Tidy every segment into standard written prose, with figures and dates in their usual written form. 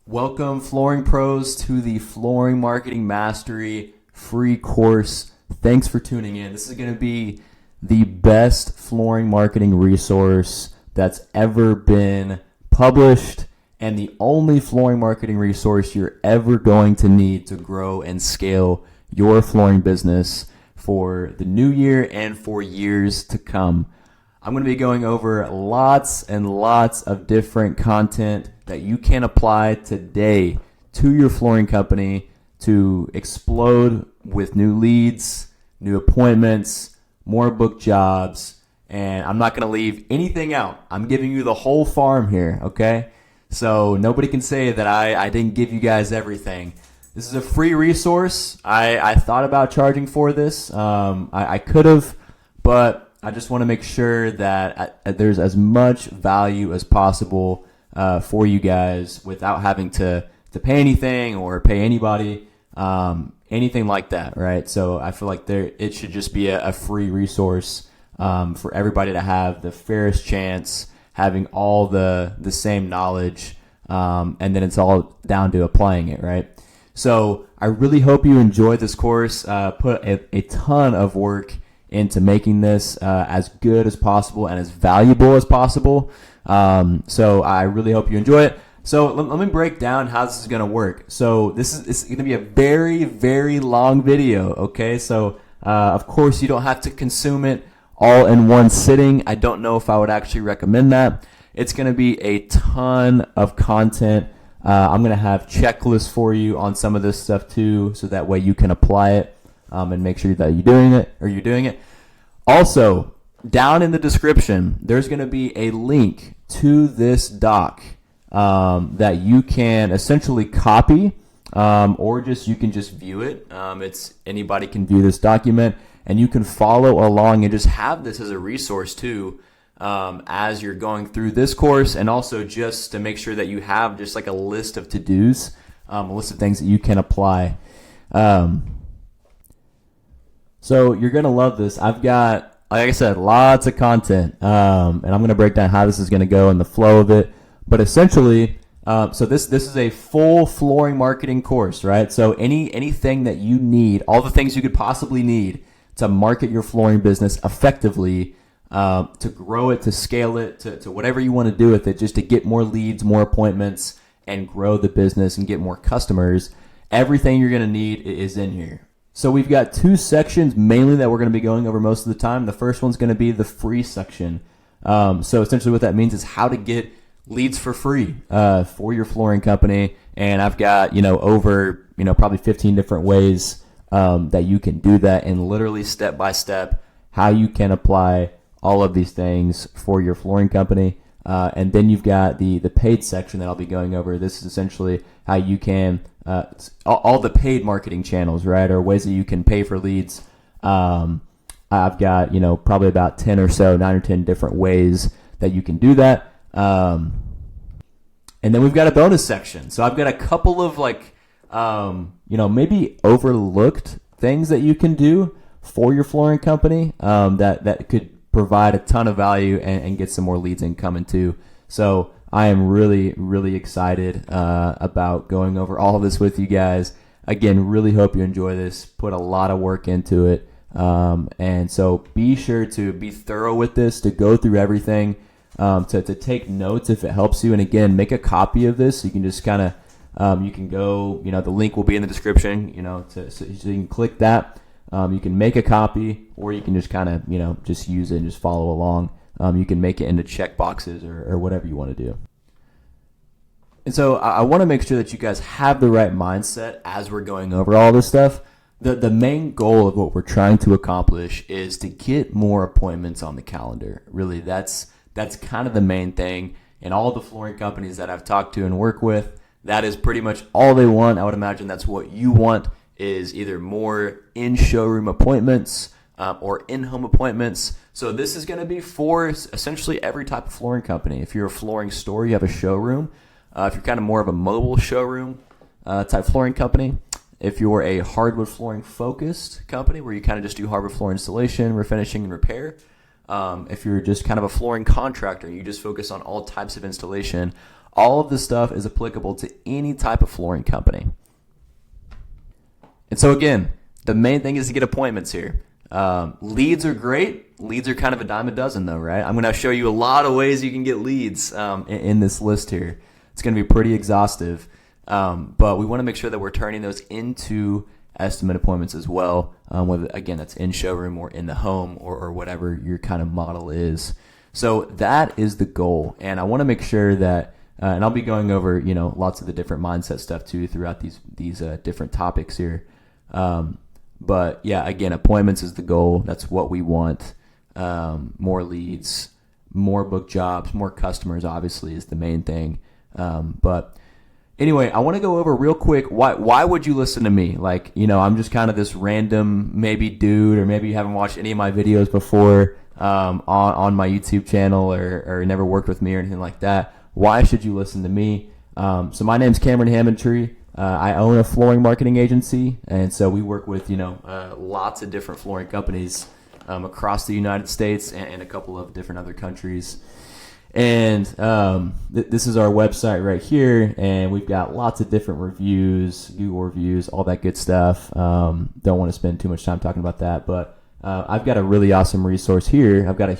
Welcome, flooring pros, to the Flooring Marketing Mastery free course. Thanks for tuning in. This is going to be the best flooring marketing resource that's ever been published and the only flooring marketing resource you're ever going to need to grow and scale your flooring business for the new year and for years to come. I'm going to be going over lots and lots of different content that you can apply today to your flooring company to explode with new leads, new appointments, more booked jobs, and I'm not going to leave anything out. I'm giving you the whole farm here, okay? So nobody can say that I didn't give you guys everything. This is a free resource. I thought about charging for this. I could have, but I just want to make sure that there's as much value as possible for you guys without having to pay anything or pay anybody, anything like that, right? So I feel like it should just be a free resource for everybody to have the fairest chance, having all the same knowledge, and then it's all down to applying it, right? So I really hope you enjoy this course. Put a ton of work into making this as good as possible and as valuable as possible. So I really hope you enjoy it. So let me break down how this is going to work. So this is going to be a very, very long video, okay? So of course you don't have to consume it all in one sitting. I don't know if I would actually recommend that. It's going to be a ton of content. I'm going to have checklists for you on some of this stuff too, so that way you can apply it. And make sure that you're doing it. Also, down in the description, there's going to be a link to this doc that you can essentially copy, or you can just view it. Anybody can view this document, and you can follow along and just have this as a resource too, as you're going through this course, and also just to make sure that you have just like a list of to-dos, a list of things that you can apply. So you're going to love this. I've got, like I said, lots of content, and I'm going to break down how this is going to go and the flow of it. But essentially, so this is a full flooring marketing course, right? So anything that you need, all the things you could possibly need to market your flooring business effectively, to grow it, to scale it, to whatever you want to do with it, just to get more leads, more appointments, and grow the business and get more customers. Everything you're going to need is in here. So we've got two sections mainly that we're going to be going over most of the time. The first one's going to be the free section. So essentially what that means is how to get leads for free for your flooring company. And I've got, over, probably 15 different ways that you can do that, and literally step by step how you can apply all of these things for your flooring company. And then you've got the paid section that I'll be going over. This is essentially how you can all the paid marketing channels, right, or ways that you can pay for leads. I've got probably about 10 or so, 9 or 10 different ways that you can do that. And then we've got a bonus section. So I've got a couple of maybe overlooked things that you can do for your flooring company that could provide a ton of value and get some more leads incoming too. So I am really, really excited about going over all of this with you guys. Again, really hope you enjoy this. Put a lot of work into it. And so be sure to be thorough with this, to go through everything, to take notes if it helps you. And again, make a copy of this. So you can just kind of, you can go, the link will be in the description, so you can click that. You can make a copy, or you can just kind of, just use it and just follow along. You can make it into check boxes or whatever you want to do. And so I want to make sure that you guys have the right mindset as we're going over all this stuff. The main goal of what we're trying to accomplish is to get more appointments on the calendar. Really, that's kind of the main thing. And all the flooring companies that I've talked to and work with, that is pretty much all they want. I would imagine that's what you want, is either more in-showroom appointments or in-home appointments. So this is going to be for essentially every type of flooring company. If you're a flooring store, you have a showroom. If you're kind of more of a mobile showroom type flooring company. If you're a hardwood flooring focused company where you kind of just do hardwood floor installation, refinishing, and repair. If you're just kind of a flooring contractor, you just focus on all types of installation. All of this stuff is applicable to any type of flooring company. And so again, the main thing is to get appointments here. Leads are great. Leads are kind of a dime a dozen though, right? I'm going to show you a lot of ways you can get leads in this list here. It's going to be pretty exhaustive, but we want to make sure that we're turning those into estimate appointments as well, whether, again, that's in showroom or in the home or whatever your kind of model is. So that is the goal. And I want to make sure that, and I'll be going over, lots of the different mindset stuff too throughout these different topics here. But yeah, again, appointments is the goal. That's what we want. More leads, more book jobs, more customers obviously is the main thing. But anyway, I want to go over real quick, why would you listen to me? Like, I'm just kind of this random maybe dude, or maybe you haven't watched any of my videos before on my YouTube channel or never worked with me or anything like that. Why should you listen to me? So my name's Cameron Hammondtree. I own a flooring marketing agency, and so we work with lots of different flooring companies across the United States and a couple of different other countries. And this is our website right here, and we've got lots of different reviews, Google reviews, all that good stuff. Don't want to spend too much time talking about that, but I've got a really awesome resource here. I've got a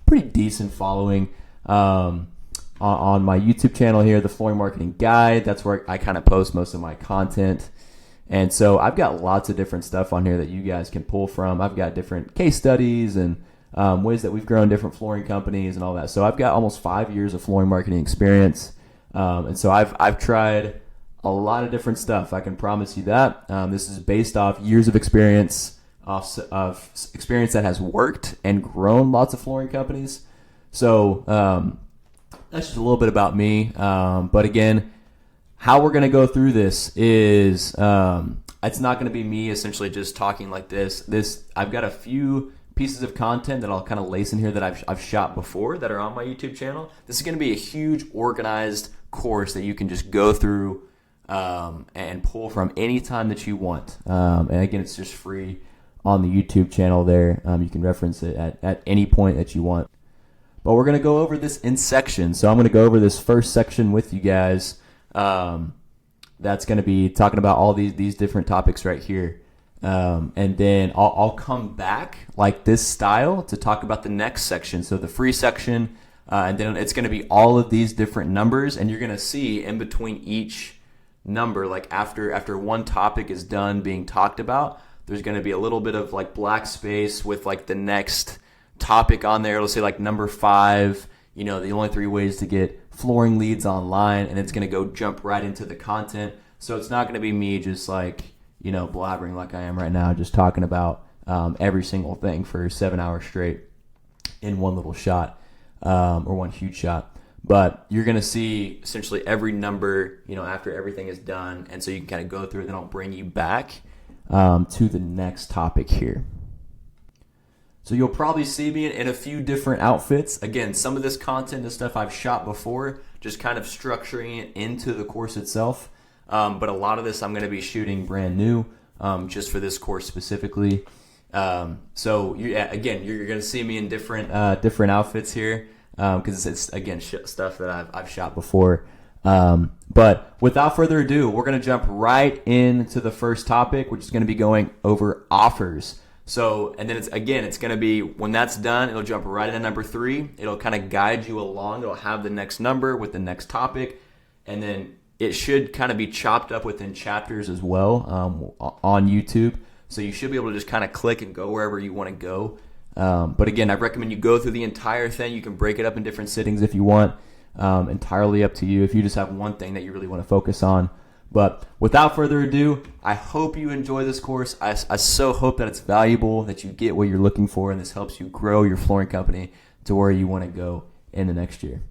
pretty decent following on my YouTube channel here, the Flooring Marketing Guide. That's where I kind of post most of my content. And so I've got lots of different stuff on here that you guys can pull from. I've got different case studies and ways that we've grown different flooring companies and all that. So I've got almost 5 years of flooring marketing experience. And so I've tried a lot of different stuff. I can promise you that. This is based off years of experience, of experience that has worked and grown lots of flooring companies. So that's just a little bit about me. But again, how we're going to go through this is it's not going to be me essentially just talking like this. I've got a few pieces of content that I'll kind of lace in here that I've shot before that are on my YouTube channel. This is going to be a huge organized course that you can just go through and pull from anytime that you want. And again, it's just free on the YouTube channel there. You can reference it at any point that you want. But we're going to go over this in sections. So I'm going to go over this first section with you guys. That's going to be talking about all these different topics right here. And then I'll come back like this style to talk about the next section. So the free section, and then it's going to be all of these different numbers. And you're going to see in between each number, like after one topic is done being talked about, there's going to be a little bit of like black space with like the next topic on there. It'll say like number 5, the only 3 ways to get flooring leads online, and it's going to go jump right into the content. So it's not going to be me just like, blabbering like I am right now, just talking about every single thing for 7 hours straight in one little shot or one huge shot. But you're going to see essentially every number, after everything is done. And so you can kind of go through it, then I'll bring you back to the next topic here. So you'll probably see me in a few different outfits. Again, some of this content is stuff I've shot before, just kind of structuring it into the course itself. But a lot of this I'm going to be shooting brand new, just for this course specifically. So again, you're going to see me in different outfits here, because it's again stuff that I've shot before. But without further ado, we're going to jump right into the first topic, which is going to be going over offers. So, and then it's going to be, when that's done, it'll jump right into number 3. It'll kind of guide you along. It'll have the next number with the next topic. And then it should kind of be chopped up within chapters as well on YouTube. So you should be able to just kind of click and go wherever you want to go. But again, I recommend you go through the entire thing. You can break it up in different sittings if you want. Entirely up to you if you just have one thing that you really want to focus on. But without further ado, I hope you enjoy this course. I so hope that it's valuable, that you get what you're looking for, and this helps you grow your flooring company to where you want to go in the next year.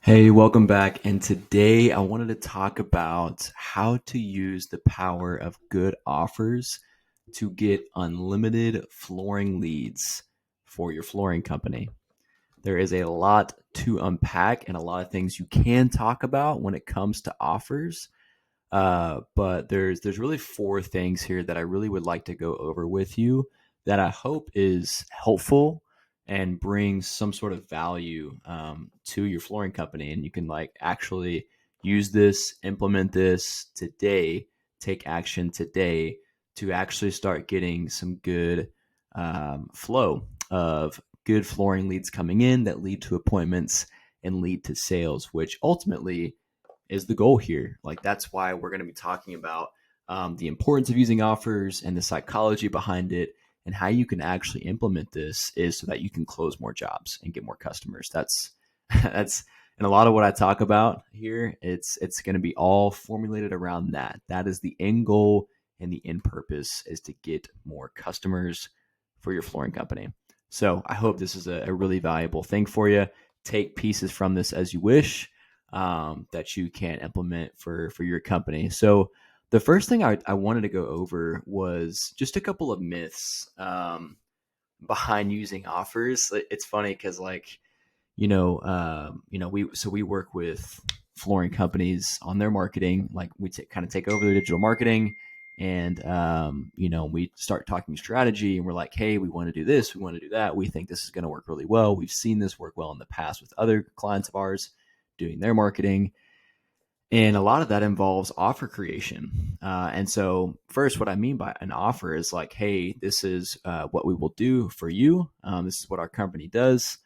Hey, welcome back. And today I wanted to talk about how to use the power of good offers to get unlimited flooring leads for your flooring company. There is a lot to unpack and a lot of things you can talk about when it comes to offers. But there's really 4 things here that I really would like to go over with you that I hope is helpful and bring some sort of value to your flooring company. And you can like actually use this, implement this today, take action today to actually start getting some good flow of good flooring leads coming in that lead to appointments and lead to sales, which ultimately is the goal here. Like that's why we're going to be talking about the importance of using offers and the psychology behind it, and how you can actually implement this is so that you can close more jobs and get more customers. That's that's and a lot of what I talk about here, it's going to be all formulated around that. That is the end goal, and the end purpose is to get more customers for your flooring company. So I hope this is a really valuable thing for you. Take pieces from this as you wish, that you can implement for your company. So the first thing I wanted to go over was just a couple of myths behind using offers. It's funny because like we work with flooring companies on their marketing. Like we kind of take over their digital marketing, and we start talking strategy, and we're like, hey, we want to do this, we want to do that, we think this is going to work really well. We've seen this work well in the past with other clients of ours doing their marketing. And a lot of that involves offer creation. And so, first, what I mean by an offer is like, hey, this is what we will do for you. This is what our company does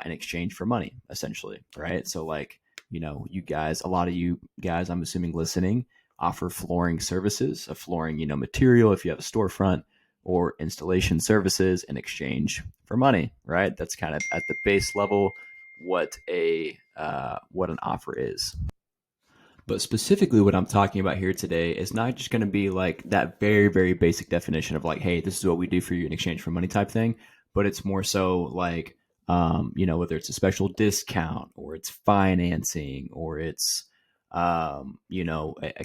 in exchange for money, essentially. Right. So, like, you guys, a lot of you guys, I'm assuming listening, offer flooring services, a flooring, material if you have a storefront, or installation services in exchange for money. Right. That's kind of at the base level what an offer is. But specifically, what I'm talking about here today is not just going to be like that very, very basic definition of like, hey, this is what we do for you in exchange for money type thing. But it's more so like, whether it's a special discount or it's financing or it's, a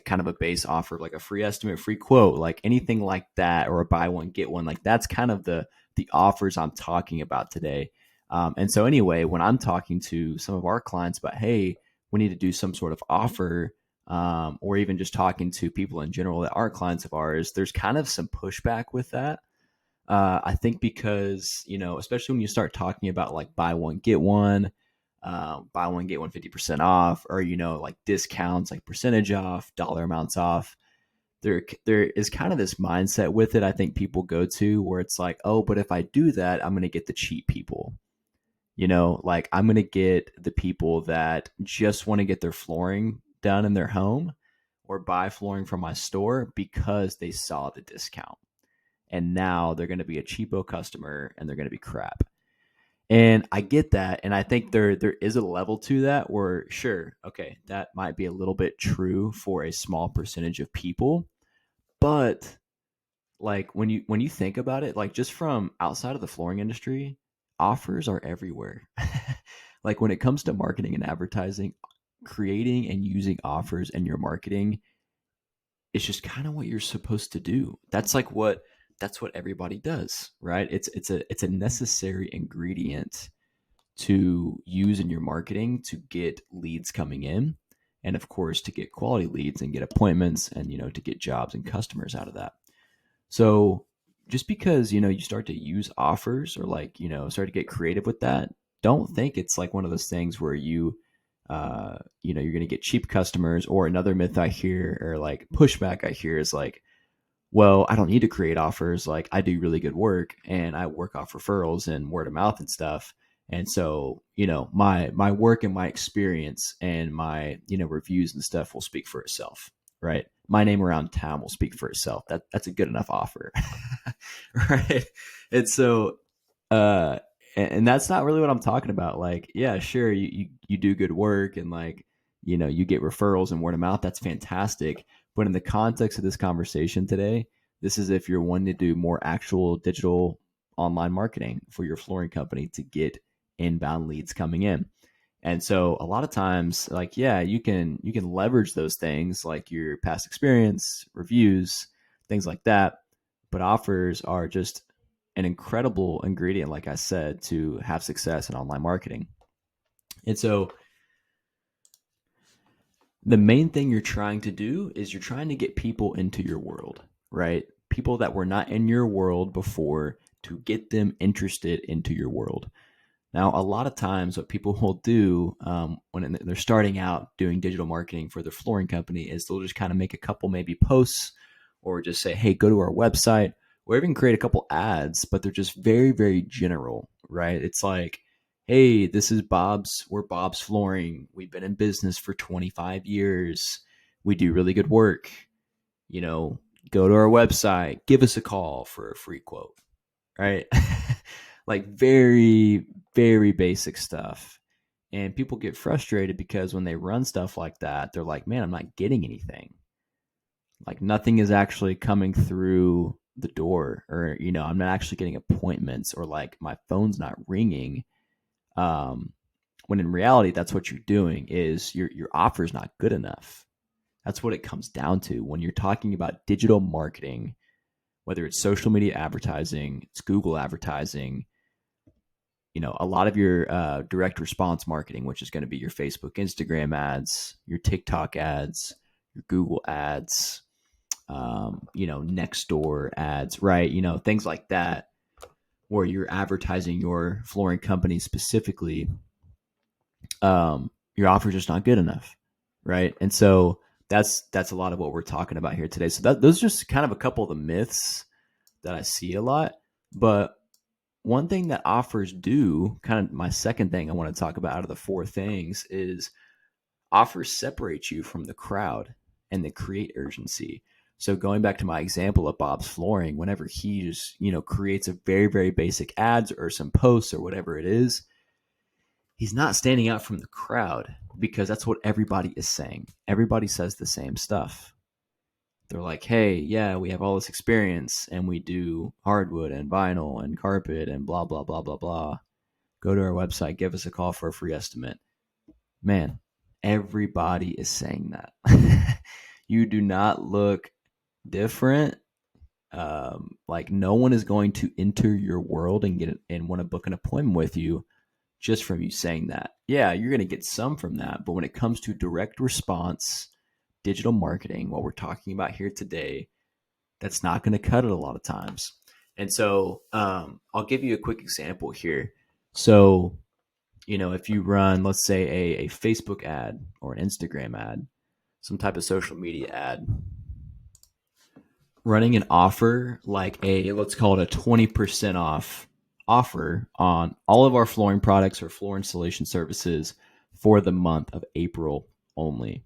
kind of a base offer, like a free estimate, free quote, like anything like that, or a buy one, get one. Like that's kind of the offers I'm talking about today. And so anyway, when I'm talking to some of our clients about, hey, we need to do some sort of offer, or even just talking to people in general that aren't clients of ours, there's kind of some pushback with that. I think because, especially when you start talking about like buy one, get one 50% off, or, like discounts, like percentage off, dollar amounts off, there is kind of this mindset with it. I think people go to where it's like, oh, but if I do that, I'm going to get the cheap people. Like I'm going to get the people that just want to get their flooring done in their home or buy flooring from my store because they saw the discount. And now they're going to be a cheapo customer and they're going to be crap. And I get that. And I think there is a level to that where, sure, okay, that might be a little bit true for a small percentage of people. But like when you think about it, like just from outside of the flooring industry, offers are everywhere. Like when it comes to marketing and advertising, creating and using offers in your marketing, it's just kind of what you're supposed to do. That's what everybody does, right? It's a necessary ingredient to use in your marketing to get leads coming in, and of course to get quality leads and get appointments, and to get jobs and customers out of that. So just because, you start to use offers or like, start to get creative with that, don't think it's like one of those things where you're going to get cheap customers. Or another myth I hear, or like pushback I hear, is like, well, I don't need to create offers. Like I do really good work and I work off referrals and word of mouth and stuff. And so, my work and my experience and my, reviews and stuff will speak for itself, right? My name around town will speak for itself. That's a good enough offer. Right. And so, and that's not really what I'm talking about. Like, yeah, sure. You do good work and like, you get referrals and word of mouth. That's fantastic. But in the context of this conversation today, this is if you're wanting to do more actual digital online marketing for your flooring company to get inbound leads coming in. And so a lot of times, like, yeah, you can leverage those things like your past experience, reviews, things like that. But offers are just an incredible ingredient, like I said, to have success in online marketing. And so the main thing you're trying to do is you're trying to get people into your world, right? People that were not in your world before to get them interested into your world. Now, a lot of times, what people will do when they're starting out doing digital marketing for their flooring company is they'll just kind of make a couple maybe posts or just say, hey, go to our website, or even create a couple ads, but they're just very, very general, right? It's like, hey, we're Bob's Flooring. We've been in business for 25 years. We do really good work. You know, go to our website, give us a call for a free quote, right? Like very, very basic stuff. And people get frustrated because when they run stuff like that, they're like, man, I'm not getting anything. Like nothing is actually coming through the door, or, I'm not actually getting appointments, or like my phone's not ringing. When in reality, that's what you're doing is your offer is not good enough. That's what it comes down to. When you're talking about digital marketing, whether it's social media advertising, it's Google advertising, a lot of your direct response marketing, which is going to be your Facebook, Instagram ads, your TikTok ads, your Google ads, Nextdoor ads, right? Things like that, where you're advertising your flooring company specifically. Your offer is just not good enough, right? And so that's a lot of what we're talking about here today. So those are just kind of a couple of the myths that I see a lot. But one thing that offers do, kind of my second thing I want to talk about out of the four things, is offers separate you from the crowd and they create urgency. So going back to my example of Bob's Flooring, whenever he just, creates a very, very basic ads or some posts or whatever it is, he's not standing out from the crowd because that's what everybody is saying. Everybody says the same stuff. They're like, hey, yeah, we have all this experience and we do hardwood and vinyl and carpet and blah, blah, blah, blah, blah. Go to our website, give us a call for a free estimate. Man, everybody is saying that. You do not look different. Like no one is going to enter your world and want to book an appointment with you just from you saying that. Yeah, you're going to get some from that. But when it comes to direct response, digital marketing, what we're talking about here today, that's not going to cut it a lot of times. And so I'll give you a quick example here. So, if you run, let's say a Facebook ad or an Instagram ad, some type of social media ad, running an offer like let's call it a 20% off offer on all of our flooring products or floor installation services for the month of April only.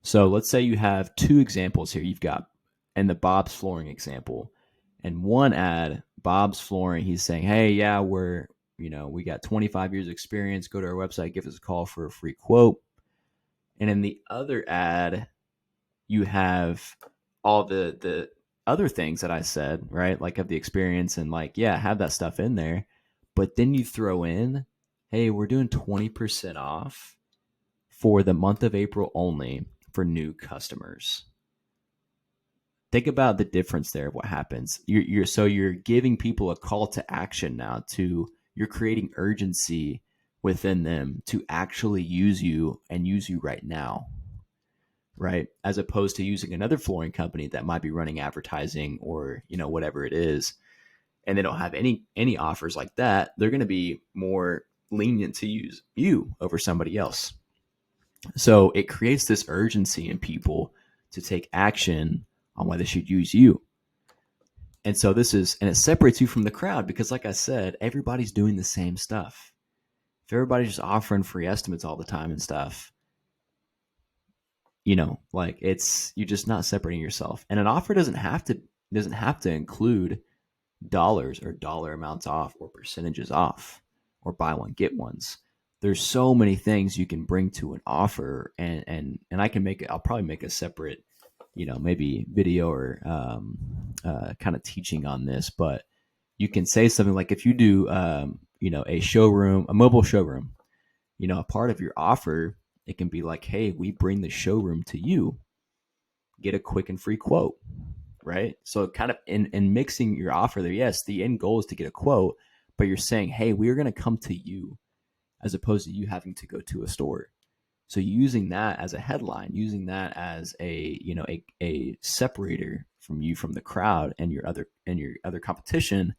So let's say you have two examples here. You've got, and the Bob's Flooring example, and one ad, Bob's Flooring, he's saying, hey, yeah, we got 25 years experience. Go to our website, give us a call for a free quote. And in the other ad, you have all the other things that I said, right? Like have the experience and like, yeah, have that stuff in there. But then you throw in, hey, we're doing 20% off for the month of April only for new customers. Think about the difference there of what happens. You're giving people a call to action now. You're creating urgency within them to actually use you and use you right now, right? As opposed to using another flooring company that might be running advertising or whatever it is, and they don't have any offers like that. They're going to be more lenient to use you over somebody else. So it creates this urgency in people to take action on why they should use you. And so and it separates you from the crowd because, like I said, everybody's doing the same stuff. If everybody's just offering free estimates all the time and stuff, like you're just not separating yourself. And an offer doesn't have to include dollars or dollar amounts off or percentages off or buy one get ones. There's so many things you can bring to an offer, and I'll probably make a separate maybe video or kind of teaching on this. But you can say something like, if you do a mobile showroom, a part of your offer, it can be like, hey, we bring the showroom to you, get a quick and free quote, right? So kind of in mixing your offer there, yes, the end goal is to get a quote, but you're saying, hey, we're going to come to you as opposed to you having to go to a store. So using that as a headline, using that as a separator from the crowd and your other competition,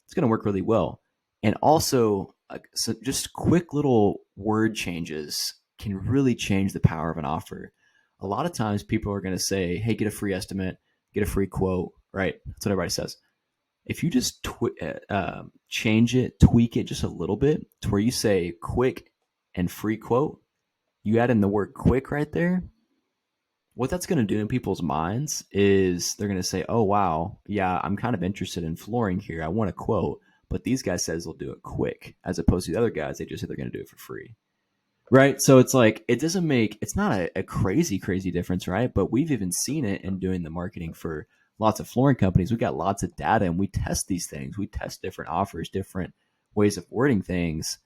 it's going to work really well. And also, so just quick little word changes can really change the power of an offer. A lot of times people are going to say, hey, get a free estimate, get a free quote, right? That's what everybody says. If you just change it, tweak it just a little bit to where you say quick and free quote, you add in the word quick right there, what that's going to do in people's minds is they're going to say, oh, wow, yeah, I'm kind of interested in flooring here. I want a quote, but these guys says they'll do it quick, as opposed to the other guys, they just say they're going to do it for free. Right. So it's like, it's not a crazy difference, right? But we've even seen it in doing the marketing for lots of flooring companies. We've got lots of data and we test these things. We test different offers, different ways of wording things.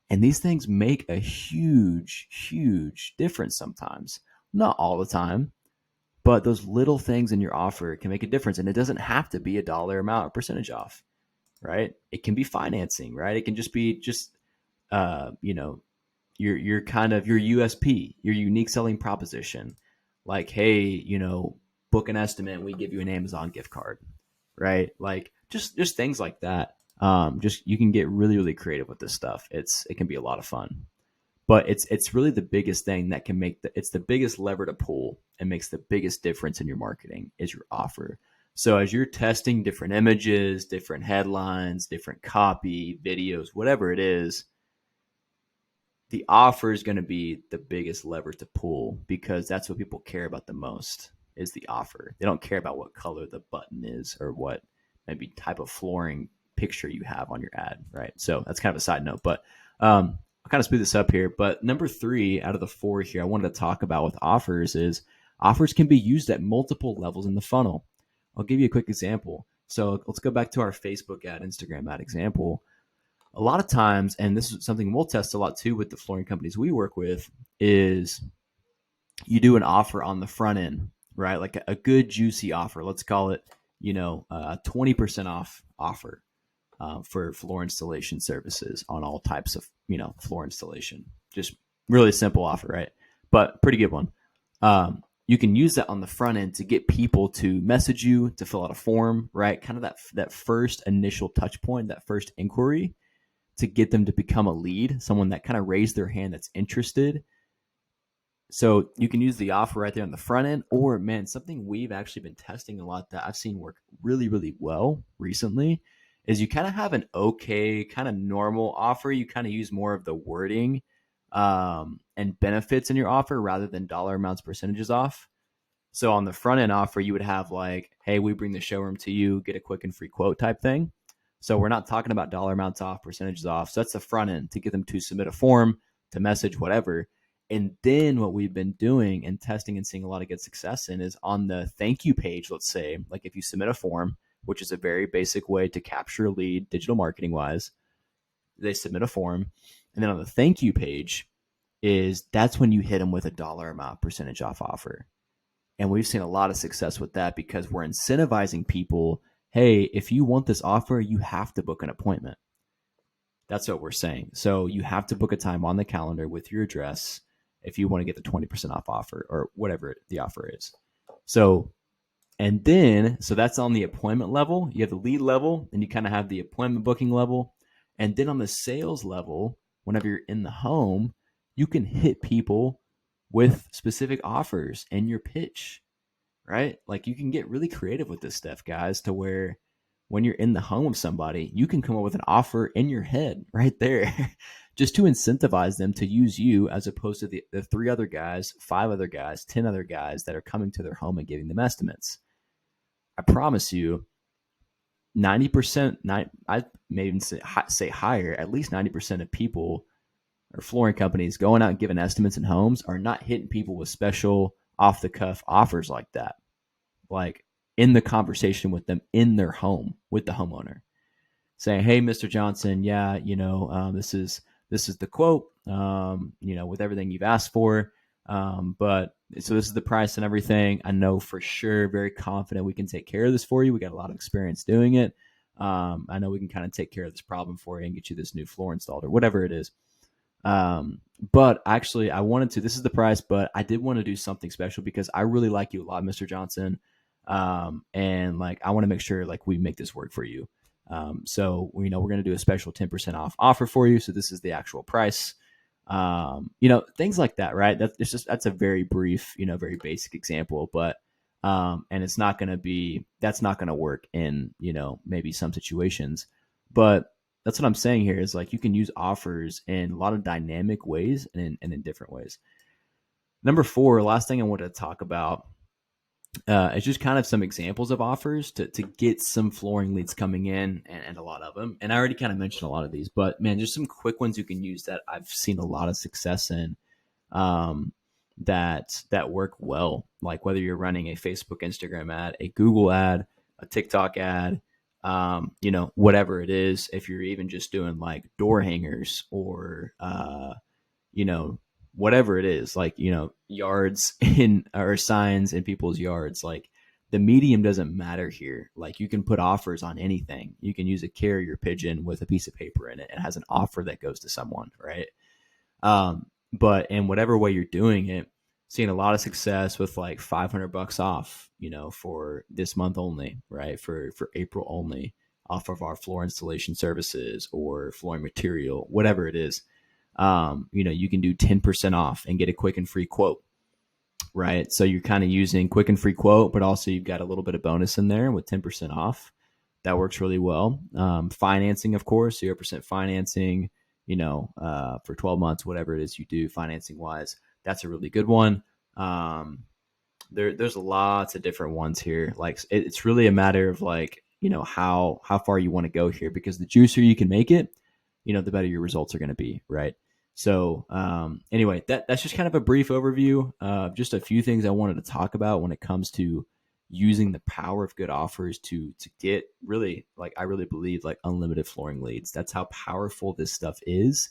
And these things make a huge difference sometimes. Not all the time, but those little things in your offer can make a difference. And it doesn't have to be a dollar amount or percentage off, right? It can be financing, right? It can just be you know, your kind of your USP, your unique selling proposition. Like, hey, book an estimate, we give you an Amazon gift card, right? Like just things like that. Just you can get really creative with this stuff. It can be a lot of fun. But it's really the biggest thing that can it's the biggest lever to pull and makes the biggest difference in your marketing is your offer. So as you're testing different images, different headlines, different copy, videos, whatever it is, the offer is going to be the biggest lever to pull because that's what people care about the most is the offer. They don't care about what color the button is or what maybe type of flooring picture you have on your ad, right? So that's kind of a side note, but I'll kind of speed this up here. But number 3 out of the 4 here I wanted to talk about with offers is offers can be used at multiple levels in the funnel. I'll give you a quick example. So let's go back to our Facebook ad, Instagram ad example. A lot of times, and this is something we'll test a lot too with the flooring companies we work with, is you do an offer on the front end, right? Like a good juicy offer. Let's call it, 20% off offer for floor installation services on all types of, floor installation. Just really simple offer, right? But pretty good one. You can use that on the front end to get people to message you, to fill out a form, right? Kind of that first initial touch point, that first inquiry, to get them to become a lead, someone that kind of raised their hand that's interested. So you can use the offer right there on the front end, or man, something we've actually been testing a lot that I've seen work really well recently is you kind of have an okay, kind of normal offer. You kind of use more of the wording and benefits in your offer rather than dollar amounts, percentages off. So on the front end offer, you would have like, hey, we bring the showroom to you, get a quick and free quote type thing. So we're not talking about dollar amounts off, percentages off. So that's the front end to get them to submit a form, to message, whatever. And then what we've been doing and testing and seeing a lot of good success in is on the thank you page, let's say, like if you submit a form, which is a very basic way to capture a lead digital marketing wise, they submit a form. And then on the thank you page that's when you hit them with a dollar amount percentage off offer. And we've seen a lot of success with that because we're incentivizing people. Hey, if you want this offer, you have to book an appointment. That's what we're saying. So you have to book a time on the calendar with your address if you want to get the 20% off offer or whatever the offer is. So that's on the appointment level. You have the lead level, and you kind of have the appointment booking level. And then on the sales level, whenever you're in the home, you can hit people with specific offers in your pitch, right? Like you can get really creative with this stuff, guys, to where when you're in the home of somebody, you can come up with an offer in your head right there just to incentivize them to use you as opposed to the 3 other guys, 5 other guys, 10 other guys that are coming to their home and giving them estimates. I promise you, 90%, I may even say higher, at least 90% of people or flooring companies going out and giving estimates in homes are not hitting people with special off the cuff offers like that. Like in the conversation with them in their home with the homeowner saying, hey, Mr. Johnson, yeah, this is the quote, with everything you've asked for. But so this is the price and everything. I know for sure, very confident we can take care of this for you. We got a lot of experience doing it. I know we can kind of take care of this problem for you and get you this new floor installed or whatever it is. But actually this is the price, but I did want to do something special because I really like you a lot, Mr. Johnson. And like, I want to make sure like we make this work for you. So we're going to do a special 10% off offer for you. So this is the actual price. Things like that, right? That's a very brief, very basic example, but and that's not going to work in, maybe some situations, but that's what I'm saying here is like, you can use offers in a lot of dynamic ways and in different ways. Number 4, last thing I wanted to talk about it's just kind of some examples of offers to get some flooring leads coming in, and a lot of them. And I already kind of mentioned a lot of these, but man, just some quick ones you can use that I've seen a lot of success in that work well. Like whether you're running a Facebook, Instagram ad, a Google ad, a TikTok ad, whatever it is, if you're even just doing like door hangers or, whatever it is, like, yards or signs in people's yards, like the medium doesn't matter here. Like you can put offers on anything. You can use a carrier pigeon with a piece of paper in it. It has an offer that goes to someone, right? But in whatever way you're doing it, seeing a lot of success with like $500 off, for this month only, right? For April only, off of our floor installation services or flooring material, whatever it is. You can do 10% off and get a quick and free quote, right? So you're kind of using quick and free quote, but also you've got a little bit of bonus in there with 10% off. That works really well. Financing, of course, 0% financing, for 12 months, whatever it is you do financing wise, that's a really good one. There's lots of different ones here. Like it's really a matter of like, how far you want to go here, because the juicier you can make it, the better your results are going to be, right? So anyway, that's just kind of a brief overview of just a few things I wanted to talk about when it comes to using the power of good offers to get really, like, I really believe, like, unlimited flooring leads. That's how powerful this stuff is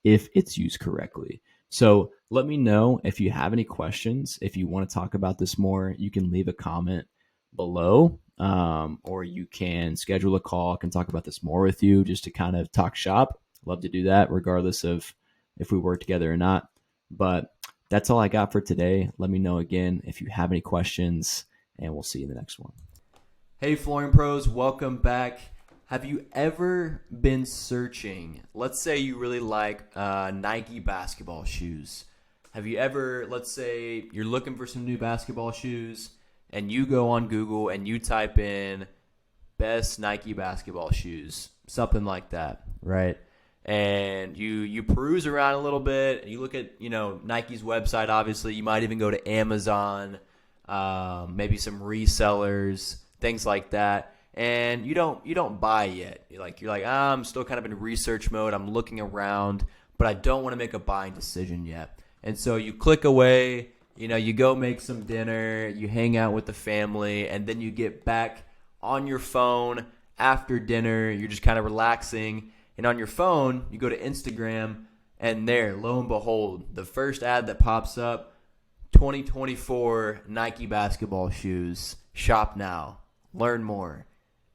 if it's used correctly. So let me know if you have any questions. If you want to talk about this more, you can leave a comment below, or you can schedule a call. I can talk about this more with you just to kind of talk shop. Love to do that regardless of if we work together or not. But that's all I got for today. Let me know again if you have any questions, and we'll see you in the next one. Hey, Flooring Pros, welcome back. Have you ever been searching? Let's say you really like Nike basketball shoes. Have you ever, let's say you're looking for some new basketball shoes, and you go on Google and you type in best Nike basketball shoes, something like that, right? And you peruse around a little bit, and you look at, Nike's website. Obviously, you might even go to Amazon, maybe some resellers, things like that. And you don't buy yet. You're like, I'm still kind of in research mode. I'm looking around, but I don't want to make a buying decision yet. And so you click away. You go make some dinner. You hang out with the family, and then you get back on your phone after dinner. You're just kind of relaxing. And on your phone, you go to Instagram, and there, lo and behold, the first ad that pops up, 2024 Nike basketball shoes, shop now, learn more,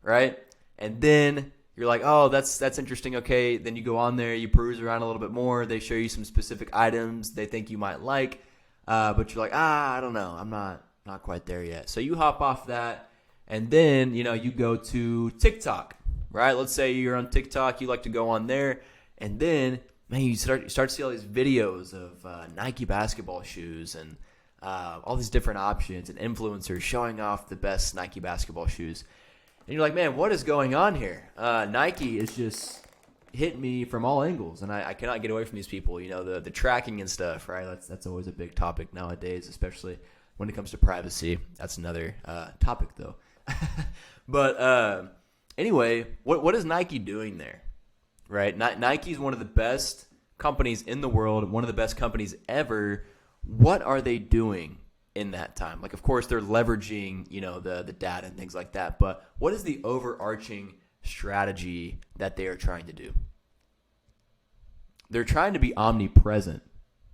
right? And then you're like, oh, that's interesting. Okay, then you go on there, you peruse around a little bit more. They show you some specific items they think you might like, but you're like, I don't know, I'm not quite there yet. So you hop off that, and then you go to TikTok. Right? Let's say you're on TikTok, you like to go on there, and then, man, you start to see all these videos of Nike basketball shoes and all these different options and influencers showing off the best Nike basketball shoes. And you're like, man, what is going on here? Nike is just hitting me from all angles, and I cannot get away from these people. The tracking and stuff, right? That's always a big topic nowadays, especially when it comes to privacy. That's another topic, though. But anyway, what is Nike doing there, right? Nike is one of the best companies in the world, one of the best companies ever. What are they doing in that time? Like, of course, they're leveraging, the data and things like that. But what is the overarching strategy that they are trying to do? They're trying to be omnipresent.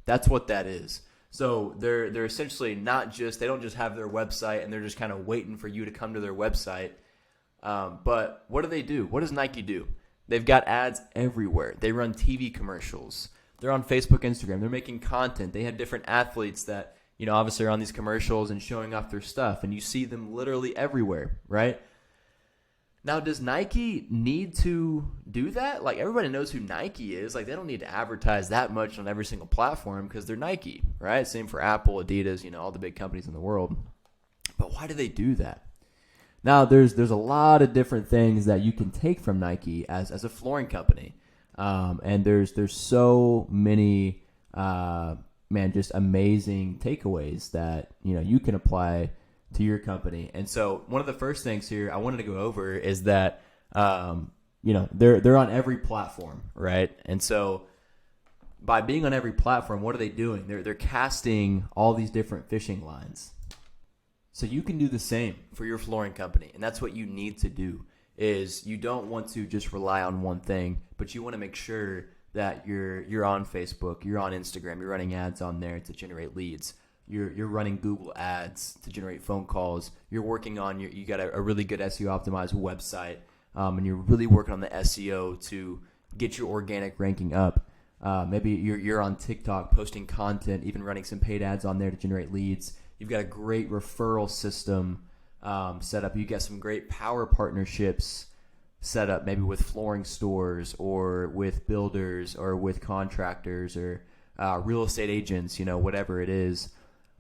That's what that is. So they're essentially they don't just have their website and they're just kind of waiting for you to come to their website. But what do? What does Nike do? They've got ads everywhere. They run TV commercials. They're on Facebook, Instagram. They're making content. They have different athletes that, obviously are on these commercials and showing off their stuff. And you see them literally everywhere, right? Now, does Nike need to do that? Like, everybody knows who Nike is. Like, they don't need to advertise that much on every single platform because they're Nike, right? Same for Apple, Adidas, all the big companies in the world. But why do they do that? Now, there's a lot of different things that you can take from Nike as a flooring company. And there's so many, just amazing takeaways that, you can apply to your company. And so one of the first things here I wanted to go over is that, they're on every platform, right? And so by being on every platform, what are they doing? They're casting all these different fishing lines. So you can do the same for your flooring company. And that's what you need to do is you don't want to just rely on one thing, but you want to make sure that you're on Facebook, you're on Instagram, you're running ads on there to generate leads. You're running Google ads to generate phone calls. You're working on you got a really good SEO optimized website, and you're really working on the SEO to get your organic ranking up. Maybe you're on TikTok posting content, even running some paid ads on there to generate leads. You've got a great referral system set up. You got some great power partnerships set up, maybe with flooring stores or with builders or with contractors or real estate agents, whatever it is.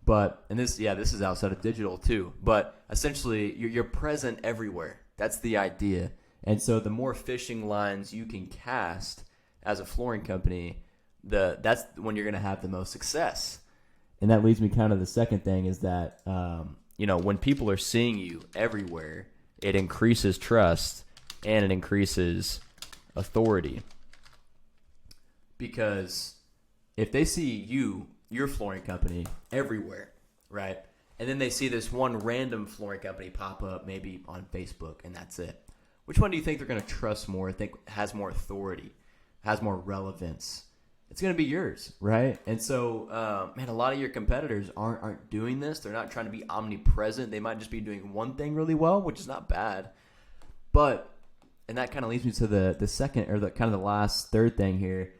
But, and this is outside of digital too, but essentially you're present everywhere. That's the idea. And so the more fishing lines you can cast as a flooring company, that's when you're going to have the most success. And that leads me kind of the second thing is that, when people are seeing you everywhere, it increases trust and it increases authority. Because if they see your flooring company everywhere, right? And then they see this one random flooring company pop up maybe on Facebook and that's it. Which one do you think they're going to trust more, think has more authority, has more relevance? It's going to be yours, right? And so, a lot of your competitors aren't doing this. They're not trying to be omnipresent. They might just be doing one thing really well, which is not bad. But, and that kind of leads me to the second, or the kind of the last third thing here,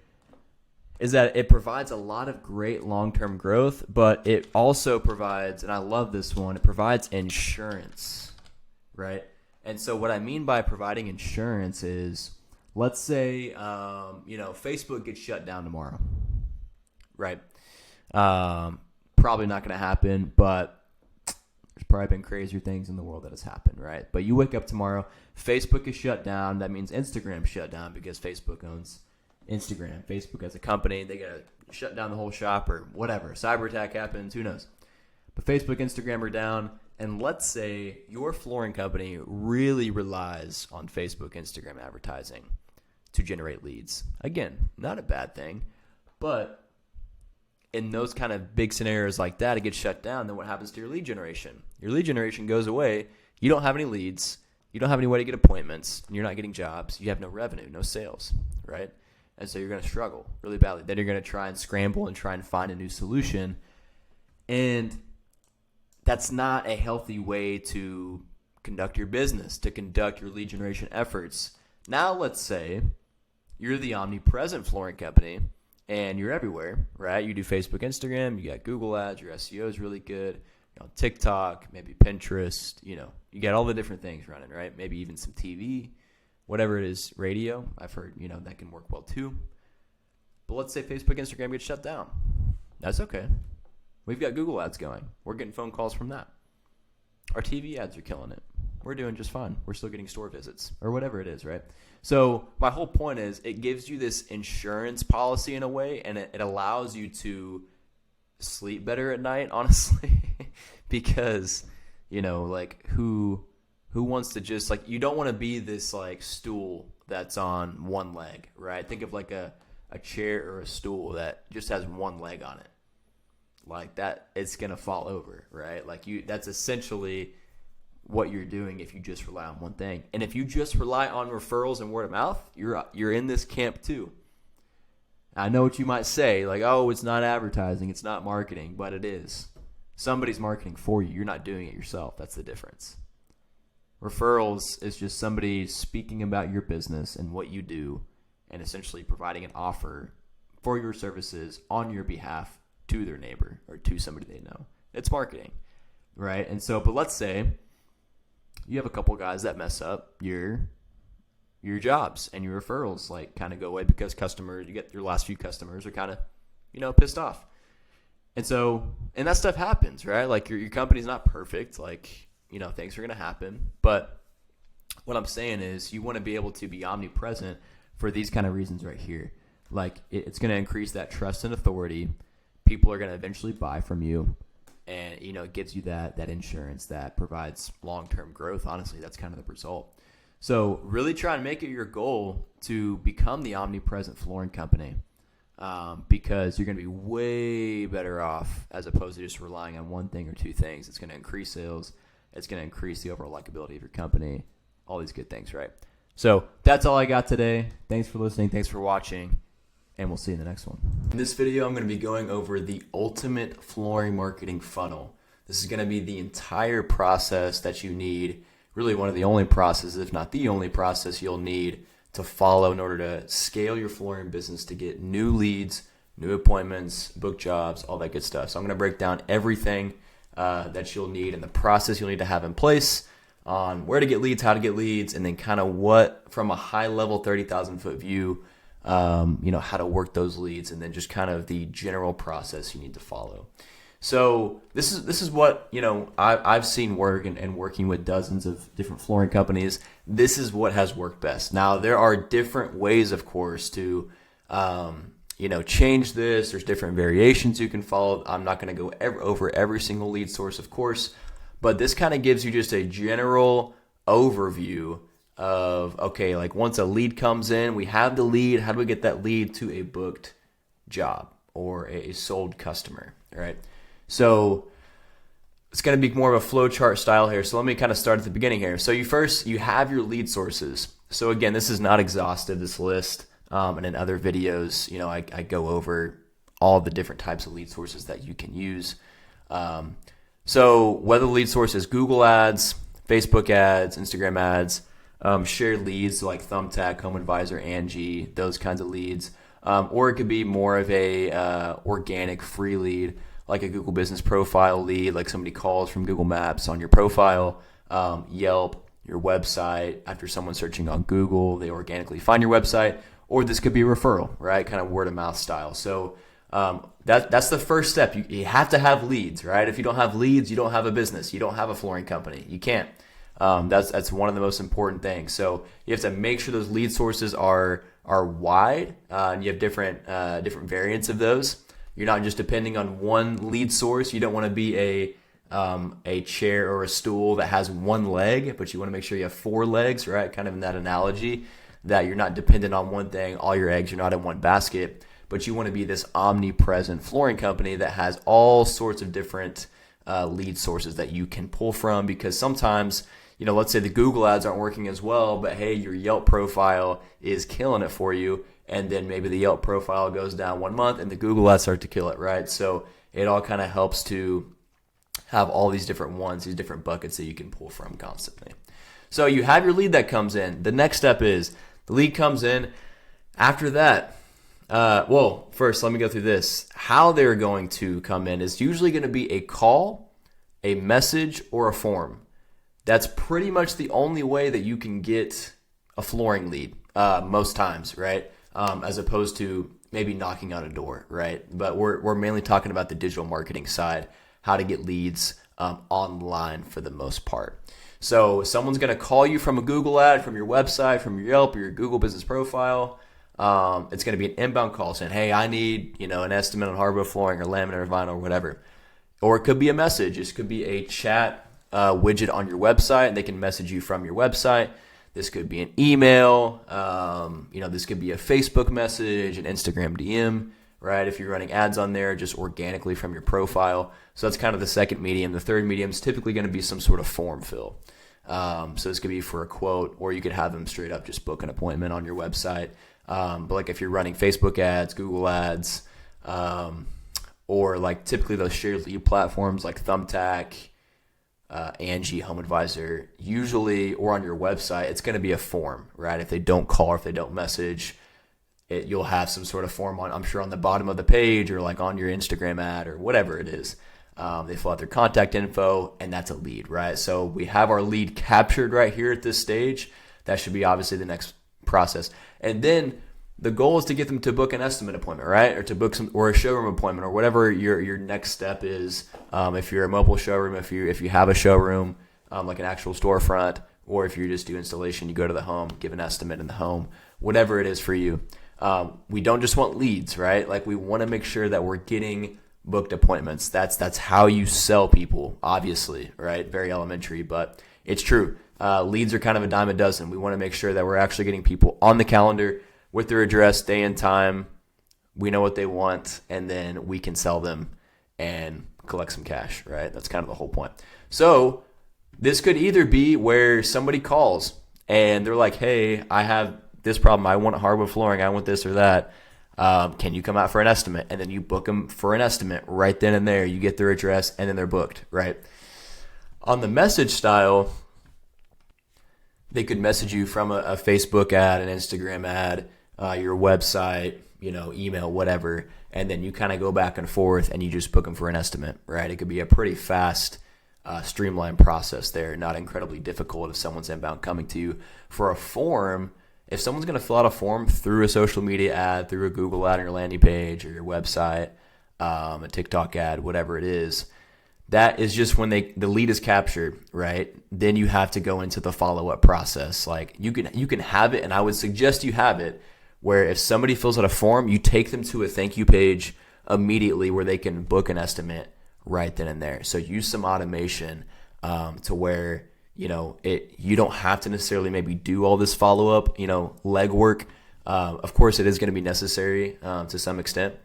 is that it provides a lot of great long-term growth, but it also provides, and I love this one, it provides insurance, right? And so what I mean by providing insurance is, let's say, Facebook gets shut down tomorrow, right? Probably not going to happen, but there's probably been crazier things in the world that has happened, right? But you wake up tomorrow, Facebook is shut down. That means Instagram's shut down because Facebook owns Instagram. Facebook as a company, they got to shut down the whole shop or whatever. Cyber attack happens, who knows? But Facebook, Instagram are down. And let's say your flooring company really relies on Facebook, Instagram advertising to generate leads. Again, not a bad thing. But in those kind of big scenarios like that, it gets shut down. Then what happens to your lead generation? Your lead generation goes away. You don't have any leads. You don't have any way to get appointments. You're not getting jobs. You have no revenue, no sales, right? And so you're going to struggle really badly. Then you're going to try and scramble and try and find a new solution. And that's not a healthy way to conduct your business, to conduct your lead generation efforts. Now let's say you're the omnipresent flooring company and you're everywhere, right? You do Facebook, Instagram, you got Google ads, your SEO is really good. You're on TikTok, maybe Pinterest, you got all the different things running, right? Maybe even some TV. Whatever it is, radio, I've heard, that can work well too. But let's say Facebook, Instagram gets shut down. That's okay. We've got Google ads going. We're getting phone calls from that. Our TV ads are killing it. We're doing just fine. We're still getting store visits or whatever it is, right? So my whole point is it gives you this insurance policy in a way, and it allows you to sleep better at night, honestly, because, who wants to just, you don't want to be this, stool that's on one leg, right? Think of, a chair or a stool that just has one leg on it. Like that, it's going to fall over, right? That's essentially what you're doing if you just rely on one thing. And if you just rely on referrals and word of mouth, you're in this camp too. I know what you might say, it's not advertising, it's not marketing, but it is. Somebody's marketing for you. You're not doing it yourself. That's the difference. Referrals is just somebody speaking about your business and what you do and essentially providing an offer for your services on your behalf to their neighbor or to somebody they know. It's marketing, right? And so, but let's say you have a couple guys that mess up your jobs, and your referrals like kind of go away because customers, you get your last few customers are kind of, pissed off. And that stuff happens, right? Like your company's not perfect. Like, things are going to happen. But what I'm saying is you want to be able to be omnipresent for these kind of reasons right here. Like it's going to increase that trust and authority. People are going to eventually buy from you. And, it gives you that insurance that provides long-term growth. Honestly, that's kind of the result. So really try and make it your goal to become the omnipresent flooring company, because you're going to be way better off as opposed to just relying on one thing or two things. It's going to increase sales. It's going to increase the overall likability of your company, all these good things, right? So that's all I got today. Thanks for listening. Thanks for watching. And we'll see you in the next one. In this video, I'm going to be going over the ultimate flooring marketing funnel. This is going to be the entire process that you need, really one of the only processes, if not the only process you'll need to follow in order to scale your flooring business, to get new leads, new appointments, book jobs, all that good stuff. So I'm going to break down everything that you'll need and the process you'll need to have in place on where to get leads, how to get leads, and then kind of what, from a high level 30,000 foot view, how to work those leads, and then just kind of the general process you need to follow. So this is what, I've seen work and working with dozens of different flooring companies. This is what has worked best. Now, there are different ways, of course, to, change this. There's different variations you can follow. I'm not going to go over every single lead source, of course, but this kind of gives you just a general overview of, okay, like once a lead comes in, we have the lead. How do we get that lead to a booked job or a sold customer, right? So it's going to be more of a flowchart style here. So let me kind of start at the beginning here. So you have your lead sources. So again, this is not exhaustive, this list. And in other videos, I go over all the different types of lead sources that you can use. So whether the lead source is Google ads, Facebook ads, Instagram ads, shared leads like Thumbtack, Home Advisor, Angie, those kinds of leads. Or it could be more of a organic free lead, like a Google Business Profile lead, like somebody calls from Google Maps on your profile, Yelp, your website. After someone searching on Google, they organically find your website. Or this could be a referral, right? Kind of word of mouth style. So that's the first step. You have to have leads, right? If you don't have leads, you don't have a business. You don't have a flooring company. You can't. That's one of the most important things. So you have to make sure those lead sources are wide, and you have different variants of those. You're not just depending on one lead source. You don't want to be a chair or a stool that has one leg, but you want to make sure you have four legs, right? Kind of in that analogy, that you're not dependent on one thing. All your eggs are not in one basket, but you want to be this omnipresent flooring company that has all sorts of different lead sources that you can pull from, because sometimes, let's say the Google ads aren't working as well, but hey, your Yelp profile is killing it for you. And then maybe the Yelp profile goes down 1 month and the Google ads start to kill it, right? So it all kind of helps to have all these different ones, these different buckets that you can pull from constantly. So you have your lead that comes in. The next step is the lead comes in. After that, first let me go through this. How they're going to come in is usually going to be a call, a message, or a form. That's pretty much the only way that you can get a flooring lead most times, right? As opposed to maybe knocking on a door, right? But we're mainly talking about the digital marketing side, how to get leads online for the most part. So someone's going to call you from a Google ad, from your website, from your Yelp, or your Google Business Profile. It's going to be an inbound call saying, hey, I need an estimate on hardwood flooring or laminate or vinyl or whatever. Or it could be a message. This could be a chat widget on your website, and they can message you from your website. This could be an email. This could be a Facebook message, an Instagram DM, right? If you're running ads on there, just organically from your profile. So that's kind of the second medium. The third medium is typically going to be some sort of form fill. So this could be for a quote, or you could have them straight up just book an appointment on your website. But like if you're running Facebook ads, Google ads, or like typically those shared lead platforms like Thumbtack, Angie, Home Advisor, usually, or on your website, it's going to be a form, right? If they don't call or if they don't message, you'll have some sort of form on, I'm sure, on the bottom of the page or like on your Instagram ad or whatever it is. They fill out their contact info, and that's a lead, right? So we have our lead captured right here at this stage. That should be obviously the next process. And then the goal is to get them to book an estimate appointment, right? Or to book or a showroom appointment, or whatever your next step is. If you're a mobile showroom, if you have a showroom, like an actual storefront, or if you just do installation, you go to the home, give an estimate in the home, whatever it is for you. We don't just want leads, right? Like, we want to make sure that we're getting booked appointments. That's how you sell people, obviously, right? Very elementary, but it's true. Leads are kind of a dime a dozen. We want to make sure that we're actually getting people on the calendar with their address, day and time. We know what they want, and then we can sell them and collect some cash, right? That's kind of the whole point. So this could either be where somebody calls and they're like, hey, I have this problem. I want hardwood flooring. I want this or that. Can you come out for an estimate? And then you book them for an estimate right then and there. You get their address, and then they're booked, right? On the message style, they could message you from a Facebook ad, an Instagram ad, your website, email, whatever, and then you kind of go back and forth and you just book them for an estimate, right? It could be a pretty fast, streamlined process there, not incredibly difficult if someone's inbound coming to you. For a form, if someone's going to fill out a form through a social media ad, through a Google ad on your landing page or your website, a TikTok ad, whatever it is, that is just when the lead is captured, right? Then you have to go into the follow-up process. Like, you can have it, and I would suggest you have it, where if somebody fills out a form, you take them to a thank you page immediately where they can book an estimate right then and there. So use some automation to where you don't have to necessarily maybe do all this follow-up, legwork. Of course, it is going to be necessary to some extent,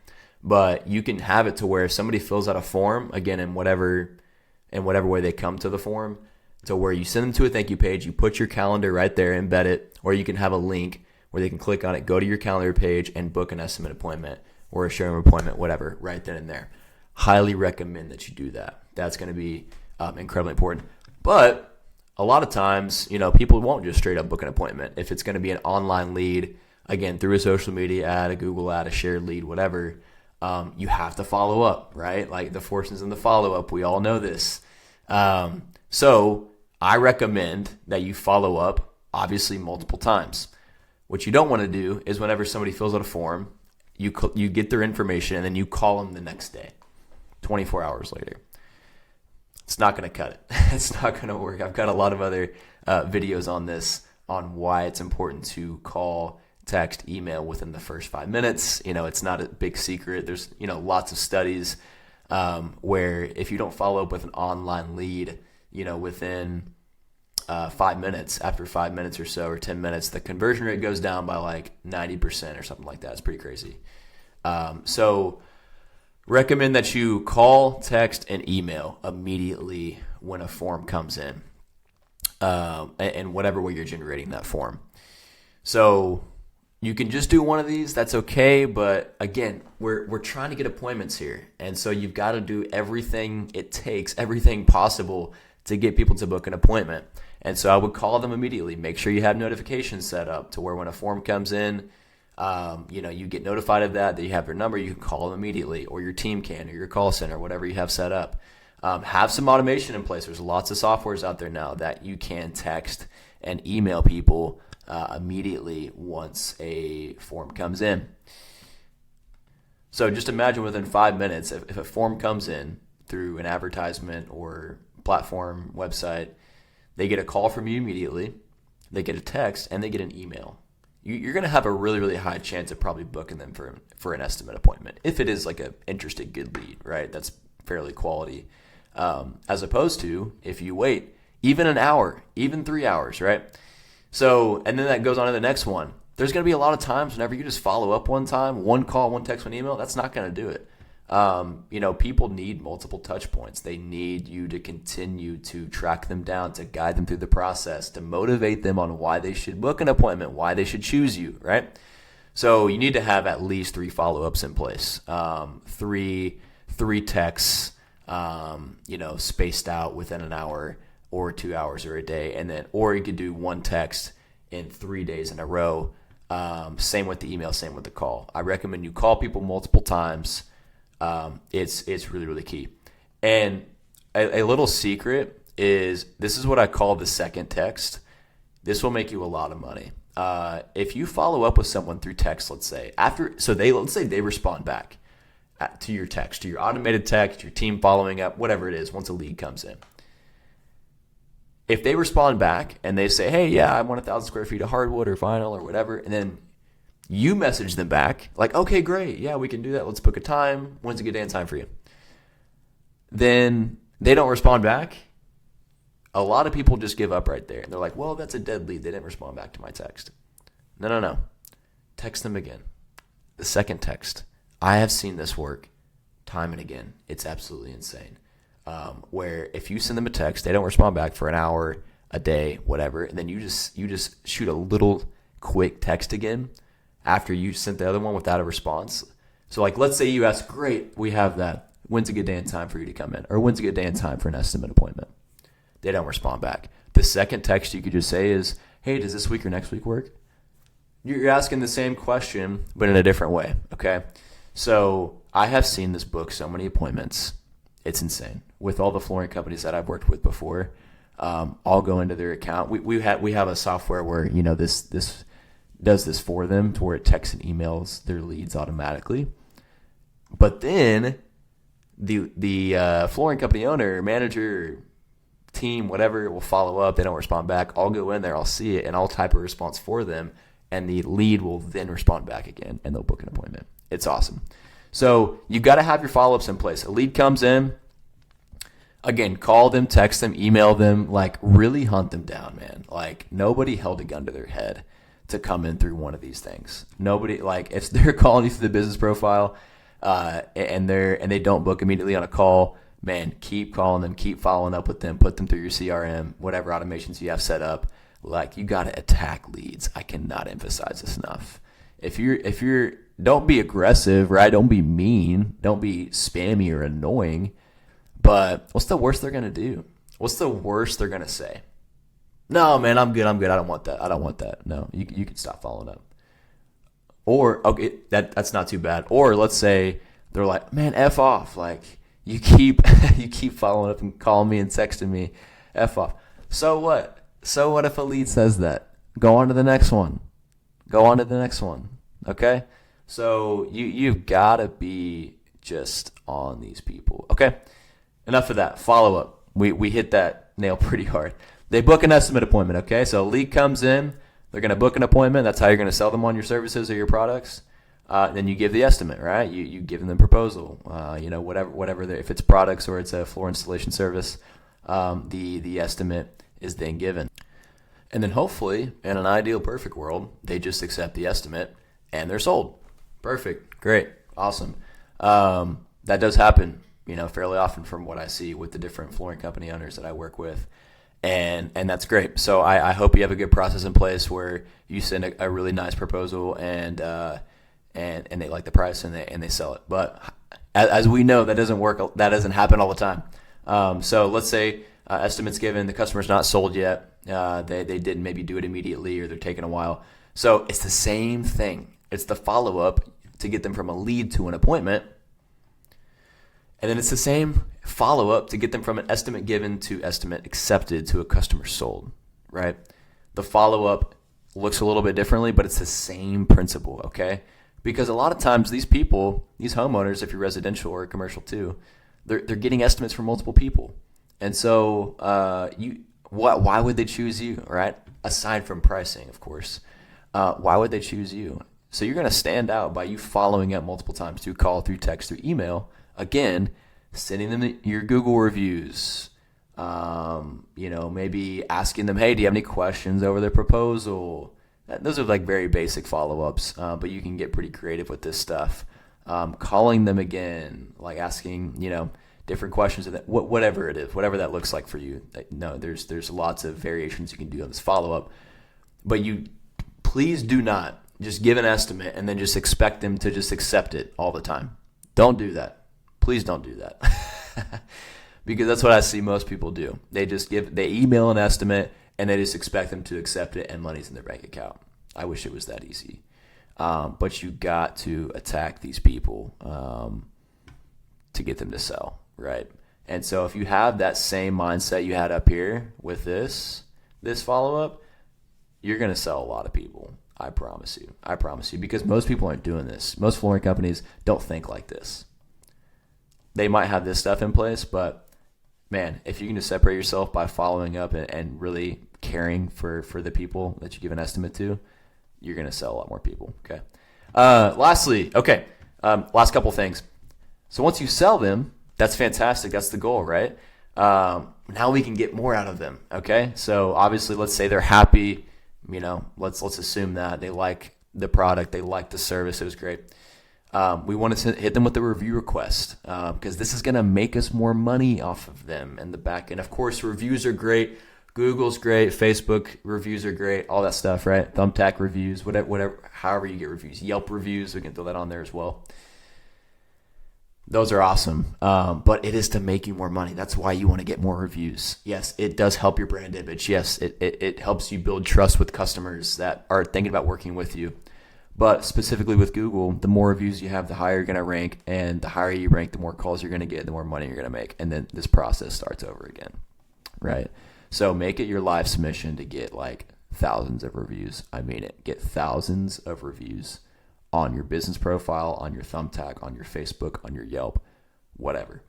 but you can have it to where if somebody fills out a form, again, in whatever way they come to the form, to where you send them to a thank you page, you put your calendar right there, embed it, or you can have a link where they can click on it, go to your calendar page, and book an estimate appointment or a showroom appointment, whatever, right then and there. Highly recommend that you do that. That's going to be incredibly important. But a lot of times, people won't just straight up book an appointment. If it's going to be an online lead, again, through a social media ad, a Google ad, a shared lead, whatever, you have to follow up, right? Like, the fortune's in the follow-up. We all know this. So I recommend that you follow up, obviously, multiple times. What you don't want to do is whenever somebody fills out a form, you get their information, and then you call them the next day, 24 hours later. It's not going to cut it. It's not going to work. I've got a lot of other videos on this, on why it's important to call, text, email within the first 5 minutes. It's not a big secret. There's, lots of studies where if you don't follow up with an online lead, within 5 minutes, after 5 minutes or so, or 10 minutes, the conversion rate goes down by like 90% or something like that. It's pretty crazy. So recommend that you call, text, and email immediately when a form comes in, and whatever way you're generating that form. So you can just do one of these, that's okay, but again, we're trying to get appointments here, and so you've got to do everything it takes, everything possible to get people to book an appointment. And so I would call them immediately. Make sure you have notifications set up to where when a form comes in, you get notified of that you have their number, you can call them immediately, or your team can, or your call center, whatever you have set up. Have some automation in place. There's lots of softwares out there now that you can text and email people immediately once a form comes in. So just imagine within 5 minutes, if a form comes in through an advertisement or platform, website, they get a call from you immediately, they get a text, and they get an email. You're going to have a really, really high chance of probably booking them for an estimate appointment, if it is like an interesting, good lead, right? That's fairly quality. As opposed to if you wait even an hour, even 3 hours, right? So, and then that goes on to the next one. There's going to be a lot of times whenever you just follow up one time, one call, one text, one email, that's not going to do it. People need multiple touch points. They need you to continue to track them down, to guide them through the process, to motivate them on why they should book an appointment, why they should choose you, right? So you need to have at least 3 follow-ups in place, three texts, spaced out within an hour or 2 hours or a day, and then, or you could do one text in 3 days in a row. Same with the email, same with the call. I recommend you call people multiple times. It's really, really key. And a little secret is this is what I call the second text. This will make you a lot of money. If you follow up with someone through text, let's say let's say they respond back to your text, to your automated text, your team following up, whatever it is, once a lead comes in. If they respond back and they say, hey, yeah, I want 1,000 square feet of hardwood or vinyl or whatever, and then you message them back like, okay, great, yeah, we can do that. Let's book a time. When's a good day and time for you? Then they don't respond back. A lot of people just give up right there. And they're like, well, that's a dead lead. They didn't respond back to my text. No. Text them again. The second text. I have seen this work time and again. It's absolutely insane. Where if you send them a text, they don't respond back for an hour, a day, whatever, and then you just shoot a little quick text again after you sent the other one without a response. So like, let's say you ask, great, we have that. When's a good day and time for you to come in? Or when's a good day and time for an estimate appointment? They don't respond back. The second text you could just say is, hey, does this week or next week work? You're asking the same question, but in a different way, okay? So I have seen this book so many appointments. It's insane. With all the flooring companies that I've worked with before, I'll go into their account. We have a software where, this does this for them to where it texts and emails their leads automatically. But then the flooring company owner, manager, team, whatever, will follow up. They don't respond back. I'll go in there, I'll see it, and I'll type a response for them, and the lead will then respond back again, and they'll book an appointment. It's awesome. So you got to have your follow-ups in place. A lead comes in, again, call them, text them, email them, like really hunt them down, man. Like nobody held a gun to their head to come in through one of these things. Nobody, like if they're calling you through the business profile and they don't book immediately on a call, man, keep calling them, keep following up with them, put them through your CRM, whatever automations you have set up. Like you got to attack leads. I cannot emphasize this enough. If you're don't be aggressive, right? Don't be mean. Don't be spammy or annoying. But what's the worst they're going to do? What's the worst they're going to say? No, man, I'm good. I don't want that. No, you can stop following up. Or, okay, that's not too bad. Or let's say they're like, man, F off. Like, you keep following up and calling me and texting me. F off. So what? So what if a lead says that? Go on to the next one. Okay? So you've got to be just on these people. Okay? Enough of that. Follow up. We hit that nail pretty hard. They book an estimate appointment, okay? So a lead comes in. They're going to book an appointment. That's how you're going to sell them on your services or your products. Then you give the estimate, right? You give them the proposal. Whatever. If it's products or it's a floor installation service, the estimate is then given. And then hopefully, in an ideal perfect world, they just accept the estimate and they're sold. Perfect. Great. Awesome. That does happen, fairly often from what I see with the different flooring company owners that I work with. And that's great. So I hope you have a good process in place where you send a really nice proposal and they like the price and they sell it. But as we know, that doesn't work. That doesn't happen all the time. So let's say estimates given, the customer's not sold yet. They didn't maybe do it immediately or they're taking a while. So it's the same thing. It's the follow-up to get them from a lead to an appointment. And then it's the same follow-up to get them from an estimate given to estimate accepted to a customer sold, right? The follow-up looks a little bit differently, but it's the same principle, okay? Because a lot of times these people, these homeowners, if you're residential or commercial too, they're getting estimates from multiple people. And so why would they choose you, right? Aside from pricing, of course. Why would they choose you? So you're going to stand out by you following up multiple times through call, through text, through email. Again, sending them your Google reviews, maybe asking them, hey, do you have any questions over their proposal? Those are like very basic follow-ups, but you can get pretty creative with this stuff. Calling them again, like asking, different questions, whatever it is, whatever that looks like for you. No, there's lots of variations you can do on this follow-up, but you please do not just give an estimate and then just expect them to just accept it all the time. Don't do that. Please don't do that. Because that's what I see most people do. They email an estimate and they just expect them to accept it and money's in their bank account. I wish it was that easy. But you got to attack these people to get them to sell, right? And so if you have that same mindset you had up here with this follow-up, you're going to sell a lot of people. I promise you. I promise you. Because most people aren't doing this. Most flooring companies don't think like this. They might have this stuff in place, but man, if you can just separate yourself by following up and really caring for the people that you give an estimate to, you're going to sell a lot more people. Okay. Lastly, last couple things. So once you sell them, that's fantastic. That's the goal, right? Now we can get more out of them. Okay. So obviously, let's say they're happy. Let's assume that they like the product, they like the service. It was great. We want to hit them with a review request because this is going to make us more money off of them in the back end. Of course, reviews are great. Google's great. Facebook reviews are great. All that stuff, right? Thumbtack reviews, whatever, however you get reviews. Yelp reviews, we can throw that on there as well. Those are awesome, but it is to make you more money. That's why you want to get more reviews. Yes, it does help your brand image. Yes, it helps you build trust with customers that are thinking about working with you. But specifically with Google, the more reviews you have, the higher you're going to rank, and the higher you rank, the more calls you're going to get, the more money you're going to make, and then this process starts over again, right? So make it your life's mission to get like thousands of reviews. I mean it. Get thousands of reviews on your business profile, on your Thumbtack, on your Facebook, on your Yelp, whatever.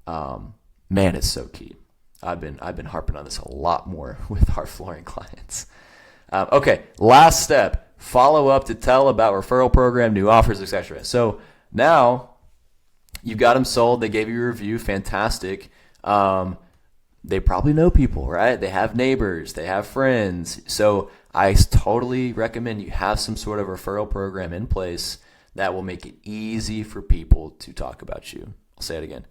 Man, it's so key. I've been harping on this a lot more with our flooring clients. Okay, last step: follow up to tell about referral program, new offers, etc. So now you've got them sold. They gave you a review. Fantastic. They probably know people, right? They have neighbors. They have friends. So I totally recommend you have some sort of referral program in place that will make it easy for people to talk about you. I'll say it again.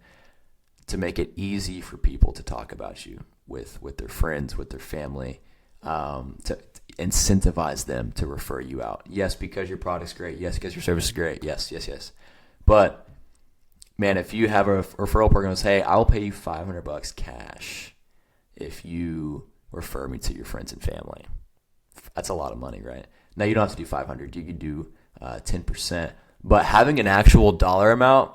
To make it easy for people to talk about you with their friends, with their family, to incentivize them to refer you out. Yes, because your product's great. Yes, because your service is great. Yes. But man, if you have a referral program that says, hey, I'll pay you $500 cash if you refer me to your friends and family. That's a lot of money, right? Now, you don't have to do 500. You can do 10%. But having an actual dollar amount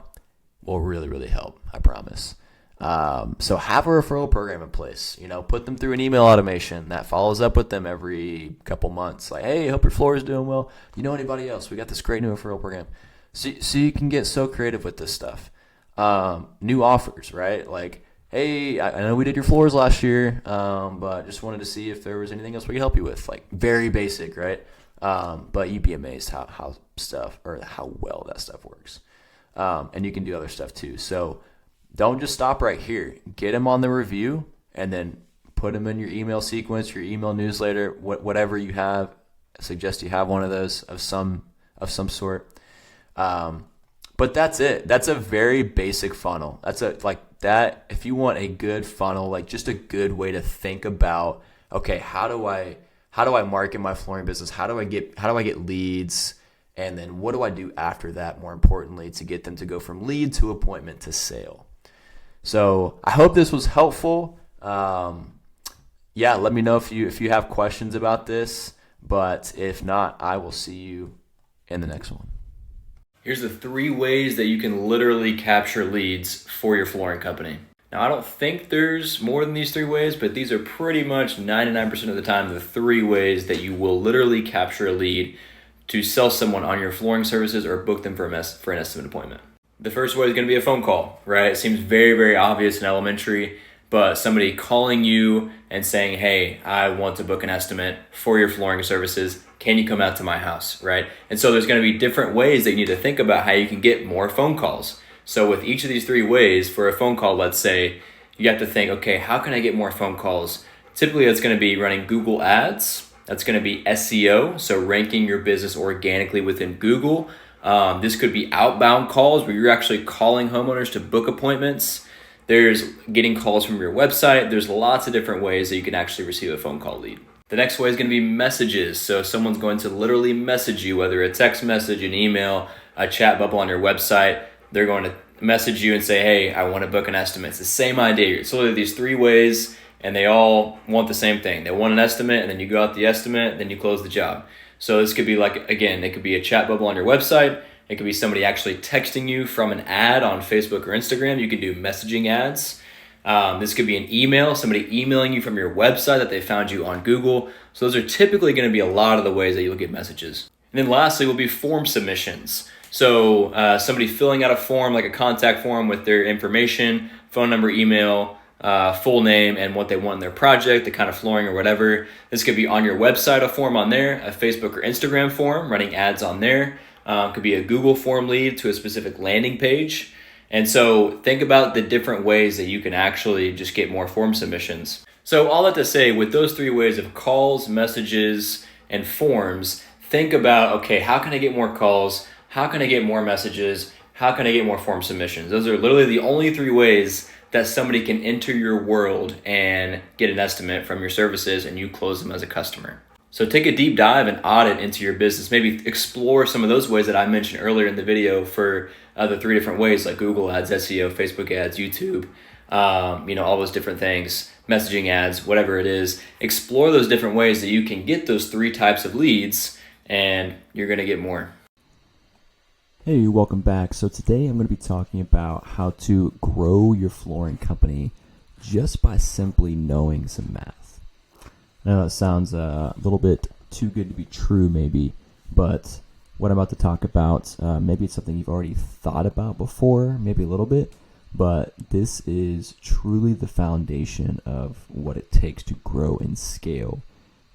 will really, really help, I promise. So have a referral program in place. Put them through an email automation that follows up with them every couple months. Like, hey, hope your floor is doing well. You know anybody else? We got this great new referral program. So you can get so creative with this stuff. New offers, right? Like, hey, I know we did your floors last year, but just wanted to see if there was anything else we could help you with. Like, very basic, right? But you'd be amazed how well that stuff works. And you can do other stuff too. So don't just stop right here. Get them on the review and then put them in your email sequence, your email newsletter, whatever you have. I suggest you have one of those of some sort. But that's it. That's a very basic funnel. If you want a good funnel, like just a good way to think about, okay, how do I market my flooring business? How do I get leads? And then what do I do after that, more importantly, to get them to go from lead to appointment to sale? So I hope this was helpful. Let me know if you have questions about this. But if not, I will see you in the next one. Here's the 3 ways that you can literally capture leads for your flooring company. Now, I don't think there's more than these 3 ways, but these are pretty much 99% of the time the 3 ways that you will literally capture a lead to sell someone on your flooring services or book them for an estimate appointment. The first way is going to be a phone call, right? It seems very, very obvious and elementary, but somebody calling you and saying, hey, I want to book an estimate for your flooring services. Can you come out to my house, right? And so there's going to be different ways that you need to think about how you can get more phone calls. So with each of these 3 ways, for a phone call, let's say, you have to think, okay, how can I get more phone calls? Typically, that's going to be running Google Ads. That's going to be SEO, so ranking your business organically within Google. This could be outbound calls where you're actually calling homeowners to book appointments. There's getting calls from your website. There's lots of different ways that you can actually receive a phone call lead. The next way is going to be messages. So someone's going to literally message you, whether a text message, an email, a chat bubble on your website. They're going to message you and say, hey, I want to book an estimate. It's the same idea. It's literally these 3 ways, and they all want the same thing. They want an estimate, and then you go out the estimate, then you close the job. So this could be it could be a chat bubble on your website. It could be somebody actually texting you from an ad on Facebook or Instagram. You can do messaging ads. This could be an email, somebody emailing you from your website that they found you on Google. So those are typically going to be a lot of the ways that you'll get messages. And then lastly will be form submissions. So somebody filling out a form, like a contact form with their information, phone number, email, full name, and what they want in their project, the kind of flooring or whatever. This could be on your website, a form on there, a Facebook or Instagram form, running ads on there. Could be a Google form lead to a specific landing page. And so think about the different ways that you can actually just get more form submissions. So all that to say, with those three ways of calls, messages, and forms, think about, okay, how can I get more calls? How can I get more messages? How can I get more form submissions? Those are literally the only three ways that somebody can enter your world and get an estimate from your services and you close them as a customer. So take a deep dive and audit into your business. Maybe explore some of those ways that I mentioned earlier in the video for the three different ways, like Google ads, SEO, Facebook ads, YouTube, all those different things, messaging ads, whatever it is. Explore those different ways that you can get those three types of leads, and you're going to get more. Hey, welcome back. So today I'm going to be talking about how to grow your flooring company just by simply knowing some math. I know that sounds a little bit too good to be true maybe, but what I'm about to talk about, maybe it's something you've already thought about before, maybe a little bit, but this is truly the foundation of what it takes to grow and scale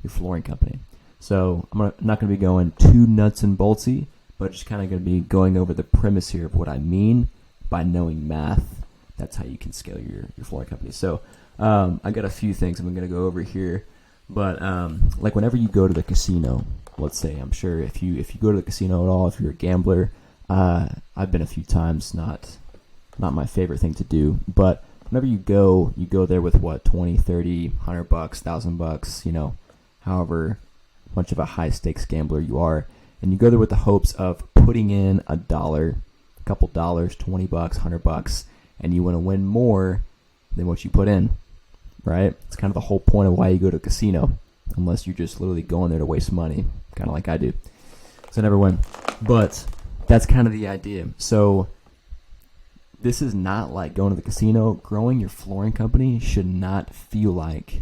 your flooring company. So I'm not going to be going too nuts and boltsy, but just kind of going to be going over the premise here of what I mean by knowing math. That's how you can scale your flooring company. So I got a few things I'm going to go over here, but like whenever you go to the casino, let's say, I'm sure if you go to the casino at all, if you're a gambler, I've been a few times, not my favorite thing to do, but whenever you go there with what, 20, 30, $100, $1,000, however much of a high stakes gambler you are. And you go there with the hopes of putting in $1, a couple dollars, $20, $100, and you want to win more than what you put in, right? It's kind of the whole point of why you go to a casino, unless you're just literally going there to waste money, kind of like I do. So I never win. But that's kind of the idea. So this is not like going to the casino. Growing your flooring company should not feel like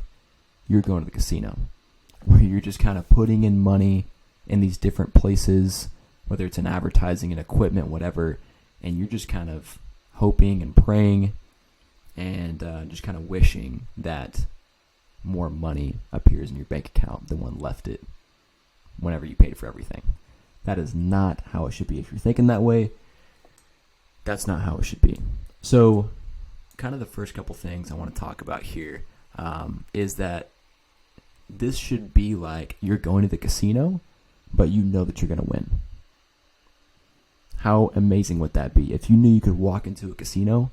you're going to the casino, where you're just kind of putting in money in these different places, whether it's in advertising and equipment, whatever, and you're just kind of hoping and praying and just kind of wishing that more money appears in your bank account than when left it whenever you paid for everything. That is not how it should be. If you're thinking that way, that's not how it should be. So kind of the first couple things I want to talk about here is that this should be like you're going to the casino, but you know that you're going to win. How amazing would that be if you knew you could walk into a casino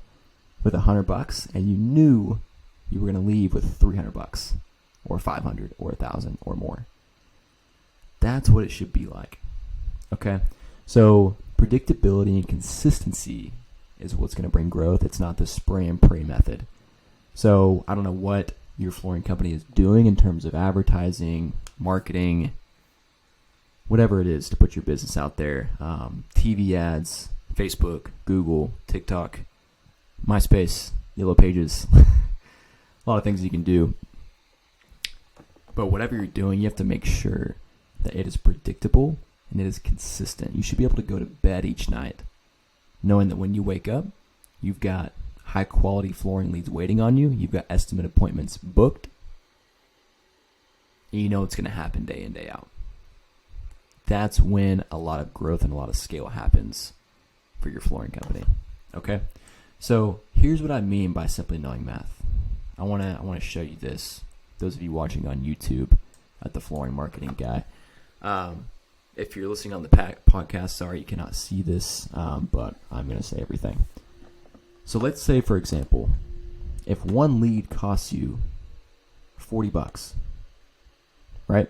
with $100 and you knew you were going to leave with $300 or $500 or $1,000 or more? That's what it should be like. Okay, so predictability and consistency is what's going to bring growth. It's not the spray and pray method. So I don't know what your flooring company is doing in terms of advertising, marketing, whatever it is to put your business out there. TV ads, Facebook, Google, TikTok, MySpace, Yellow Pages, a lot of things you can do. But whatever you're doing, you have to make sure that it is predictable and it is consistent. You should be able to go to bed each night knowing that when you wake up, you've got high quality flooring leads waiting on you. You've got estimate appointments booked. And you know it's going to happen day in, day out. That's when a lot of growth and a lot of scale happens for your flooring company. Okay? So here's what I mean by simply knowing math. I want to show you this. Those of you watching on YouTube at the Flooring Marketing Guy. If you're listening on the podcast, sorry you cannot see this, but I'm going to say everything. So let's say, for example, if one lead costs you $40, right?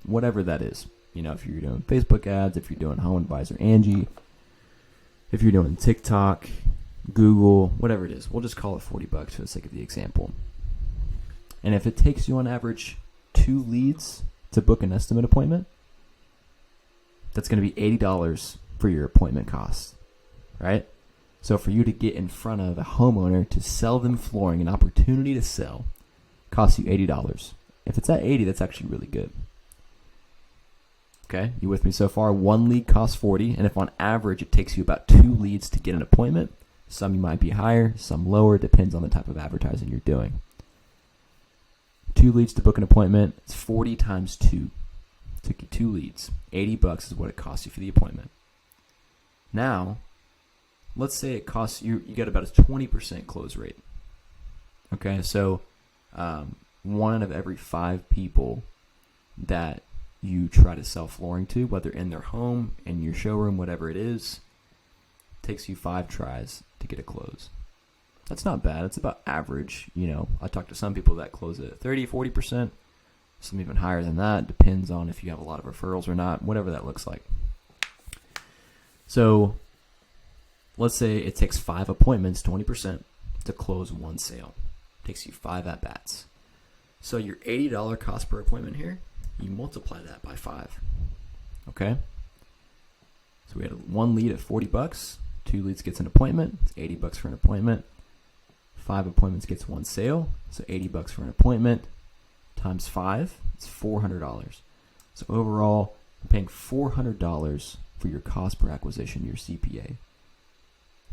Whatever that is. If you're doing Facebook ads, if you're doing Home Advisor Angie, if you're doing TikTok, Google, whatever it is, we'll just call it $40 for the sake of the example. And if it takes you on average 2 leads to book an estimate appointment, that's going to be $80 for your appointment cost, right? So for you to get in front of a homeowner to sell them flooring, an opportunity to sell, costs you $80. If it's at $80, that's actually really good. Okay, you with me so far? One lead costs $40, and if on average it takes you about 2 leads to get an appointment, some you might be higher, some lower, depends on the type of advertising you're doing. 2 leads to book an appointment, it's 40 times 2. Took you 2 leads. $80 is what it costs you for the appointment. Now, let's say it costs you got about a 20% close rate. Okay, so 1 out of every 5 people that you try to sell flooring to, whether in their home, in your showroom, whatever it is, takes you 5 tries to get a close. That's not bad. It's about average. I talk to some people that close at 30, 40%, some even higher than that. Depends on if you have a lot of referrals or not, whatever that looks like. So let's say it takes 5 appointments, 20%, to close 1 sale. It takes you 5 at-bats. So your $80 cost per appointment here, you multiply that by 5. Okay? So we had 1 lead at $40. 2 leads gets an appointment. It's $80 for an appointment. 5 appointments gets 1 sale. So $80 for an appointment times 5. It's $400. So overall, you're paying $400 for your cost per acquisition, your CPA.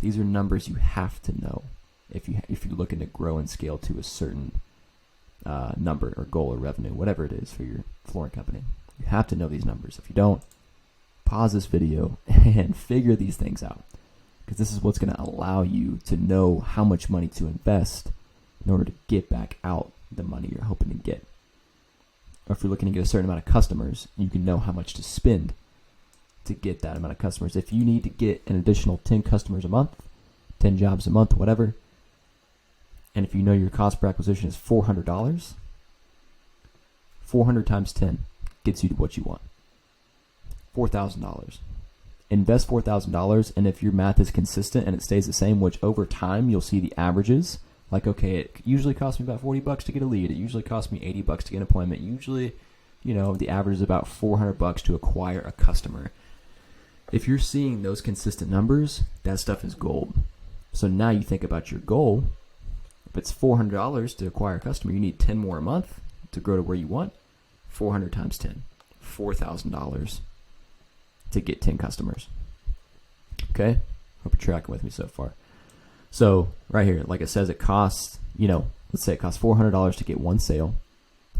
These are numbers you have to know if you're looking to grow and scale to a certain number or goal or revenue, whatever it is for your flooring company. You have to know these numbers. If you don't, pause this video and figure these things out, because this is what's going to allow you to know how much money to invest in order to get back out the money you're hoping to get. Or if you're looking to get a certain amount of customers, you can know how much to spend to get that amount of customers. If you need to get an additional 10 customers a month, 10 jobs a month, whatever, and if you know your cost per acquisition is $400, 400 times 10 gets you to what you want. $4,000. Invest $4,000, and if your math is consistent and it stays the same, which over time you'll see the averages, like, okay, it usually costs me about $40 to get a lead. It usually costs me $80 to get an appointment. Usually, the average is about $400 to acquire a customer. If you're seeing those consistent numbers, that stuff is gold. So now you think about your goal. If it's $400 to acquire a customer, you need 10 more a month to grow to where you want. 400 times 10, $4,000 to get 10 customers. Okay? Hope you're tracking with me so far. So right here, like it says, it costs, let's say it costs $400 to get 1 sale,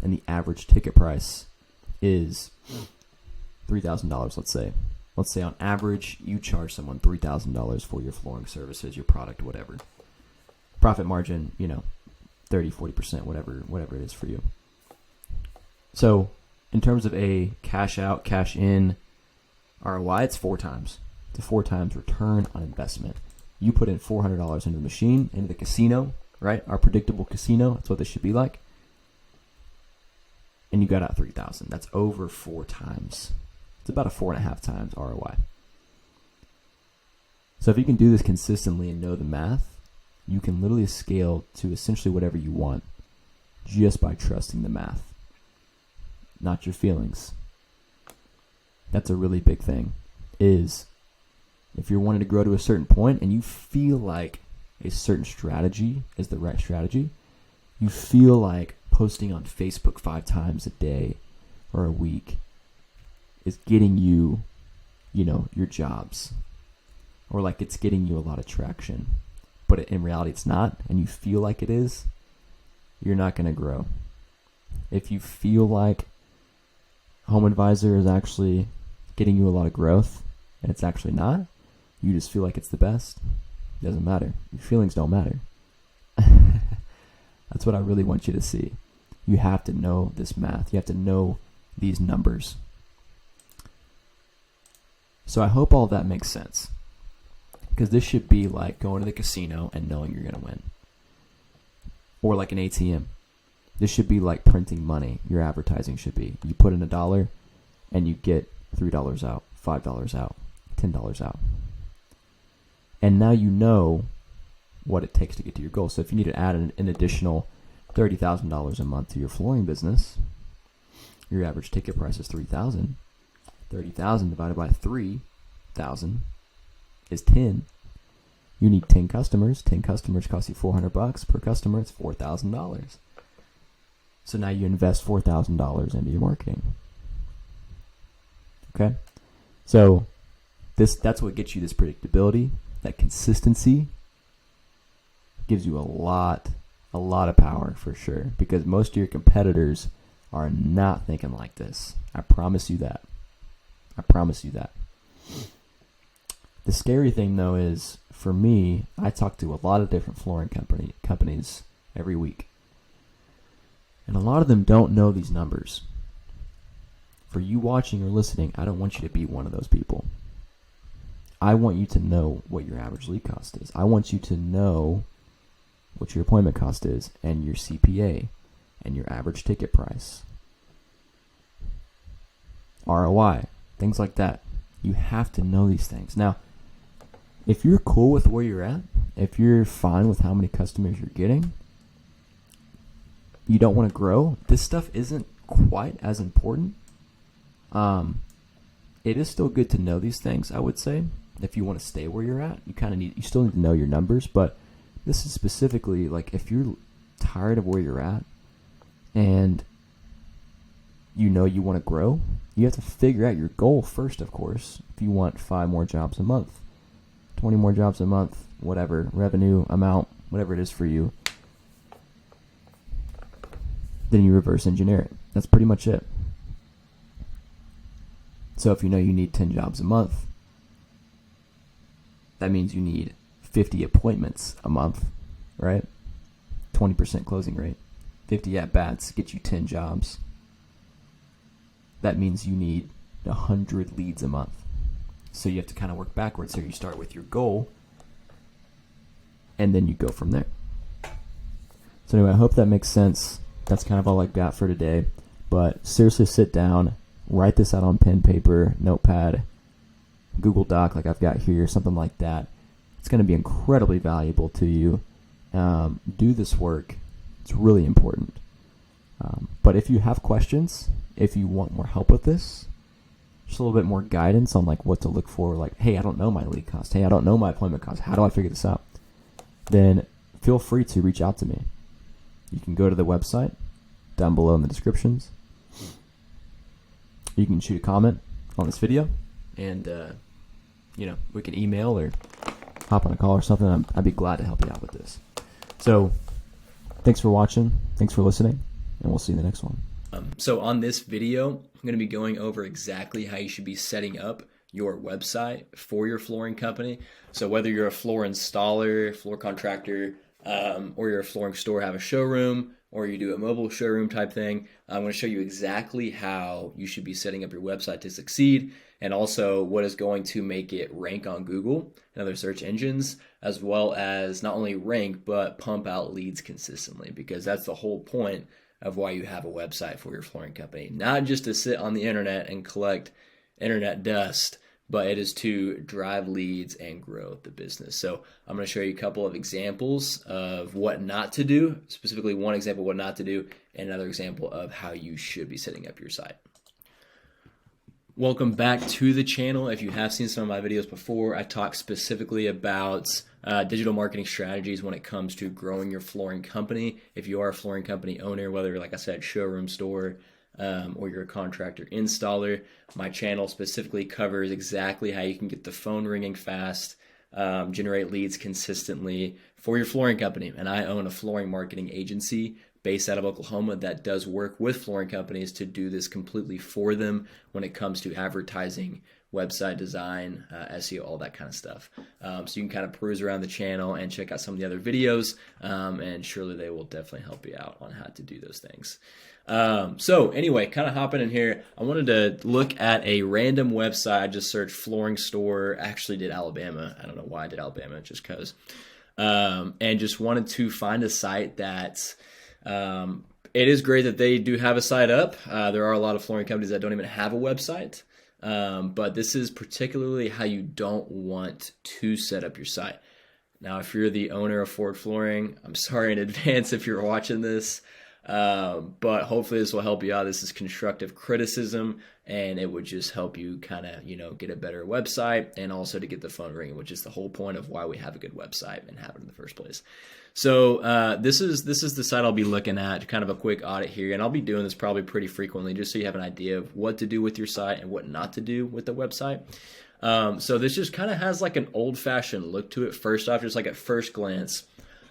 and the average ticket price is $3,000, let's say. Let's say on average, you charge someone $3,000 for your flooring services, your product, whatever. Profit margin, 30, 40%, whatever it is for you. So in terms of a cash out, cash in ROI, it's 4 times. It's a 4 times return on investment. You put in $400 into the machine, into the casino, right? Our predictable casino, that's what this should be like. And you got out 3,000. That's over 4 times. It's about a 4.5 times ROI. So if you can do this consistently and know the math, you can literally scale to essentially whatever you want just by trusting the math, not your feelings. That's a really big thing, is if you're wanting to grow to a certain point and you feel like a certain strategy is the right strategy, you feel like posting on Facebook 5 times a day or a week is getting you, your jobs, or like it's getting you a lot of traction, but in reality it's not, and you feel like it is, you're not going to grow. If you feel like Home Advisor is actually getting you a lot of growth and it's actually not, you just feel like it's the best, it doesn't matter. Your feelings don't matter. That's what I really want you to see. You have to know this math. You have to know these numbers. So I hope all of that makes sense, because this should be like going to the casino and knowing you're going to win, or like an ATM. This should be like printing money. Your advertising should be, you put in $1 and you get $3 out, $5 out, $10 out. And now you know what it takes to get to your goal. So if you need to add an additional $30,000 a month to your flooring business, your average ticket price is $3,000. 30,000 divided by 3,000 is 10. You need 10 customers. 10 customers cost you $400 per customer. It's $4,000. So now you invest $4,000 into your marketing. Okay? So that's what gets you this predictability, that consistency. Gives you a lot of power for sure, because most of your competitors are not thinking like this. I promise you that. The scary thing though is, for me, I talk to a lot of different flooring companies every week. And a lot of them don't know these numbers. For you watching or listening, I don't want you to be one of those people. I want you to know what your average lead cost is. I want you to know what your appointment cost is, and your CPA, and your average ticket price, ROI, things like that. You have to know these things. Now, if you're cool with where you're at, if you're fine with how many customers you're getting, you don't want to grow, this stuff isn't quite as important. It is still good to know these things, I would say. If you want to stay where you're at, you still need to know your numbers, but this is specifically like if you're tired of where you're at and you know you want to grow, you have to figure out your goal first, of course. If you want 5 more jobs a month, 20 more jobs a month, whatever, revenue amount, whatever it is for you, then you reverse engineer it. That's pretty much it. So if you know you need 10 jobs a month, that means you need 50 appointments a month, right? 20% closing rate. 50 at-bats get you 10 jobs. That means you need 100 leads a month. So you have to kind of work backwards here. You start with your goal, and then you go from there. So anyway, I hope that makes sense. That's kind of all I got for today. But seriously, sit down, write this out on pen, paper, notepad, Google Doc like I've got here, something like that. It's going to be incredibly valuable to you. Do this work. It's really important. But if you have questions, if you want more help with this, just a little bit more guidance on like what to look for, like, hey, I don't know my lead cost. Hey, I don't know my appointment cost. How do I figure this out? Then feel free to reach out to me. You can go to the website down below in the descriptions. You can shoot a comment on this video, and we can email or hop on a call or something. I'd be glad to help you out with this. So thanks for watching. Thanks for listening, and we'll see you in the next one. So on this video, I'm going to be going over exactly how you should be setting up your website for your flooring company. So whether you're a floor installer, floor contractor, or you're a flooring store, have a showroom, or you do a mobile showroom type thing, I'm going to show you exactly how you should be setting up your website to succeed, and also what is going to make it rank on Google and other search engines, as well as not only rank, but pump out leads consistently, because that's the whole point of why you have a website for your flooring company. Not just to sit on the internet and collect internet dust, but it is to drive leads and grow the business. So I'm going to show you a couple of examples of what not to do, specifically one example of what not to do, and another example of how you should be setting up your site. Welcome back to the channel. If you have seen some of my videos before, I talk specifically about digital marketing strategies when it comes to growing your flooring company. If you are a flooring company owner, whether, like I said, showroom, store, or you're a contractor installer, my channel specifically covers exactly how you can get the phone ringing fast, generate leads consistently for your flooring company. And I own a flooring marketing agency based out of Oklahoma that does work with flooring companies to do this completely for them when it comes to advertising, website design, SEO, all that kind of stuff. So you can kind of peruse around the channel and check out some of the other videos, and surely they will definitely help you out on how to do those things. So anyway, kind of hopping in here, I wanted to look at a random website. I just searched flooring store, actually did Alabama. I don't know why I did Alabama, just because. And just wanted to find a site that, it is great that they do have a site up. There are a lot of flooring companies that don't even have a website. But this is particularly how you don't want to set up your site. Now, if you're the owner of Ford Flooring, I'm sorry in advance if you're watching this. But hopefully this will help you out. This is constructive criticism, and it would just help you kind of, get a better website and also to get the phone ringing, which is the whole point of why we have a good website and have it in the first place. So this is the site I'll be looking at, kind of a quick audit here, and I'll be doing this probably pretty frequently just so you have an idea of what to do with your site and what not to do with the website. So this just kind of has like an old-fashioned look to it. First off, just like at first glance,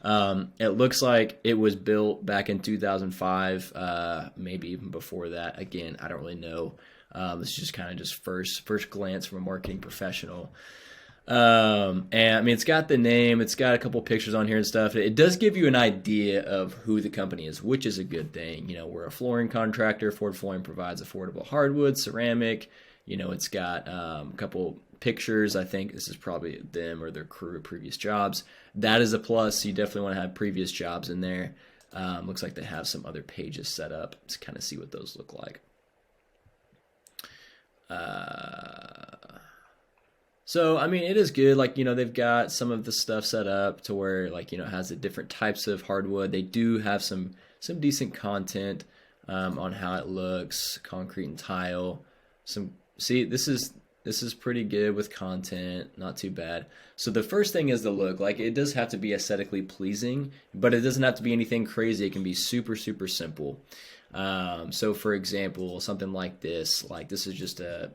it looks like it was built back in 2005, maybe even before that. Again, I don't really know. This is just kind of just first glance from a marketing professional. And I mean, it's got the name, it's got a couple pictures on here and stuff. It does give you an idea of who the company is, which is a good thing. We're a flooring contractor. Ford Flooring provides affordable hardwood, ceramic. It's got a couple pictures. I think this is probably them or their crew of previous jobs. That is a plus. You definitely want to have previous jobs in there. Looks like they have some other pages set up to kind of see what those look like. So, I mean, it is good. Like, they've got some of the stuff set up to where, like, it has the different types of hardwood. They do have some decent content on how it looks, concrete and tile. See, this is pretty good with content, not too bad. So the first thing is the look. Like, it does have to be aesthetically pleasing, but it doesn't have to be anything crazy. It can be super, super simple. So for example, something like this is just a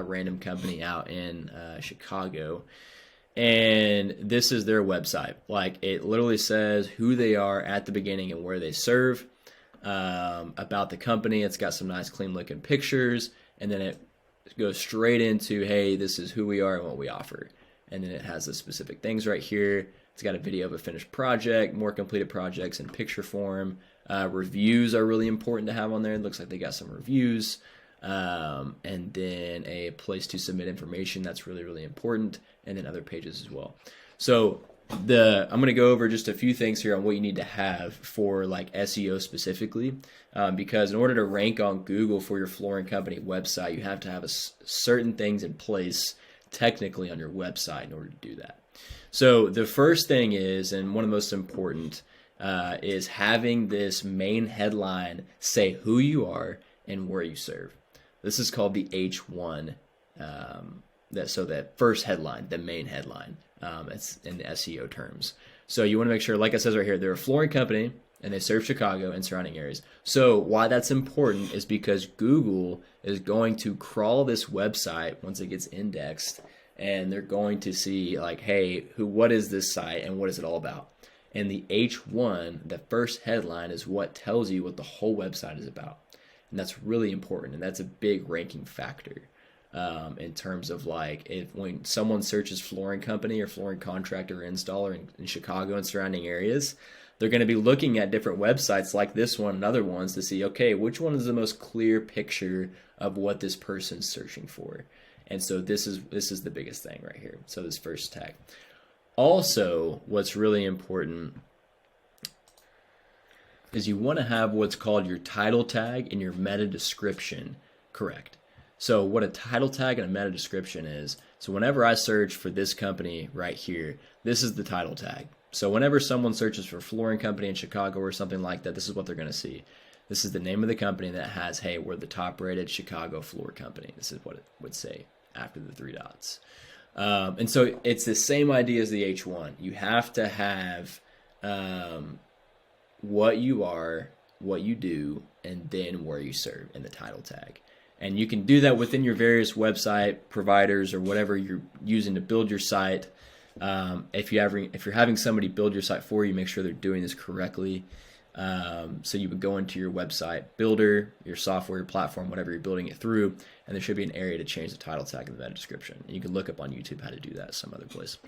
random company out in Chicago, and this is their website. Like, it literally says who they are at the beginning and where they serve, about the company. It's got some nice clean looking pictures, and then it goes straight into, hey, this is who we are and what we offer. And then it has the specific things right here. It's got a video of a finished project, more completed projects in picture form. Reviews are really important to have on there. It looks like they got some reviews. And then a place to submit information. That's really, really important. And then other pages as well. So I'm going to go over just a few things here on what you need to have for like SEO specifically, because in order to rank on Google for your flooring company website, you have to have certain things in place technically on your website in order to do that. So the first thing is, and one of the most important, is having this main headline say who you are and where you serve. This is called the H1. So that first headline, the main headline, it's in the SEO terms. So you want to make sure, like it says right here, they're a flooring company and they serve Chicago and surrounding areas. So why that's important is because Google is going to crawl this website once it gets indexed, and they're going to see like, hey, what is this site and what is it all about? And the H1, the first headline, is what tells you what the whole website is about. And that's really important, and that's a big ranking factor. In terms of like, when someone searches flooring company or flooring contractor or installer in Chicago and surrounding areas, they're going to be looking at different websites like this one and other ones to see, okay, which one is the most clear picture of what this person's searching for. And so this is the biggest thing right here. So this first tag. Also, what's really important is you want to have what's called your title tag and your meta description correct. So what a title tag and a meta description is, so whenever I search for this company right here, this is the title tag. So whenever someone searches for flooring company in Chicago or something like that, this is what they're going to see. This is the name of the company that has, hey, we're the top rated Chicago floor company. This is what it would say after the three dots. And so it's the same idea as the H1. You have to have what you are, what you do, and then where you serve in the title tag. And you can do that within your various website providers or whatever you're using to build your site. If you're having somebody build your site for you, make sure they're doing this correctly. So you would go into your website builder, your software, your platform, whatever you're building it through, and there should be an area to change the title tag and the meta description. And you can look up on YouTube how to do that some other place.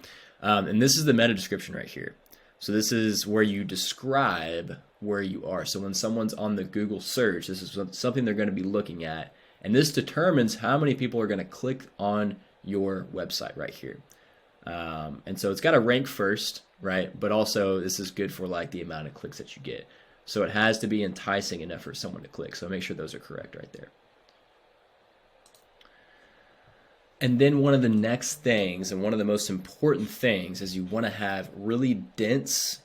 And this is the meta description right here. So this is where you describe where you are. So when someone's on the Google search, this is something they're going to be looking at. And this determines how many people are going to click on your website right here. And so it's got to rank first, right? But also this is good for like the amount of clicks that you get. So it has to be enticing enough for someone to click. So make sure those are correct right there. And then one of the next things, and one of the most important things, is you want to have really dense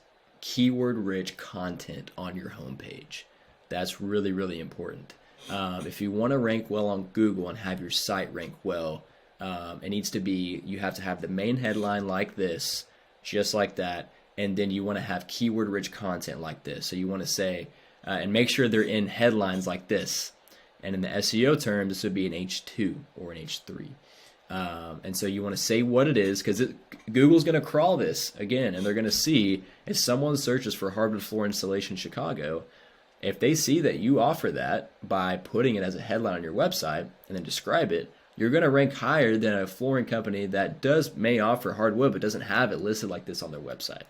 keyword-rich content on your homepage. That's really, really important. If you want to rank well on Google and have your site rank well, it needs to be, you have to have the main headline like this, just like that, and then you want to have keyword-rich content like this. So you want to say, and make sure they're in headlines like this. And in the SEO term, this would be an H2 or an H3. And so you want to say what it is, because Google's going to crawl this again, and they're going to see if someone searches for hardwood floor installation Chicago, if they see that you offer that by putting it as a headline on your website and then describe it, you're going to rank higher than a flooring company that may offer hardwood but doesn't have it listed like this on their website.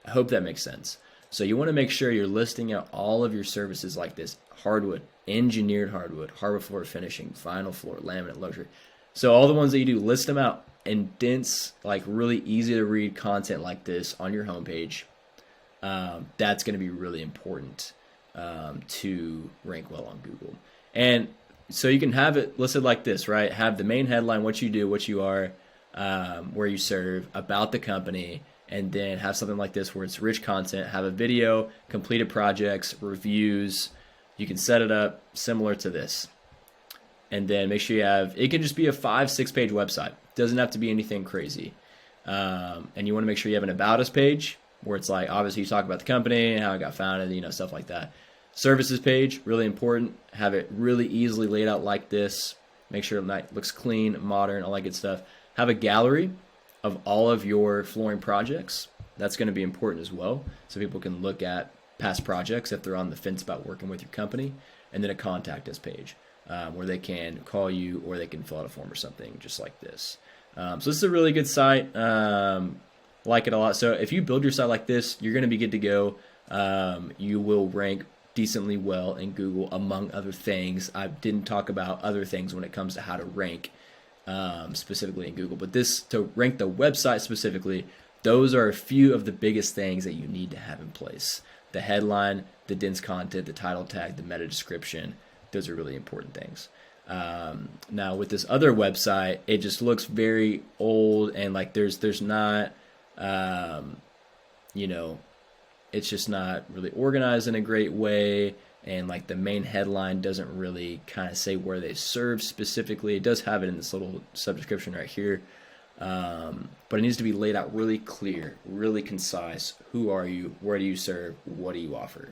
I hope that makes sense. So you want to make sure you're listing out all of your services like this: hardwood, engineered hardwood floor finishing, vinyl floor, laminate, luxury. So all the ones that you do, list them out in dense, like really easy to read content like this on your homepage. That's going to be really important to rank well on Google. And so you can have it listed like this, right? Have the main headline, what you do, what you are, where you serve, about the company, and then have something like this where it's rich content. Have a video, completed projects, reviews. You can set it up similar to this. And then make sure you have, it can just be a 5-6 page website. Doesn't have to be anything crazy. And you want to make sure you have an about us page where it's like, obviously you talk about the company and how it got founded, stuff like that. Services page, really important. Have it really easily laid out like this. Make sure it looks clean, modern, all that good stuff. Have a gallery of all of your flooring projects. That's going to be important as well, so people can look at past projects if they're on the fence about working with your company. And then a contact us page where they can call you or they can fill out a form or something just like this. So this is a really good site. Like it a lot. So if you build your site like this, you're going to be good to go. You will rank decently well in Google, among other things. I didn't talk about other things when it comes to how to rank specifically in Google, but this, to rank the website specifically, those are a few of the biggest things that you need to have in place. The headline, the dense content, the title tag, the meta description, those are really important things. Now with this other website, it just looks very old, and like there's not, it's just not really organized in a great way. And like the main headline doesn't really kind of say where they serve specifically. It does have it in this little subdescription right here. But it needs to be laid out really clear, really concise. Who are you? Where do you serve? What do you offer?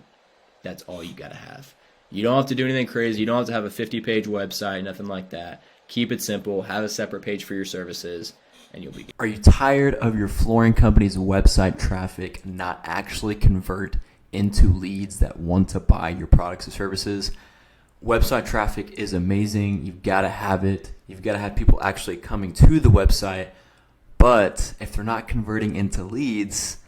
That's all you got to have. You don't have to do anything crazy. You don't have to have a 50-page website, nothing like that. Keep it simple. Have a separate page for your services, and you'll be good. Are you tired of your flooring company's website traffic not actually convert into leads that want to buy your products or services? Website traffic is amazing. You've got to have it. You've got to have people actually coming to the website. But if they're not converting into leads,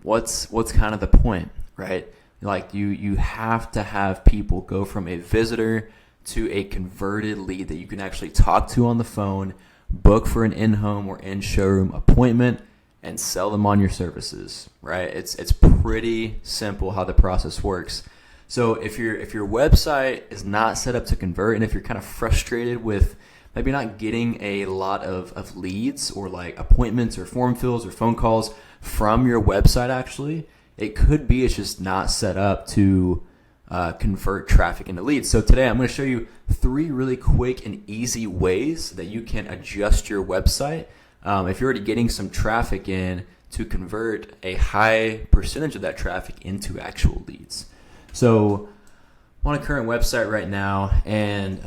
what's kind of the point, right? Like you have to have people go from a visitor to a converted lead that you can actually talk to on the phone, book for an in-home or in-showroom appointment, and sell them on your services, right? It's pretty simple how the process works. So if your website is not set up to convert, and if you're kind of frustrated with maybe not getting a lot of leads or like appointments or form fills or phone calls from your website, actually, it could be it's just not set up to convert traffic into leads. So today I'm going to show you 3 really quick and easy ways that you can adjust your website if you're already getting some traffic in, to convert a high percentage of that traffic into actual leads. So I'm on a current website right now, and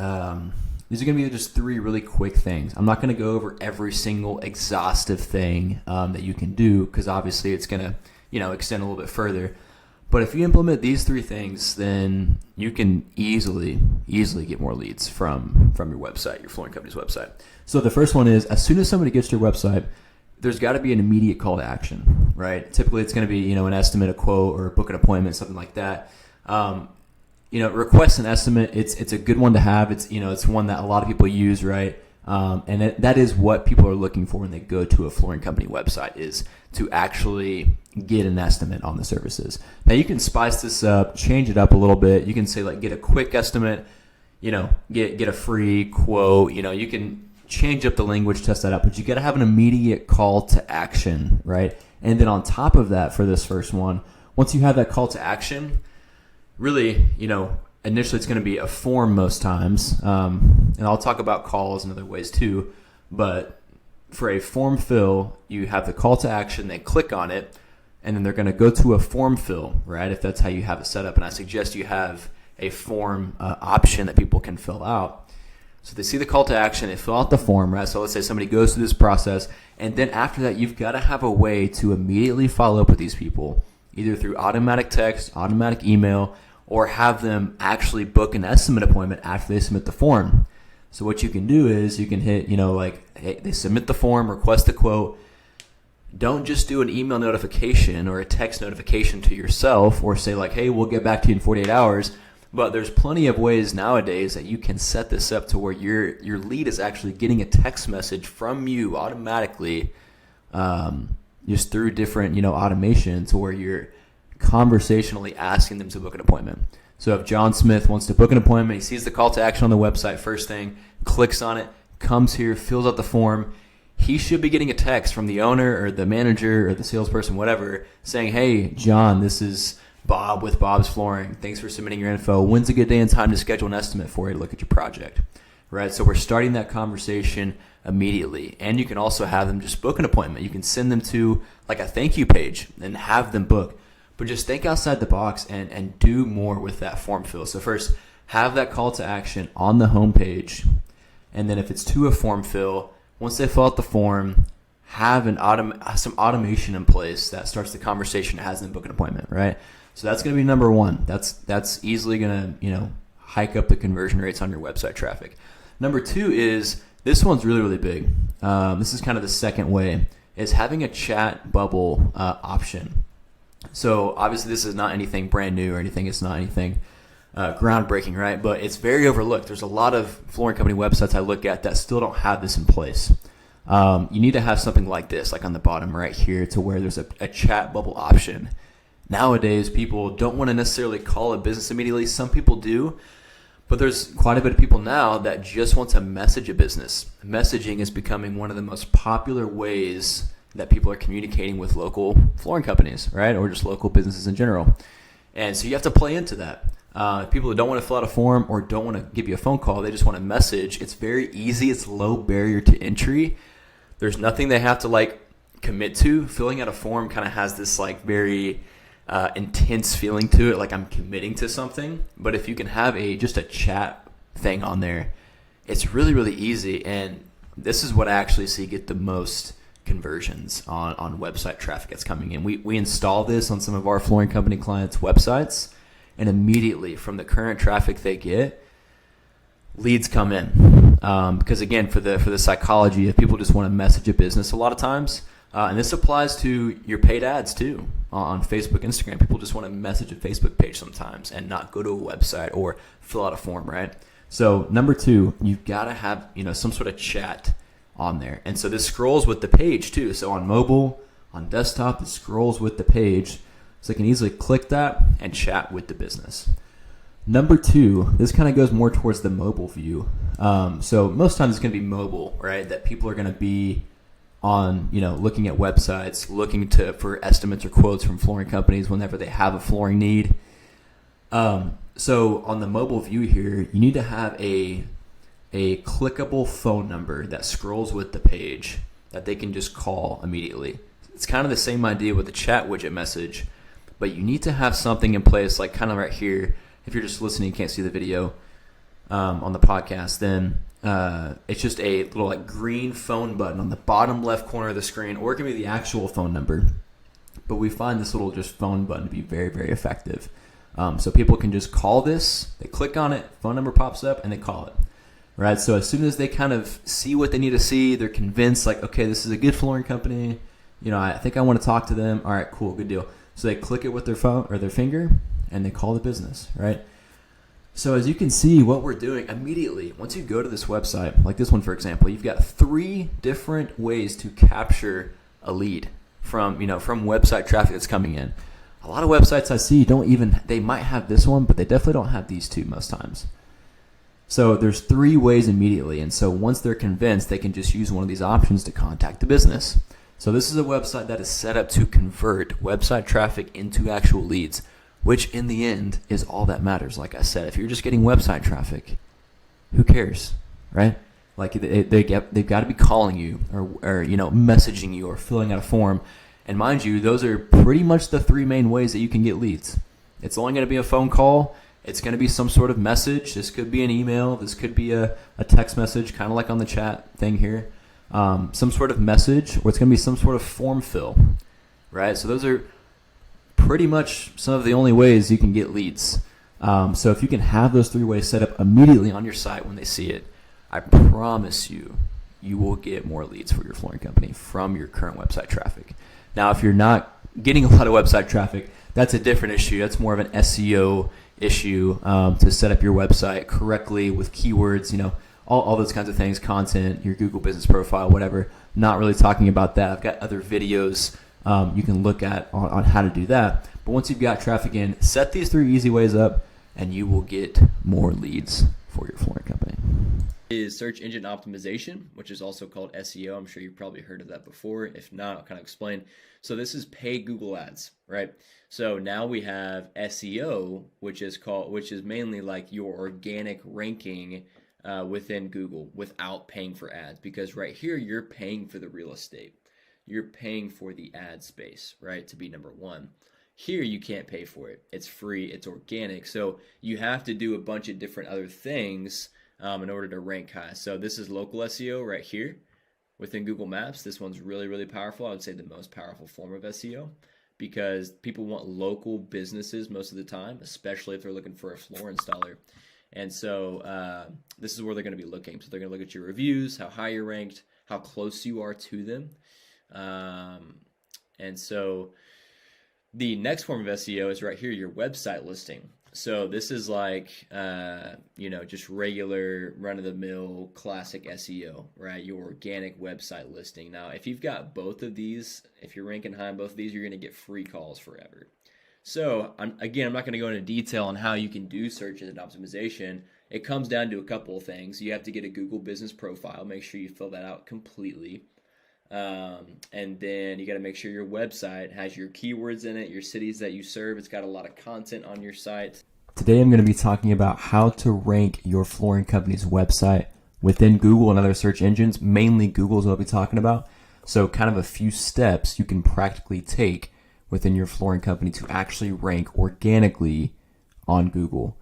these are going to be just 3 really quick things. I'm not going to go over every single exhaustive thing that you can do, because obviously it's going to extend a little bit further. But if you implement these 3 things, then you can easily get more leads from your website, your flooring company's website. So the first one is, as soon as somebody gets to your website, there's got to be an immediate call to action, right? Typically it's going to be, an estimate, a quote, or book an appointment, something like that. Request an estimate. It's a good one to have. It's one that a lot of people use, right? And that is what people are looking for when they go to a flooring company website, is to actually get an estimate on the services. Now you can spice this up, change it up a little bit. You can say like, get a quick estimate, get a free quote. You can change up the language, test that out, but you got to have an immediate call to action, right? And then on top of that, for this first one, once you have that call to action, really, initially it's going to be a form most times. And I'll talk about calls and other ways too. But for a form fill, you have the call to action, they click on it, and then they're going to go to a form fill, right? If that's how you have it set up. And I suggest you have a form option that people can fill out. So they see the call to action, they fill out the form, right? So let's say somebody goes through this process, and then after that, you've got to have a way to immediately follow up with these people, either through automatic text, automatic email, or have them actually book an estimate appointment after they submit the form. So what you can do is you can hit, hey, they submit the form, request a quote. Don't just do an email notification or a text notification to yourself or say like, hey, we'll get back to you in 48 hours. But there's plenty of ways nowadays that you can set this up to where your lead is actually getting a text message from you automatically, just through different, automation to where you're conversationally asking them to book an appointment. So if John Smith wants to book an appointment, he sees the call to action on the website first thing, clicks on it, comes here, fills out the form, he should be getting a text from the owner or the manager or the salesperson, whatever, saying, hey, John, this is Bob with Bob's Flooring. Thanks for submitting your info. When's a good day and time to schedule an estimate for you to look at your project? Right? So we're starting that conversation immediately. And you can also have them just book an appointment. You can send them to like a thank you page and have them book. But just think outside the box and do more with that form fill. So first, have that call to action on the home page. And then if it's to a form fill, once they fill out the form, have some automation in place that starts the conversation and has them book an appointment, right? So that's going to be number one. That's easily going to, hike up the conversion rates on your website traffic. Number two is, this one's really, really big. This is kind of the second way, is having a chat bubble option. So obviously this is not anything brand new or anything. It's not anything groundbreaking, right? But it's very overlooked. There's a lot of flooring company websites I look at that still don't have this in place. You need to have something like this, like on the bottom right here, to where there's a chat bubble option. Nowadays, people don't want to necessarily call a business immediately. Some people do, but there's quite a bit of people now that just want to message a business. Messaging is becoming one of the most popular ways that people are communicating with local flooring companies, right? Or just local businesses in general. And so you have to play into that. People who don't want to fill out a form or don't want to give you a phone call, they just want to message. It's very easy. It's low barrier to entry. There's nothing they have to commit to. Filling out a form kind of has this very intense feeling to it, like I'm committing to something. But if you can have just a chat thing on there, it's really, really easy. And this is what I actually see get the most conversions on website traffic that's coming in. We install this on some of our flooring company clients' websites, and immediately from the current traffic they get, leads come in. Because again, for the psychology of people just want to message a business a lot of times, and this applies to your paid ads too on Facebook, Instagram. People just want to message a Facebook page sometimes and not go to a website or fill out a form, right? So number two, you've got to have some sort of chat on there. And so this scrolls with the page too. So on mobile, on desktop, it scrolls with the page. So I can easily click that and chat with the business. Number two, this kind of goes more towards the mobile view. So most times it's going to be mobile, right? That people are going to be on, looking at websites, looking for estimates or quotes from flooring companies whenever they have a flooring need. So on the mobile view here, you need to have a clickable phone number that scrolls with the page that they can just call immediately. It's kind of the same idea with the chat widget message, but you need to have something in place, like kind of right here. If you're just listening, you can't see the video on the podcast, then it's just a little green phone button on the bottom left corner of the screen, or it can be the actual phone number. But we find this little just phone button to be very, very effective. So people can just call this, they click on it, phone number pops up, and they call it. Right? So as soon as they kind of see what they need to see, they're convinced, okay, this is a good flooring company. I think I want to talk to them. All right, cool, good deal. So they click it with their phone or their finger, and they call the business, right? So as you can see, what we're doing immediately, once you go to this website, like this one, for example, you've got 3 different ways to capture a lead from website traffic that's coming in. A lot of websites I see they might have this one, but they definitely don't have these 2 most times. So there's 3 ways immediately. And so once they're convinced, they can just use one of these options to contact the business. So this is a website that is set up to convert website traffic into actual leads, which in the end is all that matters. Like I said, if you're just getting website traffic, who cares, right? Like they've got to be calling you or messaging you or filling out a form. And mind you, those are pretty much the three main ways that you can get leads. It's only going to be a phone call. It's going to be some sort of message. This could be an email. This could be a text message, kind of like on the chat thing here. Some sort of message, or it's going to be some sort of form fill, right? So those are pretty much some of the only ways you can get leads. So if you can have those three ways set up immediately on your site when they see it, I promise you will get more leads for your flooring company from your current website traffic. Now, if you're not getting a lot of website traffic, that's a different issue. That's more of an SEO issue to set up your website correctly with keywords, all those kinds of things, content, your Google business profile, whatever. Not really talking about that. I've got other videos you can look at on how to do that. But once you've got traffic in, set these three easy ways up, and you will get more leads for your flooring company. Is search engine optimization, which is also called SEO. I'm sure you've probably heard of that before. If not, I'll kind of explain. So this is paid Google ads, right? So now we have SEO, which is mainly like your organic ranking within Google without paying for ads, because right here you're paying for the real estate. You're paying for the ad space, right, to be number one. Here you can't pay for it. It's free. It's organic. So you have to do a bunch of different other things in order to rank high. So this is local SEO right here within Google Maps. This one's really, really powerful. I would say the most powerful form of SEO, because people want local businesses most of the time, especially if they're looking for a floor installer. And so this is where they're going to be looking. So they're going to look at your reviews, how high you're ranked, how close you are to them. And so the next form of SEO is right here, your website listing. So this is like, just regular run-of-the-mill classic SEO, right? Your organic website listing. Now, if you've got both of these, if you're ranking high on both of these, you're going to get free calls forever. So, I'm not going to go into detail on how you can do search engine optimization. It comes down to a couple of things. You have to get a Google business profile. Make sure you fill that out completely. And then you got to make sure your website has your keywords in it, your cities that you serve. It's got a lot of content on your site. Today I'm going to be talking about how to rank your flooring company's website within Google and other search engines. Mainly Google is what I'll be talking about. So kind of a few steps you can practically take within your flooring company to actually rank organically on Google.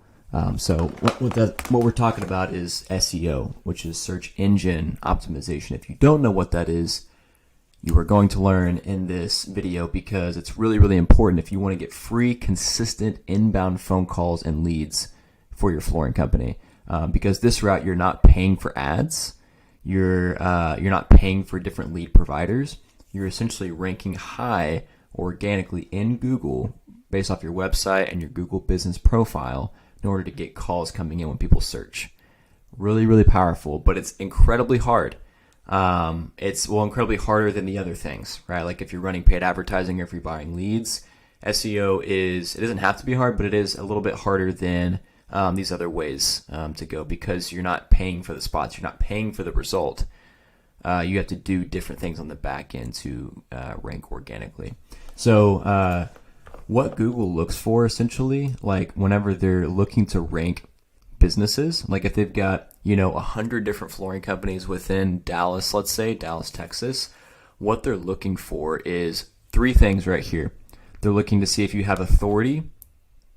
So what we're talking about is SEO, which is search engine optimization. If you don't know what that is, you are going to learn in this video, because it's really, really important if you want to get free, consistent inbound phone calls and leads for your flooring company. Because this route, you're not paying for ads. You're not paying for different lead providers. You're essentially ranking high organically in Google based off your website and your Google business profile in order to get calls coming in when people search. Really, really powerful, but it's incredibly hard. It's incredibly harder than the other things, right? Like if you're running paid advertising or if you're buying leads, SEO it doesn't have to be hard, but it is a little bit harder than these other ways to go, because you're not paying for the spots. You're not paying for the result. You have to do different things on the back end to rank organically. So what Google looks for essentially, like whenever they're looking to rank businesses, like if they've got 100 different flooring companies within Dallas, let's say Dallas, Texas, what they're looking for is three things right here. They're looking to see if you have authority,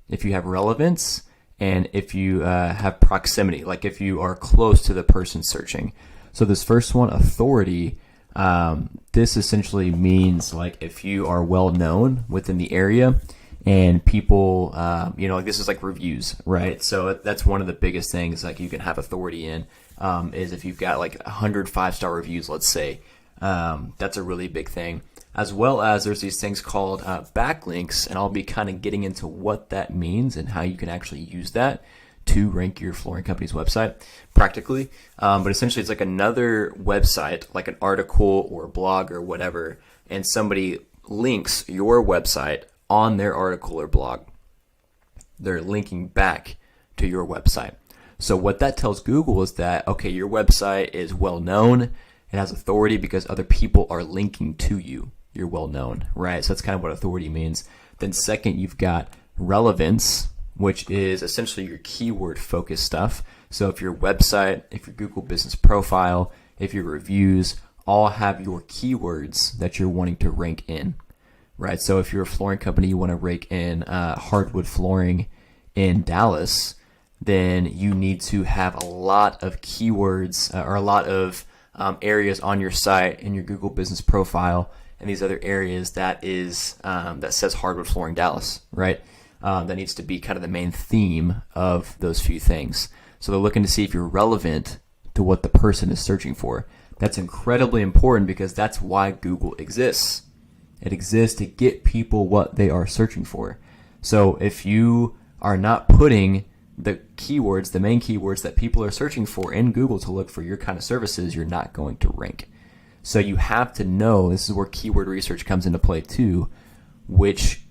if you have relevance, and if you have proximity, like if you are close to the person searching. So this first one, authority, this essentially means like if you are well known within the area and people, like this is like reviews, right? So that's one of the biggest things like you can have authority in, is if you've got like 100 5-star reviews, let's say, that's a really big thing. As well as there's these things called backlinks, and I'll be kind of getting into what that means and how you can actually use that to rank your flooring company's website practically. But essentially it's like another website, like an article or a blog or whatever, and somebody links your website on their article or blog. They're linking back to your website. So what that tells Google is that, okay, your website is well known It has authority because other people are linking to you. You're well known, right? So that's kind of what authority means. Then second, you've got relevance, which is essentially your keyword focused stuff. So if your website, if your Google business profile, if your reviews all have your keywords that you're wanting to rank in, right? So if you're a flooring company, you want to rank in hardwood flooring in Dallas, then you need to have a lot of keywords or a lot of areas on your site in your Google business profile and these other areas that is that says hardwood flooring Dallas, right? That needs to be kind of the main theme of those few things. So they're looking to see if you're relevant to what the person is searching for. That's incredibly important because that's why Google exists. It exists to get people what they are searching for. So if you are not putting the keywords, the main keywords that people are searching for in Google to look for your kind of services, you're not going to rank. So you have to know, this is where keyword research comes into play too, which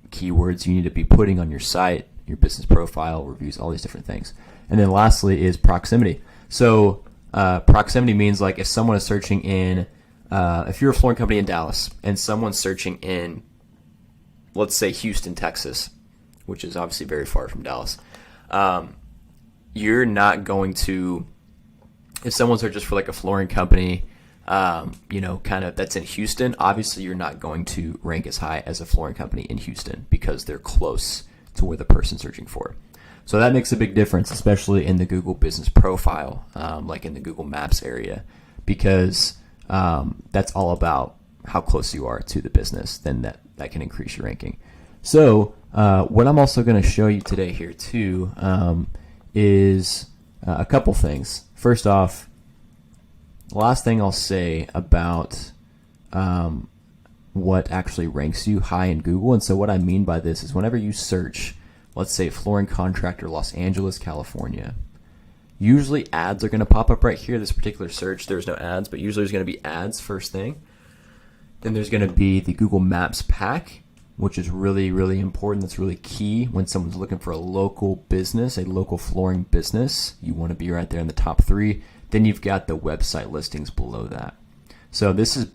keywords you need to be putting on your site, your business profile, reviews, all these different things. And then lastly is proximity. So proximity means like if someone is searching in, if you're a flooring company in Dallas and someone's searching in, let's say Houston, Texas, which is obviously very far from Dallas, you're not going to, if someone searches for like a flooring company, kind of that's in Houston, obviously you're not going to rank as high as a flooring company in Houston because they're close to where the person's searching for. So that makes a big difference, especially in the Google business profile, like in the Google Maps area, because that's all about how close you are to the business. Then that can increase your ranking. So what I'm also going to show you today here too is a couple things. First off, the last thing I'll say about what actually ranks you high in Google. And so what I mean by this is whenever you search, let's say flooring contractor, Los Angeles, California, usually ads are going to pop up right here. This particular search, there's no ads, but usually there's going to be ads first thing. Then there's going to be the Google Maps pack, which is really, really important. That's really key when someone's looking for a local business, a local flooring business. You want to be right there in the top 3. Then you've got the website listings below that. So these are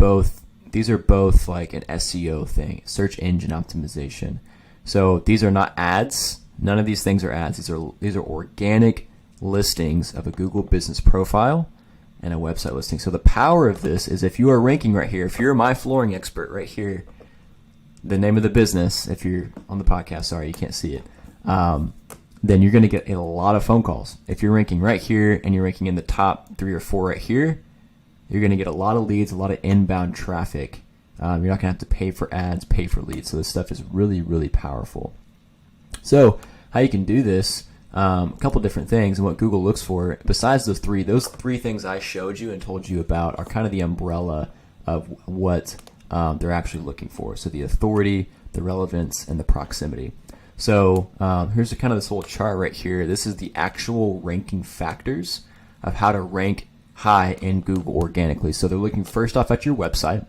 both like an SEO thing, search engine optimization. So these are not ads. None of these things are ads. These are organic listings of a Google business profile and a website listing. So the power of this is if you are ranking right here, if you're my flooring expert right here, the name of the business, if you're on the podcast, sorry, you can't see it, then you're going to get a lot of phone calls. If you're ranking right here and you're ranking in the top 3 or 4 right here, you're going to get a lot of leads, a lot of inbound traffic. You're not going to have to pay for ads, pay for leads. So this stuff is really, really powerful. So how you can do this, a couple different things, and what Google looks for, besides those three things I showed you and told you about are kind of the umbrella of what they're actually looking for. So the authority, the relevance, and the proximity. So here's kind of this whole chart right here. This is the actual ranking factors of how to rank high in Google organically. So they're looking first off at your website.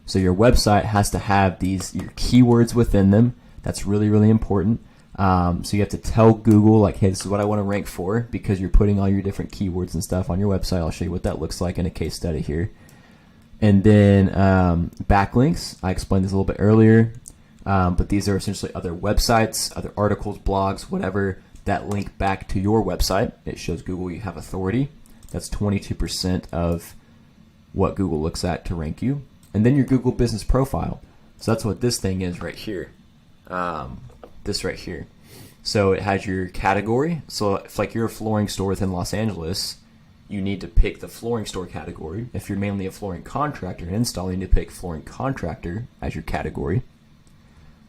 So your website has to have your keywords within them. That's really, really important. So you have to tell Google like, hey, this is what I want to rank for, because you're putting all your different keywords and stuff on your website. I'll show you what that looks like in a case study here. And then backlinks. I explained this a little bit earlier, but these are essentially other websites, other articles, blogs, whatever that link back to your website. It shows Google you have authority. That's 22% of what Google looks at to rank you. And then your Google business profile. So that's what this thing is right here. This right here. So it has your category. So if like you're a flooring store within Los Angeles, you need to pick the flooring store category. If you're mainly a flooring contractor and install, you need to pick flooring contractor as your category.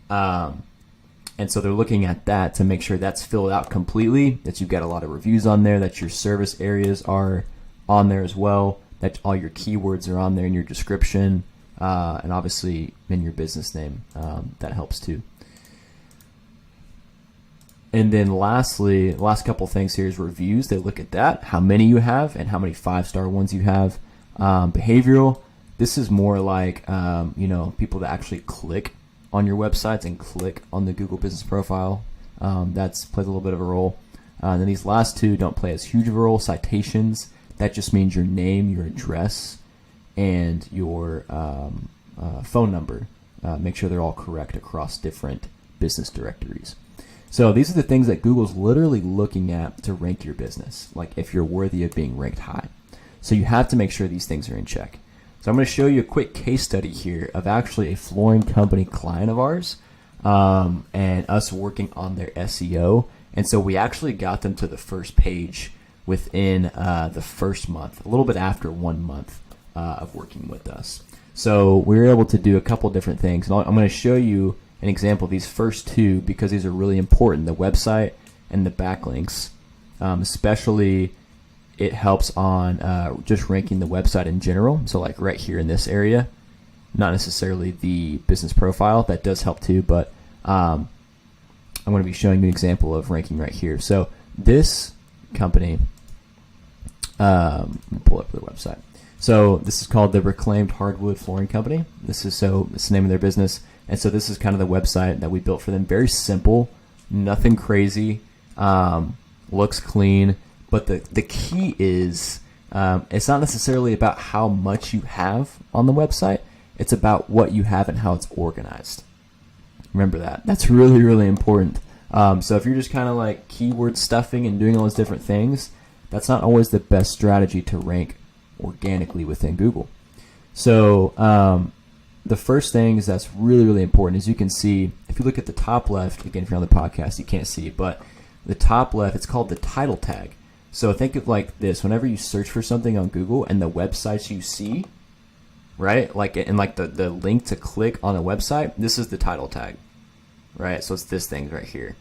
And so they're looking at that to make sure that's filled out completely, that you've got a lot of reviews on there, that your service areas are on there as well, that all your keywords are on there in your description, and obviously in your business name. That helps too. And then lastly, the last couple things here is reviews. They look at that, how many you have and how many 5-star ones you have. Behavioral, this is more like, people that actually click on your websites and click on the Google business profile. That's plays a little bit of a role. And then these last two don't play as huge of a role. Citations, that just means your name, your address, and your phone number. Make sure they're all correct across different business directories. So these are the things that Google's literally looking at to rank your business, like if you're worthy of being ranked high. So you have to make sure these things are in check. So I'm going to show you a quick case study here of actually a flooring company client of ours and us working on their SEO. And so we actually got them to the first page within the first month, a little bit after 1 month of working with us. So we were able to do a couple different things. And I'm going to show you an example of these first two because these are really important, the website and the backlinks. Especially it helps on just ranking the website in general. So like right here in this area, not necessarily the business profile. That does help too, but I'm going to be showing you an example of ranking right here. So this company, let me pull up the website. So this is called the Reclaimed Hardwood Flooring Company. This is the name of their business. And so this is kind of the website that we built for them. Very simple, nothing crazy, looks clean. But the key is it's not necessarily about how much you have on the website. It's about what you have and how it's organized. Remember that. That's really, really important. So if you're just kind of like keyword stuffing and doing all those different things, that's not always the best strategy to rank organically within Google. So the first thing is that's really, really important. As you can see, if you look at the top left, again, if you're on the podcast, you can't see, but the top left, it's called the title tag. So think of like this, whenever you search for something on Google and the websites you see, right? Like, and like the link to click on a website, this is the title tag, right? So it's this thing right here.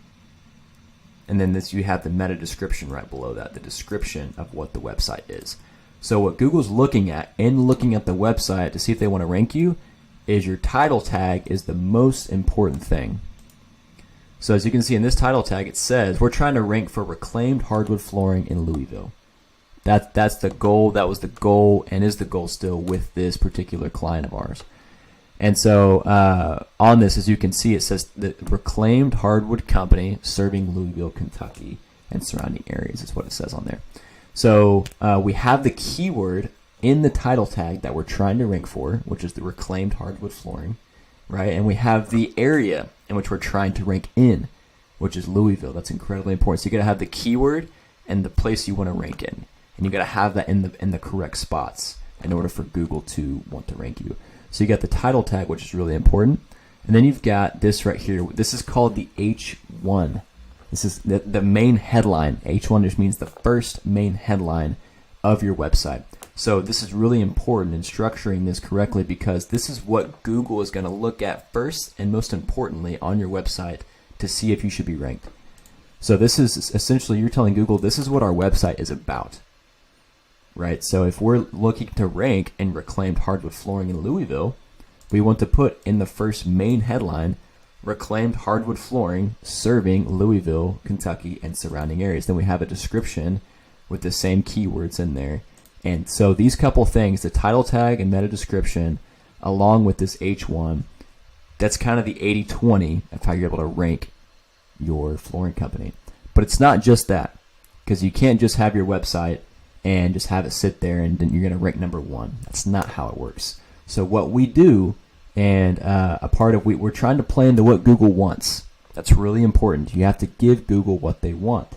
And then this, you have the meta description right below that, the description of what the website is. So what Google's looking at in looking at the website to see if they want to rank you is your title tag is the most important thing. So as you can see in this title tag, it says we're trying to rank for reclaimed hardwood flooring in Louisville. That's the goal. That was the goal and is the goal still with this particular client of ours. And so on this, as you can see, it says the Reclaimed Hardwood Company serving Louisville, Kentucky and surrounding areas is what it says on there. So we have the keyword in the title tag that we're trying to rank for, which is the reclaimed hardwood flooring, right? And we have the area in which we're trying to rank in, which is Louisville. That's incredibly important. So you got to have the keyword and the place you want to rank in, and you got to have that in the correct spots in order for Google to want to rank you. So you got the title tag, which is really important, and then you've got this right here. This is called the H1. This is the main headline. H1 just means the first main headline of your website. So this is really important in structuring this correctly because this is what Google is going to look at first and most importantly on your website to see if you should be ranked. So this is essentially you're telling Google this is what our website is about, right? So if we're looking to rank in reclaimed hardwood flooring in Louisville, we want to put in the first main headline reclaimed hardwood flooring serving Louisville, Kentucky, and surrounding areas. Then we have a description with the same keywords in there. And so these couple things, the title tag and meta description, along with this H1, that's kind of the 80-20 of how you're able to rank your flooring company. But it's not just that, because you can't just have your website and just have it sit there and then you're going to rank number one. That's not how it works. So what we do, and a part of we're trying to play into what Google wants. That's really important. You have to give Google what they want,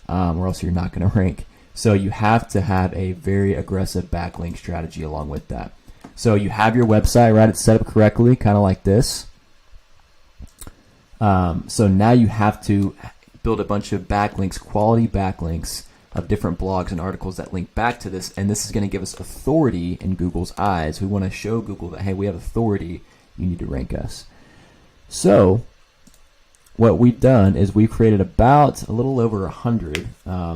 or else you're not going to rank. So you have to have a very aggressive backlink strategy along with that. So you have your website, right? It's set up correctly, kind of like this. So now you have to build a bunch of backlinks, quality backlinks of different blogs and articles that link back to this. And this is going to give us authority in Google's eyes. We want to show Google that, hey, we have authority. You need to rank us. So what we've done is we've created about a little over 100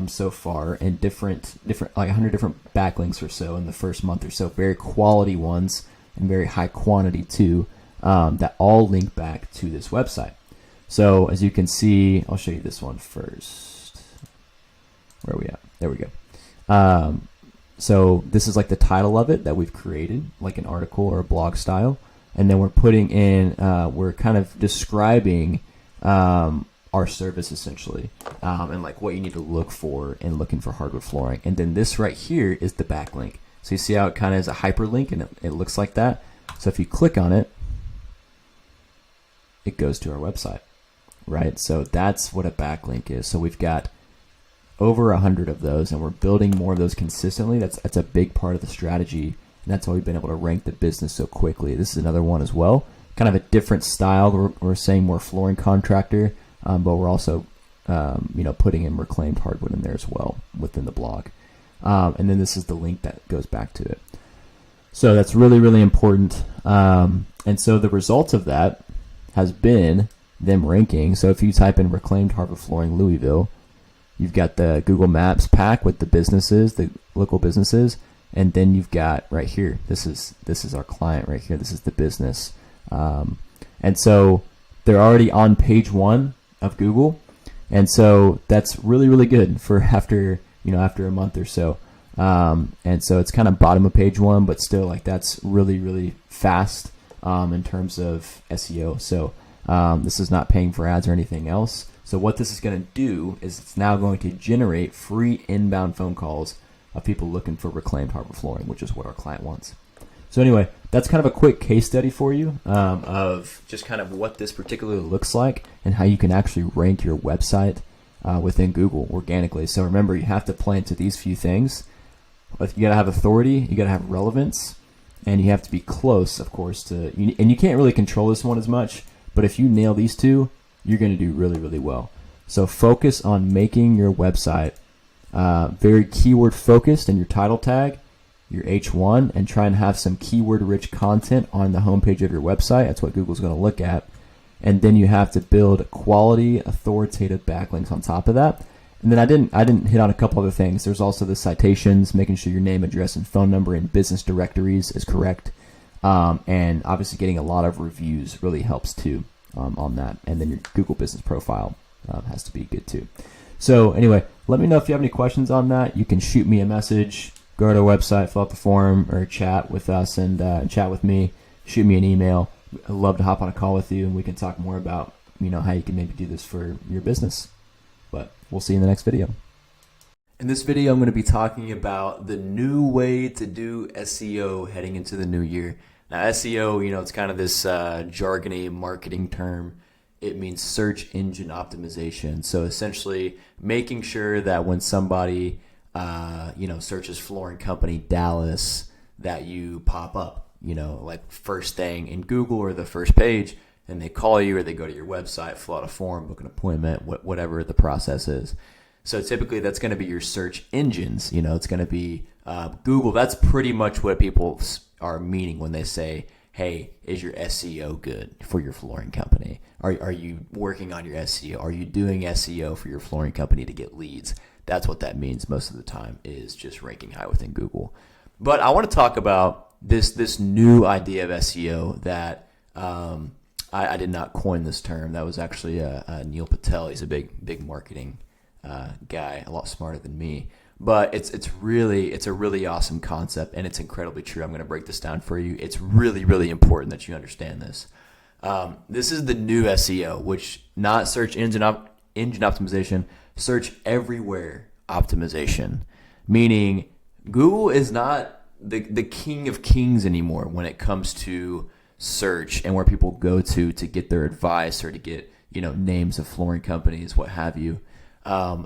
so far, and different like 100 different backlinks or so in the first month or so. Very quality ones and very high quantity too, that all link back to this website. So as you can see, I'll show you this one first. Where are we at? There we go. So this is like the title of it that we've created, like an article or a blog style, and then we're putting in, we're kind of describing our service essentially, and like what you need to look for in looking for hardwood flooring. And then this right here is the backlink. So you see how it kind of is a hyperlink and it looks like that. So if you click on it, it goes to our website, right? So that's what a backlink is. So we've got over 100 of those, and we're building more of those consistently. That's a big part of the strategy, and that's why we've been able to rank the business so quickly. This is another one as well, kind of a different style. We're saying more flooring contractor, but we're also putting in reclaimed hardwood in there as well within the blog. And then this is the link that goes back to it. So that's really, really important. And so the results of that has been them ranking. So if you type in reclaimed hardwood flooring Louisville, you've got the Google Maps pack with the businesses, the local businesses, and then you've got right here. This is our client right here. This is the business, and so they're already on page 1 of Google, and so that's really, really good for after a month or so. And so it's kind of bottom of page 1, but still like that's really, really fast in terms of SEO. So this is not paying for ads or anything else. So what this is going to do is it's now going to generate free inbound phone calls of people looking for reclaimed hardwood flooring, which is what our client wants. So anyway, that's kind of a quick case study for you of just kind of what this particularly looks like and how you can actually rank your website within Google organically. So remember, you have to play into these few things. You got to have authority, you got to have relevance, and you have to be close, of course, and you can't really control this one as much, but if you nail these two, you're going to do really, really well. So focus on making your website very keyword focused in your title tag, your H1, and try and have some keyword rich content on the homepage of your website. That's what Google's going to look at. And then you have to build quality, authoritative backlinks on top of that. And then I didn't hit on a couple other things. There's also the citations, making sure your name, address, and phone number in business directories is correct. And obviously getting a lot of reviews really helps too on that. And then your Google business profile has to be good too. So anyway, let me know if you have any questions on that. You can shoot me a message, go to our website, fill out the form, or chat with us and chat with me. Shoot me an email. I'd love to hop on a call with you, and we can talk more about how you can maybe do this for your business. But we'll see you in the next video. In this video, I'm going to be talking about the new way to do SEO heading into the new year. Now, SEO, it's kind of this jargony marketing term. It means search engine optimization. So essentially making sure that when somebody, searches flooring company Dallas, that you pop up, like first thing in Google or the first page, and they call you or they go to your website, fill out a form, book an appointment, whatever the process is. So typically that's going to be your search engines. It's going to be Google. That's pretty much what people are meaning when they say, hey, is your SEO good for your flooring company? Are you working on your SEO? Are you doing SEO for your flooring company to get leads? That's what that means most of the time, is just ranking high within Google. But I want to talk about this new idea of SEO that I did not coin this term. That was actually Neil Patel. He's a big marketing guy, a lot smarter than me. But it's a really awesome concept, and it's incredibly true. I'm going to break this down for you. It's really, really important that you understand this. This is the new SEO, which not search engine optimization, search everywhere optimization. Meaning Google is not the king of kings anymore when it comes to search and where people go to get their advice or to get names of flooring companies, what have you.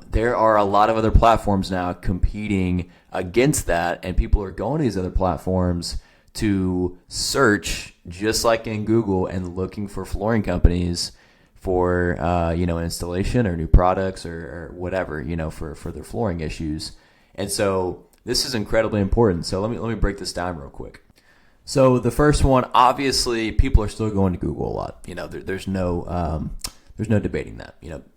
There are a lot of other platforms now competing against that, and people are going to these other platforms to search just like in Google and looking for flooring companies for installation or new products or whatever for their flooring issues. And so this is incredibly important. So let me break this down real quick. So the first one, obviously, people are still going to Google a lot. There's no debating that.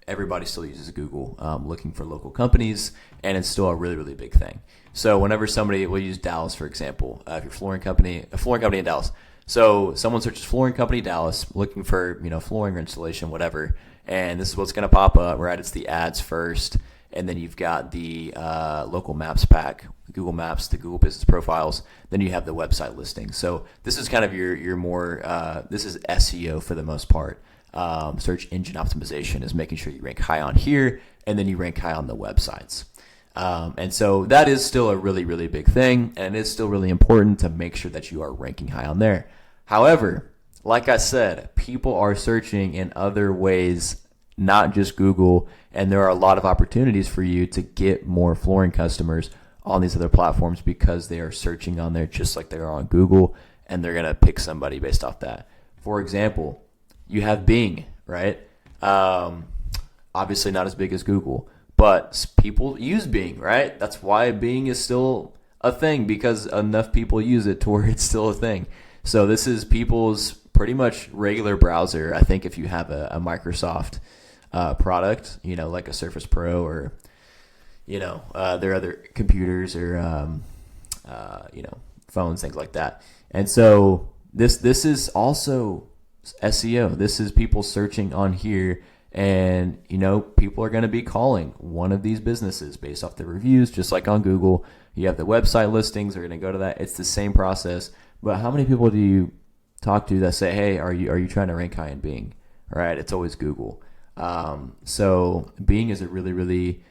Everybody still uses Google looking for local companies, and it's still a really, really big thing. So whenever somebody, we'll use Dallas for example, if you're a flooring company in Dallas. So someone searches flooring company Dallas, looking for flooring or installation, whatever, and this is what's going to pop up. Right, it's the ads first, and then you've got the local maps pack, Google Maps, the Google business profiles. Then you have the website listing. So this is kind of your more this is SEO for the most part. Search engine optimization is making sure you rank high on here, and then you rank high on the websites. And so that is still a really, really big thing, and it is still really important to make sure that you are ranking high on there. However, like I said, people are searching in other ways, not just Google, and there are a lot of opportunities for you to get more flooring customers on these other platforms because they are searching on there just like they are on Google, and they're going to pick somebody based off that. For example, you have Bing, right? Obviously not as big as Google, but people use Bing, right? That's why Bing is still a thing, because enough people use it to where it's still a thing. So this is people's pretty much regular browser. I think if you have a Microsoft product, like a Surface Pro or, their other computers or, phones, things like that. And so this is also SEO. This is people searching on here, and people are going to be calling one of these businesses based off the reviews, just like on Google. You have the website listings, they're going to go to that. It's the same process. But how many people do you talk to that say, hey, are you trying to rank high in Bing? All right, it's always Google. So Bing is a really, really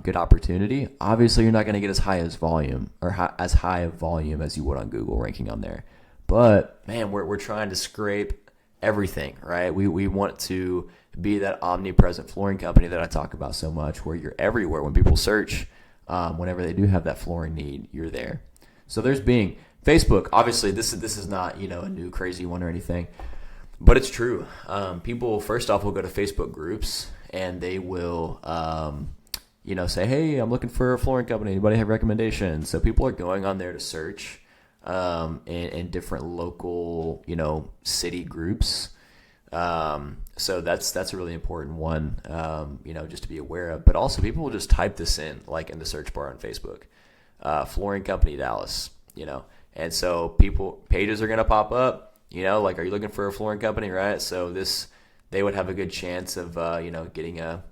good opportunity. Obviously, you're not going to get as high as volume or as high of volume as you would on Google ranking on there. But man, we're trying to scrape everything, right? We want to be that omnipresent flooring company that I talk about so much, where you're everywhere when people search. Whenever they do have that flooring need, you're there. So there's Bing. Facebook, obviously, this is not a new crazy one or anything, but it's true. People first off will go to Facebook groups, and they will say, hey, I'm looking for a flooring company. Anybody have recommendations? So people are going on there to search in different local, city groups. So that's a really important one, just to be aware of. But also people will just type this in, like in the search bar on Facebook, flooring company Dallas, and so pages are going to pop up, like, are you looking for a flooring company, right? So they would have a good chance of, getting a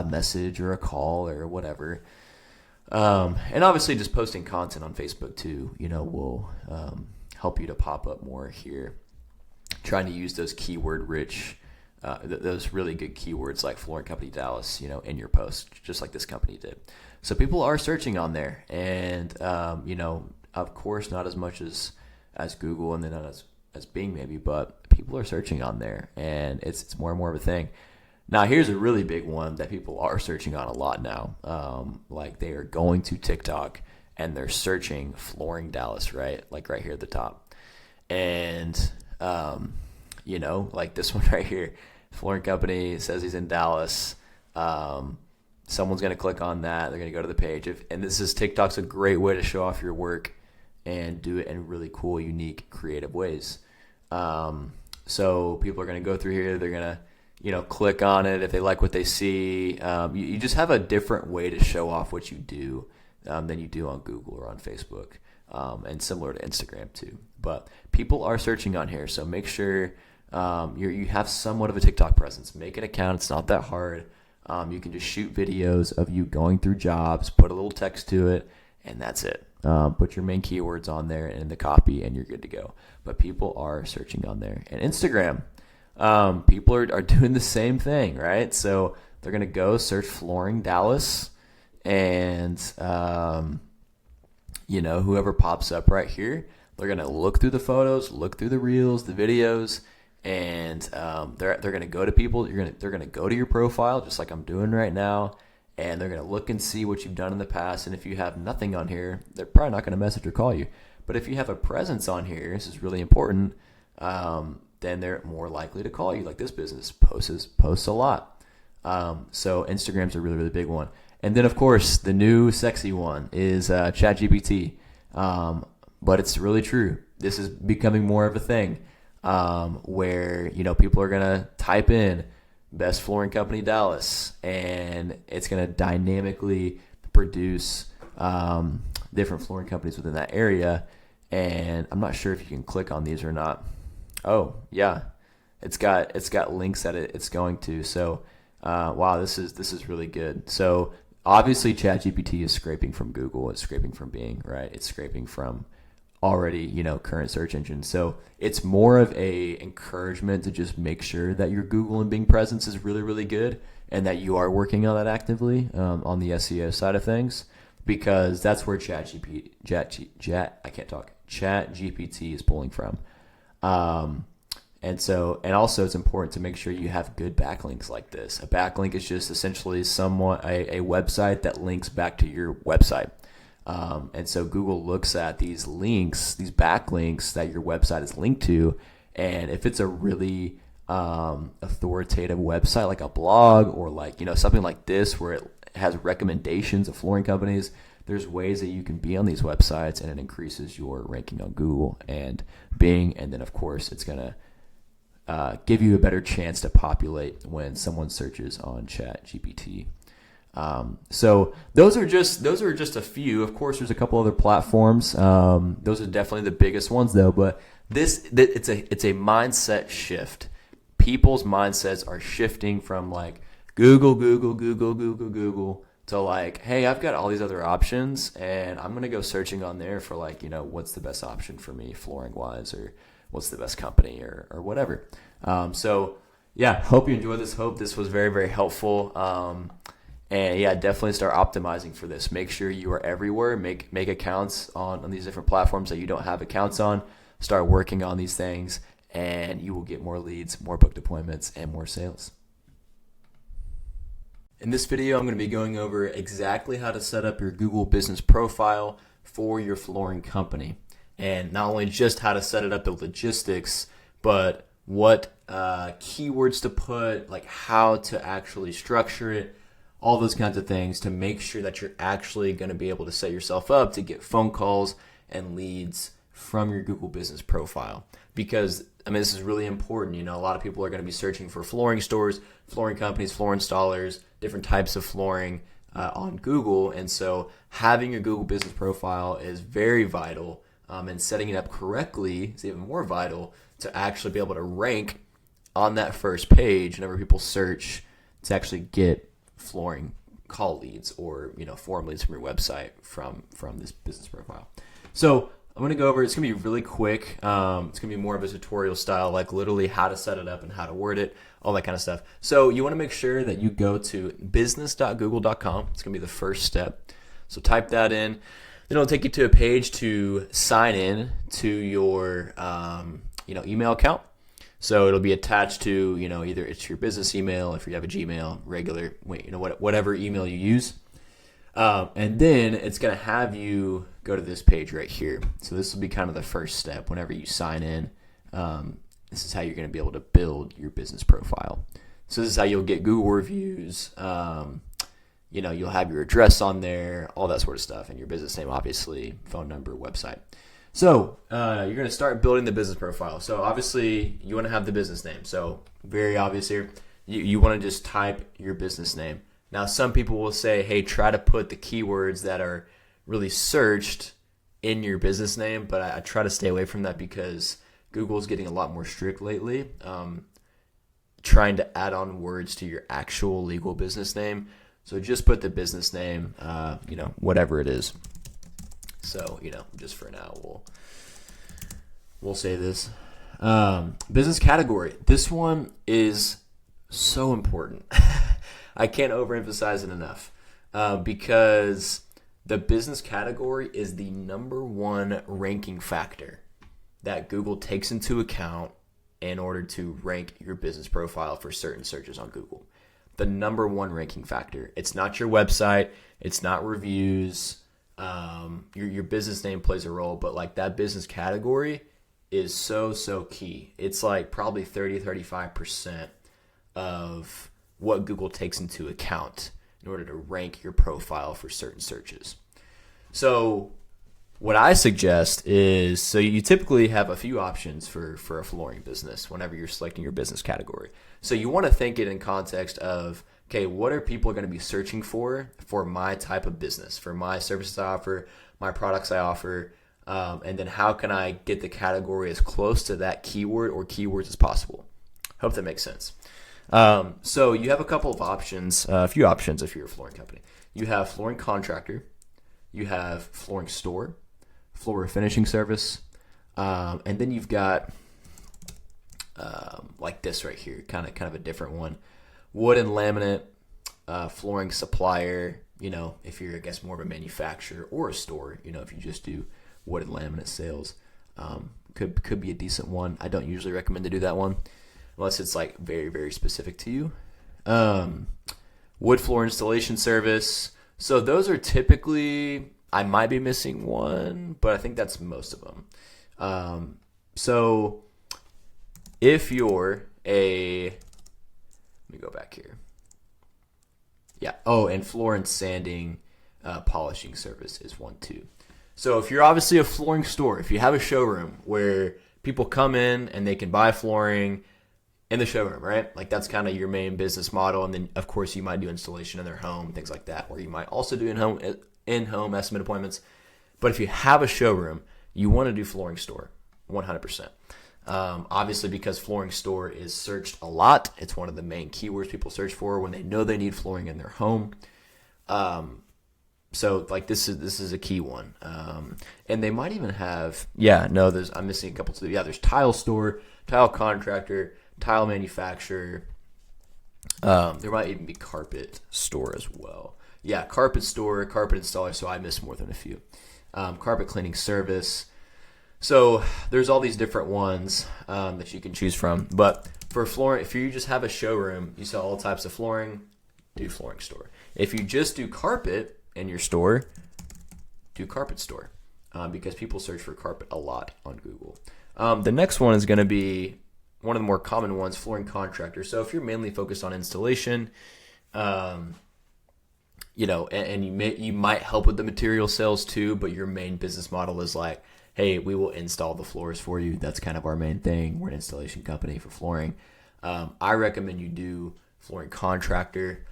message or a call or whatever. And obviously just posting content on Facebook too, will help you to pop up more here. Trying to use those keyword rich, those really good keywords like flooring company Dallas, in your post, just like this company did. So people are searching on there, and of course not as much as Google, and then not as Bing maybe, but people are searching on there, and it's more and more of a thing. Now, here's a really big one that people are searching on a lot now. Like they are going to TikTok and they're searching flooring Dallas, right? Like right here at the top. And, like this one right here, flooring company says he's in Dallas. Someone's going to click on that. They're going to go to the page. And TikTok's a great way to show off your work and do it in really cool, unique, creative ways. So people are going to go through here. They're going to, click on it if they like what they see. You just have a different way to show off what you do than you do on Google or on Facebook, and similar to Instagram too. But people are searching on here, so make sure you have somewhat of a TikTok presence. Make an account. It's not that hard. You can just shoot videos of you going through jobs, put a little text to it, and that's it. Put your main keywords on there and the copy, and you're good to go. But people are searching on there. And Instagram, people are doing the same thing, right? So they're going to go search flooring Dallas, and whoever pops up right here, they're going to look through the photos, look through the reels, the videos, and they're going to go to people. They're going to go to your profile, just like I'm doing right now, and they're going to look and see what you've done in the past. And if you have nothing on here, they're probably not going to message or call you. But if you have a presence on here, this is really important, then they're more likely to call you. Like this business posts a lot. So Instagram's a really, really big one. And then, of course, the new sexy one is ChatGPT. But it's really true. This is becoming more of a thing where, people are going to type in best flooring company Dallas, and it's going to dynamically produce different flooring companies within that area. And I'm not sure if you can click on these or not. Oh, yeah. It's got links that it's going to. So, wow, this is really good. So obviously ChatGPT is scraping from Google. It's scraping from Bing, right? It's scraping from already, current search engines. So it's more of a encouragement to just make sure that your Google and Bing presence is really, really good, and that you are working on that actively on the SEO side of things. because that's where Chat GPT is pulling from. And also it's important to make sure you have good backlinks like this. A backlink is just essentially a website that links back to your website. And so Google looks at these links, these backlinks that your website is linked to, and if it's a really authoritative website like a blog or like, something like this where it has recommendations of flooring companies, there's ways that you can be on these websites and it increases your ranking on Google and Bing. And then of course it's going to give you a better chance to populate when someone searches on Chat GPT. So those are just a few. Of course, there's a couple other platforms. Those are definitely the biggest ones, though. But it's a mindset shift. People's mindsets are shifting from like Google to like, hey, I've got all these other options, and I'm gonna go searching on there for like, what's the best option for me flooring wise, or what's the best company, or whatever. So yeah, hope you enjoyed this. Hope this was very, very helpful. And yeah, definitely start optimizing for this. Make sure you are everywhere. Make accounts on these different platforms that you don't have accounts on. Start working on these things, and you will get more leads, more booked appointments, and more sales. In this video, I'm going to be going over exactly how to set up your Google business profile for your flooring company. And not only just how to set it up, the logistics, but what keywords to put, like how to actually structure it, all those kinds of things to make sure that you're actually going to be able to set yourself up to get phone calls and leads from your Google business profile. Because, this is really important. A lot of people are going to be searching for flooring stores, flooring companies, floor installers, different types of flooring on Google. And so having your Google business profile is very vital, and setting it up correctly is even more vital to actually be able to rank on that first page whenever people search to actually get flooring call leads or form leads from your website from this business profile. So I'm going to go over, it's going to be really quick. It's going to be more of a tutorial style, like literally how to set it up and how to word it, all that kind of stuff. So you want to make sure that you go to business.google.com. It's going to be the first step. So type that in. Then it'll take you to a page to sign in to your email account. So it'll be attached to, either it's your business email, if you have a Gmail, regular, whatever email you use. And then it's going to have you go to this page right here. So this will be kind of the first step whenever you sign in. This is how you're going to be able to build your business profile. So this is how you'll get Google reviews. You'll have your address on there, all that sort of stuff, and your business name, obviously, phone number, website. So you're going to start building the business profile. So obviously you want to have the business name. So very obvious here. You want to just type your business name. Now some people will say, hey, try to put the keywords that are really searched in your business name. But I try to stay away from that because Google's getting a lot more strict lately, trying to add on words to your actual legal business name. So just put the business name, whatever it is. So, just for now, we'll say this. Business category. This one is so important. I can't overemphasize it enough because the business category is the number one ranking factor that Google takes into account in order to rank your business profile for certain searches on Google. The number one ranking factor. It's not your website. It's not reviews. Your business name plays a role, but like that business category is so key. It's like probably 35% of what Google takes into account in order to rank your profile for certain searches. So what I suggest is, so you typically have a few options for a flooring business whenever you're selecting your business category. So you want to think it in context of, okay, what are people going to be searching for my type of business, for my services I offer, my products I offer, and then how can I get the category as close to that keyword or keywords as possible? Hope that makes sense. So you have a couple of options, a few options if you're a flooring company. You have flooring contractor, you have flooring store, floor finishing service, and then you've got like this right here, kind of a different one. Wood and laminate, flooring supplier, if you're, I guess, more of a manufacturer or a store, if you just do wood and laminate sales, could be a decent one. I don't usually recommend to do that one unless it's like very, very specific to you. Wood floor installation service. So those are typically, I might be missing one, but I think that's most of them. So if you're let me go back here. Yeah. Oh, and floor and sanding, polishing service is one too. So if you're obviously a flooring store, if you have a showroom where people come in and they can buy flooring in the showroom, right? Like that's kind of your main business model. And then of course you might do installation in their home, things like that, or you might also do in-home estimate appointments. But if you have a showroom, you want to do flooring store, 100%. Obviously because flooring store is searched a lot. It's one of the main keywords people search for when they know they need flooring in their home. So like this is a key one. And they might even have, I'm missing a couple too. Yeah, there's tile store, tile contractor, tile manufacturer. There might even be carpet store as well. Yeah, carpet store, carpet installer. So I missed more than a few. Carpet cleaning service. So there's all these different ones that you can choose from. But for flooring, if you just have a showroom, you sell all types of flooring, do flooring store. If you just do carpet in your store, do carpet store because people search for carpet a lot on Google. The next one is going to be one of the more common ones, flooring contractor. So if you're mainly focused on installation, and you might help with the material sales too, but your main business model is like, hey, we will install the floors for you. That's kind of our main thing. We're an installation company for flooring. I recommend you do flooring contractor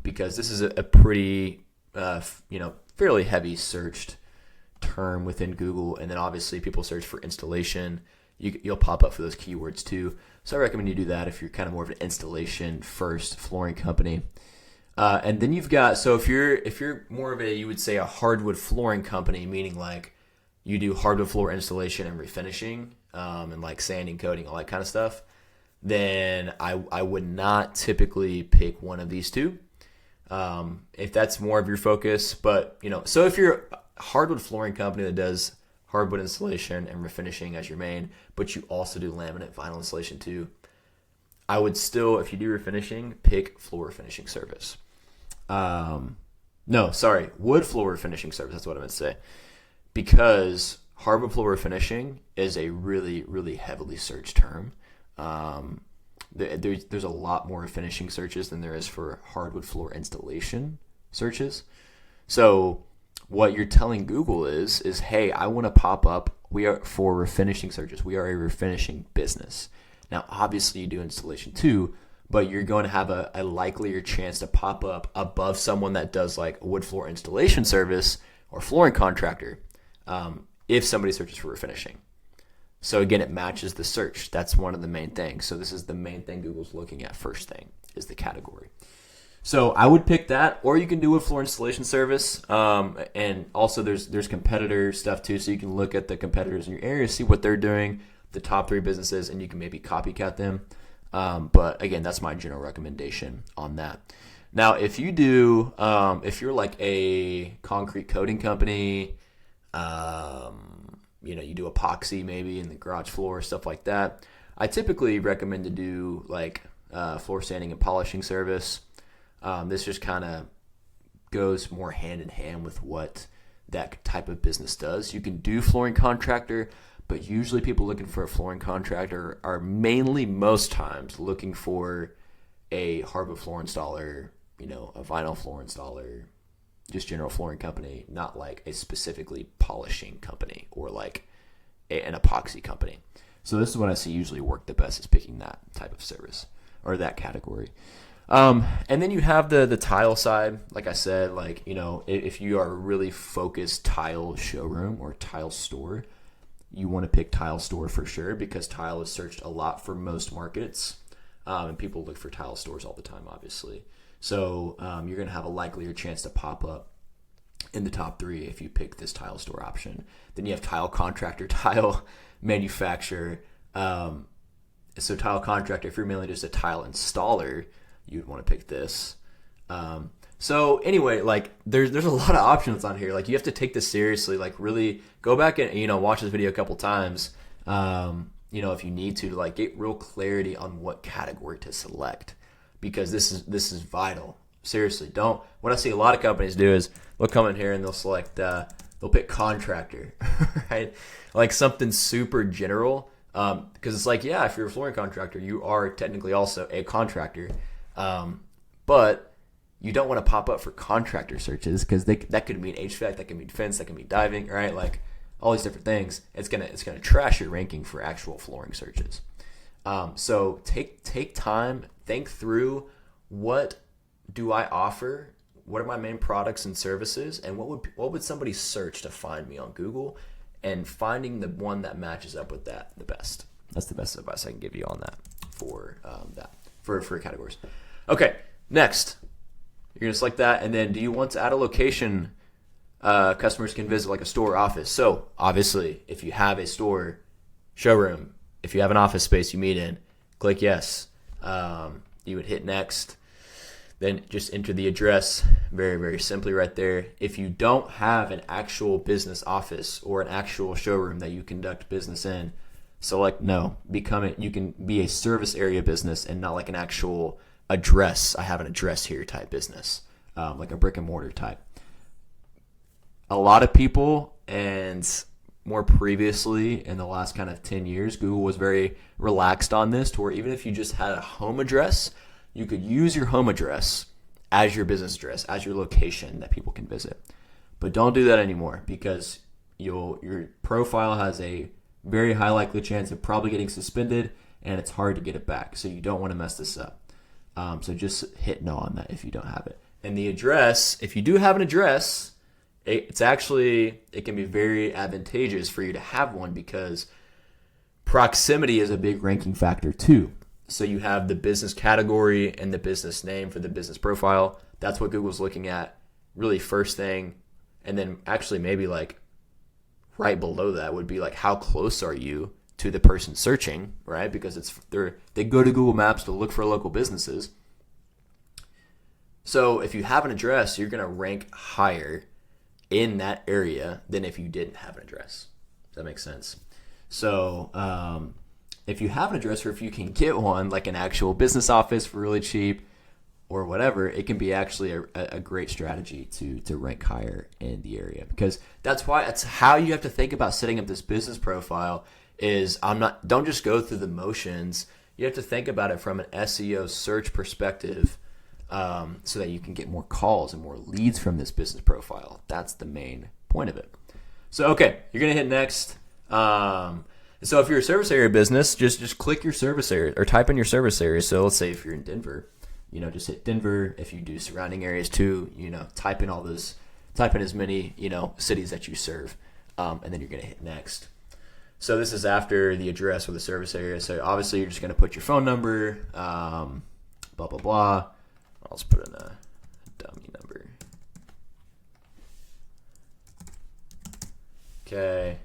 because this is a pretty, fairly heavy searched term within Google. And then obviously people search for installation. You'll pop up for those keywords too. So I recommend you do that if you're kind of more of an installation first flooring company. And then you've got, so if you're more of you would say a hardwood flooring company, meaning like you do hardwood floor installation and refinishing, and like sanding, coating, all that kind of stuff, then I would not typically pick one of these two. If that's more of your focus, but so if you're a hardwood flooring company that does hardwood installation and refinishing as your main, but you also do laminate vinyl installation too, I would still, if you do refinishing, pick floor finishing service. Wood floor finishing service. That's what I meant to say. Because hardwood floor finishing is a really, really heavily searched term. There's a lot more finishing searches than there is for hardwood floor installation searches. So what you're telling Google is hey, I want to pop up. We are for refinishing searches. We are a refinishing business. Now, obviously you do installation too, but you're going to have a likelier chance to pop up above someone that does like a wood floor installation service or flooring contractor if somebody searches for refinishing. So again, it matches the search. That's one of the main things. So this is the main thing Google's looking at first thing is the category. So I would pick that, or you can do wood floor installation service. And also there's competitor stuff too. So you can look at the competitors in your area, see what they're doing, the top 3 businesses, and you can maybe copycat them. But again, that's my general recommendation on that. Now, if you do, if you're like a concrete coating company, you do epoxy maybe in the garage floor, stuff like that, I typically recommend to do like floor sanding and polishing service. This just kind of goes more hand in hand with what that type of business does. You can do flooring contractor, but usually people looking for a flooring contractor are mainly most times looking for a hardwood floor installer, a vinyl floor installer, just general flooring company, not like a specifically polishing company or like an epoxy company. So this is what I see usually work the best, is picking that type of service or that category. And then you have the tile side. Like I said, if you are a really focused tile showroom or tile store, you want to pick tile store for sure, because tile is searched a lot for most markets. And people look for tile stores all the time, obviously. So you're going to have a likelier chance to pop up in the top 3 if you pick this tile store option. Then you have tile contractor, tile manufacturer. So tile contractor, if you're mainly just a tile installer, you'd want to pick this. So anyway, like there's a lot of options on here. Like you have to take this seriously. Like really go back and watch this video a couple times. If you need to like get real clarity on what category to select, because this is vital. Seriously, don't. What I see a lot of companies do is they'll come in here and they'll select they'll pick contractor, right? Like something super general. Because it's like, yeah, if you're a flooring contractor, you are technically also a contractor, but you don't want to pop up for contractor searches because that could mean HVAC, that could mean fence, that could mean diving, right? Like all these different things. It's gonna trash your ranking for actual flooring searches. So take time, think through what do I offer, what are my main products and services, and what would somebody search to find me on Google, and finding the one that matches up with that the best. That's the best advice I can give you on that for categories. Okay, next. You're going to select that, and then do you want to add a location customers can visit, like a store or office? So obviously, if you have a store, showroom, if you have an office space you meet in, click yes. You would hit next. Then just enter the address very, very simply right there. If you don't have an actual business office or an actual showroom that you conduct business in, select no. You can be a service area business and not like an actual address. I have an address here type business, like a brick and mortar type. A lot of people, and more previously in the last kind of 10 years, Google was very relaxed on this to where even if you just had a home address, you could use your home address as your business address, as your location that people can visit. But don't do that anymore because your profile has a very high likely chance of probably getting suspended, and it's hard to get it back. So you don't want to mess this up. So just hit no on that if you don't have it. And the address, if you do have an address, it can be very advantageous for you to have one because proximity is a big ranking factor too. So you have the business category and the business name for the business profile. That's what Google's looking at really first thing. And then actually maybe like right below that would be like how close are you to the person searching, right? Because they go to Google Maps to look for local businesses. So if you have an address, you're going to rank higher in that area than if you didn't have an address. Does that make sense? So if you have an address, or if you can get one, like an actual business office for really cheap or whatever, it can be actually a great strategy to rank higher in the area. Because that's how you have to think about setting up this business profile is don't just go through the motions. You have to think about it from an SEO search perspective so that you can get more calls and more leads from this business profile. That's the main point of it. So, okay, you're going to hit next. So if you're a service area business, just click your service area or type in your service area. So let's say if you're in Denver, just hit Denver. If you do surrounding areas too, type in as many, cities that you serve. And then you're going to hit next. So this is after the address or the service area. So obviously you're just going to put your phone number, blah, blah, blah. I'll just put in a dummy number. Okay.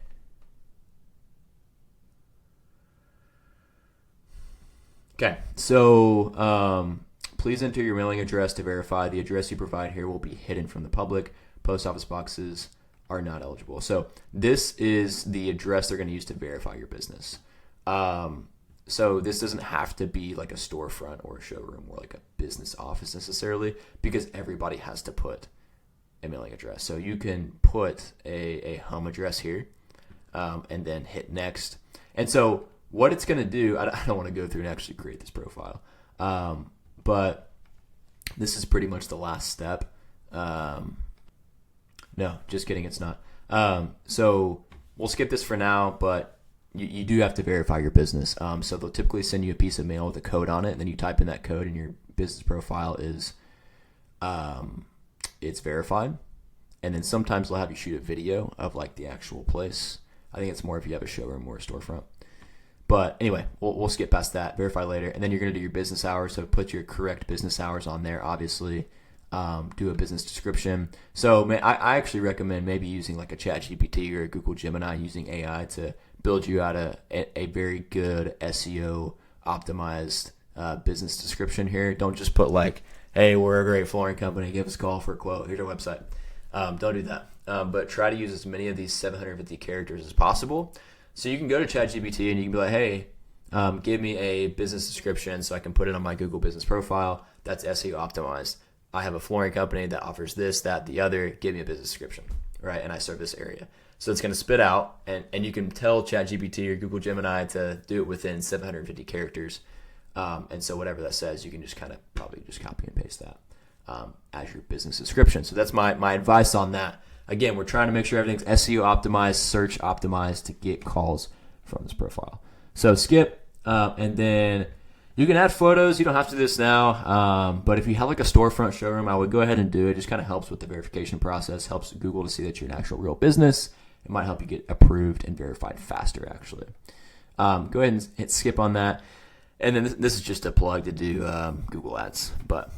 Okay, so please enter your mailing address to verify. The address you provide here will be hidden from the public. Post office boxes are not eligible. So this is the address they're going to use to verify your business. So this doesn't have to be like a storefront or a showroom or like a business office necessarily, because everybody has to put a mailing address. So you can put a home address here and then hit next. And so what it's going to do, I don't want to go through and actually create this profile, but this is pretty much the last step. No, just kidding, it's not. So we'll skip this for now, but you do have to verify your business. So they'll typically send you a piece of mail with a code on it, and then you type in that code, and your business profile is it's verified. And then sometimes they'll have you shoot a video of like the actual place. I think it's more if you have a showroom or a storefront. But anyway, we'll skip past that. Verify later, and then you're going to do your business hours. So put your correct business hours on there. Obviously, do a business description. So I actually recommend maybe using like a ChatGPT or a Google Gemini, using AI to build you out a very good SEO optimized business description here. Don't just put like, hey, we're a great flooring company. Give us a call for a quote. Here's our website. Don't do that. But try to use as many of these 750 characters as possible. So you can go to ChatGPT and you can be like, hey, give me a business description so I can put it on my Google business profile that's SEO optimized. I have a flooring company that offers this, that, the other. Give me a business description, right? And I serve this area. So it's going to spit out, and you can tell ChatGPT or Google Gemini to do it within 750 characters. And so whatever that says, you can just kind of probably just copy and paste that as your business description. So that's my advice on that. Again, we're trying to make sure everything's SEO optimized, search optimized to get calls from this profile. So skip, and then you can add photos. You don't have to do this now, but if you have like a storefront showroom, I would go ahead and do it. It just kind of helps with the verification process, helps Google to see that you're an actual real business. It might help you get approved and verified faster, actually. Go ahead and hit skip on that. And then this is just a plug to do Google Ads, but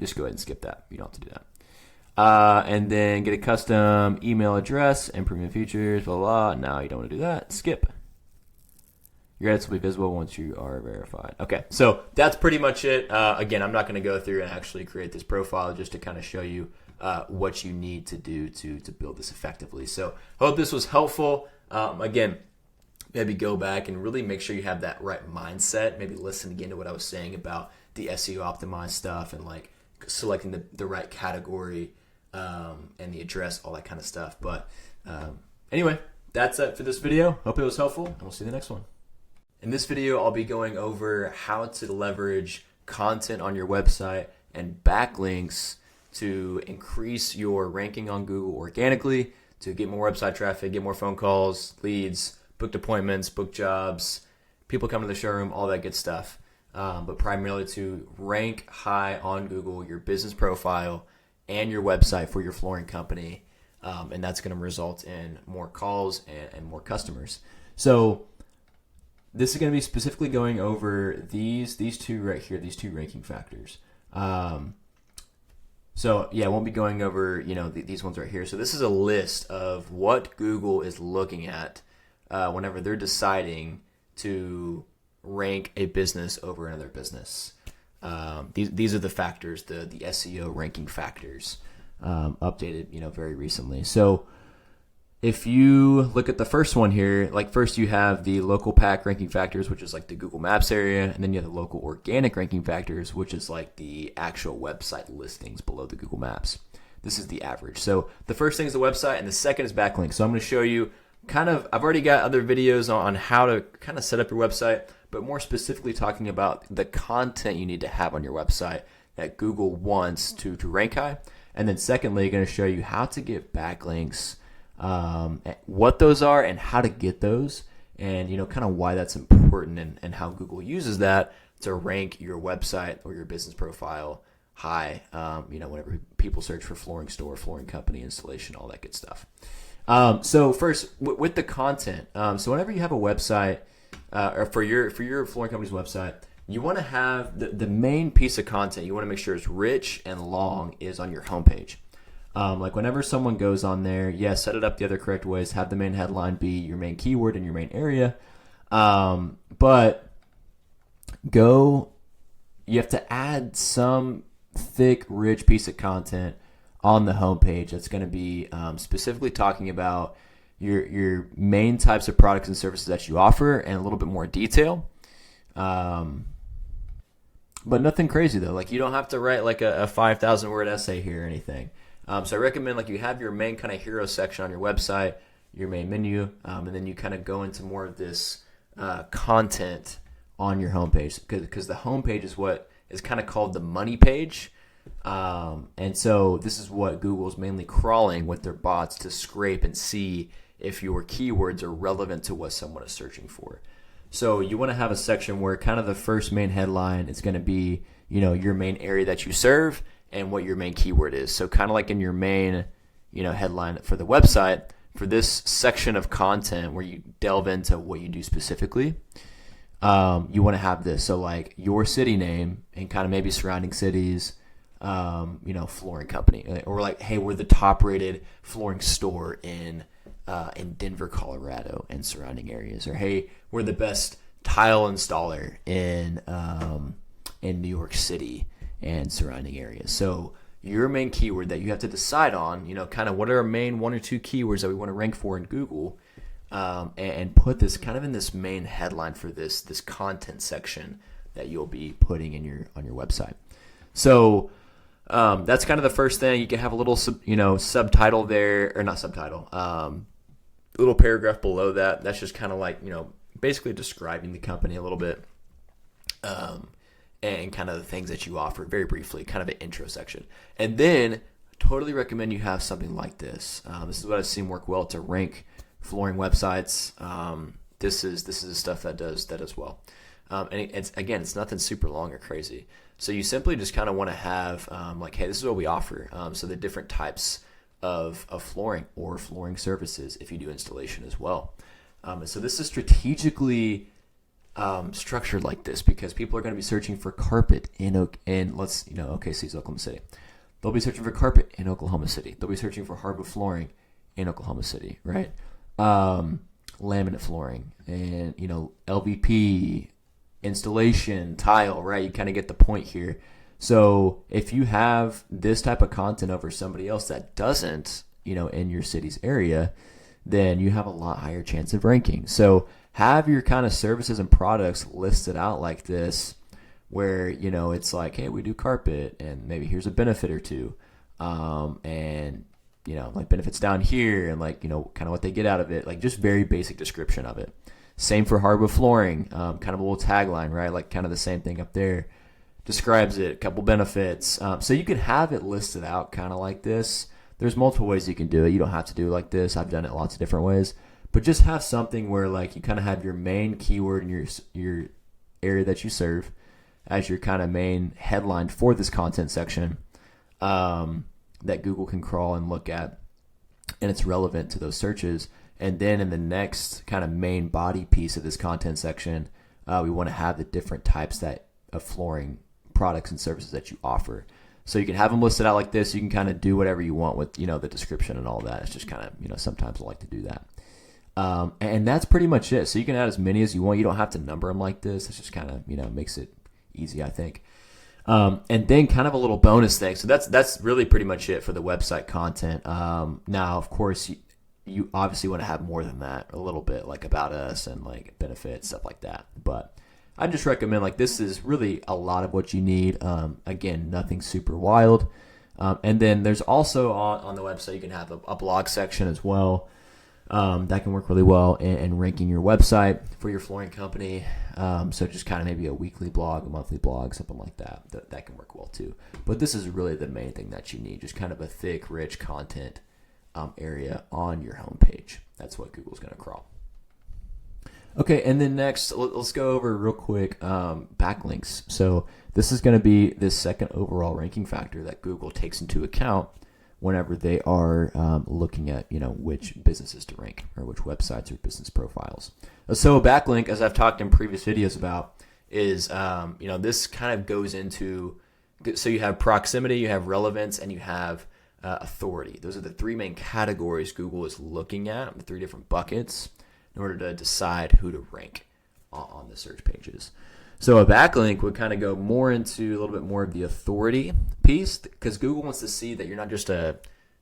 just go ahead and skip that. You don't have to do that. And then get a custom email address and premium features, blah, blah, blah. No, you don't want to do that. Skip. Your ads will be visible once you are verified. Okay, so that's pretty much it. Again, I'm not going to go through and actually create this profile just to kind of show you what you need to do to build this effectively. So I hope this was helpful. Again, maybe go back and really make sure you have that right mindset. Maybe listen again to what I was saying about the SEO optimized stuff and like selecting the right category and the address, all that kind of stuff. But anyway, that's it for this video. Hope it was helpful, and we'll see you in the next one. In this video, I'll be going over how to leverage content on your website and backlinks to increase your ranking on Google organically, to get more website traffic, get more phone calls, leads, booked appointments, booked jobs, people come to the showroom, all that good stuff. But primarily to rank high on Google, your business profile, and your website for your flooring company. And that's going to result in more calls and more customers. So this is going to be specifically going over these two right here, these two ranking factors. So yeah, I won't be going over, these ones right here. So this is a list of what Google is looking at whenever they're deciding to rank a business over another business. These are the factors, the SEO ranking factors, updated, very recently. So if you look at the first one here, like first you have the local pack ranking factors, which is like the Google Maps area, and then you have the local organic ranking factors, which is like the actual website listings below the Google Maps. This is the average. So the first thing is the website, and the second is backlinks. So I'm going to show you I've already got other videos on how to kind of set up your website, but more specifically talking about the content you need to have on your website that Google wants to rank high. And then secondly, I'm going to show you how to get backlinks, what those are and how to get those, and kind of why that's important and how Google uses that to rank your website or your business profile high, whenever people search for flooring store, flooring company, installation, all that good stuff. So first, with the content, so whenever you have a website, or for your flooring company's website, you want to have the main piece of content you want to make sure is rich and long is on your homepage. Like whenever someone goes on there, set it up the other correct ways, have the main headline be your main keyword in your main area. But you have to add some thick, rich piece of content on the homepage that's going to be specifically talking about your main types of products and services that you offer and a little bit more detail. But nothing crazy though. Like you don't have to write like a 5,000 word essay here or anything. So I recommend like you have your main kind of hero section on your website, your main menu, and then you kind of go into more of this content on your homepage because the homepage is what is kind of called the money page. And so this is what Google's mainly crawling with their bots to scrape and see if your keywords are relevant to what someone is searching for. So you want to have a section where kind of the first main headline is going to be, your main area that you serve and what your main keyword is. So kind of like in your main, headline for the website, for this section of content where you delve into what you do specifically, you want to have this. So like your city name and kind of maybe surrounding cities, flooring company, or like, hey, we're the top rated flooring store in Denver, Colorado and surrounding areas, or hey, we're the best tile installer in New York City and surrounding areas. So your main keyword that you have to decide on, kind of what are our main 1 or 2 keywords that we want to rank for in Google, and put this kind of in this main headline for this content section that you'll be putting in on your website. So that's kind of the first thing. You can have a little subtitle there, or not subtitle, little paragraph below that. That's just kind of like basically describing the company a little bit, and kind of the things that you offer very briefly, kind of an intro section. And then totally recommend you have something like this. This is what I've seen work well to rank flooring websites. This is the stuff that does well. And it's nothing super long or crazy. So you simply just kind of want to have hey, this is what we offer. So the different types of flooring or flooring services if you do installation as well. And so this is strategically structured like this because people are going to be searching for carpet in OKC is Oklahoma City. They'll be searching for carpet in Oklahoma City. They'll be searching for hardwood flooring in Oklahoma City, right? Laminate flooring and LVP, installation, tile, right? You kind of get the point here. So if you have this type of content over somebody else that doesn't, in your city's area, then you have a lot higher chance of ranking. So have your kind of services and products listed out like this where, it's like, hey, we do carpet and maybe here's a benefit or two. And, like benefits down here and like, kind of what they get out of it, like just very basic description of it. Same for hardwood flooring, kind of a little tagline, right? Like kind of the same thing up there. Describes it, a couple benefits. So you can have it listed out kind of like this. There's multiple ways you can do it. You don't have to do it like this. I've done it lots of different ways. But just have something where like you kind of have your main keyword in your area that you serve as your kind of main headline for this content section that Google can crawl and look at. And it's relevant to those searches. And then in the next kind of main body piece of this content section, we want to have the different types of flooring products and services that you offer. So you can have them listed out like this. You can kind of do whatever you want with, the description and all that. It's just kind of, sometimes I like to do that. And that's pretty much it. So you can add as many as you want. You don't have to number them like this. It's just kind of, makes it easy, I think. And then kind of a little bonus thing. So that's really pretty much it for the website content. Now, of course, you obviously want to have more than that, a little bit like about us and like benefits, stuff like that. But I just recommend like this is really a lot of what you need. Again, nothing super wild. And then there's also on the website, you can have a blog section as well. That can work really well in ranking your website for your flooring company. So just kind of maybe a weekly blog, a monthly blog, something like that. That can work well too. But this is really the main thing that you need, just kind of a thick, rich content area on your homepage. That's what Google's going to crawl. Okay, and then next, let's go over real quick backlinks. So this is going to be this second overall ranking factor that Google takes into account whenever they are looking at which businesses to rank or which websites or business profiles. So a backlink, as I've talked in previous videos about, is this kind of goes into, so you have proximity, you have relevance, and you have authority. Those are the three main categories Google is looking at, the three different buckets, in order to decide who to rank on the search pages. So a backlink would kind of go more into a little bit more of the authority piece, because Google wants to see that you're not just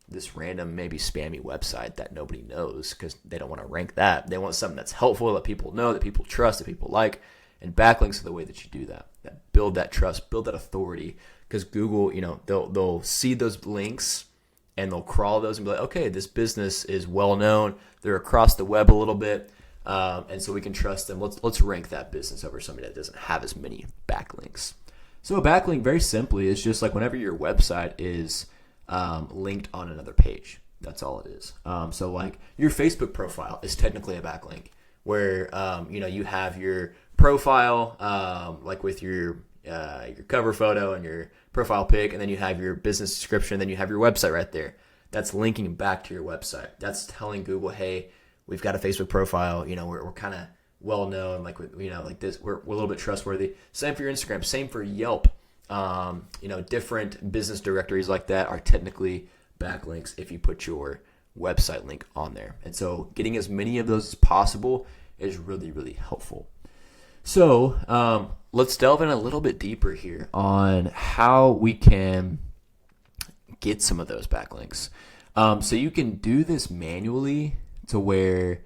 this random, maybe spammy website that nobody knows, because they don't want to rank that. They want something that's helpful, that people know, that people trust, that people like. And backlinks are the way that you do that build that trust, build that authority, because Google, they'll see those links and they'll crawl those and be like, okay, this business is well known. They're across the web a little bit. And so we can trust them. Let's rank that business over somebody that doesn't have as many backlinks. So a backlink, very simply, is just like whenever your website is linked on another page. That's all it is. So like your Facebook profile is technically a backlink, where you have your profile like with your cover photo and your profile pic, and then you have your business description, then you have your website right there. That's linking back to your website. That's telling Google, hey, we've got a Facebook profile. We're kind of well known, like like this. We're a little bit trustworthy. Same for your Instagram. Same for Yelp. Different business directories like that are technically backlinks if you put your website link on there. And so getting as many of those as possible is really, really helpful. So let's delve in a little bit deeper here on how we can get some of those backlinks. So you can do this manually to where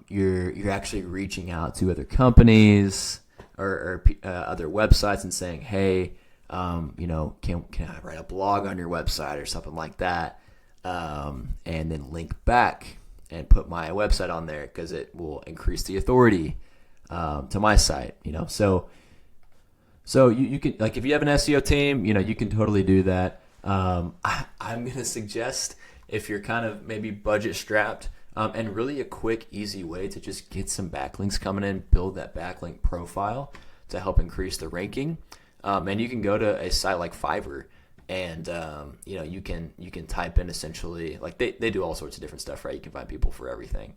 you're actually reaching out to other companies or other websites and saying, hey, can I write a blog on your website or something like that, and then link back and put my website on there because it will increase the authority to my site. So you can, like, if you have an SEO team, you can totally do that. I'm going to suggest, if you're kind of maybe budget strapped, and really a quick, easy way to just get some backlinks coming in, build that backlink profile to help increase the ranking. And you can go to a site like Fiverr, and you can type in, essentially, like, they do all sorts of different stuff, right? You can find people for everything.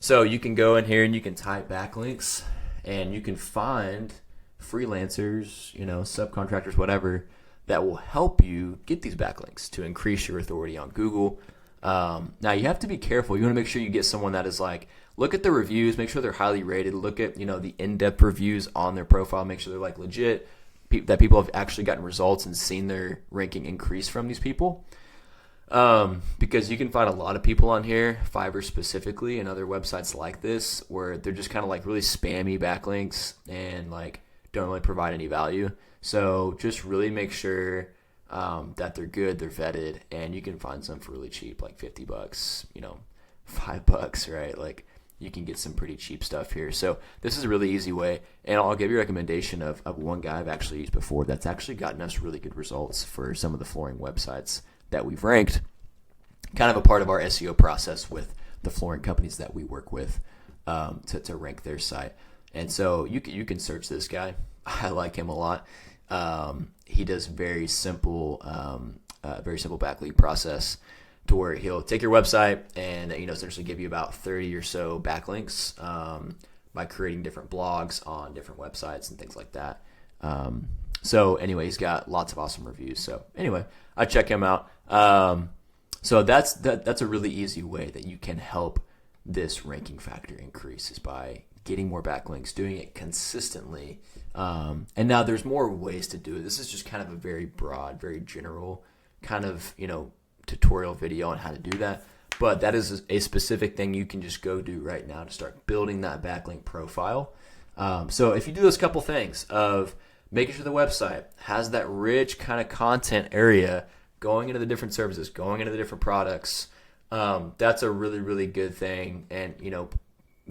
So you can go in here and you can type backlinks, and you can find freelancers, subcontractors, whatever, that will help you get these backlinks to increase your authority on Google. Now you have to be careful. You want to make sure you get someone that is like, look at the reviews, make sure they're highly rated, look at, the in-depth reviews on their profile, make sure they're like legit, that people have actually gotten results and seen their ranking increase from these people. Because you can find a lot of people on here, Fiverr specifically, and other websites like this, where they're just kind of like really spammy backlinks and like don't really provide any value. So just really make sure that they're good, they're vetted, and you can find some for really cheap, like $50, $5, right? Like, you can get some pretty cheap stuff here. So this is a really easy way, and I'll give you a recommendation of one guy I've actually used before that's actually gotten us really good results for some of the flooring websites that we've ranked, kind of a part of our SEO process with the flooring companies that we work with, to rank their site. And so you can search this guy. I like him a lot. He does very simple backlink process, to where he'll take your website and essentially give you about 30 or so backlinks by creating different blogs on different websites and things like that. So anyway, he's got lots of awesome reviews. So anyway, I check him out. So that's a really easy way that you can help this ranking factor increase, is by getting more backlinks, doing it consistently. And now there's more ways to do it. This is just kind of a very broad, very general kind of, tutorial video on how to do that. But that is a specific thing you can just go do right now to start building that backlink profile. So if you do those couple things of making sure the website has that rich kind of content area going into the different services, going into the different products, that's a really, really good thing. And,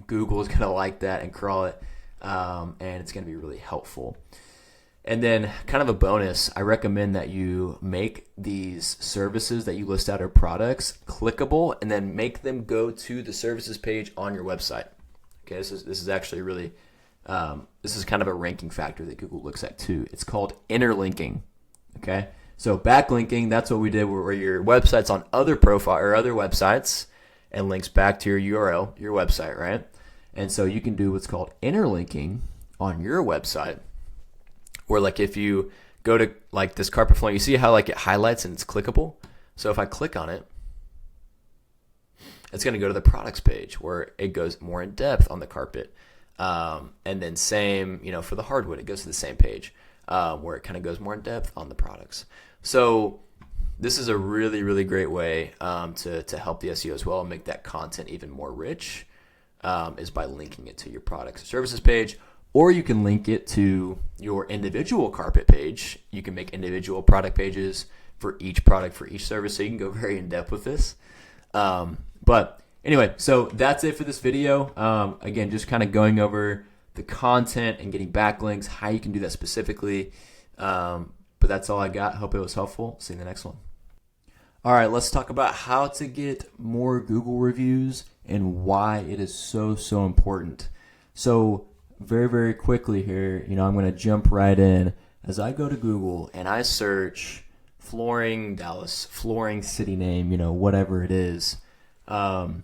Google is going to like that and crawl it, and it's going to be really helpful. And then, kind of a bonus, I recommend that you make these services that you list out, or products, clickable, and then make them go to the services page on your website. Okay, this is actually really, this is kind of a ranking factor that Google looks at too. It's called interlinking. Okay, so backlinking, that's what we did, where your website's on other profile or other websites and links back to your URL, your website, right? And so you can do what's called interlinking on your website, where, like, if you go to like this carpet flooring, you see how like it highlights and it's clickable. So if I click on it, it's going to go to the products page, where it goes more in depth on the carpet. And then same, for the hardwood, it goes to the same page, where it kind of goes more in depth on the products. So this is a really, really great way to help the SEO as well and make that content even more rich, is by linking it to your products or services page. Or you can link it to your individual carpet page. You can make individual product pages for each product, for each service. So you can go very in depth with this. But anyway, so that's it for this video. Again, just kind of going over the content and getting backlinks, how you can do that specifically. But that's all I got. Hope it was helpful. See you in the next one. All right, let's talk about how to get more Google reviews and why it is so, so important. So very, very quickly here, I'm going to jump right in. As I go to Google and I search flooring Dallas, flooring city name, whatever it is, the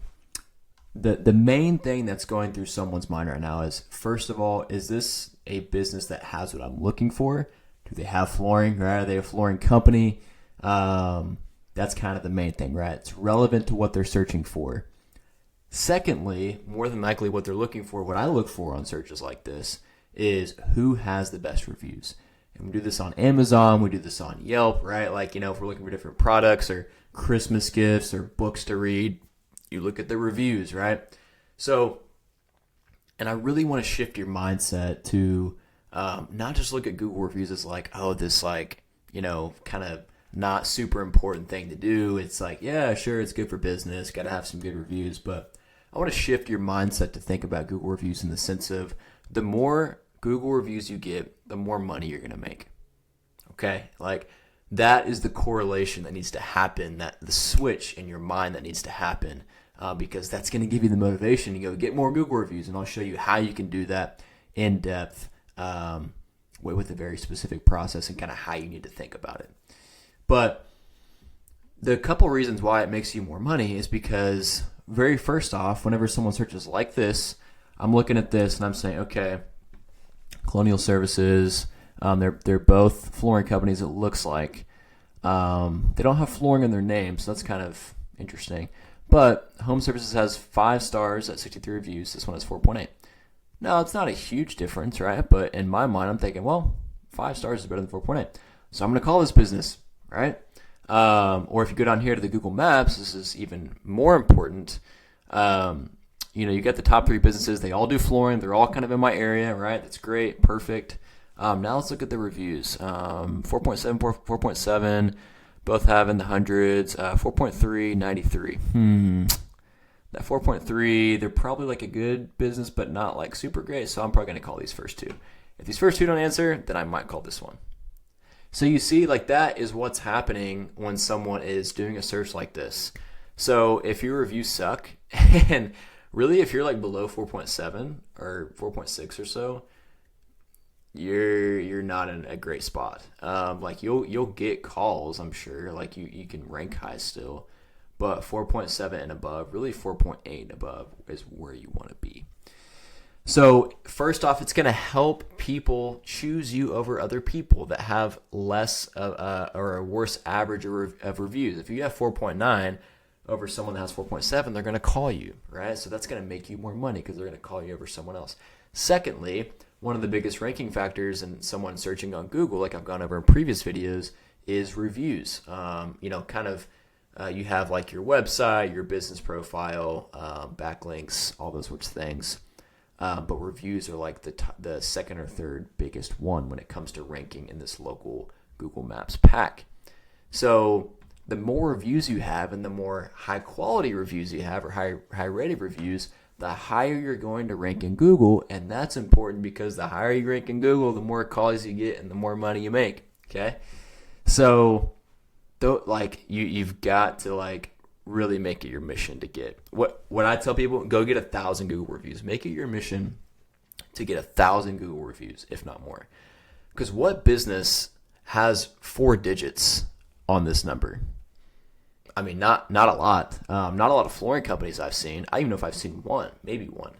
main thing that's going through someone's mind right now is, first of all, is this a business that has what I'm looking for? Do they have flooring, right? Are they a flooring company? That's kind of the main thing, right? It's relevant to what they're searching for. Secondly, more than likely what they're looking for, what I look for on searches like this, is who has the best reviews. And we do this on Amazon, we do this on Yelp, right? Like, if we're looking for different products or Christmas gifts or books to read, you look at the reviews, right? So, and I really want to shift your mindset to not just look at Google reviews as like, oh, this like, kind of not super important thing to do. It's like, yeah, sure, it's good for business, got to have some good reviews. But I want to shift your mindset to think about Google reviews in the sense of the more Google reviews you get, the more money you're going to make. Okay? Like, that is the correlation that needs to happen, that the switch in your mind that needs to happen, because that's going to give you the motivation to go get more Google reviews. And I'll show you how you can do that in depth with a very specific process and kind of how you need to think about it. But the couple reasons why it makes you more money is because, very first off, whenever someone searches like this, I'm looking at this and I'm saying, okay, Colonial Services, they're both flooring companies, it looks like. They don't have flooring in their name, so that's kind of interesting. But Home Services has 5 stars at 63 reviews. This one has 4.8. Now, it's not a huge difference, right? But in my mind, I'm thinking, well, 5 stars is better than 4.8. So I'm going to call this business, right? Or if you go down here to the Google Maps, this is even more important. You got the top 3 businesses. They all do flooring. They're all kind of in my area, right? That's great. Perfect. Now let's look at the reviews. 4.7, 4.7, both have in the hundreds. 4.3, 93. That 4.3, they're probably like a good business, but not like super great. So I'm probably going to call these first 2. If these first 2 don't answer, then I might call this one. So you see, like, that is what's happening when someone is doing a search like this. So if your reviews suck, and really if you're like below 4.7 or 4.6 or so, you're not in a great spot. Like you'll get calls, I'm sure. Like you can rank high still, but 4.7 and above, really 4.8 and above is where you want to be. So first off, it's going to help people choose you over other people that have less or a worse average of reviews. If you have 4.9 over someone that has 4.7, they're going to call you, right? So that's going to make you more money because they're going to call you over someone else. Secondly, one of the biggest ranking factors in someone searching on Google, like I've gone over in previous videos, is reviews. You have like your website, your business profile, backlinks, all those sorts of things. But reviews are like the second or third biggest one when it comes to ranking in this local Google Maps pack. So the more reviews you have and the more high quality reviews you have or high rated reviews, the higher you're going to rank in Google. And that's important because the higher you rank in Google, the more calls you get and the more money you make. Okay. So you've got to really make it your mission to get what I tell people, go get 1,000 Google reviews. Make it your mission to get 1,000 Google reviews, if not more. Because what business has 4 digits on this number? I mean, not a lot. Not a lot of flooring companies I've seen. I don't even know if I've seen one, maybe one.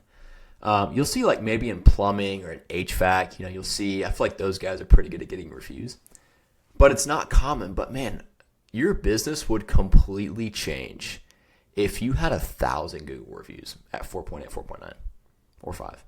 You'll see maybe in plumbing or in HVAC, you'll see, I feel like those guys are pretty good at getting reviews. But it's not common. But man, your business would completely change if you had 1,000 Google reviews at 4.8, 4.9, or 5.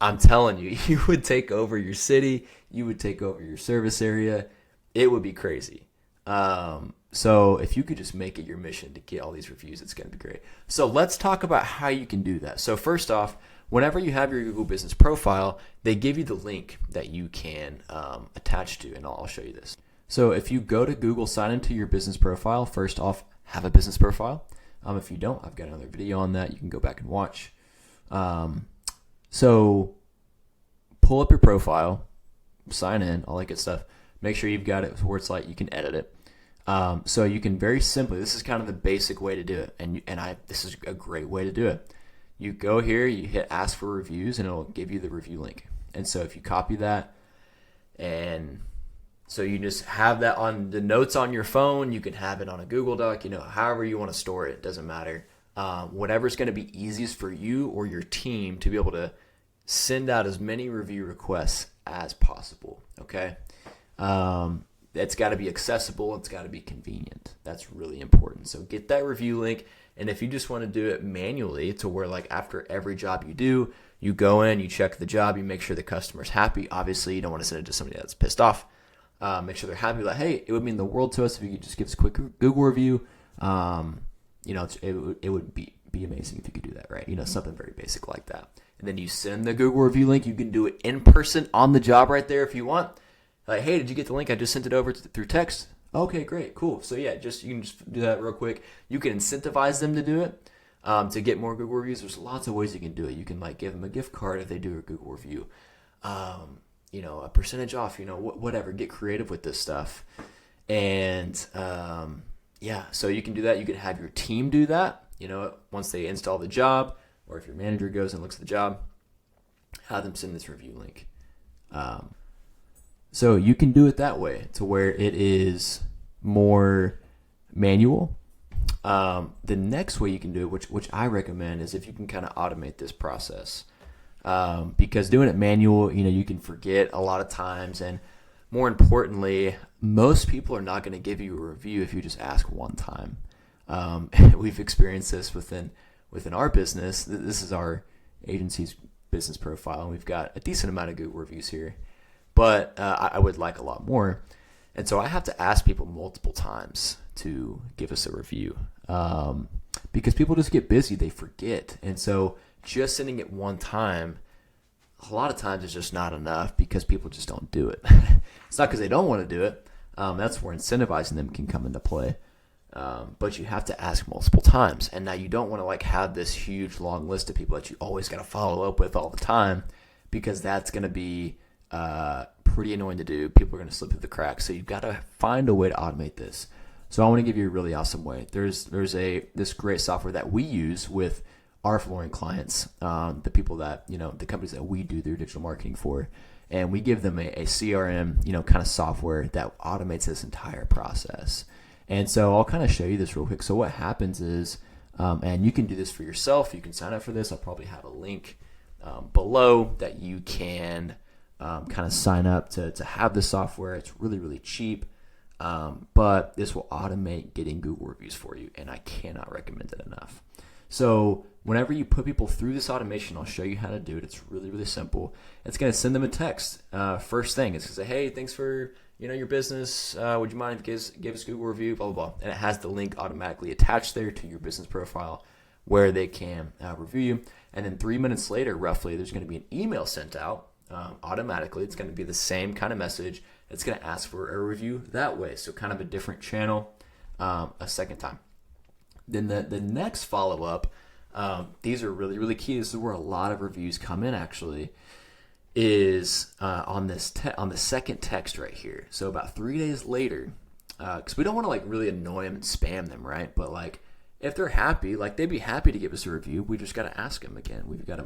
I'm telling you, you would take over your city. You would take over your service area. It would be crazy. So if you could just make it your mission to get all these reviews, it's going to be great. So let's talk about how you can do that. So first off, whenever you have your Google business profile, they give you the link that you can attach to, and I'll show you this. So if you go to Google, sign into your business profile, first off, have a business profile. If you don't, I've got another video on that. You can go back and watch. So pull up your profile, sign in, all that good stuff. Make sure you've got it where it's like you can edit it. So you can very simply, this is kind of the basic way to do it. This is a great way to do it. You go here, you hit ask for reviews, and it'll give you the review link. And so if you copy that, and so you just have that on the notes on your phone, you can have it on a Google Doc, however you want to store it, doesn't matter. Whatever's going to be easiest for you or your team to be able to send out as many review requests as possible. Okay. it's got to be accessible. It's got to be convenient. That's really important. So get that review link. And if you just want to do it manually to where like after every job you do, you go in, you check the job, you make sure the customer's happy. Obviously, you don't want to send it to somebody that's pissed off. Make sure they're happy. Like, hey, it would mean the world to us if you could just give us a quick Google review. It would be amazing if you could do that, right? Something very basic like that. And then you send the Google review link. You can do it in person on the job right there if you want. Like, hey, did you get the link? I just sent it over through text. Okay, great, cool. So yeah, you can just do that real quick. You can incentivize them to do it to get more Google reviews. There's lots of ways you can do it. You can like give them a gift card if they do a Google review. A percentage off. Whatever. Get creative with this stuff. And so you can do that. You can have your team do that. Once they install the job, or if your manager goes and looks at the job, have them send this review link. So you can do it that way to where it is more manual. The next way you can do it, which I recommend, is if you can kind of automate this process. Because doing it manual, you can forget a lot of times. And more importantly, most people are not going to give you a review if you just ask one time. We've experienced this within our business. This is our agency's business profile, and we've got a decent amount of Google reviews here. But I would like a lot more. And so I have to ask people multiple times to give us a review because people just get busy. They forget. And so just sending it one time, a lot of times it's just not enough because people just don't do it. It's not because they don't want to do it. That's where incentivizing them can come into play. But you have to ask multiple times. And now you don't want to like have this huge long list of people that you always got to follow up with all the time because that's going to be pretty annoying to do. People are going to slip through the cracks. So you've got to find a way to automate this. So I want to give you a really awesome way. There's this great software that we use with our flooring clients, the people that, the companies that we do their digital marketing for. And we give them a CRM, kind of software that automates this entire process. And so I'll kind of show you this real quick. So what happens is, and you can do this for yourself. You can sign up for this. I'll probably have a link below that you can kind of sign up to have the software. It's really, really cheap, but this will automate getting Google reviews for you, and I cannot recommend it enough. So whenever you put people through this automation, I'll show you how to do it. It's really, really simple. It's going to send them a text. First thing, it's going to say, hey, thanks for your business. Would you mind if you give us a Google review, blah, blah, blah. And it has the link automatically attached there to your business profile where they can review you. And then 3 minutes later, roughly, there's going to be an email sent out automatically. It's going to be the same kind of message. It's going to ask for a review that way. So kind of a different channel a second time. Then the next follow-up, these are really, really key. This is where a lot of reviews come in, actually, is on the second text right here. So about 3 days later, because we don't want to like really annoy them and spam them, right? But like if they're happy, like they'd be happy to give us a review. We just got to ask them again. We've got to,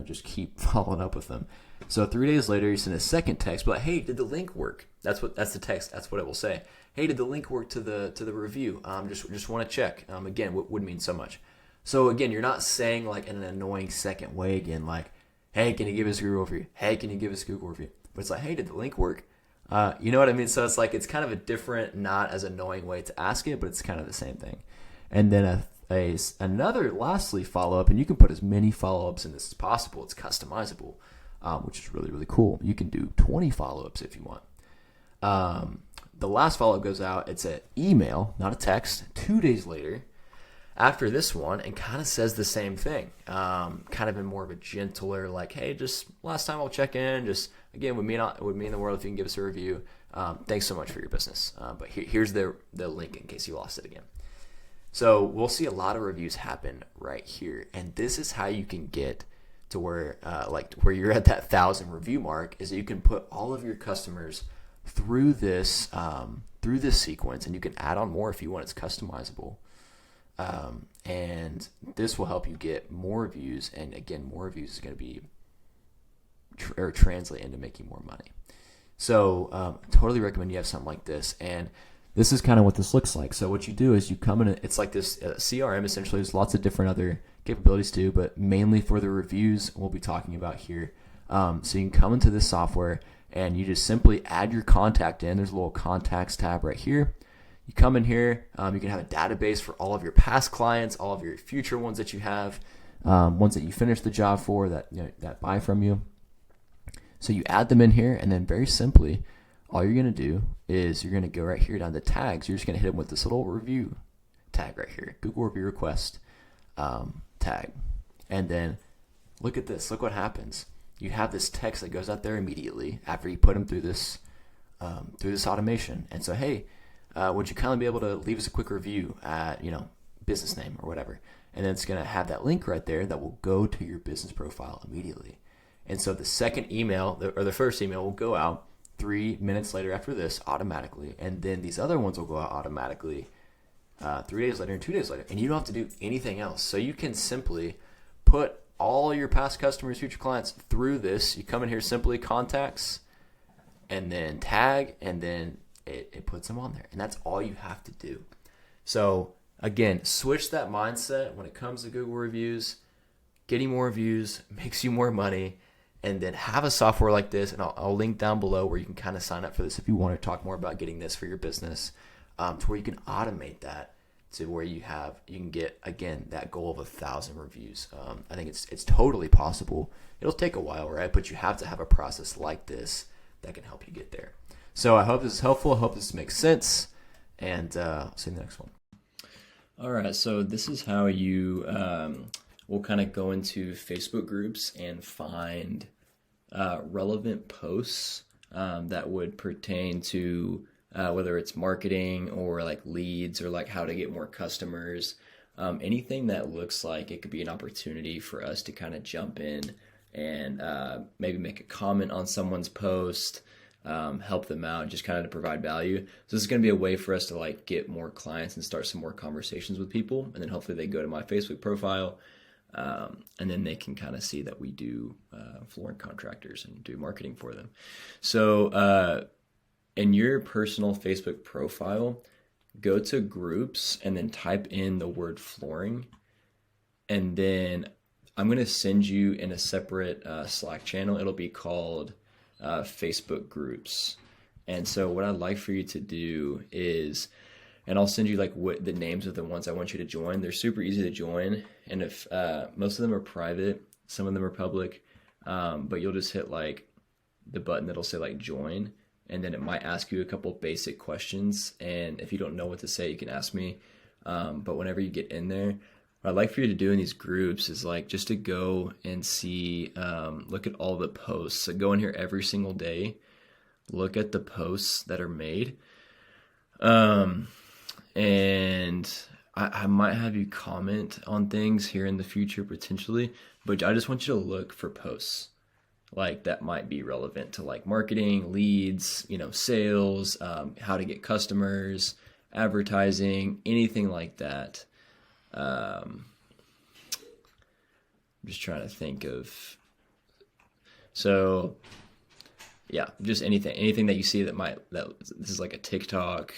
just keep following up with them. So 3 days later, you send a second text, but like, hey, did the link work? That's the text. That's what it will say. Hey, did the link work to the review? Just want to check. Again, would mean so much. So again, you're not saying like in an annoying second way again, like, hey, can you give us a Google review? Hey, can you give us a Google review? But it's like, hey, did the link work? You know what I mean? So it's like, it's kind of a different, not as annoying way to ask it, but it's kind of the same thing. And then another lastly follow-up, and you can put as many follow-ups in this as possible. It's customizable, which is really, really cool. You can do 20 follow-ups if you want. The last follow-up goes out. It's an email, not a text, 2 days later after this one, and kind of says the same thing, kind of in more of a gentler, like, hey, just last time I'll check in. Just again, it would mean the world if you can give us a review. Thanks so much for your business. But here's the link in case you lost it again. So we'll see a lot of reviews happen right here, and this is how you can get to where you're at that 1,000 review mark, is that you can put all of your customers through this sequence, and you can add on more if you want. It's customizable. And this will help you get more reviews, and again, more reviews is going to be translate into making more money. So totally recommend you have something like this, and this is kind of what this looks like. So what you do is you come in, it's like this CRM essentially. There's lots of different other capabilities too, but mainly for the reviews we'll be talking about here. So you can come into this software and you just simply add your contact in. There's a little contacts tab right here. You come in here, you can have a database for all of your past clients, all of your future ones that you have, ones that you finished the job for that, that buy from you. So you add them in here, and then very simply, all you're going to do is you're going to go right here down to tags. You're just going to hit them with this little review tag right here, Google review request tag. And then look at this. Look what happens. You have this text that goes out there immediately after you put them through this automation. And so, hey, would you kindly be able to leave us a quick review at, business name or whatever. And then it's going to have that link right there that will go to your business profile immediately. And so the second email, or the first email, will go out 3 minutes later after this automatically. And then these other ones will go out automatically 3 days later and 2 days later. And you don't have to do anything else. So you can simply put all your past customers, future clients through this. You come in here, simply contacts, and then tag, and then it puts them on there. And that's all you have to do. So again, switch that mindset when it comes to Google reviews. Getting more reviews makes you more money. And then have a software like this, and I'll link down below where you can kind of sign up for this if you want to talk more about getting this for your business, to where you can automate that to where you can get, again, that goal of 1,000 reviews. I think it's totally possible. It'll take a while, right? But you have to have a process like this that can help you get there. So I hope this is helpful. I hope this makes sense. And I'll see you in the next one. All right, so this is how you will kind of go into Facebook groups and find relevant posts that would pertain to whether it's marketing or like leads or like how to get more customers. Anything that looks like it could be an opportunity for us to kind of jump in and maybe make a comment on someone's post, help them out, just kind of to provide value. So this is going to be a way for us to like get more clients and start some more conversations with people. And then hopefully they go to my Facebook profile, and then they can kind of see that we do flooring contractors and do marketing for them. So in your personal Facebook profile, go to groups and then type in the word flooring. And then I'm going to send you in a separate Slack channel. It'll be called Facebook groups. And so what I'd like for you to do is, and I'll send you like what the names of the ones I want you to join. They're super easy to join. And if most of them are private, some of them are public, but you'll just hit like the button that'll say like join. And then it might ask you a couple basic questions. And if you don't know what to say, you can ask me. But whenever you get in there, what I'd like for you to do in these groups is like just to go and see, look at all the posts. So go in here every single day, look at the posts that are made. And I might have you comment on things here in the future potentially, but I just want you to look for posts like that might be relevant to like marketing, leads, sales, how to get customers, advertising, anything like that. I'm just trying to think of, so yeah, just anything that you see that this is like a TikTok.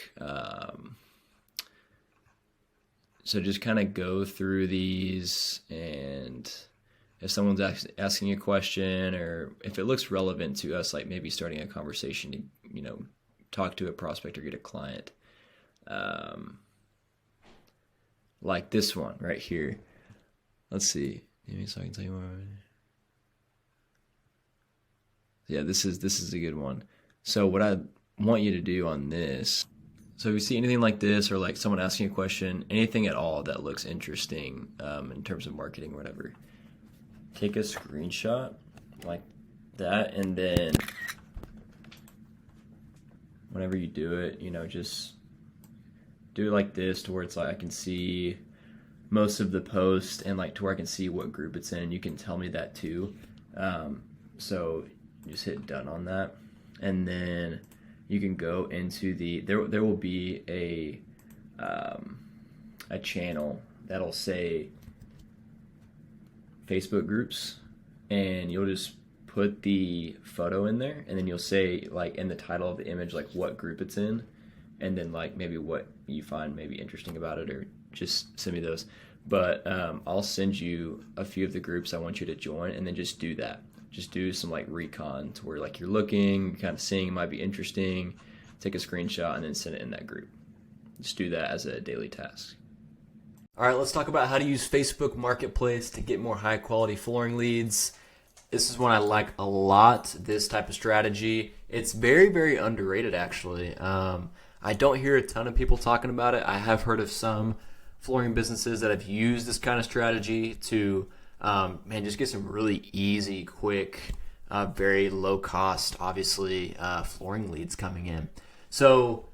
So just kind of go through these, and if someone's asking a question, or if it looks relevant to us, like maybe starting a conversation to, talk to a prospect or get a client, like this one right here. Let's see. Maybe so I can tell you more. Yeah, this is a good one. So what I want you to do on this, so if you see anything like this, or like someone asking a question, anything at all that looks interesting in terms of marketing or whatever, take a screenshot like that, and then whenever you do it, just do it like this to where it's like I can see most of the post, and like to where I can see what group it's in. You can tell me that too. So just hit done on that, and then you can go into there will be a channel that'll say Facebook groups, and you'll just put the photo in there, and then you'll say like in the title of the image like what group it's in, and then like maybe what you find maybe interesting about it, or just send me those. But I'll send you a few of the groups I want you to join, and then just do that. just do some like recon to where like you're looking, you're kind of seeing it might be interesting, take a screenshot and then send it in that group. Just do that as a daily task. All right, let's talk about how to use Facebook Marketplace to get more high quality flooring leads. This is one I like a lot, this type of strategy. It's very, very underrated, actually. I don't hear a ton of people talking about it. I have heard of some flooring businesses that have used this kind of strategy to, just get some really easy, quick, very low cost, obviously, flooring leads coming in. So,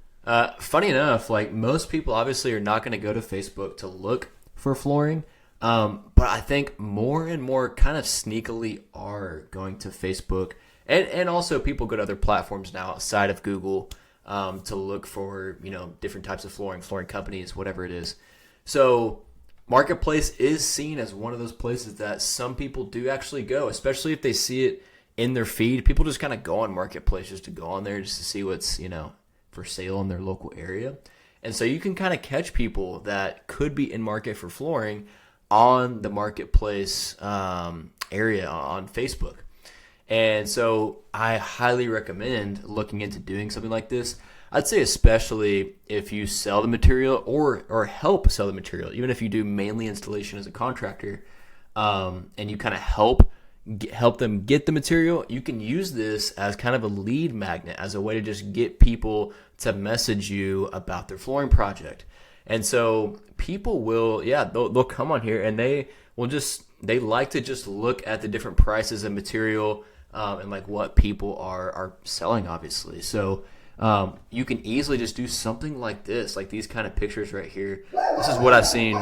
funny enough, like most people obviously are not going to go to Facebook to look for flooring. But I think more and more kind of sneakily are going to Facebook, and also people go to other platforms now outside of Google to look for, different types of flooring companies, whatever it is. So Marketplace is seen as one of those places that some people do actually go, especially if they see it in their feed. People just kind of go on Marketplace just to go on there just to see what's, for sale in their local area. And so you can kind of catch people that could be in market for flooring on the Marketplace area on Facebook. And so I highly recommend looking into doing something like this. I'd say especially if you sell the material or help sell the material, even if you do mainly installation as a contractor, and you kind of help them get the material, you can use this as kind of a lead magnet, as a way to just get people to message you about their flooring project. And so people will, they'll come on here and they like to just look at the different prices of material and like what people are selling, obviously. So you can easily just do something like this, like these kind of pictures right here. This is what I've seen.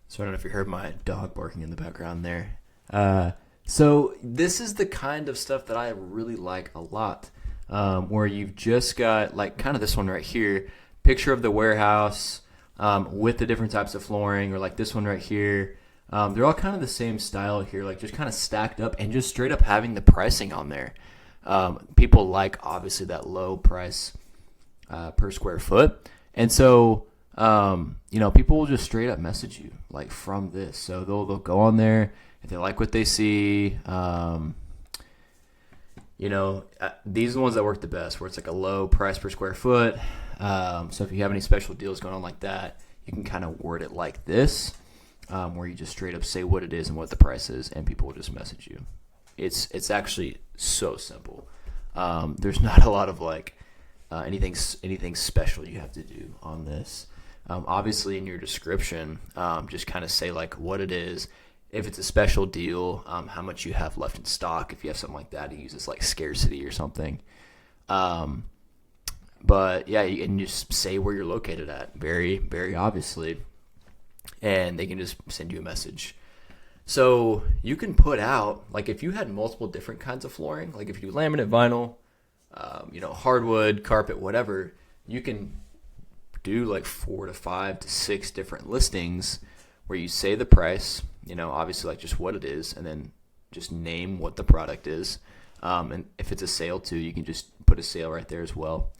So I don't know if you heard my dog barking in the background there. So this is the kind of stuff that I really like a lot, where you've just got like kind of this one right here, picture of the warehouse with the different types of flooring, or like this one right here. They're all kind of the same style here, like just kind of stacked up and just straight up having the pricing on there. People like obviously that low price per square foot. And so, people will just straight up message you like from this. So they'll go on there if they like what they see. These are the ones that work the best, where it's like a low price per square foot. So if you have any special deals going on like that, you can kind of word it like this, where you just straight up say what it is and what the price is, and people will just message you. It's actually so simple. There's not a lot of like anything special you have to do on this. Obviously, in your description, just kind of say like what it is. If it's a special deal, how much you have left in stock. If you have something like that, you use this like scarcity or something. But yeah, you can just say where you're located at, very, very obviously, and they can just send you a message. So you can put out, like if you had multiple different kinds of flooring, like if you do laminate, vinyl, hardwood, carpet, whatever, you can do like 4 to 5 to 6 different listings where you say the price, obviously like just what it is, and then just name what the product is. And if it's a sale too, you can just put a sale right there as well.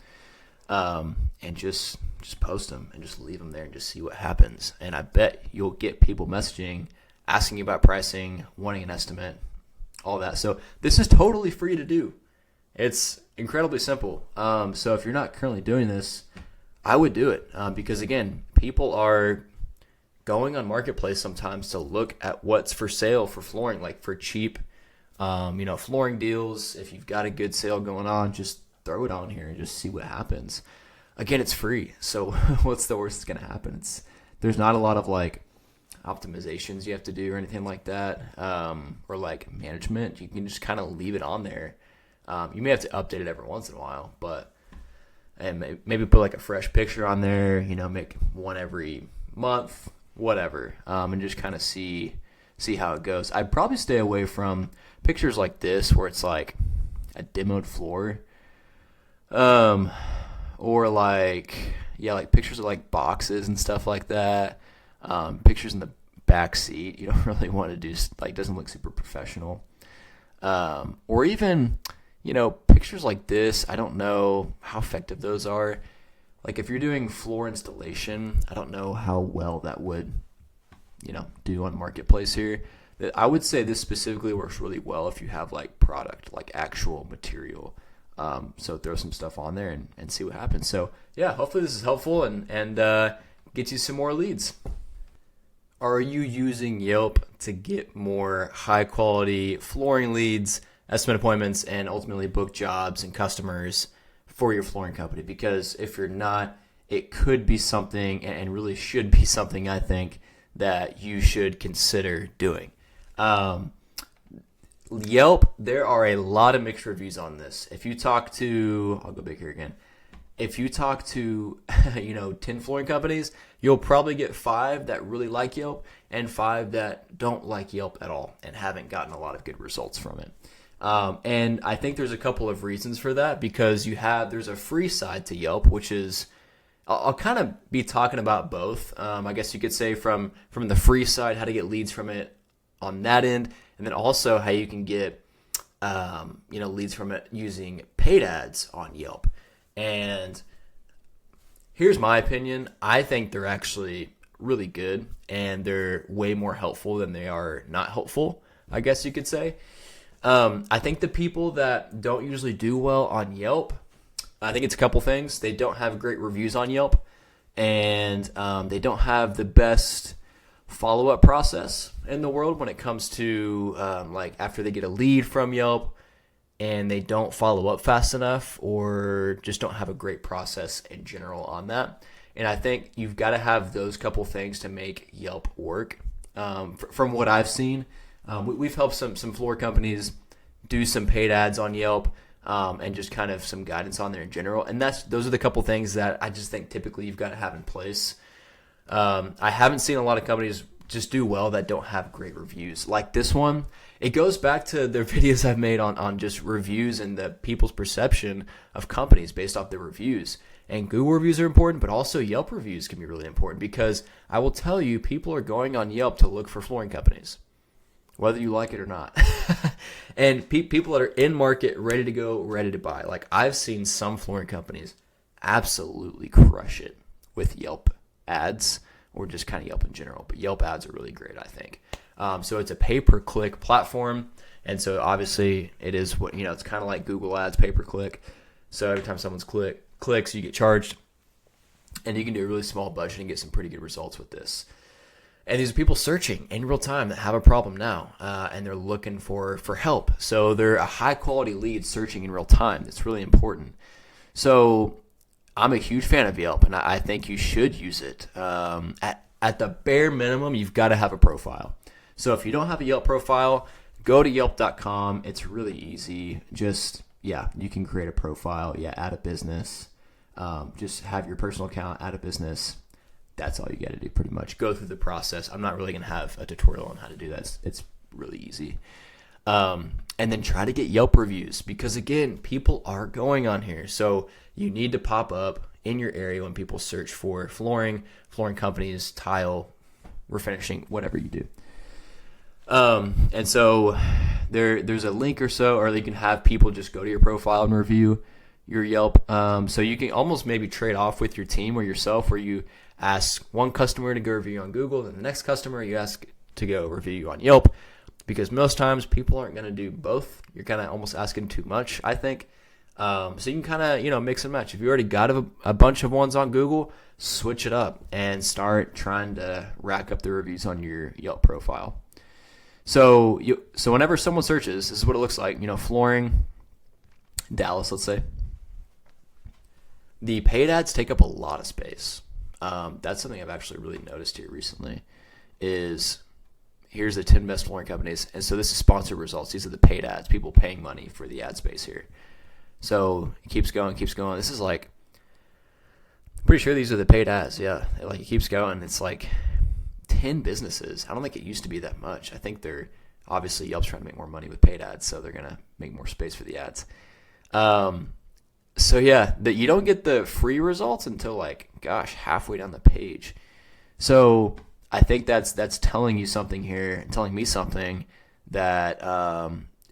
And just post them and just leave them there and just see what happens. And I bet you'll get people messaging, asking you about pricing, wanting an estimate, all that. So this is totally free to do. It's incredibly simple. So if you're not currently doing this, I would do it, because again, people are going on Marketplace sometimes to look at what's for sale for flooring, like for cheap, flooring deals. If you've got a good sale going on, just throw it on here and just see what happens. Again, it's free, so what's the worst that's going to happen? There's not a lot of like optimizations you have to do or anything like that, or like management. You can just kind of leave it on there. You may have to update it every once in a while, and maybe put like a fresh picture on there, make one every month, whatever, and just kind of see how it goes. I'd probably stay away from pictures like this where it's like a demoed floor, or like pictures of like boxes and stuff like that, pictures in the back seat. You don't really want to do, like, doesn't look super professional, or even pictures like this. I don't know how effective those are. Like if you're doing floor installation, I don't know how well that would do on Marketplace here. I would say this specifically works really well if you have like product, like actual material. So throw some stuff on there and see what happens. So yeah, hopefully this is helpful and gets you some more leads. Are you using Yelp to get more high quality flooring leads, estimate appointments, and ultimately book jobs and customers for your flooring company? Because if you're not, it could be something, and really should be something, I think, that you should consider doing. Yelp, there are a lot of mixed reviews on this. If you talk to, I'll go big here again. If you talk to, 10 flooring companies, you'll probably get 5 that really like Yelp and 5 that don't like Yelp at all and haven't gotten a lot of good results from it. And I think there's a couple of reasons for that, because there's a free side to Yelp, which is, I'll kind of be talking about both. I guess you could say from the free side, how to get leads from it on that end, and then also how you can get leads from it using paid ads on Yelp. And here's my opinion. I think they're actually really good, and they're way more helpful than they are not helpful, I guess you could say. I think the people that don't usually do well on Yelp, I think it's a couple things. They don't have great reviews on Yelp, and they don't have the best follow-up process in the world when it comes to like after they get a lead from Yelp and they don't follow up fast enough, or just don't have a great process in general on that. And I think you've got to have those couple things to make Yelp work. From what I've seen, we've helped some floor companies do some paid ads on Yelp, and just kind of some guidance on there in general. And those are the couple things that I just think typically you've got to have in place. I haven't seen a lot of companies just do well that don't have great reviews. Like this one, it goes back to the videos I've made on just reviews and the people's perception of companies based off their reviews. And Google reviews are important, but also Yelp reviews can be really important, because I will tell you, people are going on Yelp to look for flooring companies, whether you like it or not. And people that are in market, ready to go, ready to buy. Like, I've seen some flooring companies absolutely crush it with Yelp ads, or just kind of Yelp in general. But Yelp ads are really great, I think. So it's a pay-per-click platform. And so obviously it is what, it's kind of like Google ads, pay-per-click. So every time someone's clicks, you get charged. And you can do a really small budget and get some pretty good results with this. And these are people searching in real time that have a problem now, and they're looking for help. So they're a high-quality lead searching in real time. That's really important. So I'm a huge fan of Yelp, and I think you should use it. At the bare minimum, you've got to have a profile. So if you don't have a Yelp profile, go to Yelp.com. It's really easy. You can create a profile. Add a business. Just have your personal account, add a business. That's all you got to do, pretty much. Go through the process. I'm not really going to have a tutorial on how to do that. It's really easy. And then try to get Yelp reviews, because, again, people are going on here. So you need to pop up in your area when people search for flooring companies, tile, refinishing, whatever you do. And so there's a link or so, or you can have people just go to your profile and review your Yelp. So you can almost maybe trade off with your team or yourself, where you ask one customer to go review on Google, then the next customer you ask to go review on Yelp, because most times people aren't going to do both. You're kind of almost asking too much, I think. So you can kind of, mix and match. If you already got a bunch of ones on Google, switch it up and start trying to rack up the reviews on your Yelp profile. So whenever someone searches, this is what it looks like. Flooring, Dallas, let's say. The paid ads take up a lot of space. That's something I've actually really noticed here recently. Here's the 10 best flooring companies, and so this is sponsored results. These are the paid ads, people paying money for the ad space here. So it keeps going. This is like, I'm pretty sure these are the paid ads. Yeah, it keeps going. It's like 10 businesses. I don't think it used to be that much. I think obviously Yelp's trying to make more money with paid ads, so they're gonna make more space for the ads. So yeah, you don't get the free results until halfway down the page. So I think that's telling you something here, telling me something, that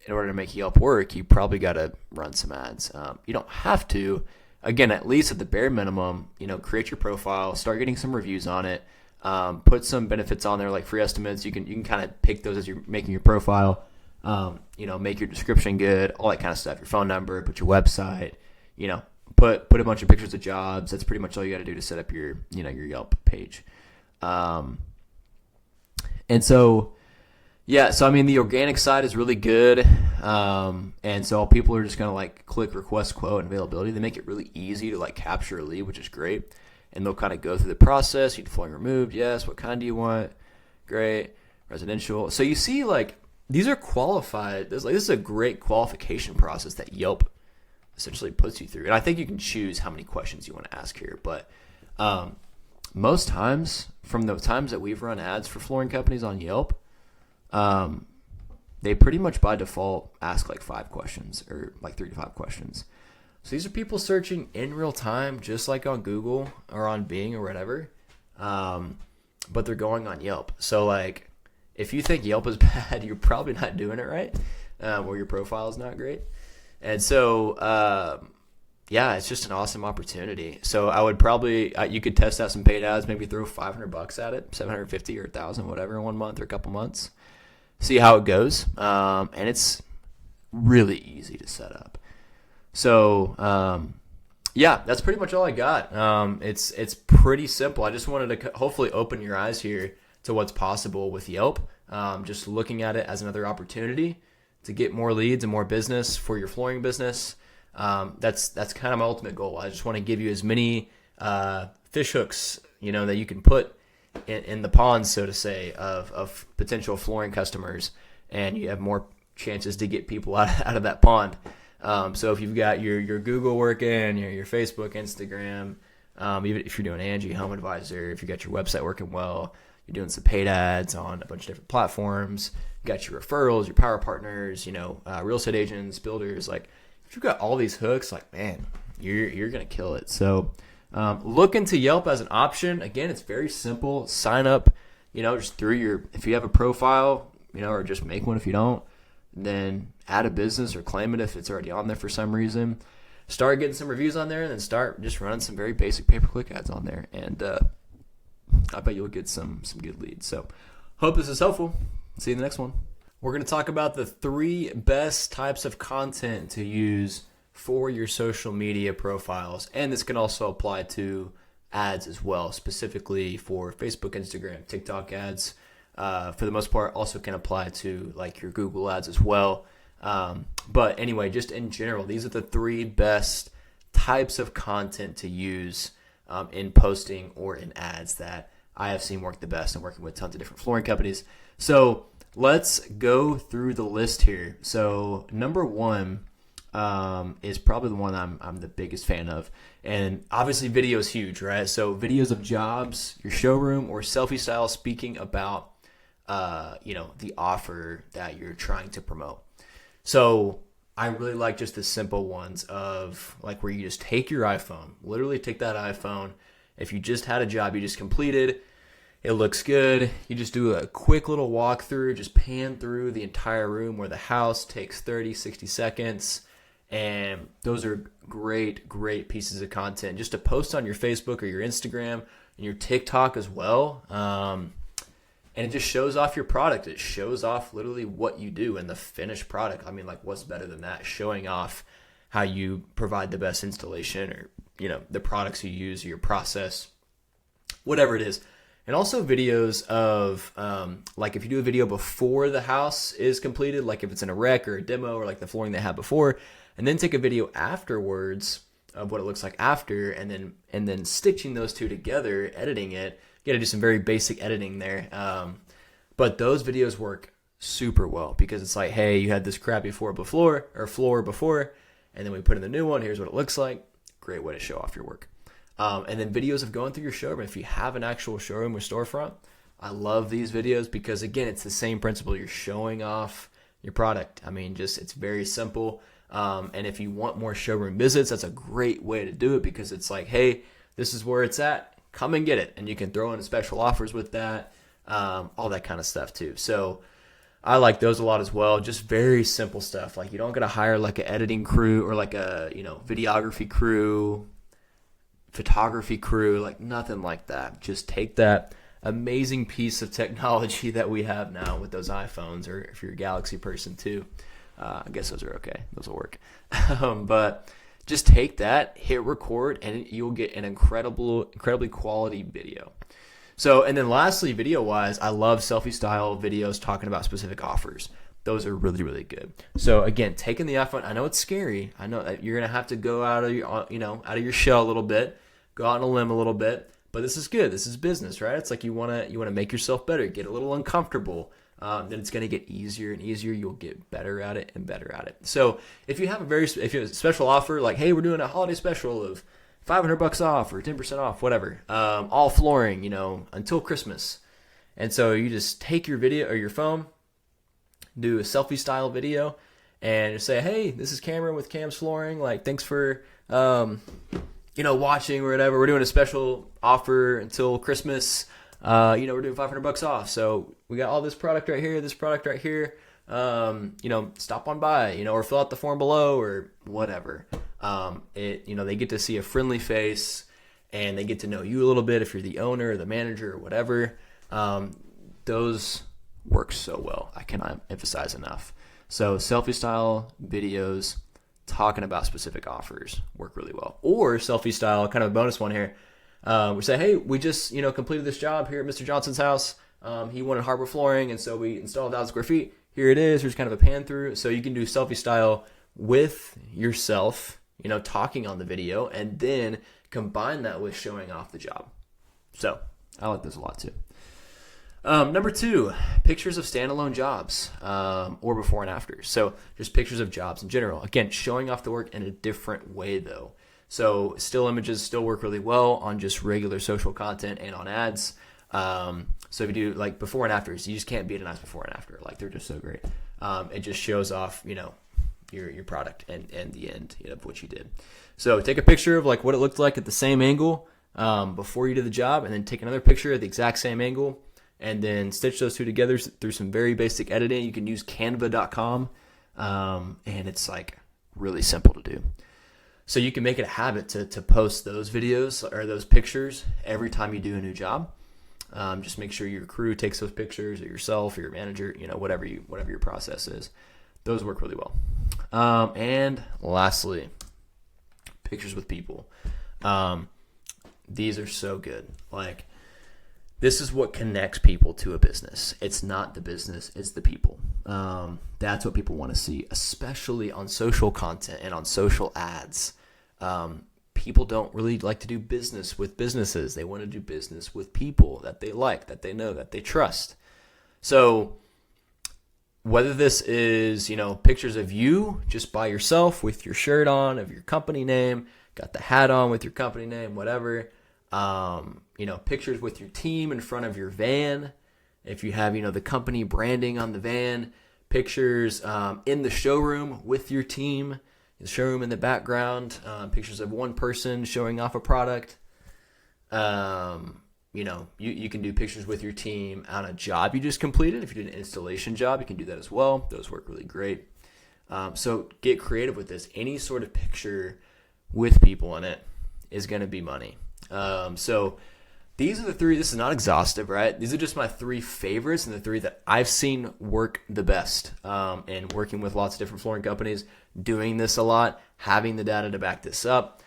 in order to make Yelp work, you probably got to run some ads. You don't have to, again, at least at the bare minimum, create your profile, start getting some reviews on it, put some benefits on there like free estimates. You can kind of pick those as you're making your profile. Make your description good, all that kind of stuff. Your phone number, put your website. Put a bunch of pictures of jobs. That's pretty much all you got to do to set up your Yelp page. And so, so I mean, the organic side is really good. And so people are just going to like click request quote and availability. They make it really easy to like capture a lead, which is great. And they'll kind of go through the process. You need flooring removed. Yes. What kind do you want? Great. Residential. So you see like these are qualified. This is a great qualification process that Yelp essentially puts you through. And I think you can choose how many questions you want to ask here. But most times, from the times that we've run ads for flooring companies on Yelp, they pretty much by default ask like 5 questions or like 3 to 5 questions. So these are people searching in real time, just like on Google or on Bing or whatever. But they're going on Yelp. So like, if you think Yelp is bad, you're probably not doing it right, or your profile is not great. And so, it's just an awesome opportunity. So I would probably, you could test out some paid ads, maybe throw $500 at it, $750 or $1,000, whatever, in 1 month or a couple months. See how it goes. And it's really easy to set up. So, that's pretty much all I got. It's pretty simple. I just wanted to hopefully open your eyes here to what's possible with Yelp. Just looking at it as another opportunity to get more leads and more business for your flooring business. That's kind of my ultimate goal. I just want to give you as many fish hooks, that you can put in the pond, so to say, of potential flooring customers, and you have more chances to get people out of that pond. So if you've got your Google working, your Facebook, Instagram, even if you're doing Angie Home Advisor, if you got your website working well, you're doing some paid ads on a bunch of different platforms, you got your referrals, your power partners, real estate agents, builders. Like, if you've got all these hooks, like, man, you're gonna kill it. So look into Yelp as an option. Again, it's very simple. Sign up, just through if you have a profile, or just make one if you don't. Then add a business or claim it if it's already on there for some reason. Start getting some reviews on there, and then start just running some very basic pay-per-click ads on there. And I bet you'll get some good leads. So hope this is helpful. See you in the next one. We're going to talk about the 3 best types of content to use for your social media profiles. And this can also apply to ads as well, specifically for Facebook, Instagram, TikTok ads. For the most part, also can apply to like your Google ads as well. But anyway, just in general, these are the 3 best types of content to use in posting or in ads that I have seen work the best and working with tons of different flooring companies. So let's go through the list here. So number 1 is probably the one I'm the biggest fan of. And obviously video is huge, right? So videos of jobs, your showroom, or selfie style speaking about the offer that you're trying to promote. So I really like just the simple ones of like where you just take your iPhone, literally take that iPhone. If you just had a job you just completed, it looks good. You just do a quick little walkthrough, just pan through the entire room where the house takes 30, 60 seconds. And those are great pieces of content just to post on your Facebook or your Instagram and your TikTok as well. And it just shows off your product. It shows off literally what you do and the finished product. I mean, like, what's better than that? Showing off how you provide the best installation or, the products you use, your process, whatever it is. And also videos of, like if you do a video before the house is completed, like if it's in a rec or a demo or like the flooring they had before, and then take a video afterwards of what it looks like after, and then stitching those two together, editing it. You got to do some very basic editing there. But those videos work super well because it's like, hey, you had this crappy floor before, and then we put in the new one. Here's what it looks like. Great way to show off your work. And then videos of going through your showroom. If you have an actual showroom or storefront, I love these videos because, again, it's the same principle. You're showing off your product. I mean, it's very simple. And if you want more showroom visits, that's a great way to do it because it's like, hey, this is where it's at. Come and get it. And you can throw in special offers with that, all that kind of stuff too. So I like those a lot as well. Just very simple stuff. Like you don't got to hire like an editing crew or like a, videography crew, photography crew, like nothing like that. Just take that amazing piece of technology that we have now with those iPhones, or if you're a Galaxy person too, I guess those are okay. Those will work. But just take that, hit record, and you'll get an incredibly quality video. So, and then lastly, video-wise, I love selfie-style videos talking about specific offers. Those are really, really good. So again, taking the iPhone, I know it's scary. I know that you're gonna have to go out of your, out of your shell a little bit, go out on a limb a little bit. But this is good. This is business, right? It's like you wanna make yourself better, get a little uncomfortable. Then it's gonna get easier and easier. You'll get better at it and better at it. So if you have a special offer, like hey, we're doing a holiday special of $500 off or 10% off, whatever, all flooring, until Christmas. And so you just take your video or your phone, do a selfie style video, and say, hey, this is Cameron with Cam's Flooring. Like, thanks for, watching or whatever. We're doing a special offer until Christmas. We're doing $500 off. So we got all this product right here, stop on by, or fill out the form below or whatever. They get to see a friendly face and they get to know you a little bit if you're the owner or the manager or whatever. Those work so well. I cannot emphasize enough. So selfie style videos talking about specific offers work really well. Or selfie style, kind of a bonus one here. We say, hey, we just, completed this job here at Mr. Johnson's house. He wanted hardwood flooring, and so we installed 1,000 square feet. Here it is. Here's kind of a pan through. So you can do selfie style with yourself, talking on the video, and then combine that with showing off the job. So I like this a lot too. Number 2, pictures of standalone jobs, or before and after. So just pictures of jobs in general. Again, showing off the work in a different way though. So still images still work really well on just regular social content and on ads. So if you do like before and afters, you just can't beat a nice before and after. Like they're just so great. It just shows off, your product and the end of what you did. So take a picture of like what it looked like at the same angle before you did the job, and then take another picture at the exact same angle, and then stitch those two together through some very basic editing. You can use canva.com, and it's like really simple to do. So you can make it a habit to post those videos or those pictures every time you do a new job. Just make sure your crew takes those pictures, or yourself, or your manager, whatever your process is. Those work really well. And lastly, pictures with people. These are so good. Like, this is what connects people to a business. It's not the business, it's the people. That's what people want to see, especially on social content and on social ads. People don't really like to do business with businesses. They want to do business with people that they like, that they know, that they trust. So whether this is, pictures of you just by yourself with your shirt on, of your company name, got the hat on with your company name, whatever, pictures with your team in front of your van. If you have, the company branding on the van, pictures in the showroom with your team, the showroom in the background, pictures of one person showing off a product. You can do pictures with your team on a job you just completed. If you did an installation job, you can do that as well. Those work really great. So get creative with this. Any sort of picture with people in it is going to be money. So these are the 3. This is not exhaustive, right? These are just my 3 favorites and the 3 that I've seen work the best. And working with lots of different flooring companies, doing this a lot, having the data to back this up.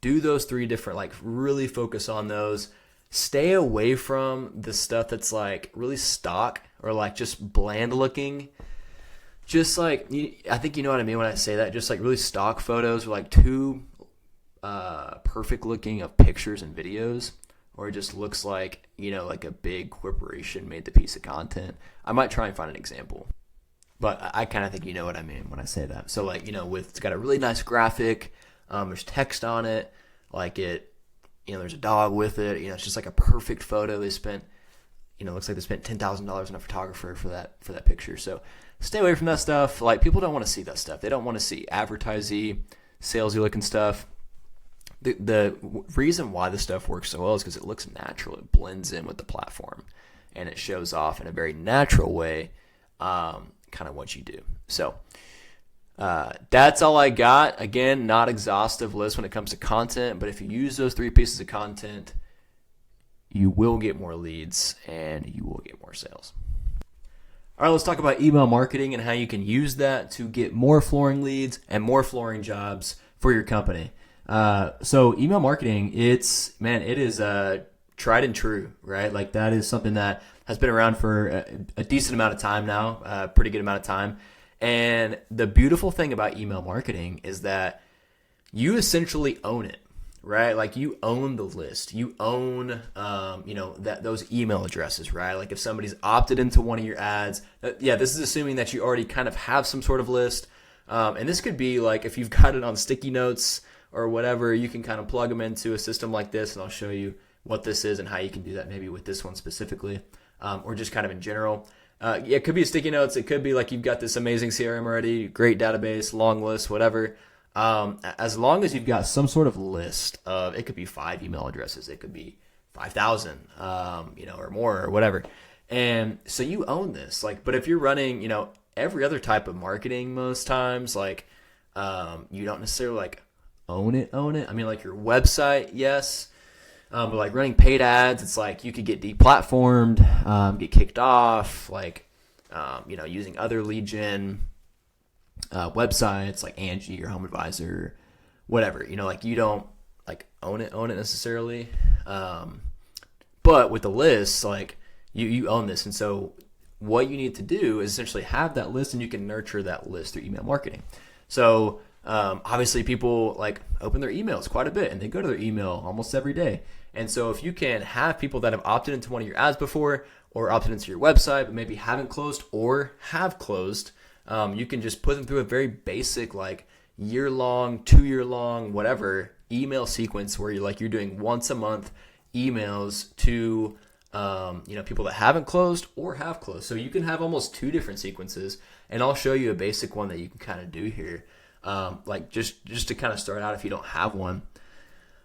Do those 3 different, like really focus on those. Stay away from the stuff that's like really stock or like just bland looking. Just like, I think you know what I mean when I say that. Just like really stock photos or like too perfect looking of pictures and videos, or it just looks like, like a big corporation made the piece of content. I might try and find an example, but I kind of think you know what I mean when I say that. So like, it's got a really nice graphic, there's text on it, like it, there's a dog with it, it's just like a perfect photo. They spent, looks like they spent $10,000 on a photographer for that picture. So stay away from that stuff. Like, people don't want to see that stuff. They don't want to see advertisey, salesy looking stuff. The reason why this stuff works so well is because it looks natural. It blends in with the platform. and it shows off in a very natural way kind of what you do. So that's all I got. Again, not exhaustive list when it comes to content, but if you use those 3 pieces of content, you will get more leads and you will get more sales. All right, let's talk about email marketing and how you can use that to get more flooring leads and more flooring jobs for your company. So email marketing, it is tried and true, right? Like that is something that has been around for a decent amount of time now, a pretty good amount of time. And the beautiful thing about email marketing is that you essentially own it, right? Like you own the list, you own, those email addresses, right? Like if somebody's opted into one of your ads, this is assuming that you already kind of have some sort of list. And this could be like if you've got it on sticky notes or whatever, you can kind of plug them into a system like this, and I'll show you what this is and how you can do that maybe with this one specifically, or just kind of in general. It could be sticky notes. It could be like you've got this amazing CRM already, great database, long list, whatever. As long as you've got some sort of list of, it could be 5 email addresses, it could be 5,000, or more or whatever. And so you own this. Like, but if you're running, every other type of marketing, most times, like, you don't necessarily like own it. I mean, like your website, yes. But like running paid ads, it's like you could get deplatformed, get kicked off, like, using other lead gen websites like Angie or Home Advisor, whatever, like you don't like own it necessarily. But with the list, like you own this. And so what you need to do is essentially have that list, and you can nurture that list through email marketing. So obviously people like open their emails quite a bit, and they go to their email almost every day. And so if you can have people that have opted into one of your ads before or opted into your website, but maybe haven't closed or have closed, you can just put them through a very basic, like year-long, 2-year-long, whatever email sequence where you're doing once a month emails to, people that haven't closed or have closed. So you can have almost 2 different sequences, and I'll show you a basic one that you can kind of do here. Like just to kind of start out if you don't have one.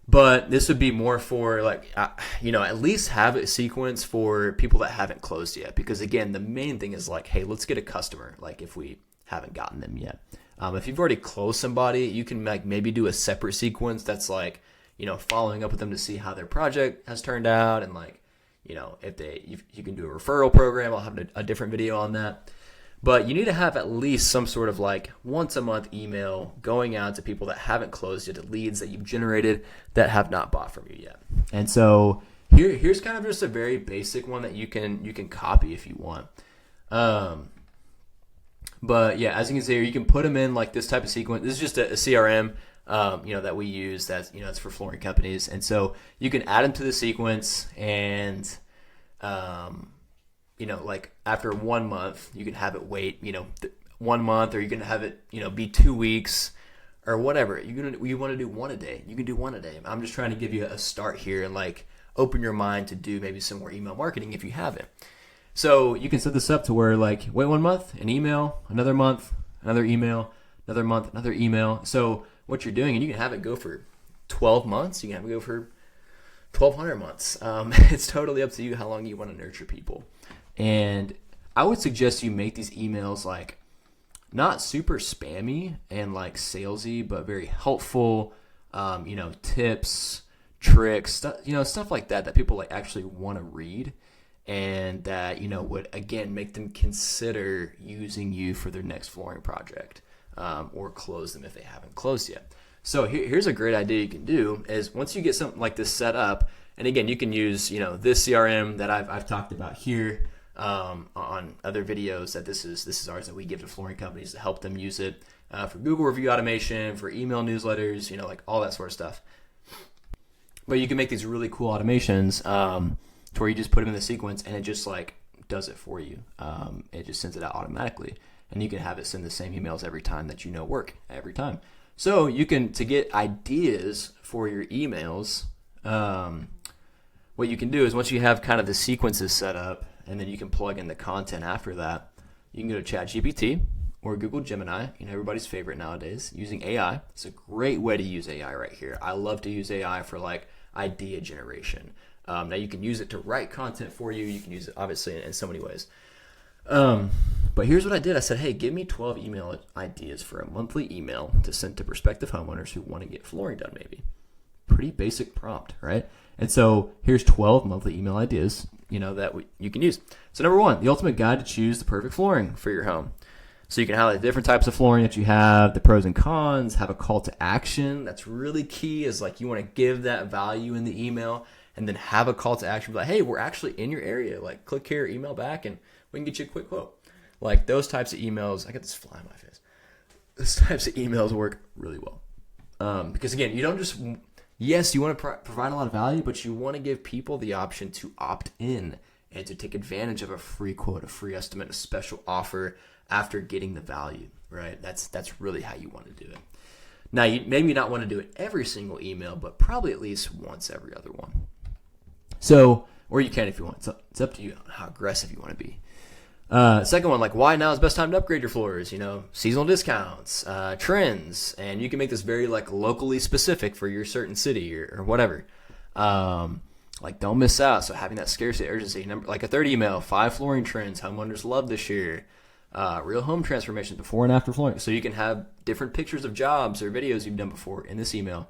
But this would be more for like, at least have a sequence for people that haven't closed yet. Because again, the main thing is like, hey, let's get a customer. Like if we haven't gotten them yet. If you've already closed somebody, you can like maybe do a separate sequence that's like, following up with them to see how their project has turned out. And like, if you can do a referral program, I'll have a different video on that. But you need to have at least some sort of like once a month email going out to people that haven't closed yet, to leads that you've generated that have not bought from you yet. And so here's kind of just a very basic one that you can copy if you want. But yeah, as you can see here, you can put them in like this type of sequence. This is just a CRM, that we use that's, it's for flooring companies. And so you can add them to the sequence, and, like after 1 month, you can have it wait, 1 month, or you can have it, be 2 weeks or whatever. You want to do one a day, you can do one a day. I'm just trying to give you a start here and like open your mind to do maybe some more email marketing if you haven't. So you can set this up to where like wait 1 month, an email, another month, another email, another month, another email. So what you're doing, and you can have it go for 12 months, you can have it go for 1,200 months. It's totally up to you how long you want to nurture people. And I would suggest you make these emails like not super spammy and like salesy, but very helpful, tips, tricks, stuff like that people like actually want to read, and that, would again make them consider using you for their next flooring project, or close them if they haven't closed yet. So here's a great idea you can do is once you get something like this set up, and again, you can use, this CRM that I've talked about here, on other videos, that this is ours that we give to flooring companies to help them use it, for Google review automation, for email newsletters, like all that sort of stuff. But you can make these really cool automations, to where you just put them in the sequence and it just like does it for you. It just sends it out automatically, and you can have it send the same emails every time that work every time. So you can, to get ideas for your emails, what you can do is once you have kind of the sequences set up, and then you can plug in the content after that, you can go to ChatGPT or Google Gemini, everybody's favorite nowadays, using AI. It's a great way to use AI right here. I love to use AI for like idea generation. Now you can use it to write content for you. You can use it obviously in so many ways. But here's what I did. I said, hey, give me 12 email ideas for a monthly email to send to prospective homeowners who want to get flooring done maybe. Pretty basic prompt, right? And so here's 12 monthly email ideas, that you can use. So number 1, the ultimate guide to choose the perfect flooring for your home. So you can highlight the different types of flooring that you have, the pros and cons, have a call to action. That's really key, is like you want to give that value in the email and then have a call to action. Like, hey, we're actually in your area. Like, click here, email back, and we can get you a quick quote. Like those types of emails, I got this fly in my face. Those types of emails work really well. Because again, you don't just, yes, you want to provide a lot of value, but you want to give people the option to opt in and to take advantage of a free quote, a free estimate, a special offer after getting the value, right? That's really how you want to do it. Now, you maybe not want to do it every single email, but probably at least once every other one. So, or you can if you want. It's up to you how aggressive you want to be. Second one, like why now is the best time to upgrade your floors, seasonal discounts, trends, and you can make this very like locally specific for your certain city or whatever. Like don't miss out. So having that scarcity urgency, like a third email, 5 flooring trends homeowners love this year, real home transformations before and after flooring. So you can have different pictures of jobs or videos you've done before in this email.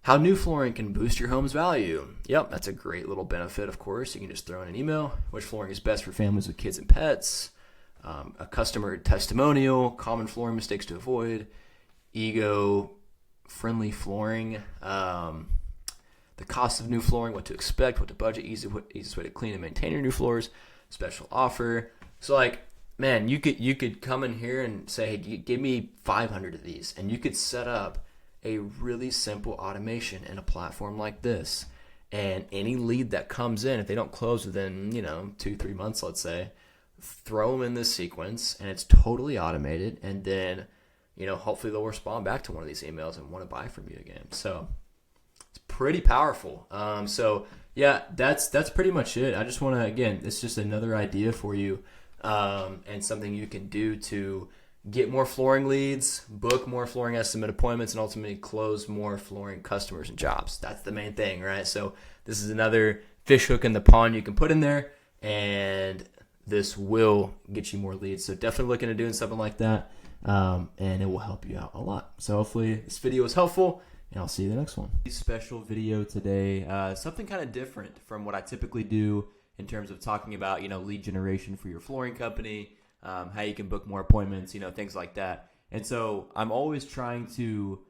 How new flooring can boost your home's value. Yep, that's a great little benefit, of course. You can just throw in an email. Which flooring is best for families with kids and pets? A customer testimonial, common flooring mistakes to avoid, eco-friendly flooring, the cost of new flooring, what to expect, what to budget, easiest way to clean and maintain your new floors, special offer. So like, man, you could come in here and say, hey, give me 500 of these, and you could set up a really simple automation in a platform like this. And any lead that comes in, if they don't close within, 2-3 months, let's say, throw them in this sequence and it's totally automated. And then, hopefully they'll respond back to one of these emails and want to buy from you again. So it's pretty powerful. So yeah, that's pretty much it. I just want to, again, it's just another idea for you, and something you can do to get more flooring leads, book more flooring estimate appointments, and ultimately close more flooring customers and jobs. That's the main thing, right? So this is another fish hook in the pond you can put in there, and this will get you more leads. So definitely looking at doing something like that, and it will help you out a lot. So hopefully this video was helpful, and I'll see you in the next one. Special video today, something kind of different from what I typically do in terms of talking about, lead generation for your flooring company, how you can book more appointments, things like that. And so I'm always trying to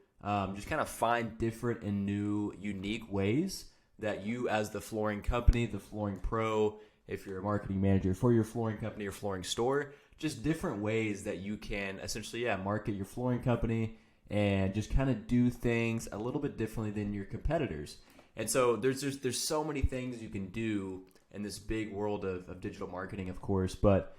just kind of find different and new, unique ways that you as the flooring company, the flooring pro, if you're a marketing manager for your flooring company or flooring store, just different ways that you can essentially, market your flooring company and just kind of do things a little bit differently than your competitors. And so there's so many things you can do in this big world of digital marketing, of course, but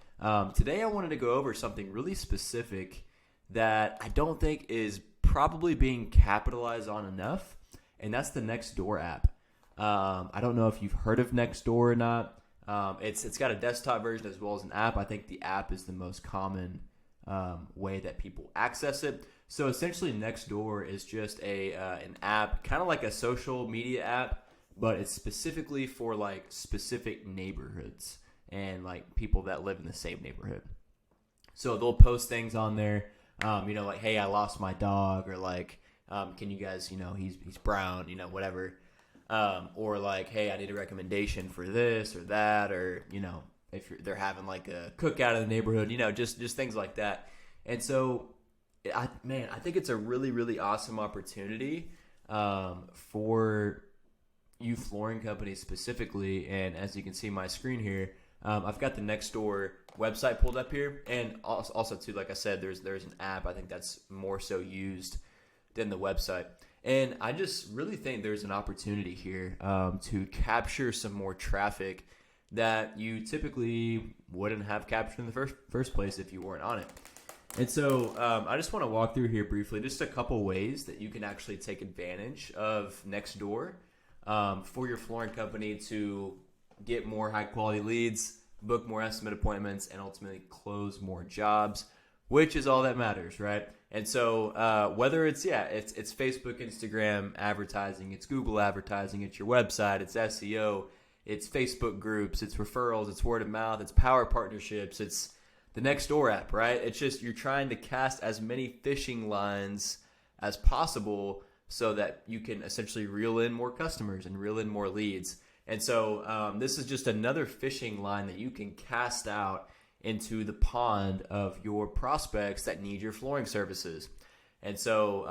today I wanted to go over something really specific that I don't think is probably being capitalized on enough, and that's the Nextdoor app. I don't know if you've heard of Nextdoor or not. It's got a desktop version as well as an app. I think the app is the most common way that people access it. So essentially Nextdoor is just an app, kind of like a social media app, but it's specifically for like specific neighborhoods and like people that live in the same neighborhood. So they'll post things on there, like, hey, I lost my dog, or like, can you guys, he's brown, whatever. Or like, hey, I need a recommendation for this or that, or, if they're having like a cookout in the neighborhood, just things like that. And so, I think it's a really, really awesome opportunity for you flooring companies specifically. And as you can see my screen here, I've got the Nextdoor website pulled up here, and also too, like I said, there's an app I think that's more so used than the website. And I just really think there's an opportunity here to capture some more traffic that you typically wouldn't have captured in the first place if you weren't on it. And so I just want to walk through here briefly just a couple ways that you can actually take advantage of Nextdoor for your flooring company to get more high quality leads, book more estimate appointments, and ultimately close more jobs, which is all that matters, right? And so whether it's Facebook, Instagram advertising, it's Google advertising, it's your website, it's SEO, it's Facebook groups, it's referrals, it's word of mouth, it's power partnerships, it's the Nextdoor app, right? It's just you're trying to cast as many fishing lines as possible so that you can essentially reel in more customers and reel in more leads. And so this is just another fishing line that you can cast out into the pond of your prospects that need your flooring services. And so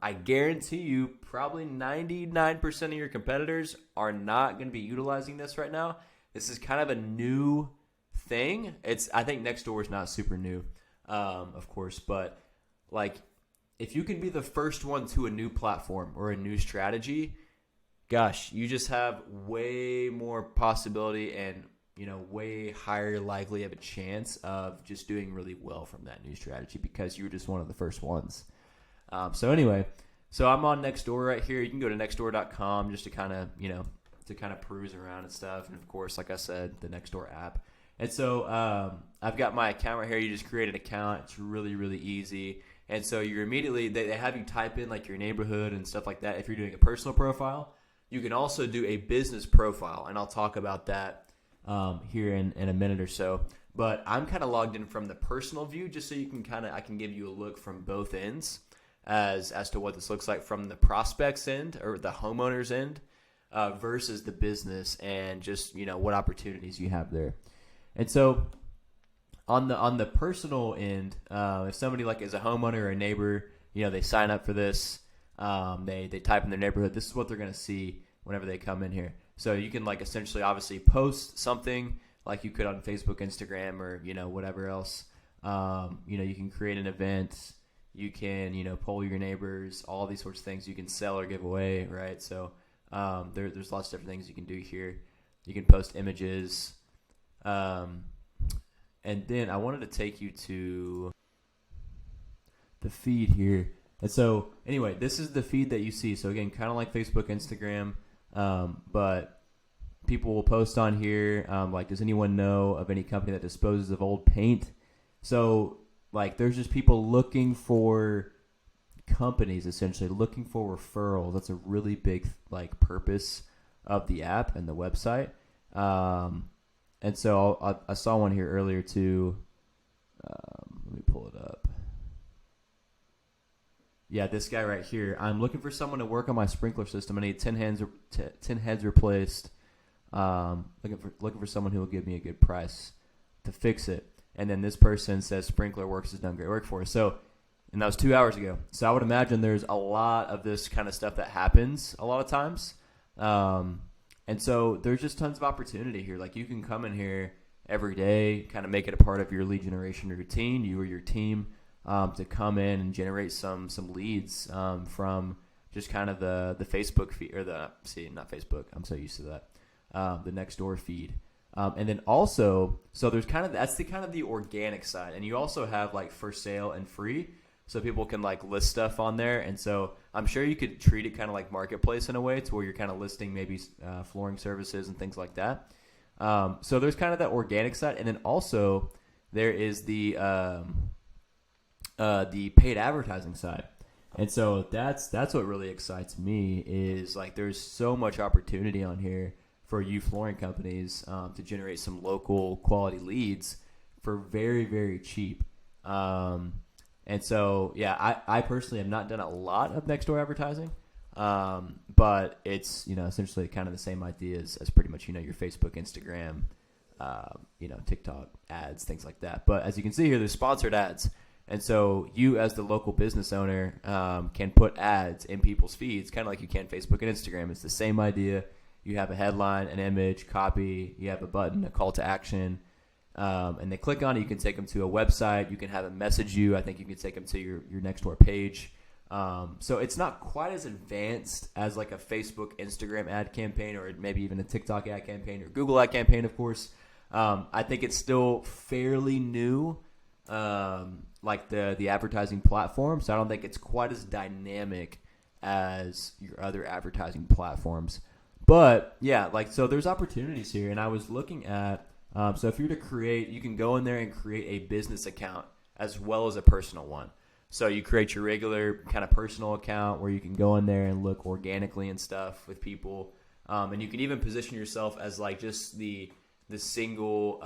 I guarantee you probably 99% of your competitors are not going to be utilizing this right now. This is kind of a new thing. I think Nextdoor is not super new, of course, but like if you can be the first one to a new platform or a new strategy, gosh, you just have way more possibility and way higher likely of a chance of just doing really well from that new strategy because you were just one of the first ones. So anyway, I'm on Nextdoor right here. You can go to nextdoor.com just to kind of peruse around and stuff. And of course, like I said, the Nextdoor app. And so I've got my account right here. You just create an account. It's really, really easy. And so you're immediately, they have you type in like your neighborhood and stuff like that if you're doing a personal profile. You can also do a business profile, and I'll talk about that here in a minute or so. But I'm kind of logged in from the personal view just so you can I can give you a look from both ends as to what this looks like from the prospect's end or the homeowner's end versus the business and just, what opportunities you have there. And so on the personal end, if somebody like is a homeowner or a neighbor, they sign up for this, they type in their neighborhood, this is what they're going to see whenever they come in here. So you can like essentially obviously post something like you could on Facebook, Instagram, or, whatever else. You can create an event. You can, poll your neighbors, all these sorts of things you can sell or give away, right? So there's lots of different things you can do here. You can post images. And then I wanted to take you to the feed here. And so anyway, this is the feed that you see. So again, kind of like Facebook, Instagram, but people will post on here. Like, does anyone know of any company that disposes of old paint? So like, there's just people looking for companies, essentially looking for referrals. That's a really big like purpose of the app and the website. And so I saw one here earlier too. Let me pull it up. Yeah, this guy right here. I'm looking for someone to work on my sprinkler system. I need 10 heads replaced. Looking for someone who will give me a good price to fix it. And then this person says Sprinkler Works has done great work for us. So, and that was 2 hours ago. So I would imagine there's a lot of this kind of stuff that happens a lot of times. And so there's just tons of opportunity here. Like, you can come in here every day, kind of make it a part of your lead generation routine, you or your team, to come in and generate some leads from just kind of the Facebook feed, or not Facebook, I'm so used to that, the Nextdoor feed. And then also, so there's that's the organic side. And you also have like for sale and free. So people can like list stuff on there. And so I'm sure you could treat it kind of like marketplace in a way to where you're kind of listing maybe flooring services and things like that. So there's kind of that organic side. And then also there is the paid advertising side. And so that's what really excites me is like there's so much opportunity on here for you flooring companies to generate some local quality leads for very, very cheap. And so, yeah, I personally have not done a lot of Nextdoor advertising, but it's, essentially kind of the same idea as pretty much, your Facebook, Instagram, TikTok ads, things like that. But as you can see here, there's sponsored ads. And so you as the local business owner can put ads in people's feeds, kind of like you can Facebook and Instagram. It's the same idea. You have a headline, an image, copy, you have a button, a call to action. And they click on it, you can take them to a website, you can have them message you, I think you can take them to your Nextdoor page. So it's not quite as advanced as like a Facebook, Instagram ad campaign, or maybe even a TikTok ad campaign, or Google ad campaign, of course. I think it's still fairly new, like the advertising platform, so I don't think it's quite as dynamic as your other advertising platforms. But yeah, so there's opportunities here, and I was looking at, so if you're to create, you can go in there and create a business account as well as a personal one. So you create your regular kind of personal account where you can go in there and look organically and stuff with people. And you can even position yourself as like just the single,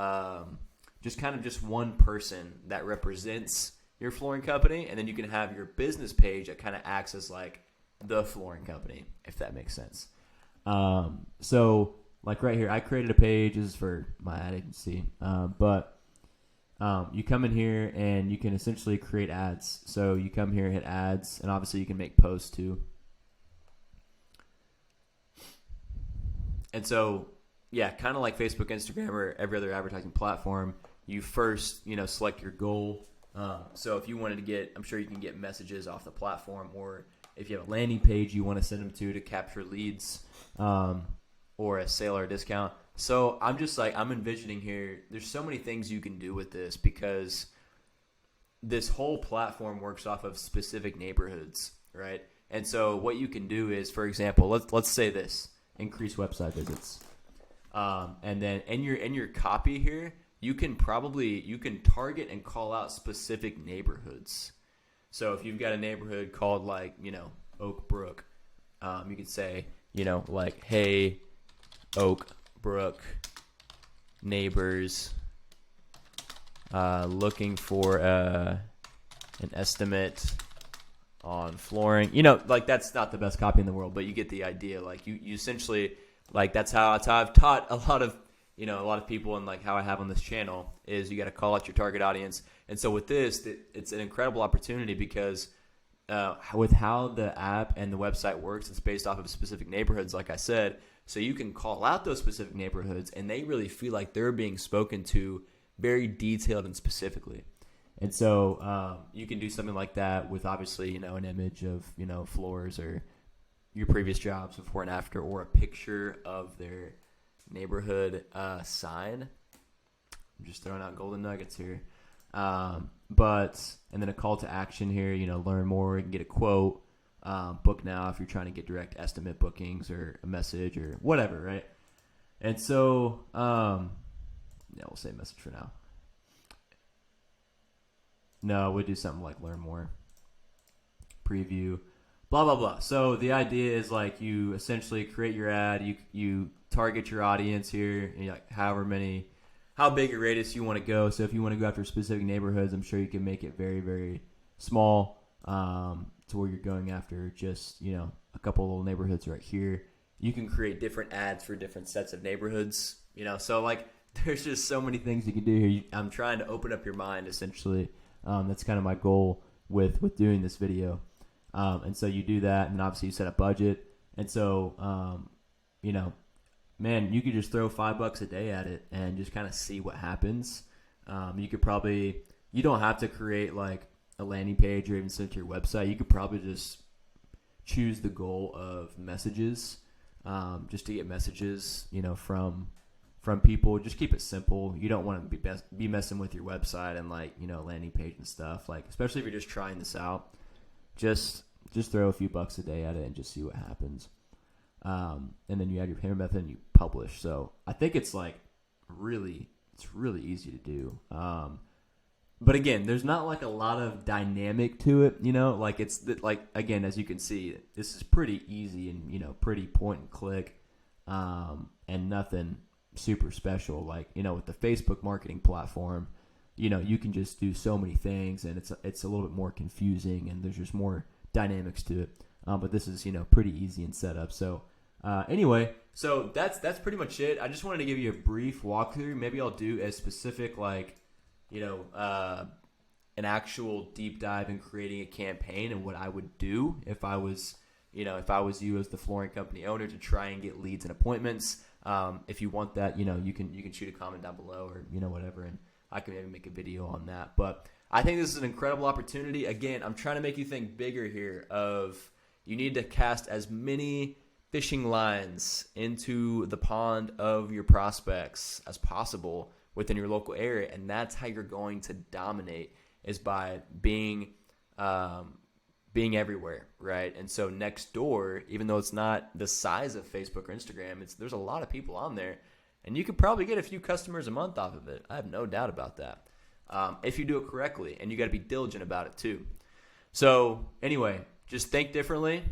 just one person that represents your flooring company. And then you can have your business page that kind of acts as like the flooring company, if that makes sense. So like right here, I created a page. This is for my ad agency. You come in here and you can essentially create ads. So you come here, hit ads, and obviously you can make posts too. And so, yeah, kind of like Facebook, Instagram, or every other advertising platform, you first, select your goal. So if you wanted to get, I'm sure you can get messages off the platform, or if you have a landing page you want to send them to capture leads, or a sale or a discount. So I'm envisioning here, there's so many things you can do with this because this whole platform works off of specific neighborhoods, right? And so what you can do is, for example, let's say this, increase website visits. And then in your copy here, you can target and call out specific neighborhoods. So if you've got a neighborhood called like, Oak Brook, you could say, like, hey, Oak Brook neighbors, looking for an estimate on flooring. Like that's not the best copy in the world, but you get the idea. Like you essentially, like that's how I've taught a lot of people, and like how I have on this channel is you got to call out your target audience. And so with this, it's an incredible opportunity because with how the app and the website works, it's based off of specific neighborhoods, like I said. So you can call out those specific neighborhoods, and they really feel like they're being spoken to very detailed and specifically. And so you can do something like that with obviously, an image of, floors or your previous jobs before and after, or a picture of their neighborhood sign. I'm just throwing out golden nuggets here. And then a call to action here, learn more, you can get a quote, book now if you're trying to get direct estimate bookings or a message or whatever, right? And so, we'll say message for now. No, we'll do something like learn more, preview, blah, blah, blah. So the idea is like you essentially create your ad, you target your audience here, and like how big a radius you want to go. So if you want to go after specific neighborhoods, I'm sure you can make it very, very small, to where you're going after just, a couple little neighborhoods right here. You can create different ads for different sets of neighborhoods, so like there's just so many things you can do here. I'm trying to open up your mind essentially. That's kind of my goal with doing this video. And so you do that, and obviously you set a budget. And so, man, you could just throw $5 a day at it and just kind of see what happens. You don't have to create like a landing page or even send it to your website. You could probably just choose the goal of messages, just to get messages, from people. Just keep it simple. You don't want to be messing with your website and like, landing page and stuff. Like, especially if you're just trying this out, just throw a few bucks a day at it and just see what happens. And then you add your payment method and you publish. So I think it's really easy to do. But again, there's not like a lot of dynamic to it, like it's like, again, as you can see, this is pretty easy and, pretty point and click, and nothing super special. Like, with the Facebook marketing platform, you can just do so many things, and it's a little bit more confusing, and there's just more dynamics to it. But this is, pretty easy in setup. So anyway, so that's pretty much it. I just wanted to give you a brief walkthrough. Maybe I'll do a specific, an actual deep dive in creating a campaign and what I would do if I was you as the flooring company owner to try and get leads and appointments. If you want that, you can shoot a comment down below or, whatever, and I can maybe make a video on that. But I think this is an incredible opportunity. Again, I'm trying to make you think bigger here of you need to cast as many fishing lines into the pond of your prospects as possible within your local area. And that's how you're going to dominate, is by being everywhere, right? And so Nextdoor, even though it's not the size of Facebook or Instagram, there's a lot of people on there, and you could probably get a few customers a month off of it. I have no doubt about that, if you do it correctly, and you got to be diligent about it too. So anyway, just think differently.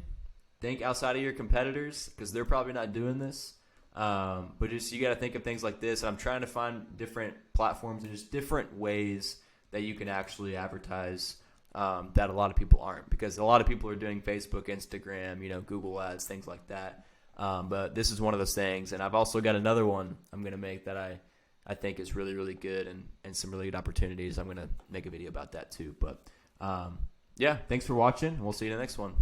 Think outside of your competitors because they're probably not doing this. But just you got to think of things like this. I'm trying to find different platforms and just different ways that you can actually advertise that a lot of people aren't, because a lot of people are doing Facebook, Instagram, Google ads, things like that. But this is one of those things. And I've also got another one I'm going to make that I think is really, really good and some really good opportunities. I'm going to make a video about that too. But yeah, thanks for watching. We'll see you in the next one.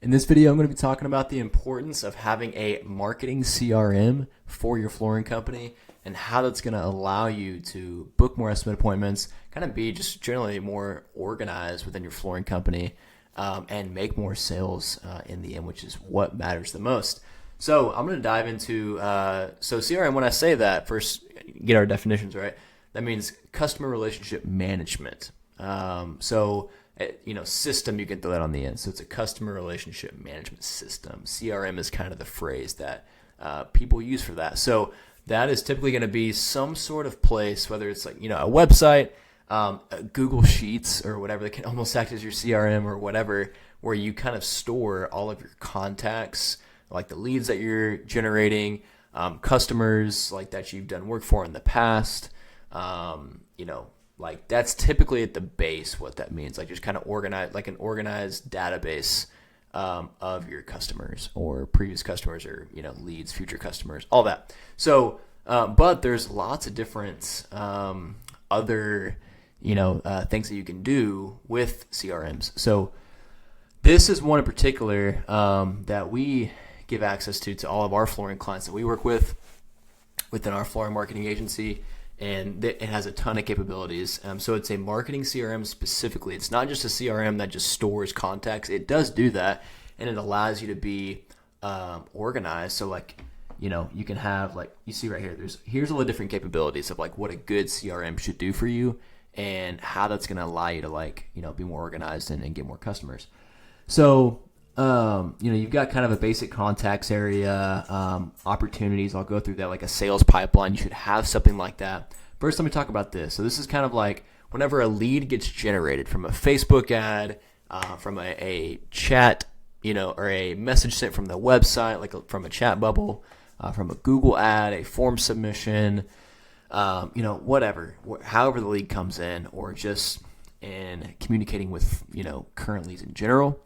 In this video, I'm going to be talking about the importance of having a marketing CRM for your flooring company and how that's going to allow you to book more estimate appointments, kind of be just generally more organized within your flooring company, and make more sales in the end, which is what matters the most. So I'm going to dive into so CRM. When I say that, first get our definitions right. That means customer relationship management. System, you can throw that on the end. So it's a customer relationship management system. CRM is kind of the phrase that people use for that. So that is typically going to be some sort of place, whether it's like, a website, Google Sheets or whatever that can almost act as your CRM or whatever, where you kind of store all of your contacts, like the leads that you're generating, customers like that you've done work for in the past, like that's typically at the base what that means, like just kind of organize, like an organized database of your customers or previous customers or, leads, future customers, all that. So, but there's lots of different other, things that you can do with CRMs. So this is one in particular that we give access to all of our flooring clients that we work with within our flooring marketing agency. And it has a ton of capabilities. So it's a marketing CRM specifically. It's not just a CRM that just stores contacts. It does do that, and it allows you to be organized. So you can have, like you see right here, here's all the different capabilities of like what a good CRM should do for you and how that's going to allow you to be more organized and get more customers. So you've got kind of a basic contacts area, opportunities. I'll go through that, like a sales pipeline. You should have something like that. First, let me talk about this. So this is kind of like whenever a lead gets generated from a Facebook ad, from a chat, or a message sent from the website, like from a chat bubble, from a Google ad, a form submission, whatever, however the lead comes in, or just in communicating with, current leads in general.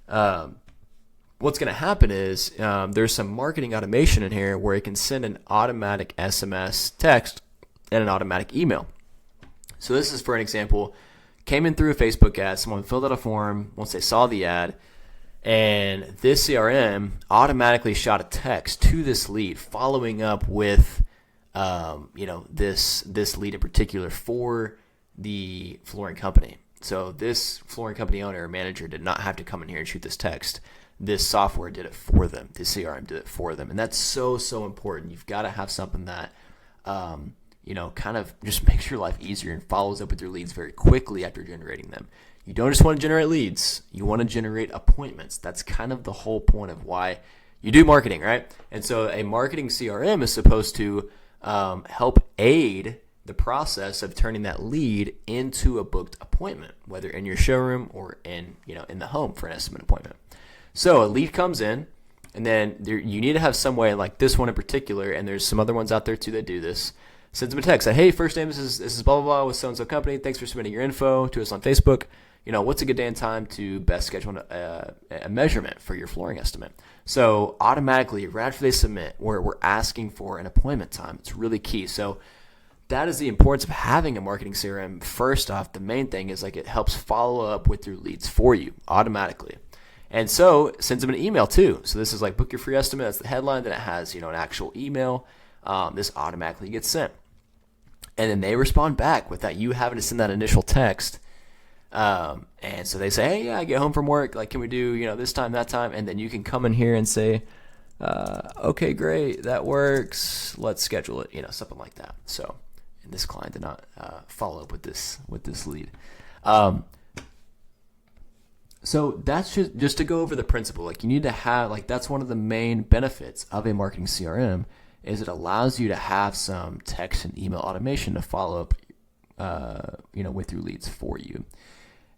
What's going to happen is there's some marketing automation in here where it can send an automatic SMS text and an automatic email. So this is, for an example, came in through a Facebook ad, someone filled out a form once they saw the ad, and this CRM automatically shot a text to this lead following up with this lead in particular for the flooring company. So this flooring company owner or manager did not have to come in here and shoot this text. This software did it for them. This CRM did it for them. And that's so, so important. You've got to have something that, kind of just makes your life easier and follows up with your leads very quickly after generating them. You don't just want to generate leads. You want to generate appointments. That's kind of the whole point of why you do marketing, right? And so a marketing CRM is supposed to help aid the process of turning that lead into a booked appointment, whether in your showroom or in the home for an estimate appointment. So a lead comes in, and then you need to have some way, like this one in particular, and there's some other ones out there too that do this. Sends them a text, say, hey, first name, this is blah, blah, blah with so-and-so company. Thanks for submitting your info to us on Facebook. What's a good day and time to best schedule a measurement for your flooring estimate? So automatically, right after they submit, we're asking for an appointment time. It's really key. So that is the importance of having a marketing CRM. First off, the main thing is it helps follow up with your leads for you automatically. And so it sends them an email too. So this is like book your free estimate. That's the headline. Then it has, an actual email. This automatically gets sent. And then they respond back without you having to send that initial text. And so they say, hey, yeah, I get home from work. Like, can we do, this time, that time? And then you can come in here and say, okay, great. That works. Let's schedule it, something like that. So, and this client did not follow up with this lead. So that's just to go over the principle. You need to have, that's one of the main benefits of a marketing CRM is it allows you to have some text and email automation to follow up, with your leads for you.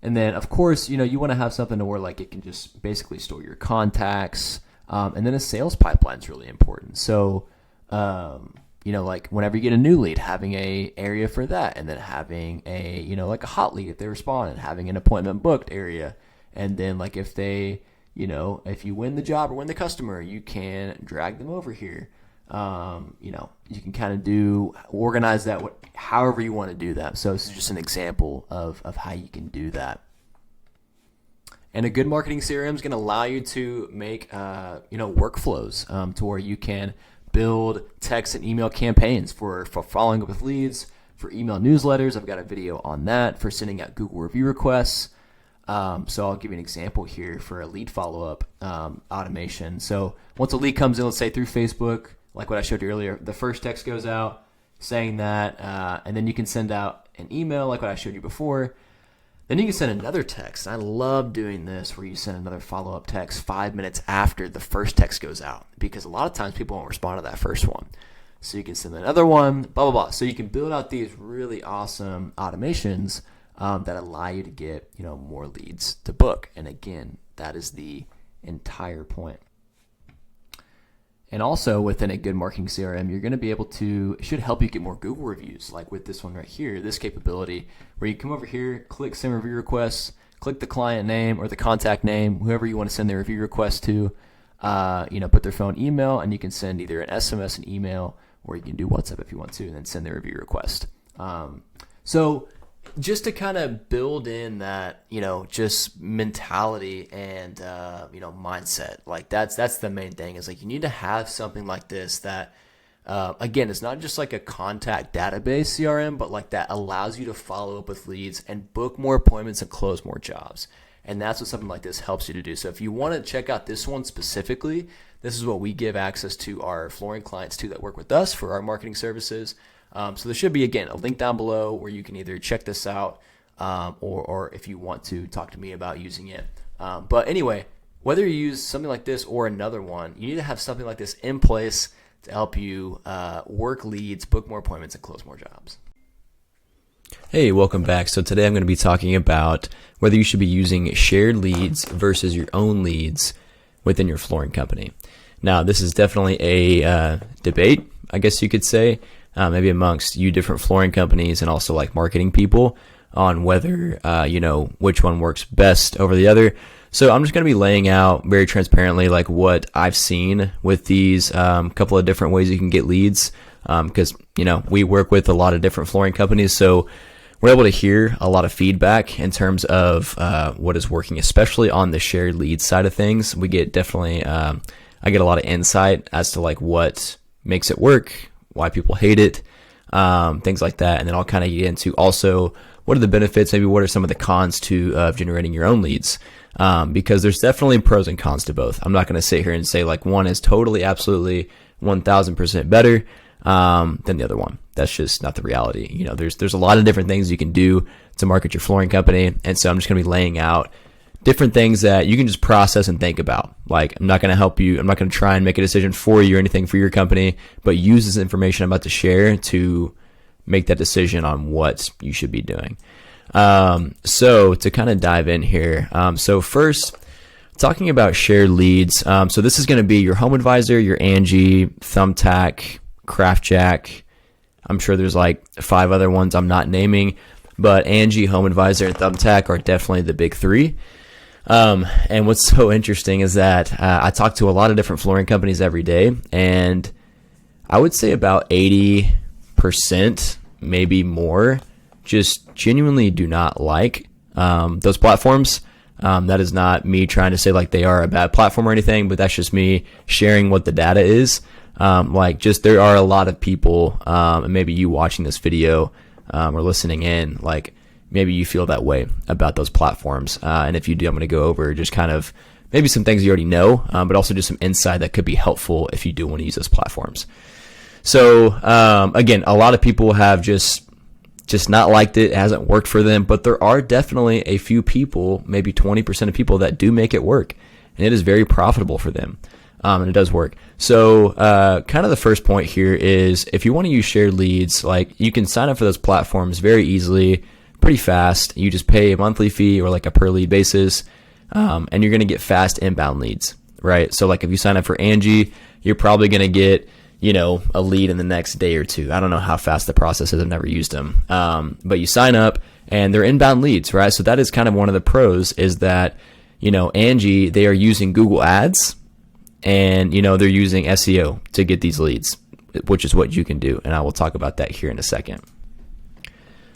And then, of course, you want to have something to where like it can just basically store your contacts. And then a sales pipeline is really important. So, like whenever you get a new lead, having a area for that, and then having a, like a hot lead if they respond, and having an appointment booked area. And then like if they, if you win the job or win the customer, you can drag them over here. You can kind of organize that however you want to do that. So this is just an example of how you can do that. And a good marketing CRM is going to allow you to make, workflows to where you can build text and email campaigns for following up with leads, for email newsletters. I've got a video on that, for sending out Google review requests. So I'll give you an example here for a lead follow-up automation. So once a lead comes in, let's say through Facebook, like what I showed you earlier, the first text goes out saying that, and then you can send out an email like what I showed you before. Then you can send another text. I love doing this where you send another follow-up text 5 minutes after the first text goes out, because a lot of times people won't respond to that first one. So you can send another one, blah, blah, blah. So you can build out these really awesome automations that allow you to get, more leads to book. And again, that is the entire point. And also within a good marketing CRM, you're going to be able to, it should help you get more Google reviews, like with this one right here, this capability, where you come over here, click send review requests, click the client name or the contact name, whoever you want to send the review request to, put their phone email, and you can send either an SMS, an email, or you can do WhatsApp if you want to, and then send the review request. So just to kind of build in that, just mentality and, mindset, like that's the main thing, is like you need to have something like this that, again, it's not just like a contact database CRM, but like that allows you to follow up with leads and book more appointments and close more jobs. And that's what something like this helps you to do. So if you want to check out this one specifically, this is what we give access to our flooring clients too that work with us for our marketing services. So there should be, again, a link down below where you can either check this out or if you want to talk to me about using it. But anyway, whether you use something like this or another one, you need to have something like this in place to help you work leads, book more appointments, and close more jobs. Hey, welcome back. So today I'm going to be talking about whether you should be using shared leads versus your own leads within your flooring company. Now, this is definitely a debate, I guess you could say, maybe amongst you different flooring companies and also like marketing people on whether, which one works best over the other. So I'm just going to be laying out very transparently like what I've seen with these couple of different ways you can get leads, because, we work with a lot of different flooring companies. So we're able to hear a lot of feedback in terms of what is working, especially on the shared leads side of things. We get definitely, I get a lot of insight as to like what makes it work, why people hate it, things like that. And then I'll kind of get into also what are the benefits, maybe what are some of the cons of generating your own leads, because there's definitely pros and cons to both. I'm not going to sit here and say like one is totally, absolutely 1000% better than the other one. That's just not the reality. There's a lot of different things you can do to market your flooring company. And so I'm just going to be laying out different things that you can just process and think about. Like, I'm not going to help you. I'm not going to try and make a decision for you or anything for your company, but use this information I'm about to share to make that decision on what you should be doing. So to kind of dive in here. So first, talking about shared leads. So this is going to be your Home Advisor, your Angie, Thumbtack, CraftJack. I'm sure there's like 5 other ones I'm not naming, but Angie, Home Advisor, and Thumbtack are definitely the big 3. And what's so interesting is that I talk to a lot of different flooring companies every day, and I would say about 80%, maybe more, just genuinely do not like those platforms. That is not me trying to say like they are a bad platform or anything, but that's just me sharing what the data is. There are a lot of people, and maybe you watching this video or listening in, like maybe you feel that way about those platforms. And if you do, I'm going to go over just kind of maybe some things you already know, but also just some insight that could be helpful if you do want to use those platforms. So, again, a lot of people have just not liked it. It hasn't worked for them, but there are definitely a few people, maybe 20% of people that do make it work, and it is very profitable for them. And it does work. So, kind of the first point here is if you want to use shared leads, like you can sign up for those platforms very easily, pretty fast. You just pay a monthly fee or like a per lead basis, and you're going to get fast inbound leads, right? So like if you sign up for Angie, you're probably going to get, a lead in the next day or two. I don't know how fast the process is. I've never used them. But you sign up and they're inbound leads, right? So that is kind of one of the pros is that, Angie, they are using Google Ads and, they're using SEO to get these leads, which is what you can do. And I will talk about that here in a second.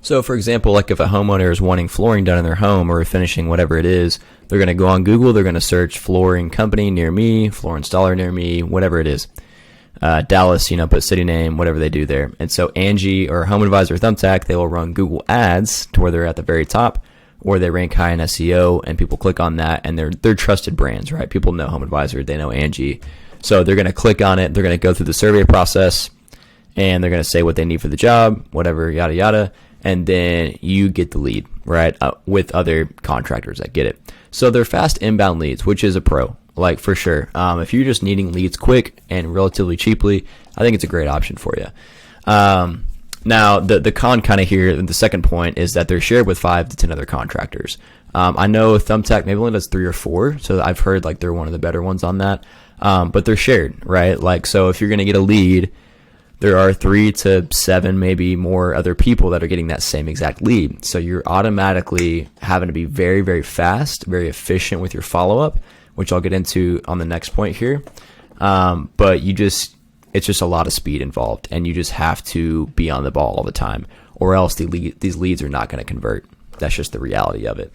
So for example, like if a homeowner is wanting flooring done in their home or finishing whatever it is, they're going to go on Google, they're going to search flooring company near me, floor installer near me, whatever it is. Dallas, put city name, whatever they do there. And so Angie or Home Advisor Thumbtack, they will run Google Ads to where they're at the very top, or they rank high in SEO and people click on that and they're trusted brands, right? People know Home Advisor, they know Angie. So they're going to click on it, they're going to go through the survey process and they're going to say what they need for the job, whatever, yada, yada. And then you get the lead, right? With other contractors that get it. So they're fast inbound leads, which is a pro. Like for sure. If you're just needing leads quick and relatively cheaply, I think it's a great option for you. Now the con kind of here, the second point is that they're shared with 5 to 10 other contractors. I know Thumbtack maybe only does 3 or 4. So I've heard like they're one of the better ones on that. But they're shared, right? Like, so if you're going to get a lead, there are 3 to 7, maybe more other people that are getting that same exact lead. So you're automatically having to be very, very fast, very efficient with your follow-up, which I'll get into on the next point here. But it's just a lot of speed involved and you just have to be on the ball all the time or else these leads are not going to convert. That's just the reality of it.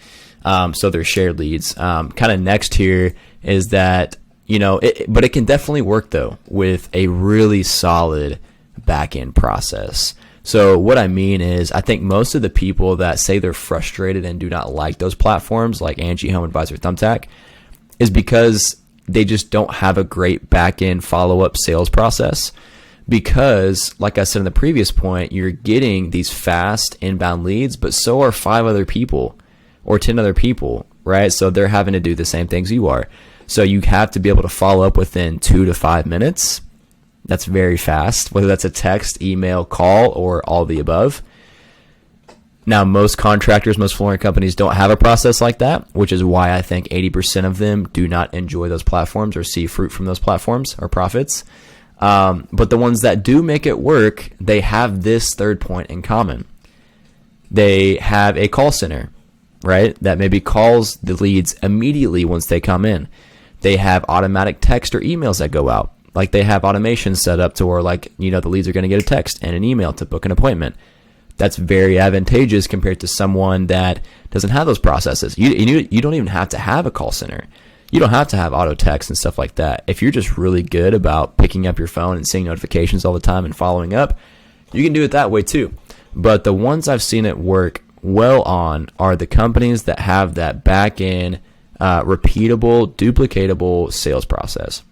So they're shared leads. Kind of next here is that, but it can definitely work though with a really solid back-end process. So what I mean is I think most of the people that say they're frustrated and do not like those platforms like Angie, Home Advisor, Thumbtack, is because they just don't have a great back-end follow-up sales process because, like I said in the previous point, you're getting these fast inbound leads, but so are 5 other people or 10 other people, right? So they're having to do the same things you are. So you have to be able to follow up within 2 to 5 minutes. That's very fast, whether that's a text, email, call, or all the above. Now, most contractors, most flooring companies don't have a process like that, which is why I think 80% of them do not enjoy those platforms or see fruit from those platforms or profits. But the ones that do make it work, they have this third point in common. They have a call center, right, that maybe calls the leads immediately once they come in. They have automatic text or emails that go out. Like they have automation set up to where the leads are going to get a text and an email to book an appointment. That's very advantageous compared to someone that doesn't have those processes. You don't even have to have a call center. You don't have to have auto text and stuff like that. If you're just really good about picking up your phone and seeing notifications all the time and following up, you can do it that way too. But the ones I've seen it work well on are the companies that have that back-end, repeatable, duplicatable sales process.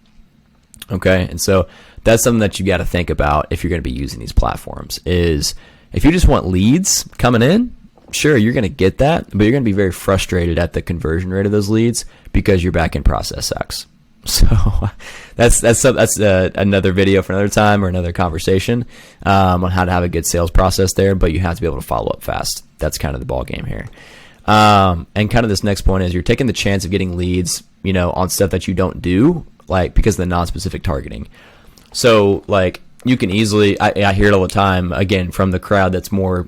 Okay, and so that's something that you got to think about if you're going to be using these platforms is if you just want leads coming in, sure, you're going to get that, but you're going to be very frustrated at the conversion rate of those leads because your back-end process sucks. So that's another video for another time or another conversation on how to have a good sales process there, but you have to be able to follow up fast. That's kind of the ball game here. And kind of this next point is you're taking the chance of getting leads, on stuff that you don't do, like because of the non-specific targeting. So like you can easily, I hear it all the time, again, from the crowd that's more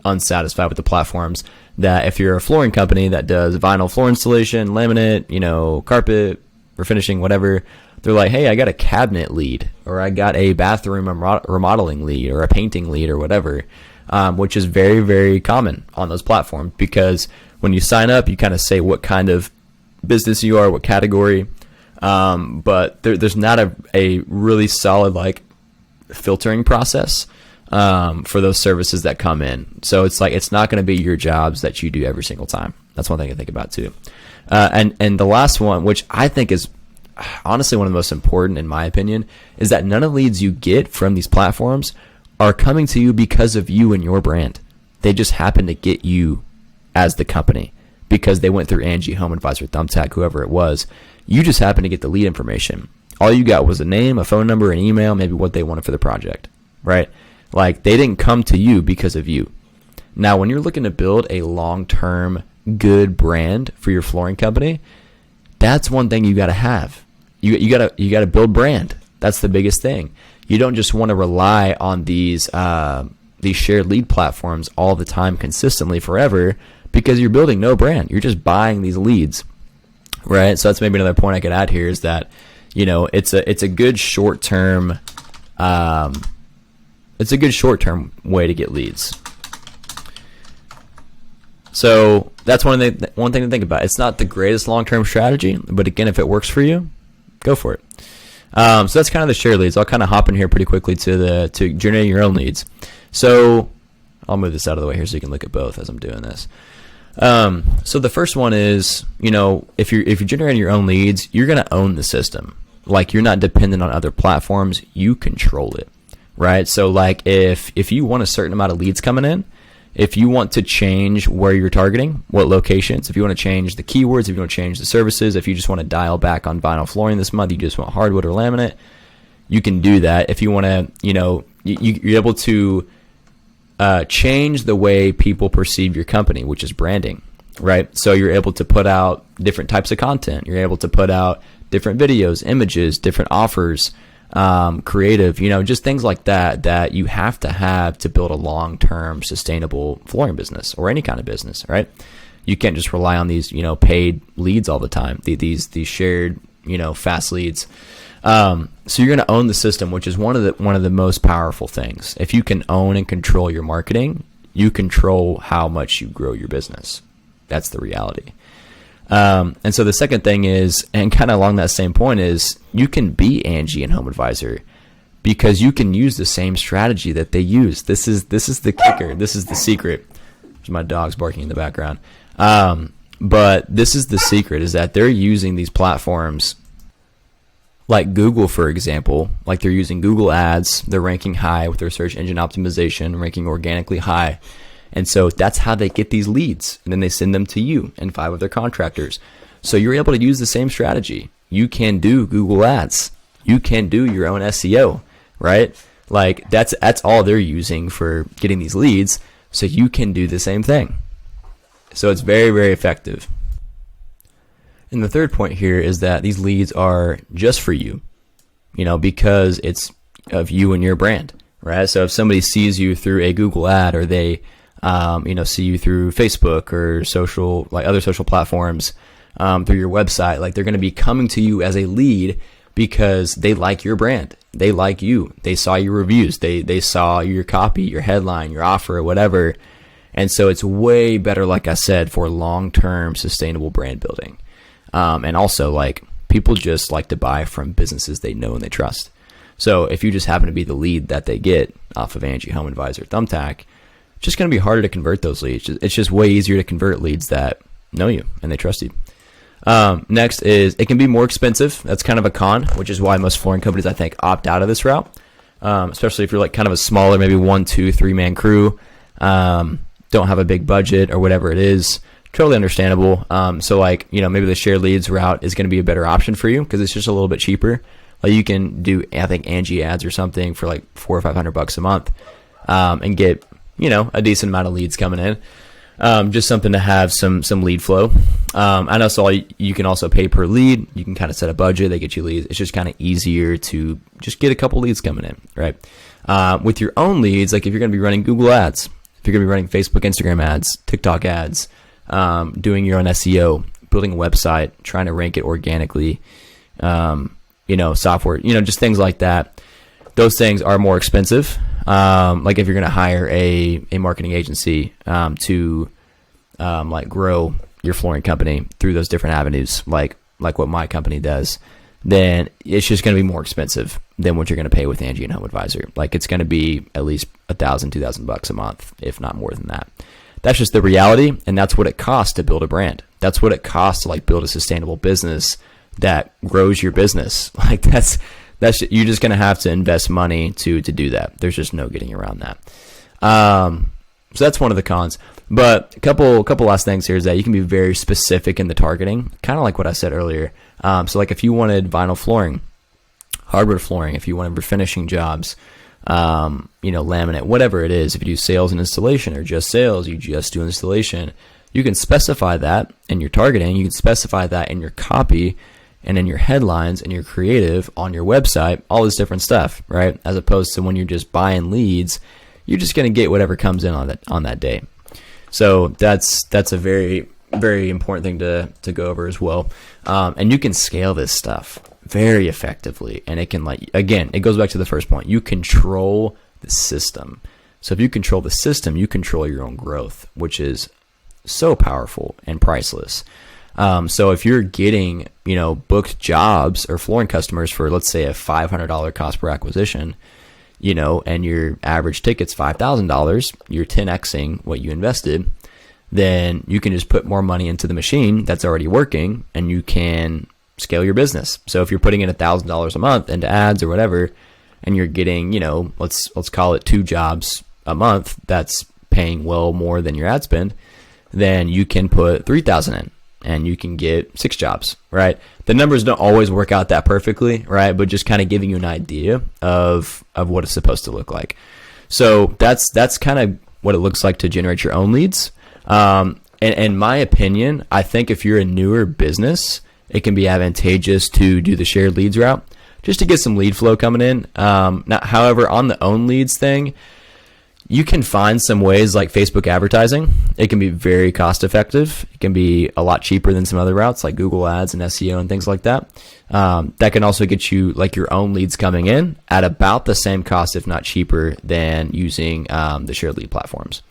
unsatisfied with the platforms, that if you're a flooring company that does vinyl floor installation, laminate, carpet, refinishing, whatever, they're like, hey, I got a cabinet lead, or I got a bathroom remodeling lead, or a painting lead, or whatever, which is very, very common on those platforms because when you sign up, you kind of say what kind of business you are, what category, but there's not a really solid filtering process for those services that come in. So it's not going to be your jobs that you do every single time. That's one thing to think about too. And the last one, which I think is honestly one of the most important in my opinion, is that none of the leads you get from these platforms are coming to you because of you and your brand. They just happen to get you as the company because they went through Angie, Home Advisor, Thumbtack, whoever it was. You just happen to get the lead information. All you got was a name, a phone number, an email, maybe what they wanted for the project, right? Like they didn't come to you because of you. Now, when you're looking to build a long-term good brand for your flooring company, that's one thing you got to have. You got to build brand. That's the biggest thing. You don't just want to rely on these shared lead platforms all the time, consistently, forever, because you're building no brand. You're just buying these leads, right? So that's maybe another point I could add here is that, it's a good short-term way to get leads. So that's one thing to think about. It's not the greatest long-term strategy, but again, if it works for you, go for it. So that's kind of the shared leads. I'll kind of hop in here pretty quickly to generating your own leads. So I'll move this out of the way here so you can look at both as I'm doing this. So the first one is, if you're generating your own leads, you're going to own the system. Like, you're not dependent on other platforms. You control it, right? So like if you want a certain amount of leads coming in, if you want to change where you're targeting, what locations, if you want to change the keywords, if you want to change the services, if you just want to dial back on vinyl flooring this month, you just want hardwood or laminate, you can do that. If you want to, you're able to change the way people perceive your company, which is branding, right? So you're able to put out different types of content. You're able to put out different videos, images, different offers, creative, just things like that you have to build a long-term sustainable flooring business or any kind of business, right? You can't just rely on these, paid leads all the time, these shared, fast leads. So you're going to own the system, which is one of the most powerful things. If you can own and control your marketing, you control how much you grow your business. That's the reality. And so the second thing is, and kind of along that same point, is you can be Angie and Home Advisor because you can use the same strategy that they use. This is the kicker. This is the secret. There's my dogs barking in the background. But this is the secret, is that they're using these platforms like Google, for example. Like, they're using Google ads. They're ranking high with their search engine optimization, ranking organically high. And so that's how they get these leads. And then they send them to you and 5 of their contractors. So you're able to use the same strategy. You can do Google ads. You can do your own SEO, right? Like, that's all they're using for getting these leads. So you can do the same thing. So it's very, very effective. And the third point here is that these leads are just for you, because it's of you and your brand, right? So if somebody sees you through a Google ad, or they see you through Facebook or social, like other social platforms, through your website, like, they're going to be coming to you as a lead because they like your brand. They like you. They saw your reviews. They saw your copy, your headline, your offer, or whatever. And so it's way better, like I said, for long-term sustainable brand building. And also, like, people just like to buy from businesses they know and they trust. So if you just happen to be the lead that they get off of Angie, Home Advisor, Thumbtack, it's just going to be harder to convert those leads. It's just way easier to convert leads that know you and they trust you. Next is, it can be more expensive. That's kind of a con, which is why most flooring companies, I think, opt out of this route. Especially if you're like kind of a smaller, maybe 1, 2, 3-man crew, don't have a big budget or whatever it is. Totally understandable. So like, maybe the shared leads route is going to be a better option for you because it's just a little bit cheaper. Like, you can do, I think, Angie ads or something for like $400 or $500 a month, and get, a decent amount of leads coming in. Just something to have some lead flow. I know, so you can also pay per lead. You can kind of set a budget. They get you leads. It's just kind of easier to just get a couple leads coming in, right? With your own leads, like if you're going to be running Google ads, if you're going to be running Facebook, Instagram ads, TikTok ads, doing your own SEO, building a website, trying to rank it organically, software, just things like that. Those things are more expensive. Like if you're going to hire a marketing agency to like grow your flooring company through those different avenues, like what my company does, then it's just going to be more expensive than what you're going to pay with Angie and Home Advisor. Like, it's going to be at least $1,000, $2,000 a month, if not more than that. That's just the reality, and that's what it costs to build a brand. That's what it costs to like build a sustainable business that grows your business. Like, that's you're just going to have to invest money to do that. There's just no getting around that. So that's one of the cons. But a couple last things here is that you can be very specific in the targeting, kind of like what I said earlier. So like if you wanted vinyl flooring, hardwood flooring, if you wanted refinishing jobs, laminate, whatever it is. If you do sales and installation or just sales, you just do installation. You can specify that in your targeting. You can specify that in your copy and in your headlines and your creative on your website, all this different stuff, right? As opposed to when you're just buying leads, you're just going to get whatever comes in on that day. So that's a very, very important thing to go over as well. And you can scale this stuff very effectively. And it can, again, it goes back to the first point. You control the system. So if you control the system, you control your own growth, which is so powerful and priceless. So if you're getting, booked jobs or flooring customers for, let's say, a $500 cost per acquisition, and your average ticket's $5,000, you're 10xing what you invested, then you can just put more money into the machine that's already working and you can scale your business. So if you're putting in $1,000 a month into ads or whatever, and you're getting, let's call it 2 jobs a month, that's paying well more than your ad spend, then you can put 3,000 in and you can get 6 jobs, right? The numbers don't always work out that perfectly, right? But just kind of giving you an idea of what it's supposed to look like. So that's kind of what it looks like to generate your own leads. And in my opinion, I think if you're a newer business, it can be advantageous to do the shared leads route just to get some lead flow coming in. Now, however, on the own leads thing, you can find some ways like Facebook advertising. It can be very cost effective. It can be a lot cheaper than some other routes like Google Ads and SEO and things like that. That can also get you like your own leads coming in at about the same cost, if not cheaper, than using the shared lead platforms.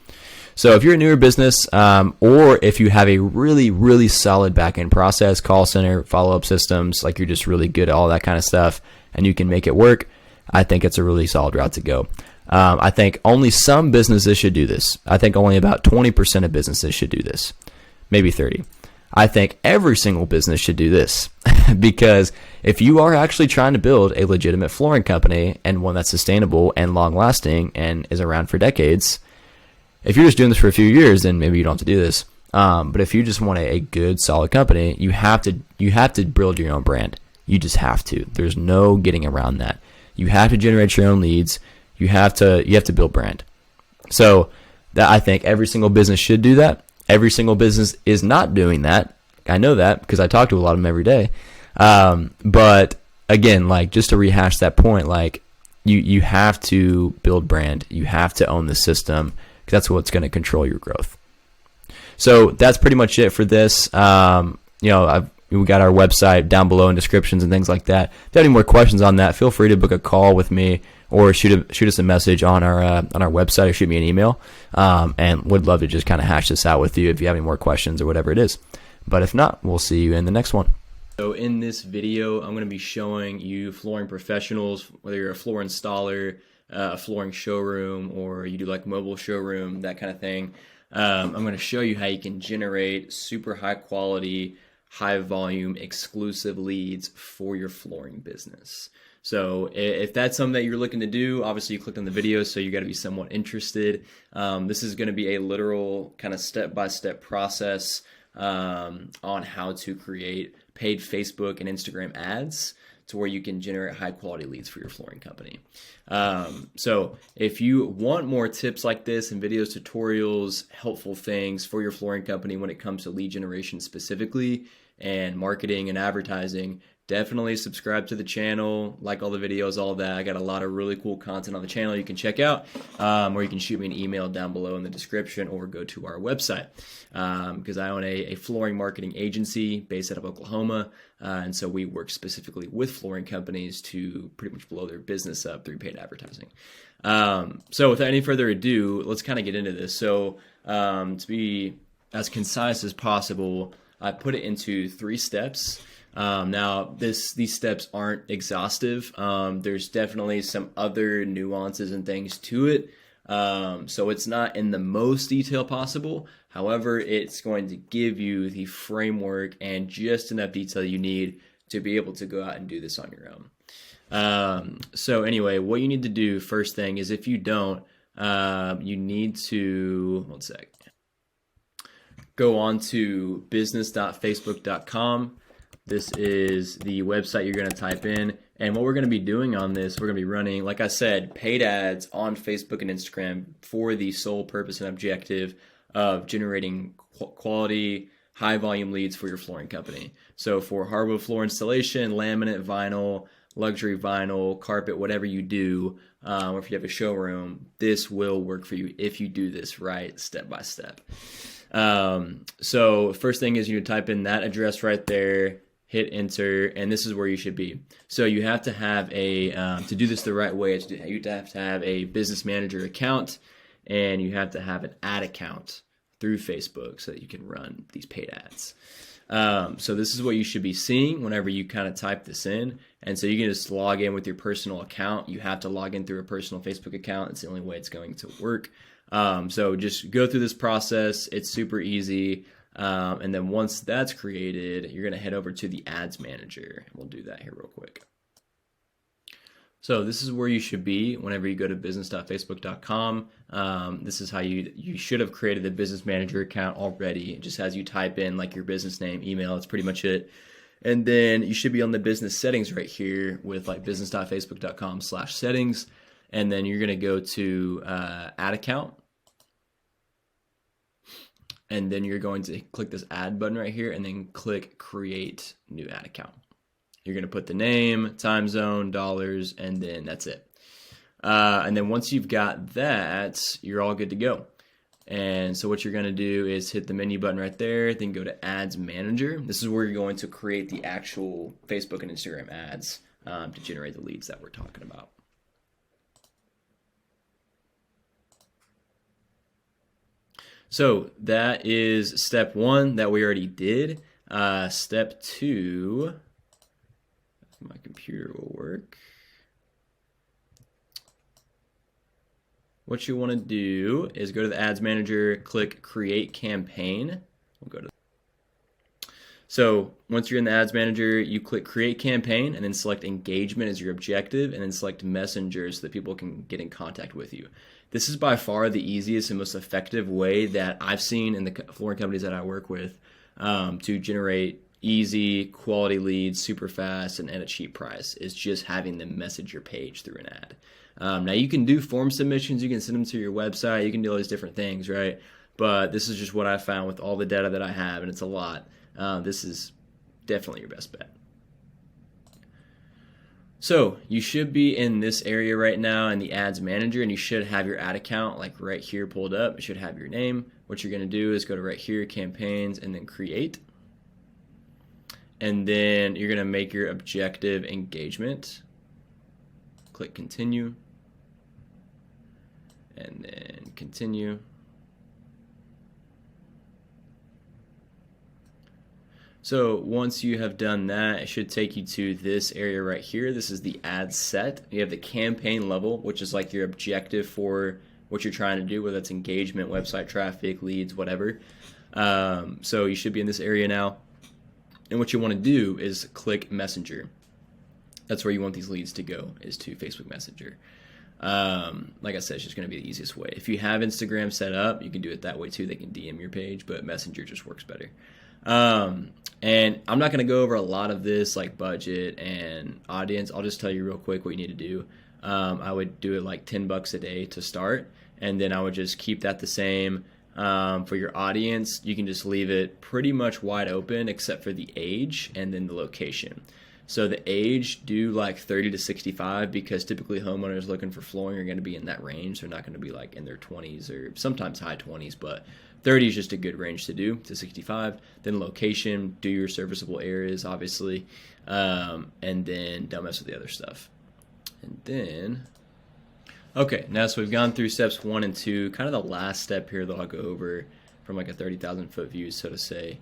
So if you're a newer business, or if you have a really, really solid back-end process, call center, follow-up systems, like you're just really good at all that kind of stuff and you can make it work, I think it's a really solid route to go. I think only some businesses should do this. I think only about 20% of businesses should do this, maybe 30. I think every single business should do this because if you are actually trying to build a legitimate flooring company and one that's sustainable and long lasting and is around for decades, if you're just doing this for a few years, then maybe you don't have to do this. But if you just want a good, solid company, you have to build your own brand. You just have to. There's no getting around that. You have to generate your own leads. You have to build brand. So that I think every single business should do that. Every single business is not doing that. I know that because I talk to a lot of them every day. But again, like just to rehash that point, like you have to build brand. You have to own the system because that's what's going to control your growth. So that's pretty much it for this. We got our website down below in descriptions and things like that. If you have any more questions on that, feel free to book a call with me or shoot us a message on our website or shoot me an email. And would love to just kind of hash this out with you if you have any more questions or whatever it is. But if not, we'll see you in the next one. So in this video, I'm going to be showing you flooring professionals, whether you're a floor installer, a flooring showroom, or you do like mobile showroom, that kind of thing. I'm going to show you how you can generate super high quality, high volume, exclusive leads for your flooring business. So if that's something that you're looking to do, obviously you clicked on the video, so you got to be somewhat interested. This is going to be a literal kind of step-by-step process on how to create paid Facebook and Instagram ads to where you can generate high quality leads for your flooring company. So if you want more tips like this and videos, tutorials, helpful things for your flooring company when it comes to lead generation specifically and marketing and advertising, definitely subscribe to the channel, like all the videos, all that. I got a lot of really cool content on the channel you can check out, or you can shoot me an email down below in the description or go to our website because I own a flooring marketing agency based out of Oklahoma, and so we work specifically with flooring companies to pretty much blow their business up through paid advertising. So without any further ado, let's kind of get into this. So to be as concise as possible, I put it into 3 steps. Now, these steps aren't exhaustive. There's definitely some other nuances and things to it. So it's not in the most detail possible. However, it's going to give you the framework and just enough detail you need to be able to go out and do this on your own. So anyway, what you need to do first thing is if you don't, you need to, one sec, go on to business.facebook.com. This is the website you're going to type in. And what we're going to be doing on this, we're going to be running, like I said, paid ads on Facebook and Instagram for the sole purpose and objective of generating quality, high volume leads for your flooring company. So for hardwood floor installation, laminate, vinyl, luxury vinyl, carpet, whatever you do, or if you have a showroom, this will work for you if you do this right, step by step. So first thing is you type in that address right there, hit enter, and this is where you should be. So you have to have a, to do this the right way, you have to have a business manager account, and you have to have an ad account through Facebook so that you can run these paid ads. So this is what you should be seeing whenever you kind of type this in. And so you can just log in with your personal account. You have to log in through a personal Facebook account. It's the only way it's going to work. So just go through this process. It's super easy. And then once that's created, you're going to head over to the ads manager. We'll do that here real quick. So this is where you should be whenever you go to business.facebook.com. This is how you should have created the business manager account already. It just has you type in like your business name, email. That's pretty much it. And then you should be on the business settings right here with like business.facebook.com/settings. And then you're going to go to add account. And then you're going to click this add button right here and then click create new ad account. You're going to put the name, time zone, dollars, and then that's it. And then once you've got that, you're all good to go. And so what you're going to do is hit the menu button right there, then go to Ads Manager. This is where you're going to create the actual Facebook and Instagram ads to generate the leads that we're talking about. So that is step one that we already did. Step two, my computer will work. What you want to do is go to the Ads Manager, click Create Campaign. We'll go to. So once you're in the Ads Manager, you click Create Campaign and then select Engagement as your objective, and then select Messenger so that people can get in contact with you. This is by far the easiest and most effective way that I've seen in the flooring companies that I work with to generate easy, quality leads, super fast, and at a cheap price. Is just having them message your page through an ad. Now you can do form submissions, you can send them to your website, you can do all these different things, right? But this is just what I found with all the data that I have, and it's a lot. This is definitely your best bet. So you should be in this area right now in the Ads Manager, and you should have your ad account like right here pulled up. It should have your name. What you're going to do is go to right here, Campaigns, and then Create. And then you're going to make your objective engagement. Click Continue. And then Continue. So once you have done that, it should take you to this area right here. This is the ad set. You have the campaign level, which is like your objective for what you're trying to do, whether it's engagement, website traffic, leads, whatever. So you should be in this area now. And what you want to do is click Messenger. That's where you want these leads to go, is to Facebook Messenger. Like I said, it's just going to be the easiest way. If you have Instagram set up, you can do it that way too. They can DM your page, but Messenger just works better. And I'm not going to go over a lot of this like budget and audience. I'll just tell you real quick what you need to do. I would do it like $10 a day to start, and then I would just keep that the same. For your audience, you can just leave it pretty much wide open except for the age and then the location. So the age, do like 30 to 65 because typically homeowners looking for flooring are going to be in that range. They're not going to be like in their 20s or sometimes high 20s, but 30 is just a good range to do, to 65. Then location, do your serviceable areas, obviously, and then don't mess with the other stuff. And then, okay, now so we've gone through steps 1 and 2. Kind of the last step here that I'll go over from like a 30,000 foot view, so to say,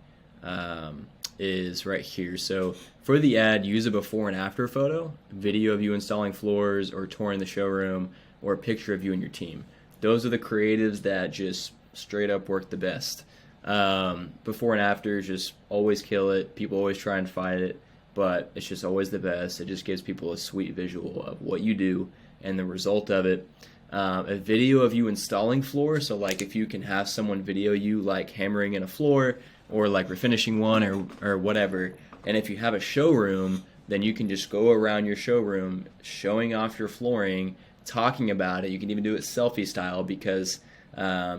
is right here. So for the ad, use a before and after photo, video of you installing floors or touring the showroom, or a picture of you and your team. Those are the creatives that just straight up work the best. Before and after, just always kill it. People always try and fight it, but it's just always the best. It just gives people a sweet visual of what you do and the result of it. A video of you installing floor, so like if you can have someone video you like hammering in a floor or like refinishing one or whatever. And if you have a showroom, then you can just go around your showroom showing off your flooring, talking about it. You can even do it selfie style because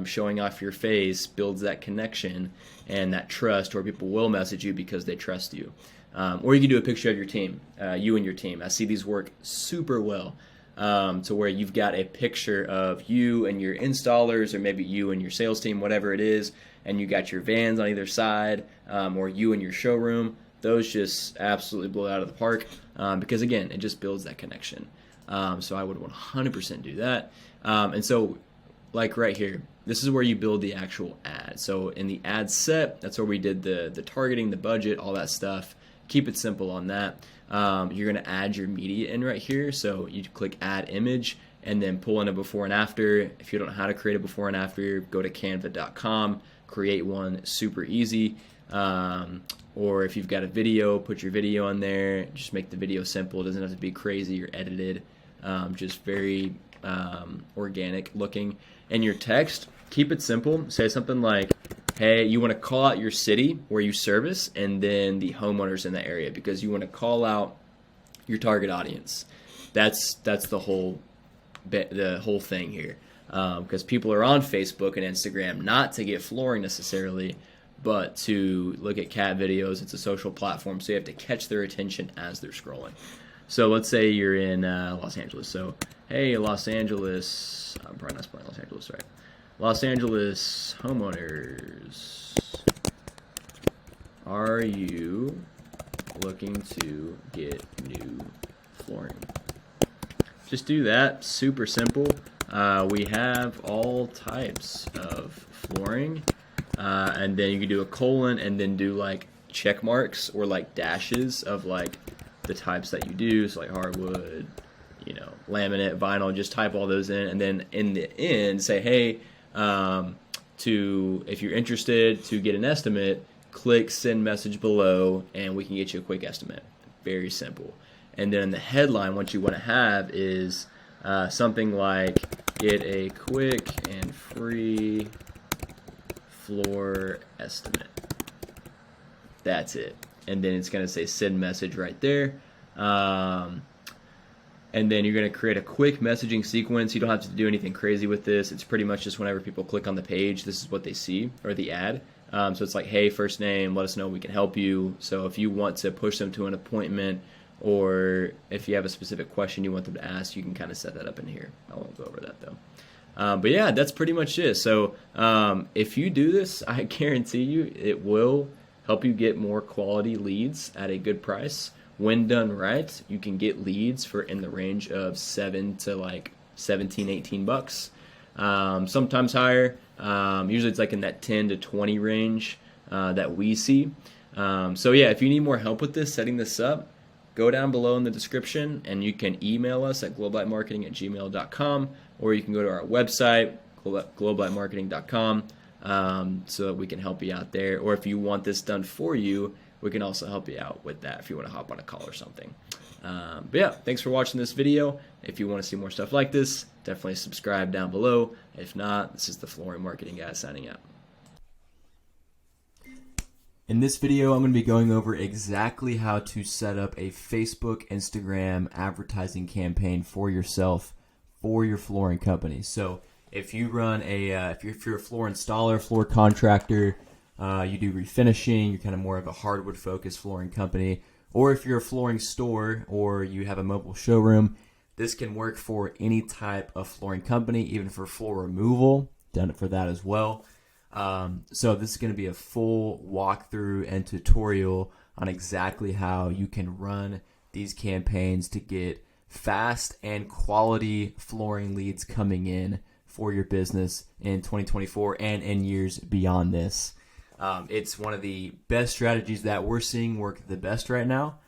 showing off your face builds that connection and that trust where people will message you because they trust you. Or you can do a picture of your team, you and your team. I see these work super well to where you've got a picture of you and your installers, or maybe you and your sales team, whatever it is, and you got your vans on either side, or you and your showroom. Those just absolutely blow out of the park because, again, it just builds that connection. So I would 100% do that. And so, like right here, this is where you build the actual ad. So in the ad set, that's where we did the targeting, the budget, all that stuff. Keep it simple on that. You're going to add your media in right here. So you click add image and then pull in a before and after. If you don't know how to create a before and after, go to canva.com, create one, super easy. Or if you've got a video, put your video on there. Just make the video simple. It doesn't have to be crazy or edited. Just very organic looking. And your text, keep it simple. Say something like, hey, you want to call out your city where you service and then the homeowners in the area, because you want to call out your target audience. That's the whole thing here. Because people are on Facebook and Instagram not to get flooring necessarily, but to look at cat videos. It's a social platform, so you have to catch their attention as they're scrolling. So let's say you're in Los Angeles. So, hey, Los Angeles, I'm probably not spelling Los Angeles right. Los Angeles homeowners, are you looking to get new flooring? Just do that, super simple. We have all types of flooring, and then you can do a colon and then do like check marks or like dashes of like the types that you do, so like hardwood, laminate, vinyl. Just type all those in, and then in the end say, hey, if you're interested to get an estimate, click send message below and we can get you a quick estimate. Very simple. And then in the headline, what you want to have is something like, get a quick and free floor estimate. That's it. And then it's going to say send message right there. And then you're going to create a quick messaging sequence. You don't have to do anything crazy with this. It's pretty much just whenever people click on the page, this is what they see, or the ad. So it's like, hey, first name, let us know we can help you. So if you want to push them to an appointment, or if you have a specific question you want them to ask, you can kind of set that up in here. I won't go over that though. But yeah, that's pretty much it. So if you do this, I guarantee you it will help you get more quality leads at a good price. When done right, you can get leads for in the range of $7 to like $17, $18. Sometimes higher. Usually it's like in that 10 to 20 range that we see. So yeah, if you need more help with this, setting this up, go down below in the description and you can email us at globalitemarketing@gmail.com, or you can go to our website, globalitemarketing.com, so that we can help you out there. Or if you want this done for you, we can also help you out with that if you want to hop on a call or something. But yeah, thanks for watching this video. If you want to see more stuff like this, definitely subscribe down below. If not, this is the Flooring Marketing Guy signing out. In this video, I'm going to be going over exactly how to set up a Facebook, Instagram advertising campaign for yourself, for your flooring company. So if you run if you're a floor installer, floor contractor, you do refinishing, you're kind of more of a hardwood focused flooring company, or if you're a flooring store or you have a mobile showroom, this can work for any type of flooring company, even for floor removal. Done it for that as well. So this is going to be a full walkthrough and tutorial on exactly how you can run these campaigns to get fast and quality flooring leads coming in for your business in 2024 and in years beyond this. It's one of the best strategies that we're seeing work the best right now,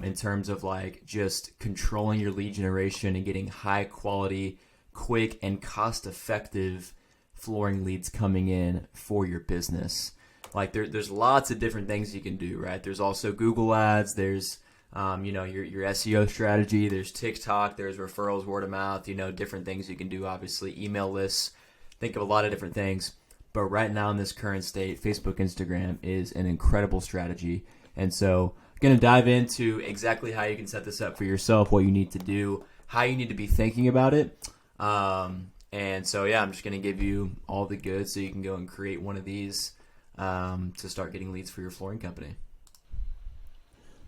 in terms of like just controlling your lead generation and getting high quality, quick and cost effective flooring leads coming in for your business. Like there's lots of different things you can do, right? There's also Google ads, there's your SEO strategy, there's TikTok, there's referrals, word of mouth, different things you can do, obviously email lists. Think of a lot of different things. But right now in this current state, Facebook, Instagram is an incredible strategy. And so Going to dive into exactly how you can set this up for yourself, what you need to do, how you need to be thinking about it. And so, yeah, I'm just going to give you all the goods so you can go and create one of these to start getting leads for your flooring company.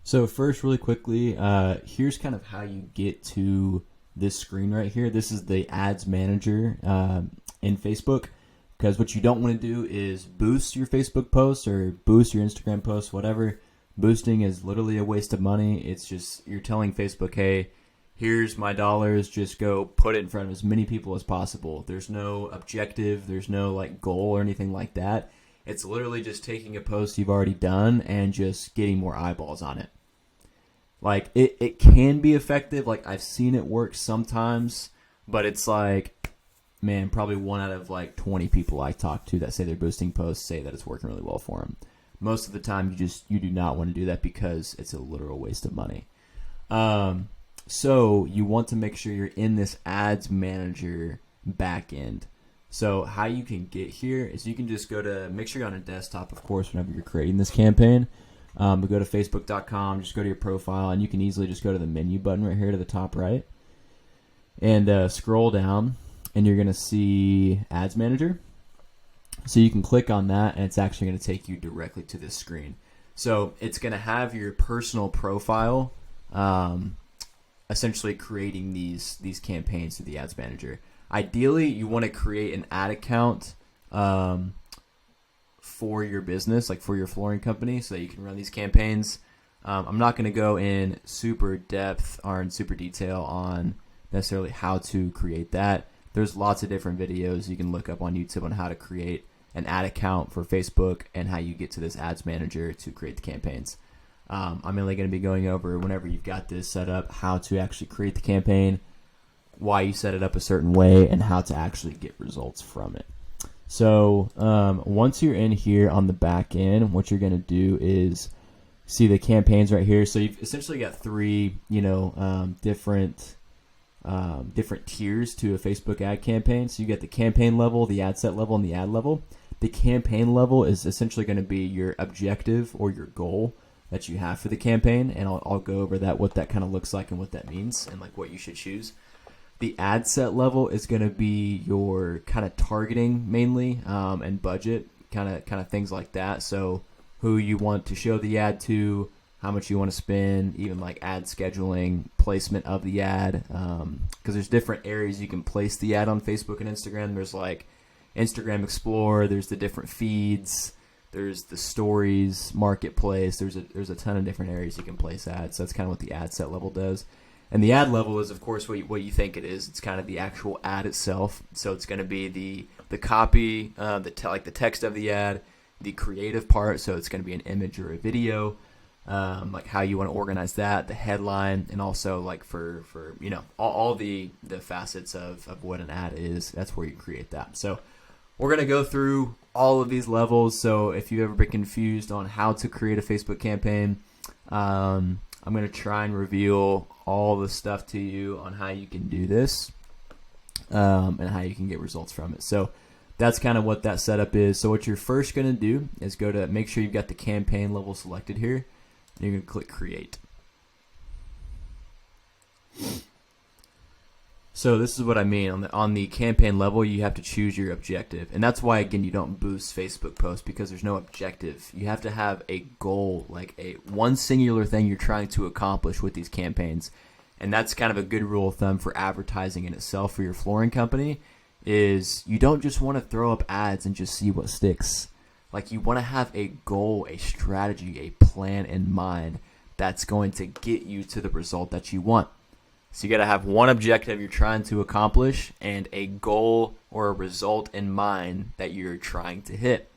So first, really quickly, here's kind of how you get to this screen right here. This is the ads manager in Facebook, because what you don't want to do is boost your Facebook posts or boost your Instagram posts, whatever. Boosting is literally a waste of money. It's just you're telling Facebook, hey, here's my dollars, just go put it in front of as many people as possible. There's no objective, there's no like goal or anything like that. It's literally just taking a post you've already done and just getting more eyeballs on it. Like it can be effective. Like I've seen it work sometimes, but it's like, man, probably 1 out of like 20 people I talk to that say they're boosting posts say that it's working really well for them. Most of the time, you do not want to do that because it's a literal waste of money. So you want to make sure you're in this ads manager backend. So how you can get here is you can just make sure you're on a desktop, of course, whenever you're creating this campaign. But go to facebook.com, just go to your profile, and you can easily just go to the menu button right here to the top right. And scroll down, and you're going to see ads manager. So you can click on that, and it's actually going to take you directly to this screen. So it's going to have your personal profile, essentially creating these campaigns through the ads manager. Ideally, you want to create an ad account for your business, like for your flooring company, so that you can run these campaigns. I'm not going to go in super depth or in super detail on necessarily how to create that. There's lots of different videos you can look up on YouTube on how to create an ad account for Facebook and how you get to this ads manager to create the campaigns. I'm only going to be going over, whenever you've got this set up, how to actually create the campaign, why you set it up a certain way, and how to actually get results from it. So once you're in here on the back end, what you're going to do is see the campaigns right here. So you've essentially got 3, different tiers to a Facebook ad campaign. So you get the campaign level, the ad set level, and the ad level. The campaign level is essentially going to be your objective or your goal that you have for the campaign, and I'll go over that, what that kind of looks like and what that means and like what you should choose. The ad set level is going to be your kind of targeting mainly, and budget, kind of things like that. So who you want to show the ad to, how much you want to spend, even like ad scheduling, placement of the ad, because there's different areas you can place the ad on Facebook and Instagram. There's like Instagram Explorer, there's the different feeds, there's the stories, marketplace, there's a ton of different areas you can place ads. So that's kind of what the ad set level does. And the ad level is, of course, what you think it is. It's kind of the actual ad itself. So it's going to be the copy, like the text of the ad, the creative part. So it's going to be an image or a video, like how you want to organize that, the headline, and also like for all the facets of what an ad is. That's where you create that. So we're going to go through all of these levels. So if you've ever been confused on how to create a Facebook campaign, I'm going to try and reveal all the stuff to you on how you can do this, and how you can get results from it. So that's kind of what that setup is. So what you're first going to do is go to make sure you've got the campaign level selected here. You're going to click create. So this is what I mean. On the campaign level, you have to choose your objective. And that's why, again, you don't boost Facebook posts, because there's no objective. You have to have a goal, like one singular thing you're trying to accomplish with these campaigns. And that's kind of a good rule of thumb for advertising in itself for your flooring company, is you don't just want to throw up ads and just see what sticks. Like, you want to have a goal, a strategy, a plan in mind that's going to get you to the result that you want. So you got to have one objective you're trying to accomplish and a goal or a result in mind that you're trying to hit.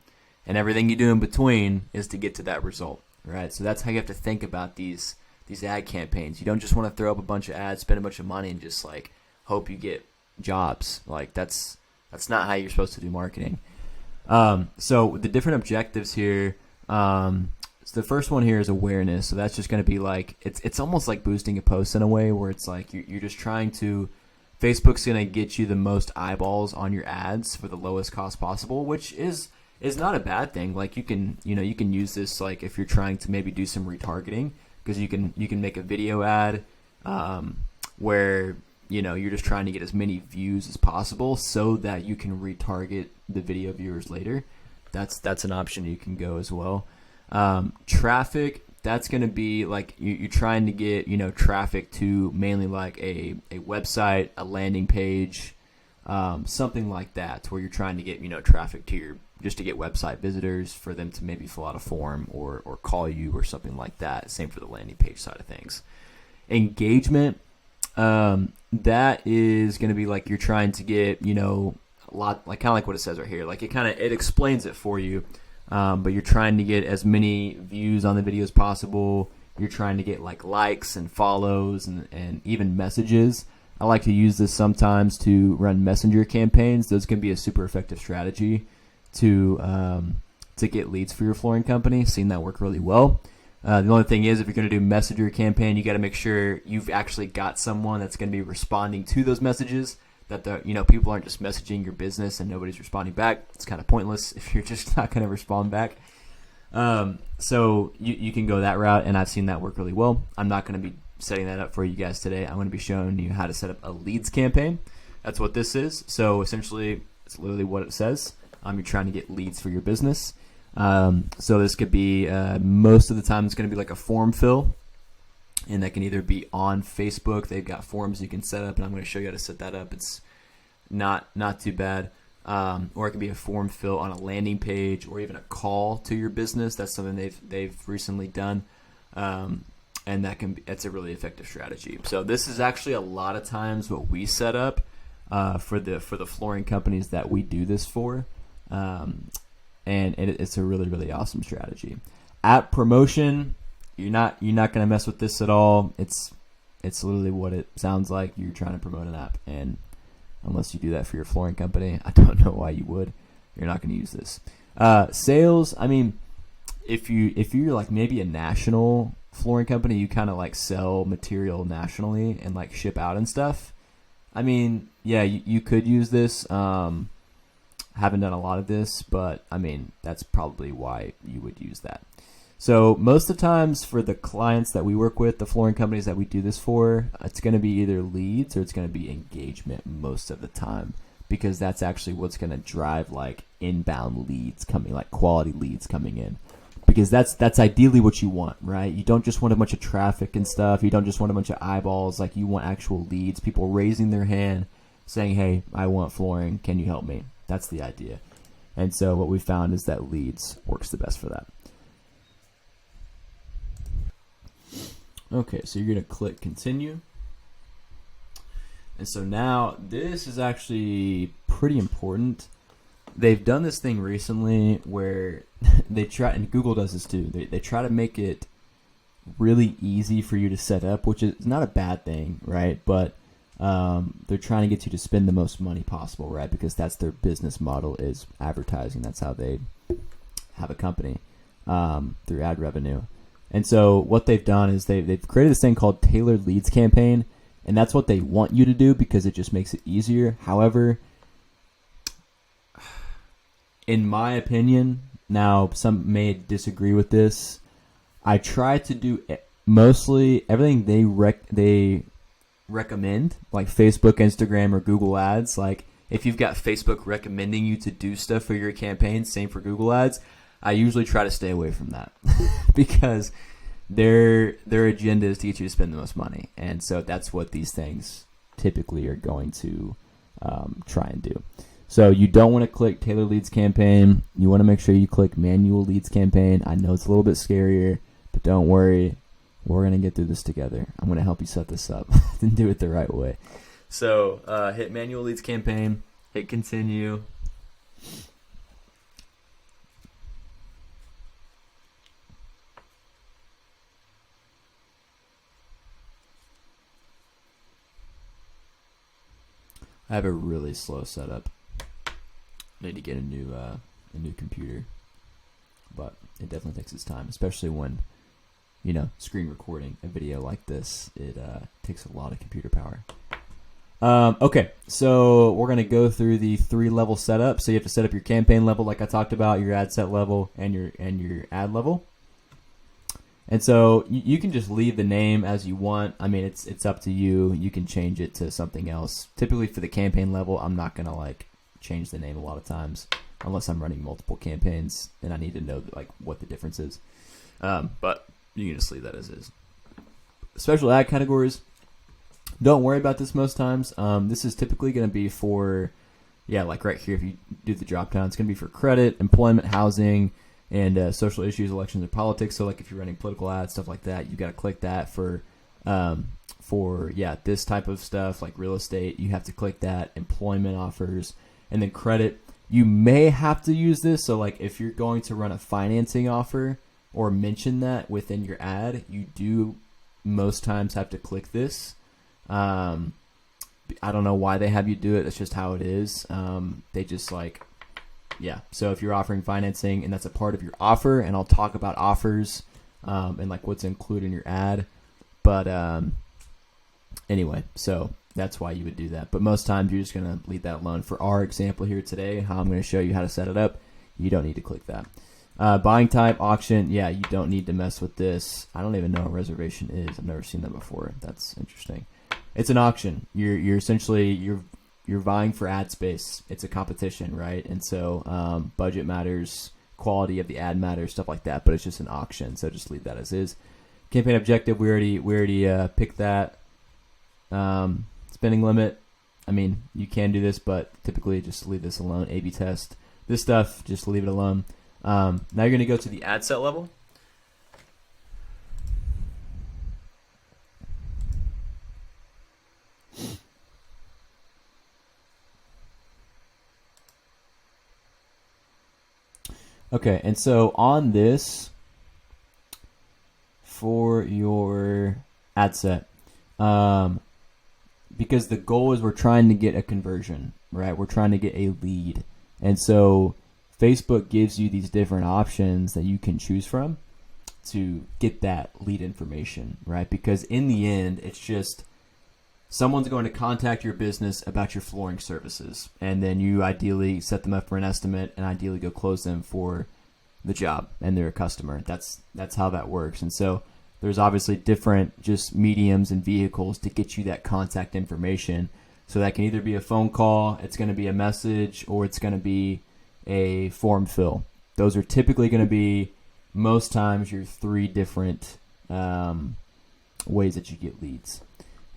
And everything you do in between is to get to that result, right? So that's how you have to think about these ad campaigns. You don't just want to throw up a bunch of ads, spend a bunch of money, and just like hope you get jobs. Like that's not how you're supposed to do marketing. So the different objectives here, so the first one here is awareness. So that's just going to be like, it's almost like boosting a post in a way, where it's like you're just trying to, Facebook's going to get you the most eyeballs on your ads for the lowest cost possible, which is not a bad thing. Like you can use this, like if you're trying to maybe do some retargeting, because you can make a video ad where you're just trying to get as many views as possible so that you can retarget the video viewers later. That's an option you can go as well. Traffic, that's going to be like you're trying to get traffic to mainly like a website, a landing page, something like that, where you're trying to get traffic to just to get website visitors for them to maybe fill out a form or call you or something like that. Same for the landing page side of things. Engagement, that is going to be like you're trying to get a lot, like kind of like what it says right here. Like it explains it for you. But you're trying to get as many views on the video as possible. You're trying to get like likes and follows and even messages. I like to use this sometimes to run messenger campaigns. Those can be a super effective strategy to get leads for your flooring company. Seen that work really well. The only thing is, if you're going to do messenger campaign, you got to make sure you've actually got someone that's going to be responding to those messages. That people aren't just messaging your business and nobody's responding back. It's kind of pointless if you're just not going to respond back. So you can go that route, and I've seen that work really well. I'm not going to be setting that up for you guys today. I'm going to be showing you how to set up a leads campaign. That's what this is. So essentially, it's literally what it says. You're trying to get leads for your business. So this could be most of the time it's going to be like a form fill. And that can either be on Facebook. They've got forms you can set up, and I'm going to show you how to set that up. It's not too bad. Or it can be a form fill on a landing page, or even a call to your business. That's something they've recently done, and it's a really effective strategy. So this is actually a lot of times what we set up for the flooring companies that we do this for, and it's a really, really awesome strategy. App promotion. You're not going to mess with this at all. It's literally what it sounds like. You're trying to promote an app, and unless you do that for your flooring company, I don't know why you would. You're not going to use this. Sales. I mean, if you're like maybe a national flooring company, you kind of like sell material nationally and like ship out and stuff. I mean, yeah, you could use this. Haven't done a lot of this, but I mean that's probably why you would use that. So most of the times for the clients that we work with, the flooring companies that we do this for, it's going to be either leads or it's going to be engagement most of the time, because that's actually what's going to drive like inbound leads coming, like quality leads coming in, because that's ideally what you want, right? You don't just want a bunch of traffic and stuff. You don't just want a bunch of eyeballs. Like you want actual leads, people raising their hand saying, hey, I want flooring. Can you help me? That's the idea. And so what we found is that leads works the best for that. Okay, so you're going to click continue. And so now this is actually pretty important. They've done this thing recently where they try, and Google does this too, they try to make it really easy for you to set up, which is not a bad thing, right? But they're trying to get you to spend the most money possible, right? Because that's their business model, is advertising. That's how they have a company, through ad revenue. And so what they've done is they've created this thing called tailored leads campaign, and that's what they want you to do because it just makes it easier. However, in my opinion, now some may disagree with this, I try to do mostly everything they recommend, like Facebook, Instagram, or Google Ads. Like if you've got Facebook recommending you to do stuff for your campaign, same for Google Ads, I usually try to stay away from that because their agenda is to get you to spend the most money. And so that's what these things typically are going to try and do. So you don't want to click Tailor Leads Campaign. You want to make sure you click Manual Leads Campaign. I know it's a little bit scarier, but don't worry. We're going to get through this together. I'm going to help you set this up and do it the right way. So hit Manual Leads Campaign, hit Continue. I have a really slow setup. I need to get a new computer, but it definitely takes its time, especially when, screen recording a video like this. It takes a lot of computer power. Okay, so we're gonna go through the 3-level setup. So you have to set up your campaign level, like I talked about, your ad set level, and your ad level. And so you can just leave the name as you want. I mean, it's up to you. You can change it to something else. Typically for the campaign level, I'm not going to like change the name a lot of times unless I'm running multiple campaigns and I need to know like what the difference is. But you can just leave that as is. Special ad categories. Don't worry about this most times. This is typically going to be for, like right here, if you do the drop down, it's going to be for credit, employment, housing, and social issues, elections, and politics. So like if you're running political ads, stuff like that, you got to click that for this type of stuff like real estate. You have to click that, employment offers, and then credit. You may have to use this. So like if you're going to run a financing offer or mention that within your ad, you do most times have to click this. I don't know why they have you do it. That's just how it is. They just so if you're offering financing and that's a part of your offer, and I'll talk about offers and like what's included in your ad. But anyway, so that's why you would do that. But most times you're just going to leave that alone. For our example here today, how I'm going to show you how to set it up, you don't need to click that. Buying type, auction, you don't need to mess with this. I don't even know what reservation is. I've never seen that before. That's interesting. It's an auction. You're essentially you're vying for ad space. It's a competition, right? And so budget matters, quality of the ad matters, stuff like that. But it's just an auction, so just leave that as is. Campaign objective, we already picked that. Spending limit, I mean, you can do this, but typically just leave this alone. A/B test, this stuff, just leave it alone. Now you're going to go to the ad set level. Okay, and so on this, for your ad set, because the goal is we're trying to get a conversion, right? We're trying to get a lead. And so Facebook gives you these different options that you can choose from to get that lead information, right? Because in the end, it's just someone's going to contact your business about your flooring services, and then you ideally set them up for an estimate and ideally go close them for the job, and they're a customer. That's how that works. And so there's obviously different just mediums and vehicles to get you that contact information. So that can either be a phone call, it's going to be a message, or it's going to be a form fill. Those are typically going to be most times your three different ways that you get leads.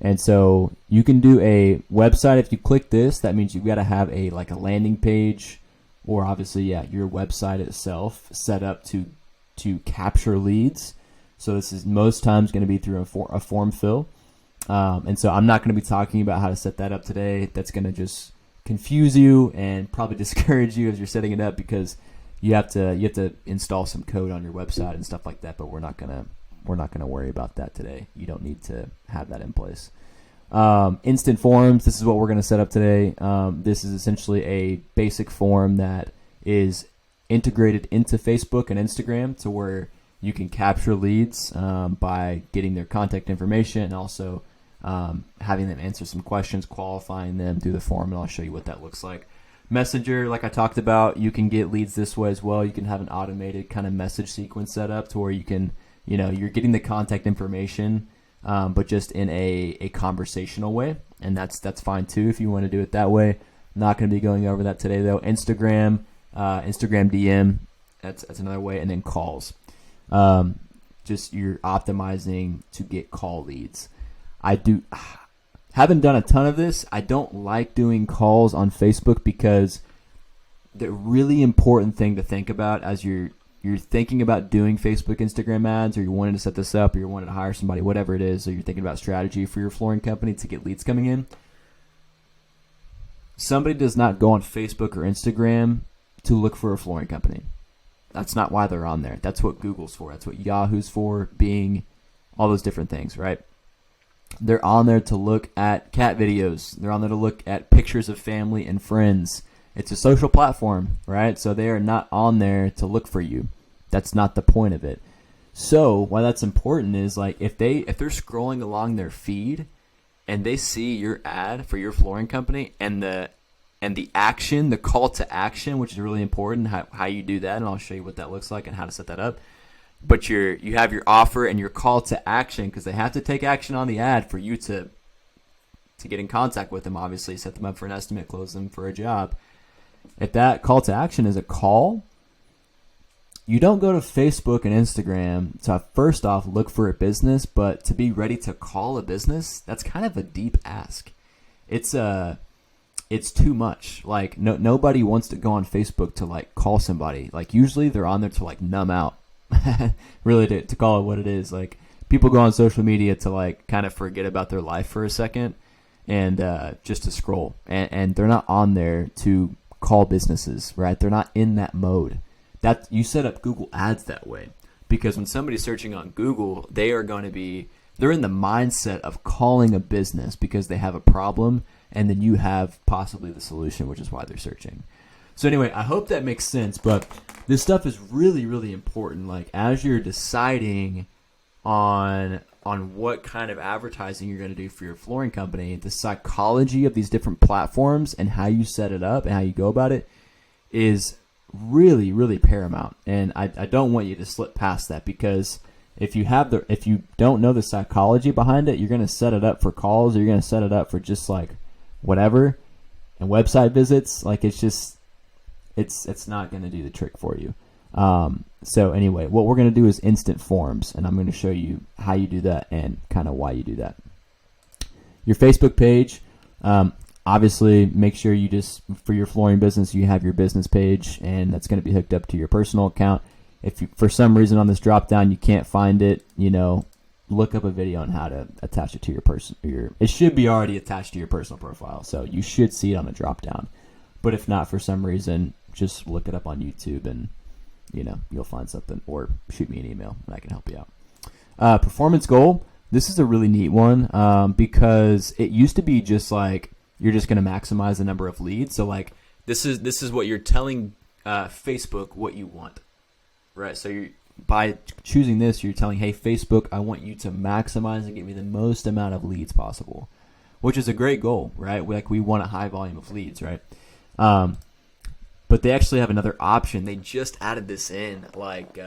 And so you can do a website. If you click this, that means you've got to have a landing page, or obviously, your website itself set up to capture leads. So this is most times going to be through a form fill. And so I'm not going to be talking about how to set that up today. That's going to just confuse you and probably discourage you as you're setting it up, because you have to install some code on your website and stuff like that. But we're not gonna worry about that today. You don't need to have that in place. Instant forms. This is what we're going to set up today. This is essentially a basic form that is integrated into Facebook and Instagram to where you can capture leads by getting their contact information and also having them answer some questions, qualifying them through the form, and I'll show you what that looks like. Messenger, like I talked about, you can get leads this way as well. You can have an automated kind of message sequence set up to where you can, you're getting the contact information, but just in a conversational way, and that's fine too if you want to do it that way. I'm not going to be going over that today though. Instagram DM, that's another way, and then calls. Just you're optimizing to get call leads. Haven't done a ton of this. I don't like doing calls on Facebook because the really important thing to think about as you're thinking about doing Facebook, Instagram ads, or you're wanting to set this up, or you're wanting to hire somebody, whatever it is, or you're thinking about strategy for your flooring company to get leads coming in. Somebody does not go on Facebook or Instagram to look for a flooring company. That's not why they're on there. That's what Google's for. That's what Yahoo's for, Bing, all those different things, right? They're on there to look at cat videos. They're on there to look at pictures of family and friends. It's a social platform, right? So they are not on there to look for you. That's not the point of it. So why that's important is if they're scrolling along their feed and they see your ad for your flooring company and the action, the call to action, which is really important, how you do that, and I'll show you what that looks like and how to set that up. but you have your offer and your call to action, because they have to take action on the ad for you to get in contact with them, obviously, set them up for an estimate, close them for a job. If that call to action is a call, you don't go to Facebook and Instagram to first off look for a business, but to be ready to call a business, that's kind of a deep ask. It's too much. Like nobody wants to go on Facebook to like call somebody. Like usually they're on there to like numb out, really to call it what it is. Like people go on social media to like kind of forget about their life for a second and just to scroll, and they're not on there to call businesses, right? They're not in that mode. That you set up Google Ads that way, because when somebody's searching on Google, they're in the mindset of calling a business because they have a problem, and then you have possibly the solution, which is why they're searching. So anyway, I hope that makes sense, but this stuff is really, really important. Like as you're deciding on what kind of advertising you're going to do for your flooring company, the psychology of these different platforms and how you set it up and how you go about it is really, really paramount. And I don't want you to slip past that, because if you don't know the psychology behind it, you're going to set it up for calls, or you're going to set it up for just like whatever, and website visits. Like it's not going to do the trick for you. So anyway, what we're going to do is instant forms, and I'm going to show you how you do that and kind of why you do that. Your Facebook page, obviously make sure you just, for your flooring business, you have your business page, and that's going to be hooked up to your personal account. If you, for some reason on this drop down, you can't find it, look up a video on how to attach it to it should be already attached to your personal profile. So you should see it on the drop down, but if not, for some reason, just look it up on YouTube and you'll find something, or shoot me an email and I can help you out. Performance goal. This is a really neat one, because it used to be just like, you're just going to maximize the number of leads. So like this is what you're telling Facebook what you want, right? So by choosing this, you're telling, hey, Facebook, I want you to maximize and get me the most amount of leads possible, which is a great goal, right? Like we want a high volume of leads, right? But they actually have another option. They just added this in like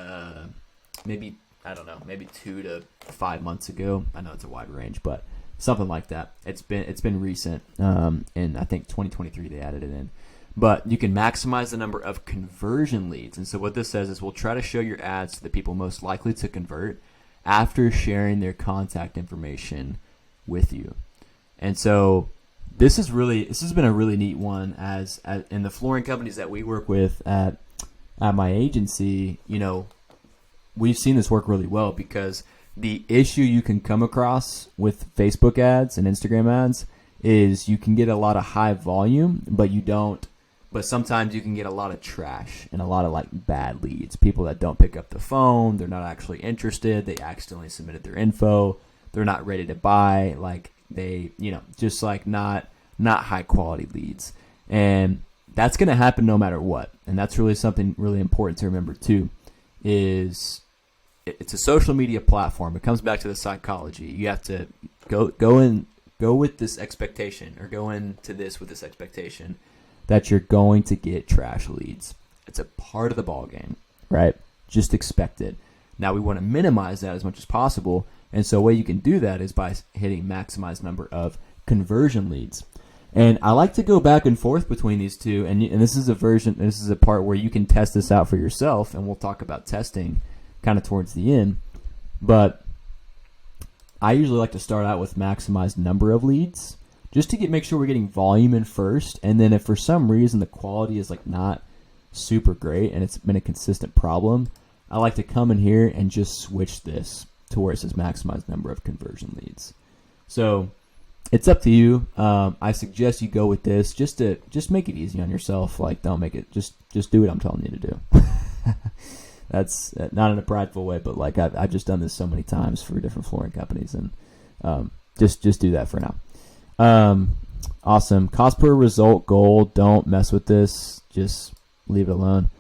maybe 2 to 5 months ago. I know it's a wide range, but something like that. It's been recent, and I think 2023 they added it in. But you can maximize the number of conversion leads. And so what this says is, we'll try to show your ads to the people most likely to convert after sharing their contact information with you. And so this has been a really neat one as in the flooring companies that we work with at my agency. We've seen this work really well, because the issue you can come across with Facebook ads and Instagram ads is you can get a lot of high volume, but sometimes you can get a lot of trash and a lot of like bad leads. People that don't pick up the phone, they're not actually interested, they accidentally submitted their info, they're not ready to buy, like they, just like not high quality leads. And that's going to happen no matter what. And that's really something really important to remember too, is it's a social media platform. It comes back to the psychology. You have to go with this expectation, or go into this with this expectation that you're going to get trash leads. It's a part of the ball game, right? Just expect it. Now we want to minimize that as much as possible, and so a way you can do that is by hitting maximize number of conversion leads. And I like to go back and forth between these two, and this is a part where you can test this out for yourself, and we'll talk about testing kind of towards the end. But I usually like to start out with maximized number of leads, just to make sure we're getting volume in first. And then if for some reason the quality is like not super great and it's been a consistent problem, I like to come in here and just switch this to where it says maximize number of conversion leads. So it's up to you. I suggest you go with this just make it easy on yourself. Like don't make it, just do what I'm telling you to do. That's not in a prideful way, but like I've just done this so many times for different flooring companies, and just do that for now. Awesome. Cost per result goal. Don't mess with this. Just leave it alone.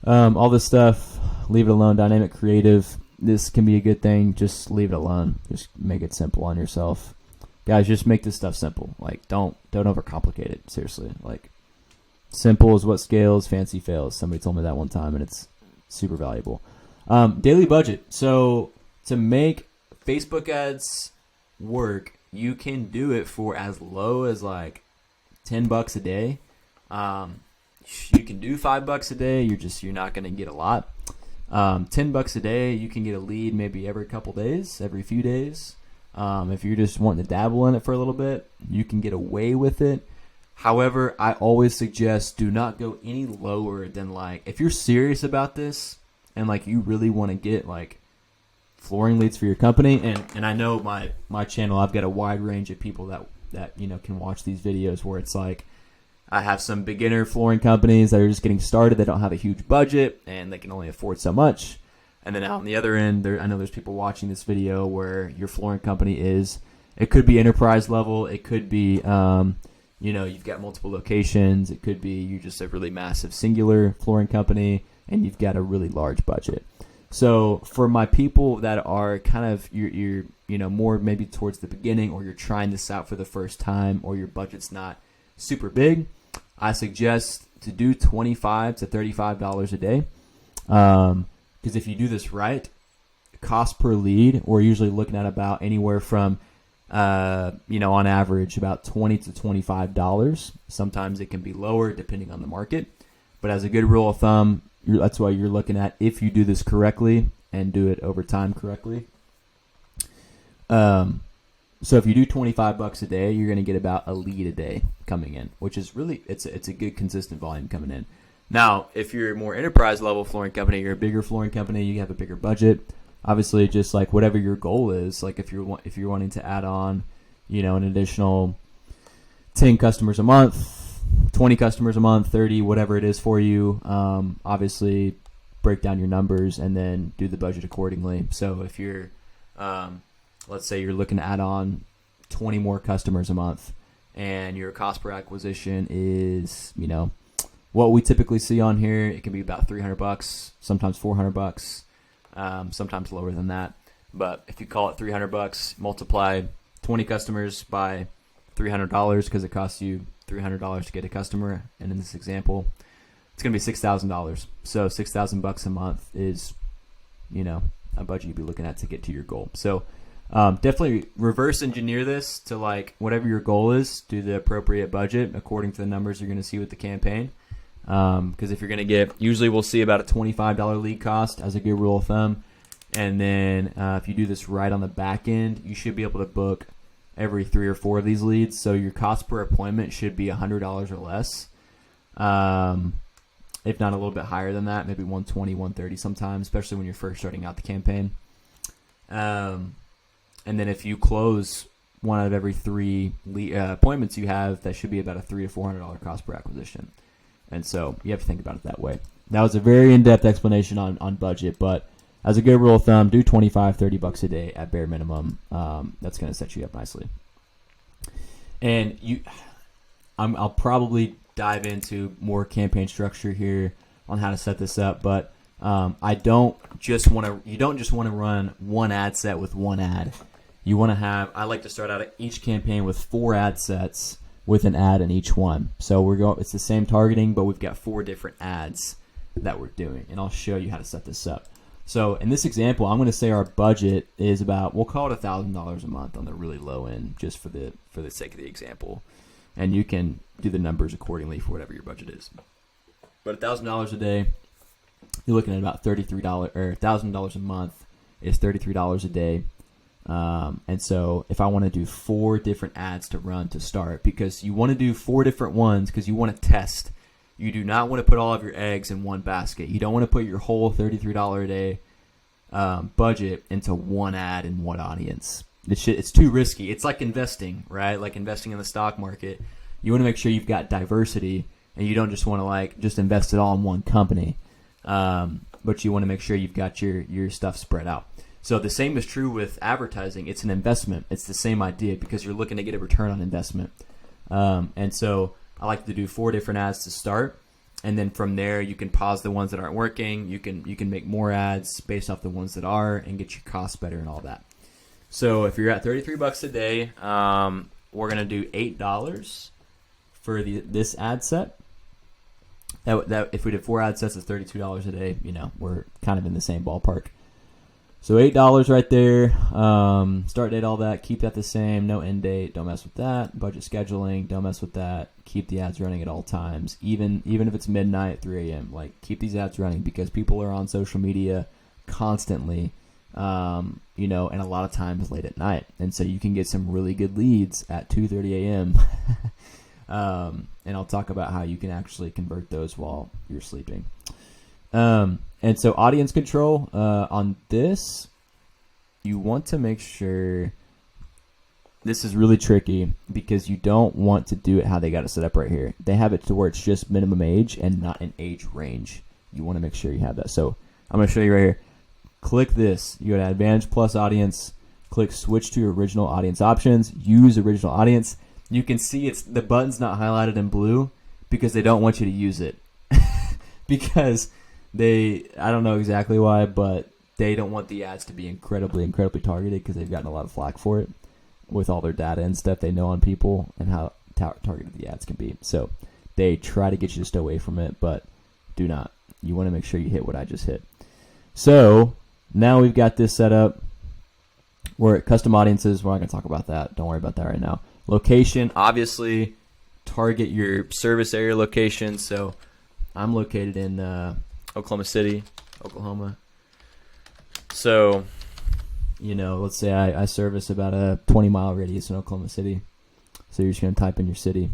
All this stuff, leave it alone. Dynamic creative. This can be a good thing. Just leave it alone. Just make it simple on yourself. Guys, just make this stuff simple. Like don't overcomplicate it. Seriously. Like simple is what scales, fancy fails. Somebody told me that one time, and it's super valuable. Daily budget. So to make Facebook ads work, you can do it for as low as like $10 a day. You can do $5 a day. You're not going to get a lot. $10 a day, you can get a lead maybe every couple days, every few days. If you're just wanting to dabble in it for a little bit, you can get away with it. However, I always suggest do not go any lower than like, if you're serious about this and like you really want to get like flooring leads for your company, and I know my channel, I've got a wide range of people that can watch these videos where it's like, I have some beginner flooring companies that are just getting started. They don't have a huge budget and they can only afford so much. And then out on the other end, I know there's people watching this video where your flooring company it could be enterprise level. It could be, you've got multiple locations. It could be you're just a really massive singular flooring company and you've got a really large budget. So for my people that are kind of, you're more maybe towards the beginning, or you're trying this out for the first time, or your budget's not super big, I suggest to do $25 to $35 a day. Because if you do this right, cost per lead, we're usually looking at about anywhere from, on average, about $20 to $25. Sometimes it can be lower depending on the market. But as a good rule of thumb, that's why you're looking at, if you do this correctly and do it over time correctly. So if you do $25 a day, you're going to get about a lead a day coming in, which is really, it's a good consistent volume coming in. Now, if you're a more enterprise level flooring company, you're a bigger flooring company, you have a bigger budget. Obviously, just like whatever your goal is, like if you're wanting to add on, an additional 10 customers a month, 20 customers a month, 30, whatever it is for you, obviously break down your numbers and then do the budget accordingly. So if you're, let's say you're looking to add on 20 more customers a month and your cost per acquisition is, what we typically see on here, it can be about $300, sometimes $400, sometimes lower than that. But if you call it $300, multiply 20 customers by $300 because it costs you $300 to get a customer. And in this example, it's going to be $6,000. So $6,000 a month is, a budget you'd be looking at to get to your goal. So definitely reverse engineer this to like whatever your goal is, do the appropriate budget according to the numbers you're going to see with the campaign. Because if you're going to get, usually we'll see about a $25 lead cost as a good rule of thumb. And then if you do this right on the back end, you should be able to book every 3 or 4 of these leads. So your cost per appointment should be $100 or less. If not a little bit higher than that, maybe $120, $130 sometimes, especially when you're first starting out the campaign. And then if you close 1 out of every 3 appointments you have, that should be about a $300 to $400 cost per acquisition. And so you have to think about it that way. That was a very in-depth explanation on budget, but as a good rule of thumb, do $25, $30 a day at bare minimum. That's going to set you up nicely. And I'll probably dive into more campaign structure here on how to set this up, but you don't just want to run one ad set with one ad. You want to have, I like to start out each campaign with 4 ad sets with an ad in each one. So it's the same targeting, but we've got 4 different ads that we're doing, and I'll show you how to set this up. So in this example, I'm going to say our budget is about, we'll call it $1,000 a month on the really low end, just for the sake of the example, and you can do the numbers accordingly for whatever your budget is. But $1,000 a day, you're looking at about $33, or $1,000 a month is $33 a day. And so if I want to do 4 different ads to run to start, because you want to do 4 different ones because you want to test. You do not want to put all of your eggs in one basket. You don't want to put your whole $33 a day budget into one ad and one audience. It's too risky. It's like investing, right? Like investing in the stock market. You want to make sure you've got diversity, and you don't just want to just invest it all in one company. But you want to make sure you've got your stuff spread out. So the same is true with advertising. It's an investment. It's the same idea because you're looking to get a return on investment. And so I like to do 4 different ads to start, and then from there you can pause the ones that aren't working. You can make more ads based off the ones that are and get your costs better and all that. So if you're at $33 a day, we're gonna do $8 for this ad set. That if we did 4 ad sets, it's $32 a day. We're kind of in the same ballpark. So $8 right there. Start date, all that. Keep that the same. No end date. Don't mess with that. Budget scheduling. Don't mess with that. Keep the ads running at all times, even if it's midnight, 3 a.m. Like, keep these ads running because people are on social media constantly, and a lot of times late at night, and so you can get some really good leads at 2:30 a.m. And I'll talk about how you can actually convert those while you're sleeping. And so audience control, on this, you want to make sure this is really tricky because you don't want to do it how they got it set up right here. They have it to where it's just minimum age and not an age range. You want to make sure you have that. So I'm going to show you right here. Click this. You go to Advantage Plus Audience. Click Switch to Original Audience Options. Use Original Audience. You can see the button's not highlighted in blue because they don't want you to use it. Because I don't know exactly why, but they don't want the ads to be incredibly, incredibly targeted because they've gotten a lot of flack for it with all their data and stuff they know on people and how targeted the ads can be. So they try to get you to stay away from it, but do not. You want to make sure you hit what I just hit. So now we've got this set up. We're at custom audiences. We're not going to talk about that. Don't worry about that right now. Location, obviously, target your service area location. So I'm located in Oklahoma City, Oklahoma. So, let's say I service about a 20-mile radius in Oklahoma City. So you're just going to type in your city.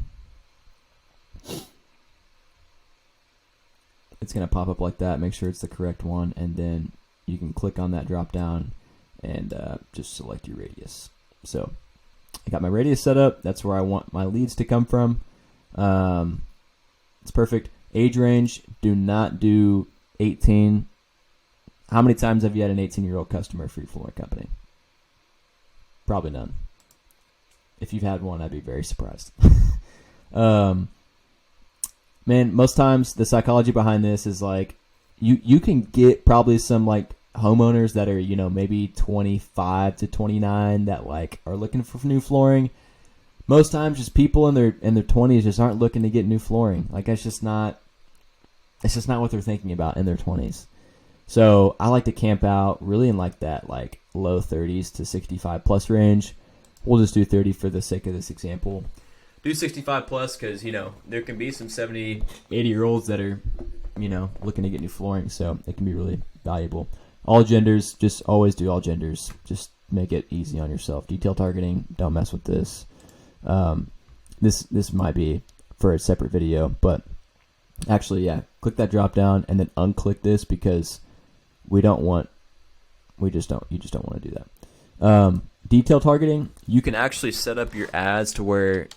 It's going to pop up like that. Make sure it's the correct one. And then you can click on that drop down and just select your radius. So I got my radius set up. That's where I want my leads to come from. It's perfect. Age range, do not do 18. How many times have you had an 18-year-old customer for your flooring company? Probably none. If you've had one, I'd be very surprised. Man, most times the psychology behind this is like you can get probably some like homeowners that are, maybe 25 to 29 that like are looking for new flooring. Most times just people in their 20s just aren't looking to get new flooring. Like it's just not what they're thinking about in their 20s. So I like to camp out really in like that like low 30s to 65 plus range. We'll just do 30 for the sake of this example. Do 65 plus because, there can be some 70, 80-year-olds that are, looking to get new flooring. So it can be really valuable. All genders, just always do all genders. Just make it easy on yourself. Detail targeting, don't mess with this. This might be for a separate video, but actually, yeah, click that drop down and then unclick this because you just don't want to do that. Detail targeting, you can actually set up your ads to where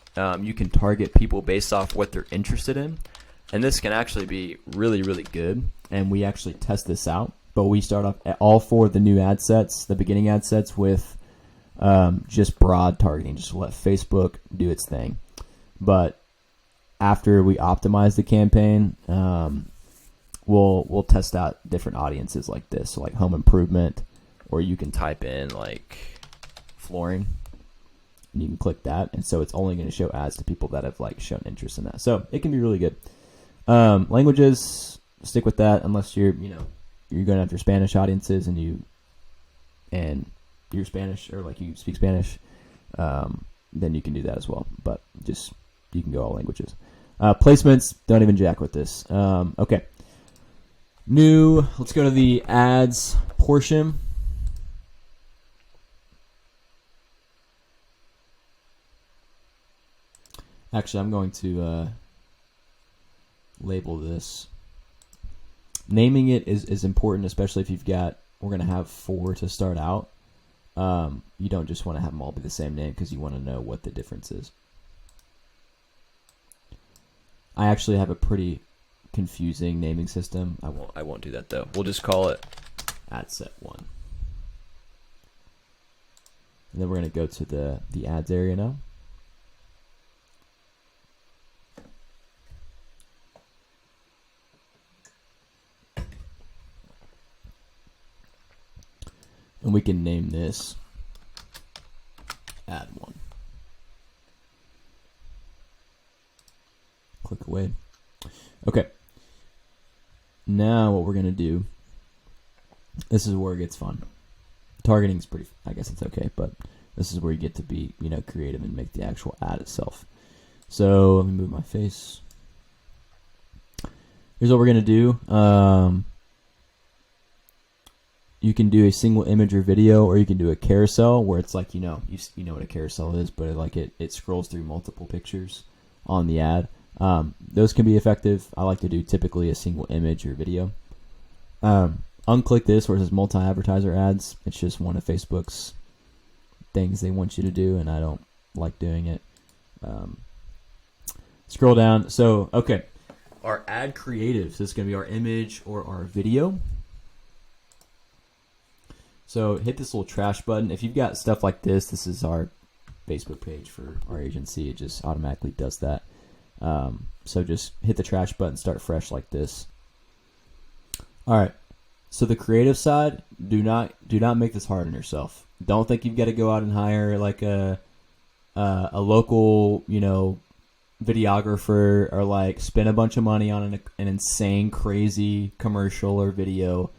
you can target people based off what they're interested in. And this can actually be really, really good. And we actually test this out. But we start off at all 4 of the new ad sets, the beginning ad sets, with just broad targeting. Just let Facebook do its thing. But after we optimize the campaign, we'll test out different audiences like this. So like home improvement, or you can type in like flooring and you can click that, and so it's only going to show ads to people that have like shown interest in that. So it can be really good. Languages, stick with that unless you're going after Spanish audiences and you're Spanish or like you speak Spanish, then you can do that as well. But just you can go all languages. Placements, don't even jack with this. Okay. Let's go to the ads portion. Actually, I'm going to label this. Naming it is important, especially if we're going to have 4 to start out. You don't just want to have them all be the same name because you want to know what the difference is. I actually have a pretty confusing naming system. I won't do that though. We'll just call it ad set 1. And then we're going to go to the ads area now. And we can name this ad 1. Click away. Okay. now what we're going to do, this is where it gets fun. Targeting is pretty, I guess it's okay, but this is where you get to be, creative and make the actual ad itself. So let me move my face. Here's what we're going to do. You can do a single image or video, or you can do a carousel where it's like, you know what a carousel is, but it scrolls through multiple pictures on the ad. Those can be effective. I like to do typically a single image or video. Unclick this where it says multi-advertiser ads. It's just one of Facebook's things they want you to do, and I don't like doing it. Scroll down. So, okay. Our ad creatives, this is going to be our image or our video. So hit this little trash button. If you've got stuff like this is our Facebook page for our agency. It just automatically does that. So just hit the trash button, start fresh like this. All right. So the creative side, do not make this hard on yourself. Don't think you've got to go out and hire like a local, videographer, or like spend a bunch of money on an insane, crazy commercial or video.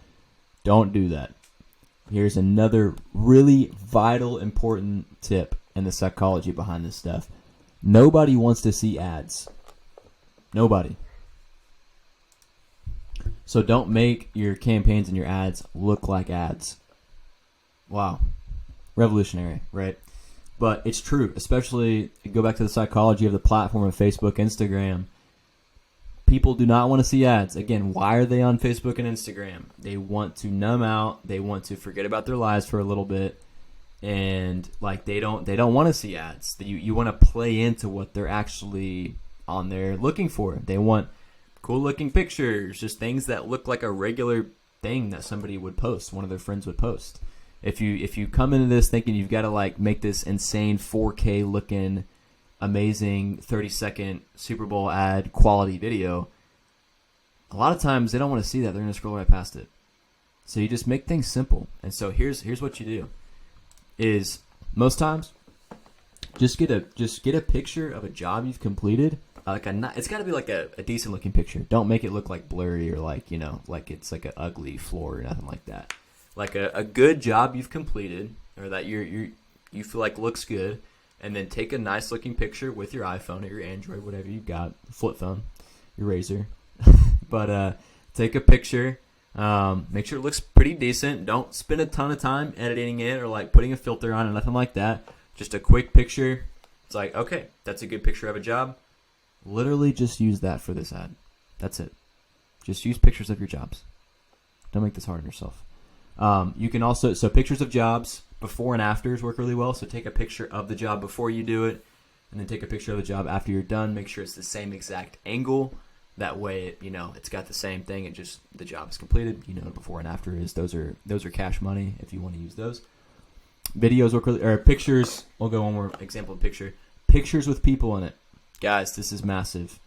Don't do that. Here's another really vital, important tip and the psychology behind this stuff. Nobody wants to see ads. Nobody. So don't make your campaigns and your ads look like ads. Wow. Revolutionary, right? But it's true, especially go back to the psychology of the platform of Facebook, Instagram. People do not want to see ads. Again, why are they on Facebook and Instagram? They want to numb out. They want to forget about their lives for a little bit, and like they don't want to see ads. You want to play into what they're actually on there looking for. They want cool looking pictures, just things that look like a regular thing that somebody would post, one of their friends would post. If you come into this thinking you've got to like make this insane 4K looking, amazing 30-second Super Bowl ad quality video, a lot of times they don't want to see that. They're going to scroll right past it. So you just make things simple. And so here's what you do is most times just get a picture of a job you've completed. It's got to be like a decent looking picture. Don't make it look like blurry or like it's like an ugly floor or nothing like that. Like a good job you've completed, or that you feel like looks good. And then take a nice looking picture with your iPhone or your Android, whatever you've got, flip phone, your Razor. But take a picture. Make sure it looks pretty decent. Don't spend a ton of time editing it or like putting a filter on it, nothing like that. Just a quick picture. It's like, okay, that's a good picture of a job. Literally just use that for this ad. That's it. Just use pictures of your jobs. Don't make this hard on yourself. You can also, so pictures of jobs, before and afters work really well. So take a picture of the job before you do it, and then take a picture of the job after you're done. Make sure it's the same exact angle. That way, it's got the same thing. It just, the job is completed. Before and after is, those are cash money if you want to use those. Videos work really, or pictures. We'll go one more example of picture. Pictures with people in it. Guys, this is massive.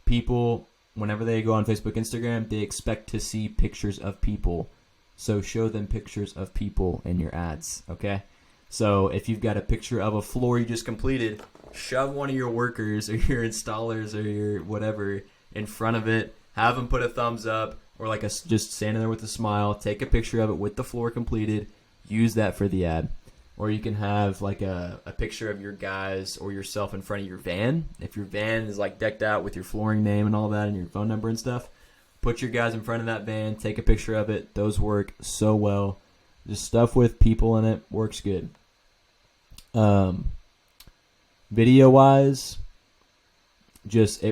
People, whenever they go on Facebook, Instagram, they expect to see pictures of people. So show them pictures of people in your ads, okay? So if you've got a picture of a floor you just completed, shove one of your workers or your installers or your whatever in front of it. Have them put a thumbs up or like just standing there with a smile. Take a picture of it with the floor completed. Use that for the ad. Or you can have like a picture of your guys or yourself in front of your van. If your van is like decked out with your flooring name and all that and your phone number and stuff, put your guys in front of that van, take a picture of it. Those work so well. Just stuff with people in it works good. Video-wise,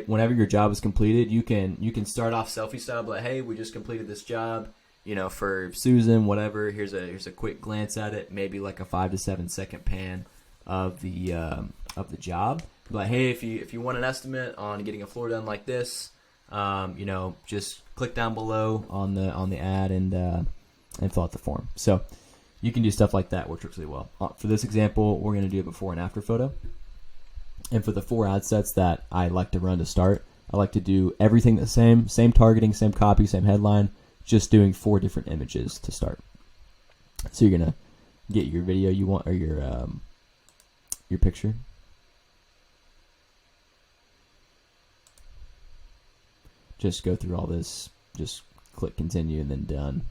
whenever your job is completed, you can start off selfie style, like, hey, we just completed this job, for Susan, whatever. Here's a quick glance at it, maybe like a 5 to 7 second pan of the job. Like, hey, if you want an estimate on getting a floor done like this, just click down below on the ad and fill out the form. So you can do stuff like that, which works really well. For this example, we're going to do a before and after photo. And for the 4 ad sets that I like to run to start, I like to do everything the same targeting, same copy, same headline, just doing 4 different images to start. So you're going to get your video you want, or your picture. Just go through all this, just click continue and then done.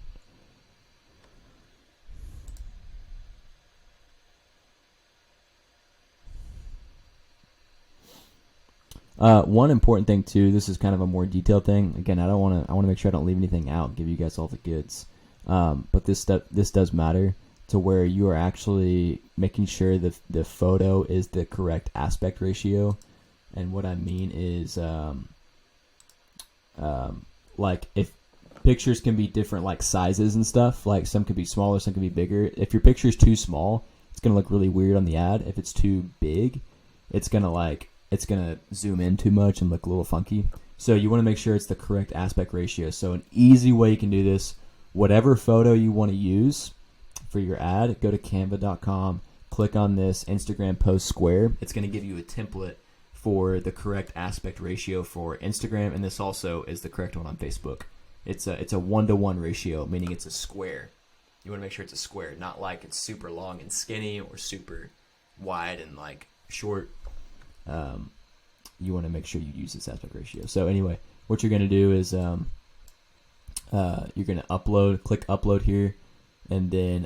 One important thing too, this is kind of a more detailed thing. Again, I want to make sure I don't leave anything out and give you guys all the goods. But this does matter, to where you are actually making sure that the photo is the correct aspect ratio. And what I mean is, like if pictures can be different, like sizes and stuff, like some could be smaller, some could be bigger. If your picture is too small, it's going to look really weird on the ad. If it's too big, it's going to zoom in too much and look a little funky. So you want to make sure it's the correct aspect ratio. So an easy way you can do this, whatever photo you want to use for your ad, go to canva.com, click on this Instagram post square. It's going to give you a template for the correct aspect ratio for Instagram, and this also is the correct one on Facebook. It's a 1-to-1 ratio, meaning it's a square. You want to make sure it's a square, not like it's super long and skinny or super wide and like short. You want to make sure you use this aspect ratio. So anyway, what you're going to do is you're going to click upload here, and then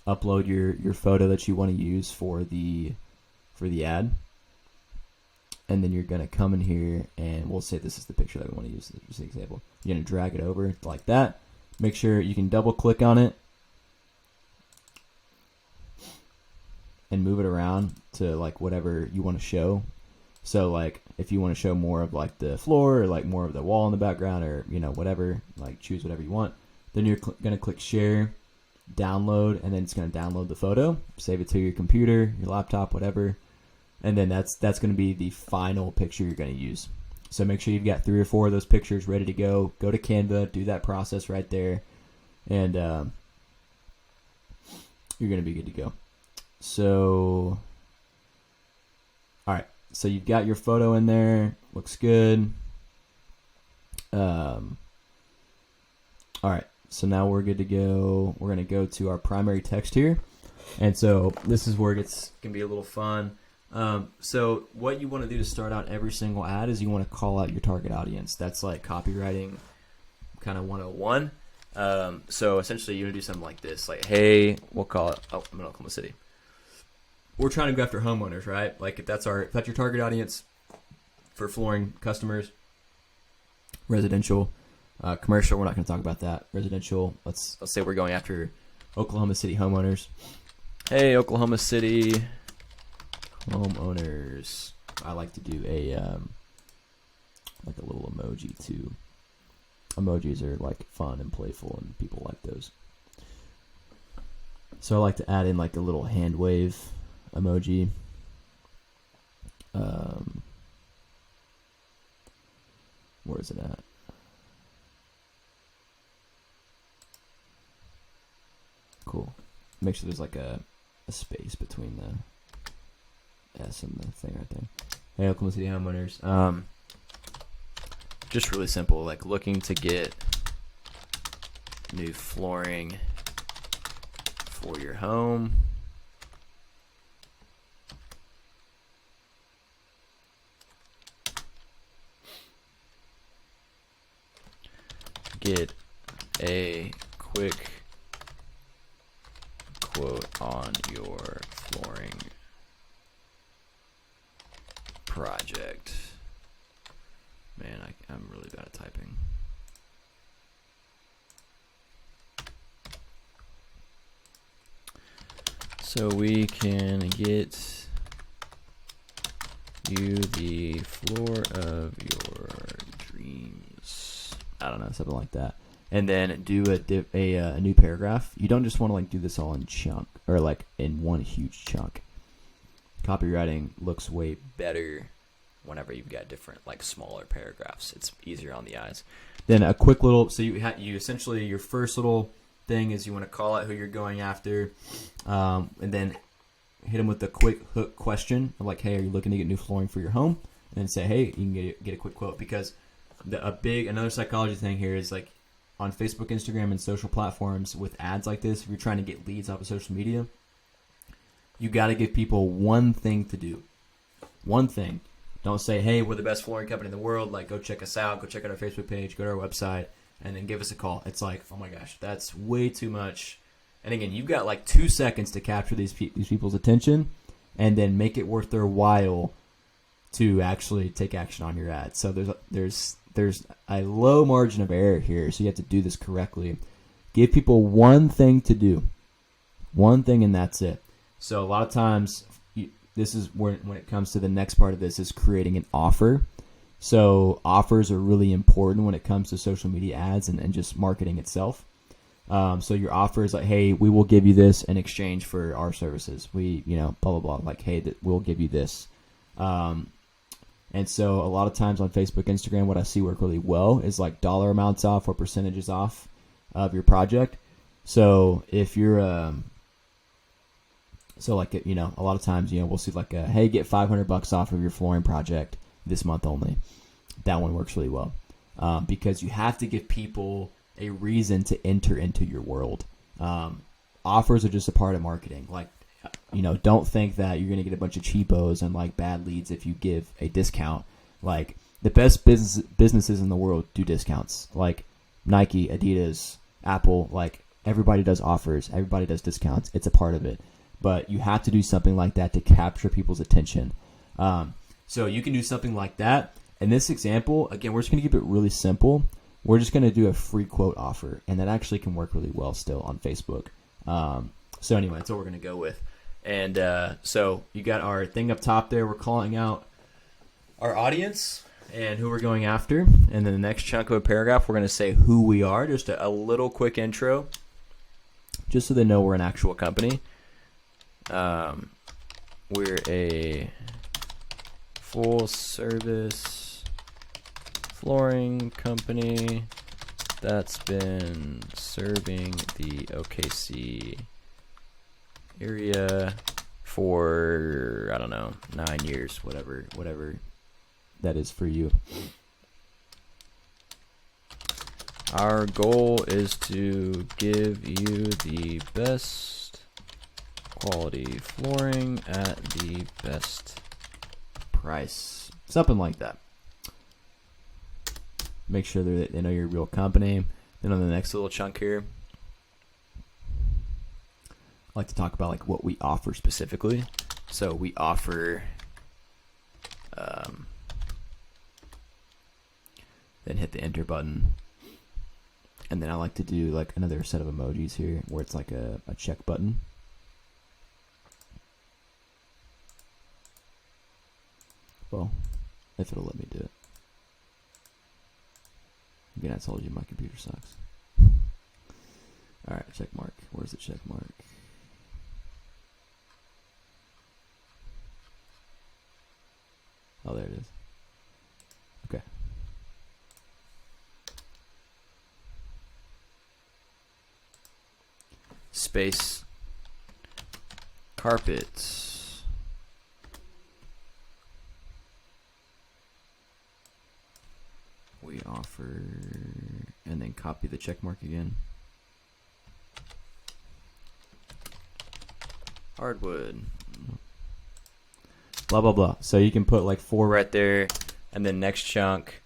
upload your photo that you want to use for the ad. And then you're going to come in here, and we'll say this is the picture that we want to use as an example. You're going to drag it over like that. Make sure you can double click on it and move it around to like whatever you want to show. So like if you want to show more of like the floor, or like more of the wall in the background, or whatever, like choose whatever you want. Then you're going to click share, download, and then it's going to download the photo, save it to your computer, your laptop, whatever. And then that's going to be the final picture you're going to use. So make sure you've got 3 or 4 of those pictures ready to go. Go to Canva, do that process right there, and you're going to be good to go. So, all right. So you've got your photo in there. Looks good. All right. So now we're good to go. We're going to go to our primary text here. And so this is where it can be a little fun. So what you want to do to start out every single ad is you want to call out your target audience. That's like copywriting kind of 101. So essentially you want to do something like this, like, hey, we'll call it, I'm in Oklahoma City. We're trying to go after homeowners, right? Like if that's your target audience for flooring customers, residential, commercial, we're not going to talk about that. Residential, let's say we're going after Oklahoma City homeowners. Hey, Oklahoma City homeowners. I like to do a like a little emoji too. Emojis are like fun and playful, and people like those. So I like to add in like a little hand wave emoji. Where is it at? Cool. Make sure there's like a space between the S and the thing right there. Hey, Oklahoma City homeowners. Just really simple, like looking to get new flooring for your home. Get a quick quote on your flooring project. Man, I'm really bad at typing. So we can get you the floor of your dreams. I don't know, something like that. And then do a new paragraph. You don't just want to like do this all in chunk or like in one huge chunk. Copywriting looks way better whenever you've got different like smaller paragraphs. It's easier on the eyes. Then a quick little, so you essentially, your first little thing is you want to call out who you're going after, and then hit them with a quick hook question of like, hey, are you looking to get new flooring for your home? And then say, hey, you can get a quick quote. Because another psychology thing here is like on Facebook, Instagram, and social platforms with ads like this, if you're trying to get leads off of social media, you got to give people one thing to do. One thing. Don't say, hey, we're the best flooring company in the world. Like, go check us out. Go check out our Facebook page. Go to our website. And then give us a call. It's like, oh my gosh, that's way too much. And again, you've got like 2 seconds to capture these people's attention and then make it worth their while to actually take action on your ad. So there's a low margin of error here. So you have to do this correctly. Give people one thing to do. One thing and that's it. So a lot of times, this is when it comes to the next part of this is creating an offer. So offers are really important when it comes to social media ads and just marketing itself. So your offer is like, hey, we will give you this in exchange for our services. We, blah, blah, blah. Like, hey, we'll give you this. And so a lot of times on Facebook, Instagram, what I see work really well is like dollar amounts off or percentages off of your project. So if you're, a lot of times, we'll see like hey, get $500 off of your flooring project this month only. That one works really well because you have to give people a reason to enter into your world. Offers are just a part of marketing. Like, don't think that you're going to get a bunch of cheapos and like bad leads if you give a discount. Like the best businesses in the world do discounts. Like Nike, Adidas, Apple, like everybody does offers. Everybody does discounts. It's a part of it. But you have to do something like that to capture people's attention. So you can do something like that. In this example, again, we're just going to keep it really simple. We're just going to do a free quote offer, and that actually can work really well still on Facebook. So anyway, that's what we're going to go with. And so you got our thing up top there. We're calling out our audience and who we're going after. And then the next chunk of a paragraph, we're going to say who we are, just a little quick intro, just so they know we're an actual company. We're a full service flooring company that's been serving the OKC area for, 9 years, whatever that is for you. Our goal is to give you the best quality flooring at the best price. Something like that. Make sure that they know you're a real company. Then on the next little chunk here, I like to talk about like what we offer specifically. So we offer, then hit the enter button. And then I like to do like another set of emojis here where it's like a check button. Well, if it'll let me do it. Again, I told you my computer sucks. Alright, check mark. Where's the check mark? Oh, there it is. Okay. Space. Carpets. We offer, and then copy the check mark again. Hardwood. Blah, blah, blah. So you can put like 4 right there, and then next chunk,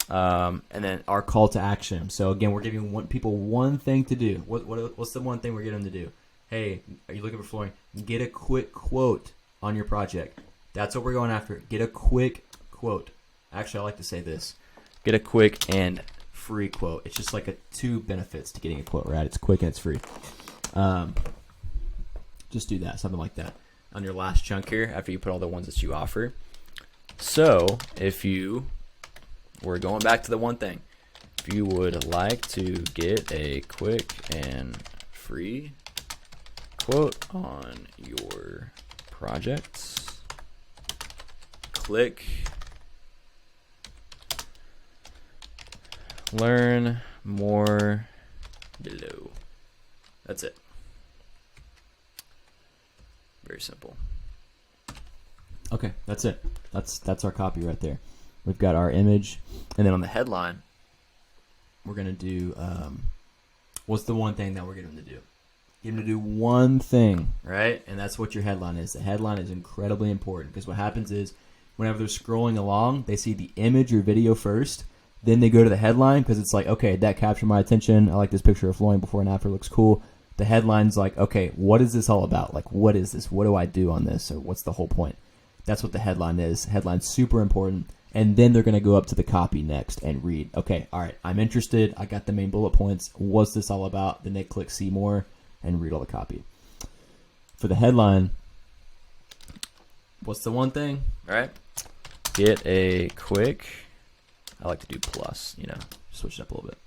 and then our call to action. So again, we're giving people one thing to do. What's the one thing we're getting them to do? Hey, are you looking for flooring? Get a quick quote on your project. That's what we're going after. Get a quick quote. Actually, I like to say this. Get a quick and free quote. It's just like 2 benefits to getting a quote, right? It's quick and it's free. Just do that, something like that. On your last chunk here, after you put all the ones that you offer. So, we're going back to the one thing. If you would like to get a quick and free quote on your projects, click learn more below. That's it. Very simple. Okay, that's it. That's our copy right there. We've got our image, and then on the headline, we're gonna do what's the one thing that we're getting them to do? Get them to do one thing, right? And that's what your headline is. The headline is incredibly important because what happens is whenever they're scrolling along, they see the image or video first. Then they go to the headline because it's like, okay, that captured my attention. I like this picture of flooring before and after. It looks cool. The headline's like, okay, what is this all about? Like, what is this? What do I do on this? Or what's the whole point? That's what the headline is. Headline's super important. And then they're going to go up to the copy next and read, okay, all right, I'm interested. I got the main bullet points. What's this all about? Then they click see more and read all the copy. For the headline, what's the one thing? All right. Get a quick, I like to do plus, Switch it up a little bit.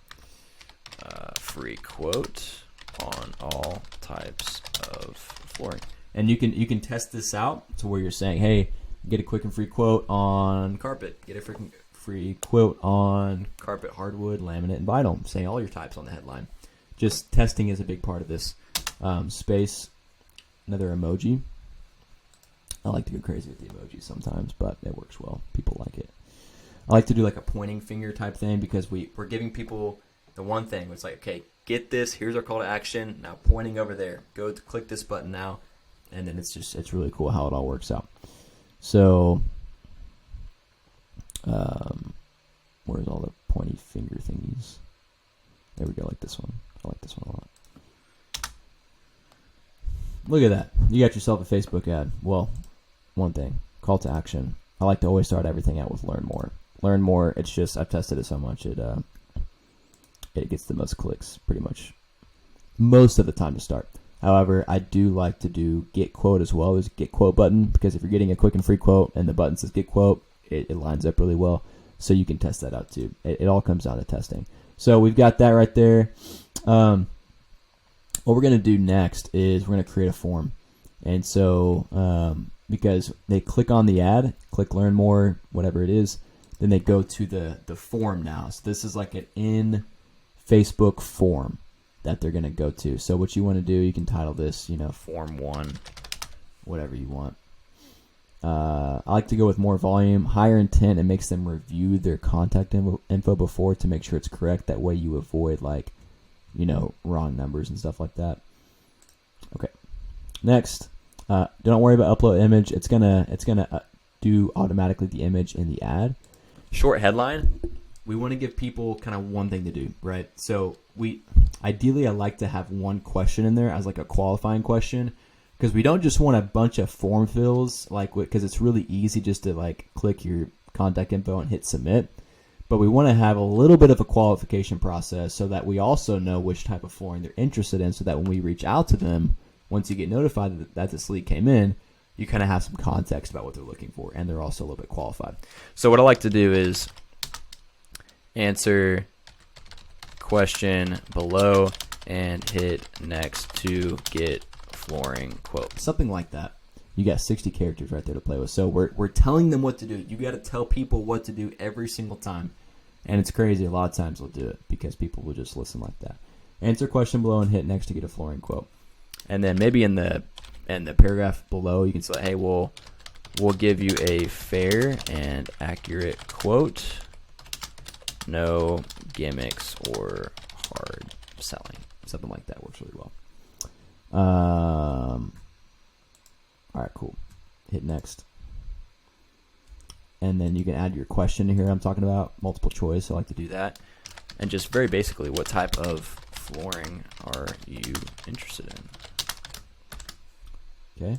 free quote on all types of flooring. And you can test this out to where you're saying, hey, get a quick and free quote on carpet. Get a freaking free quote on carpet, hardwood, laminate, and vinyl. Say all your types on the headline. Just testing is a big part of this. Space, another emoji. I like to go crazy with the emojis sometimes, but it works well. People like it. I like to do like a pointing finger type thing because we're giving people the one thing. It's like, okay, get this. Here's our call to action. Now pointing over there. Go to click this button now. And then it's really cool how it all works out. So, where's all the pointy finger thingies? There we go, like this one. I like this one a lot. Look at that. You got yourself a Facebook ad. Well, one thing, call to action. I like to always start everything out with learn more. Learn more, it's just, I've tested it so much, it gets the most clicks pretty much most of the time to start. However, I do like to do get quote as well as get quote button, because if you're getting a quick and free quote and the button says get quote, it lines up really well. So you can test that out too. It all comes down to testing. So we've got that right there. What we're going to do next is we're going to create a form. And so because they click on the ad, click learn more, whatever it is, then they go to the form now. So this is like an in Facebook form that they're going to go to. So what you want to do, you can title this, form 1, whatever you want. I like to go with more volume, higher intent. It makes them review their contact info before to make sure it's correct. That way you avoid wrong numbers and stuff like that. Okay. Next, don't worry about upload image. It's gonna do automatically the image in the ad. Short headline. We want to give people kind of one thing to do, right? So ideally I like to have one question in there as like a qualifying question, because we don't just want a bunch of form fills, because it's really easy just to click your contact info and hit submit. But we want to have a little bit of a qualification process so that we also know which type of flooring they're interested in, so that when we reach out to them, once you get notified that this lead came in, you kind of have some context about what they're looking for, and they're also a little bit qualified. So what I like to do is answer question below and hit next to get flooring quote. Something like that. You got 60 characters right there to play with. So we're telling them what to do. You got to tell people what to do every single time. And it's crazy. A lot of times they'll do it because people will just listen like that. Answer question below and hit next to get a flooring quote. And then maybe in the paragraph below, you can say, hey, we'll give you a fair and accurate quote. No gimmicks or hard selling. Something like that works really well. All right, cool. Hit next. And then you can add your question here I'm talking about. Multiple choice. I like to do that. And just very basically, what type of flooring are you interested in? Okay.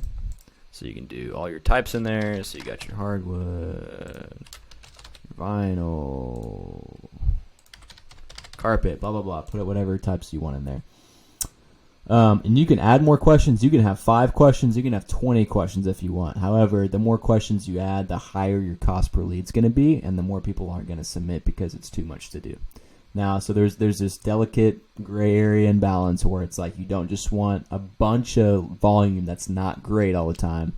So you can do all your types in there. So you got your hardwood, vinyl, carpet, blah, blah, blah. Put it whatever types you want in there. And you can add more questions. You can have 5 questions. You can have 20 questions if you want. However, the more questions you add, the higher your cost per lead is going to be, and the more people aren't going to submit because it's too much to do. Now, so there's this delicate gray area and balance where it's like you don't just want a bunch of volume that's not great all the time.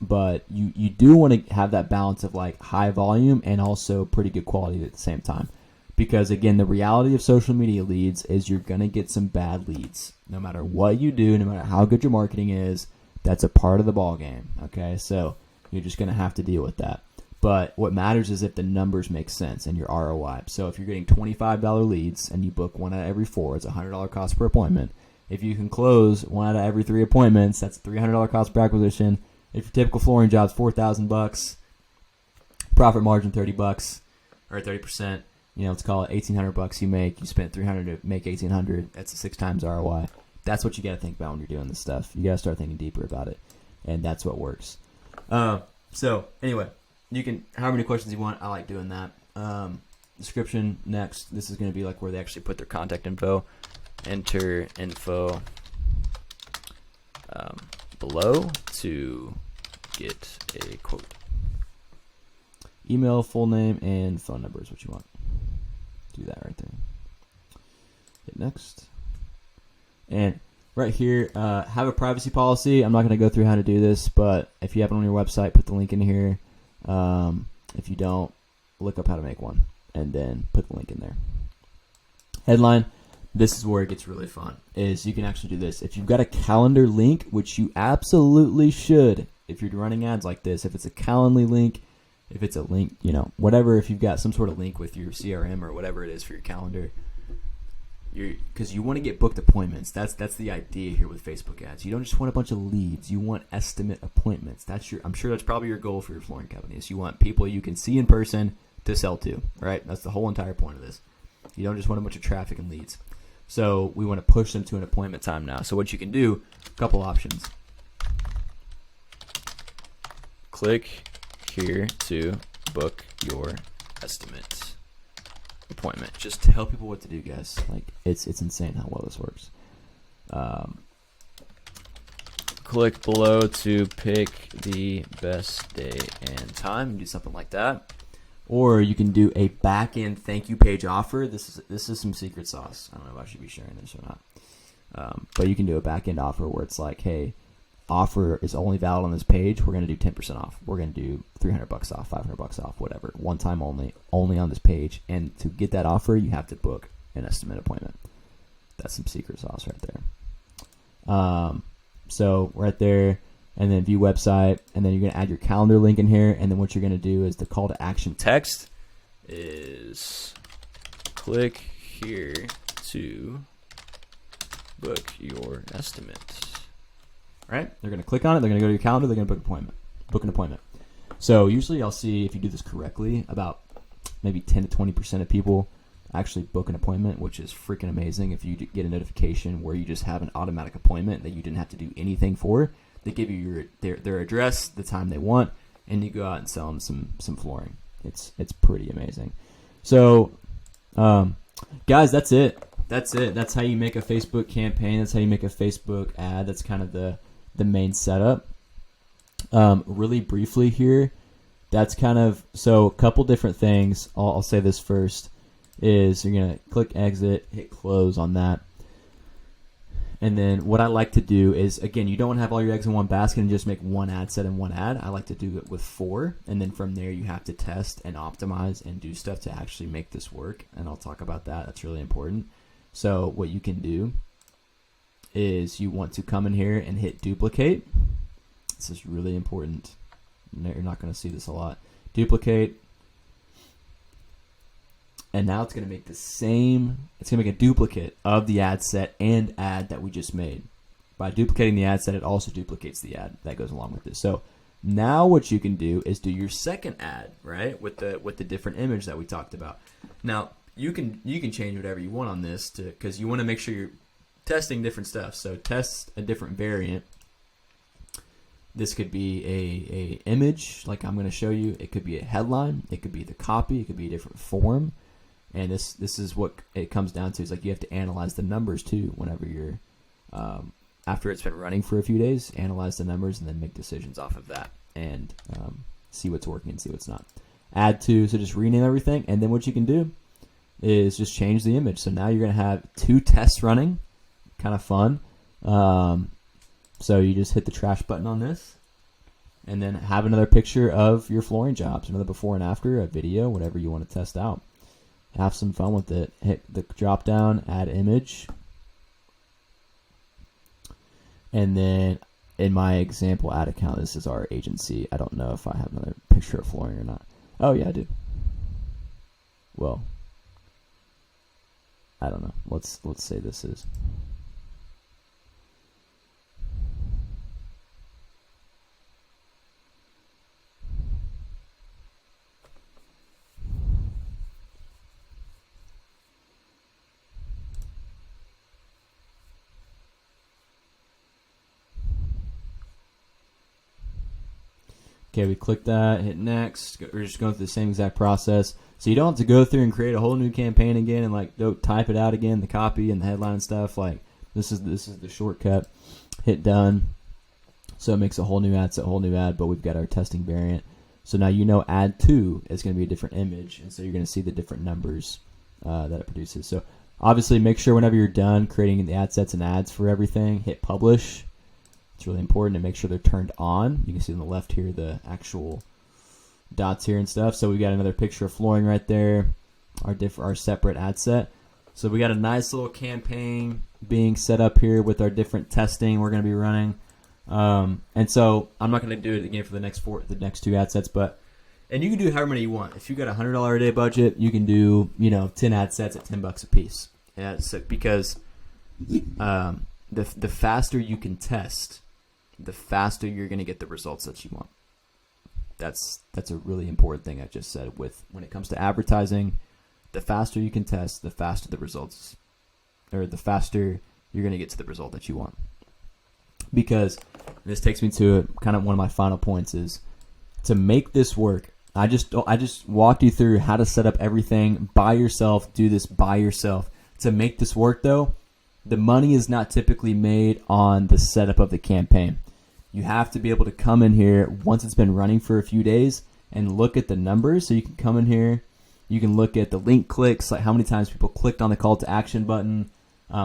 But you do want to have that balance of high volume and also pretty good quality at the same time. Because again, the reality of social media leads is you're going to get some bad leads. No matter what you do, no matter how good your marketing is, that's a part of the ball game. Okay, so you're just going to have to deal with that. But what matters is if the numbers make sense and your ROI. So if you're getting $25 leads and you book 1 out of every 4, it's a $100 cost per appointment. If you can close 1 out of every 3 appointments, that's $300 cost per acquisition. If your typical flooring job's $4,000, profit margin $30 or 30%, let's call it $1,800 you make. You spent $300 to make $1,800. That's a 6 times ROI. That's what you got to think about when you're doing this stuff. You got to start thinking deeper about it, and that's what works. So anyway, you can however many questions you want. I like doing that. Description next. This is going to be like where they actually put their contact info. Enter info below to get a quote. Email, full name, and phone number is what you want. Do that right there. Hit next. And right here, have a privacy policy. I'm not going to go through how to do this, but if you have it on your website, put the link in here. If you don't, look up how to make one, and then put the link in there. Headline. This is where it gets really fun, is you can actually do this. If you've got a calendar link, which you absolutely should, if you're running ads like this, if it's a Calendly link, if it's a link, whatever, if you've got some sort of link with your CRM or whatever it is for your calendar, because you want to get booked appointments. That's the idea here with Facebook ads. You don't just want a bunch of leads. You want estimate appointments. I'm sure that's probably your goal for your flooring company. Is you want people you can see in person to sell to, right? That's the whole entire point of this. You don't just want a bunch of traffic and leads. So we want to push them to an appointment time now. So what you can do, a couple options. Click here to book your estimate appointment. Just tell people what to do, guys. Like it's insane how well this works. Click below to pick the best day and time. Do something like that. Or you can do a back-end thank you page offer. This is some secret sauce. I don't know if I should be sharing this or not. But you can do a back-end offer where it's like, hey, offer is only valid on this page. We're going to do 10% off. We're going to do $300 off, $500 off, whatever. One time only on this page. And to get that offer, you have to book an estimate appointment. That's some secret sauce right there. So right there. And then view website, and then you're going to add your calendar link in here, and then what you're going to do is the call to action text is click here to book your estimate. Right? They're going to click on it, they're going to go to your calendar, they're going to book an appointment. So usually I'll see, if you do this correctly, about maybe 10 to 20% of people actually book an appointment, which is freaking amazing. If you get a notification where you just have an automatic appointment that you didn't have to do anything for, they give you their address, the time they want, and you go out and sell them some flooring. It's pretty amazing. So, guys, that's it. That's how you make a Facebook campaign. That's how you make a Facebook ad. That's kind of the main setup. Really briefly here, that's kind of, so a couple different things. I'll say this first, is you're going to click exit, hit close on that. And then what I like to do is, again, you don't want to have all your eggs in one basket and just make one ad set and one ad. I like to do it with 4. And then from there, you have to test and optimize and do stuff to actually make this work. And I'll talk about that. That's really important. So what you can do is you want to come in here and hit duplicate. This is really important. You're not going to see this a lot. Duplicate. And now it's going to make the same, it's going to make a duplicate of the ad set and ad that we just made. By duplicating the ad set, it also duplicates the ad that goes along with this. So now what you can do is do your second ad, right, with the different image that we talked about. Now, you can change whatever you want on this, because you want to make sure you're testing different stuff. So test a different variant. This could be a image, like I'm going to show you. It could be a headline. It could be the copy. It could be a different form. And this is what it comes down to. Is like you have to analyze the numbers too. Whenever you're after it's been running for a few days, analyze the numbers and then make decisions off of that, and see what's working and see what's not. Add to, so just rename everything, and then what you can do is just change the image. So now you're going to have 2 tests running. Kind of fun. So you just hit the trash button on this, and then have another picture of your flooring jobs, another before and after, a video, whatever you want to test out. Have some fun with it. Hit the drop down, add image. And then in my example ad account, this is our agency. I don't know if I have another picture of flooring or not. Oh yeah, I do. Well, I don't know. Let's say this is. Okay, we click that, hit next. We're just going through the same exact process. So you don't have to go through and create a whole new campaign again and like go type it out again, the copy and the headline and stuff. Like this is the shortcut. Hit done. So it makes a whole new ad set, whole new ad, but we've got our testing variant. So now you know ad 2 is going to be a different image, and so you're going to see the different numbers that it produces. So obviously make sure whenever you're done creating the ad sets and ads for everything, hit publish. It's really important to make sure they're turned on. You can see on the left here the actual dots here and stuff. So we got another picture of flooring right there, our separate ad set. So we got a nice little campaign being set up here with our different testing we're going to be running. And so I'm not going to do it again for the next 2 ad sets, and you can do however many you want. If you got $100 a day budget, you can do 10 ad sets at $10 a piece. Yeah, so because the faster you can test, the faster you're going to get the results that you want. That's a really important thing I just said. When it comes to advertising, the faster you can test, the faster the results, or the faster you're going to get to the result that you want. Because this takes me to kind of one of my final points is to make this work. I just walked you through how to set up everything by yourself, do this by yourself. To make this work though, the money is not typically made on the setup of the campaign. You have to be able to come in here once it's been running for a few days and look at the numbers. So you can come in here, you can look at the link clicks, like how many times people clicked on the call to action button,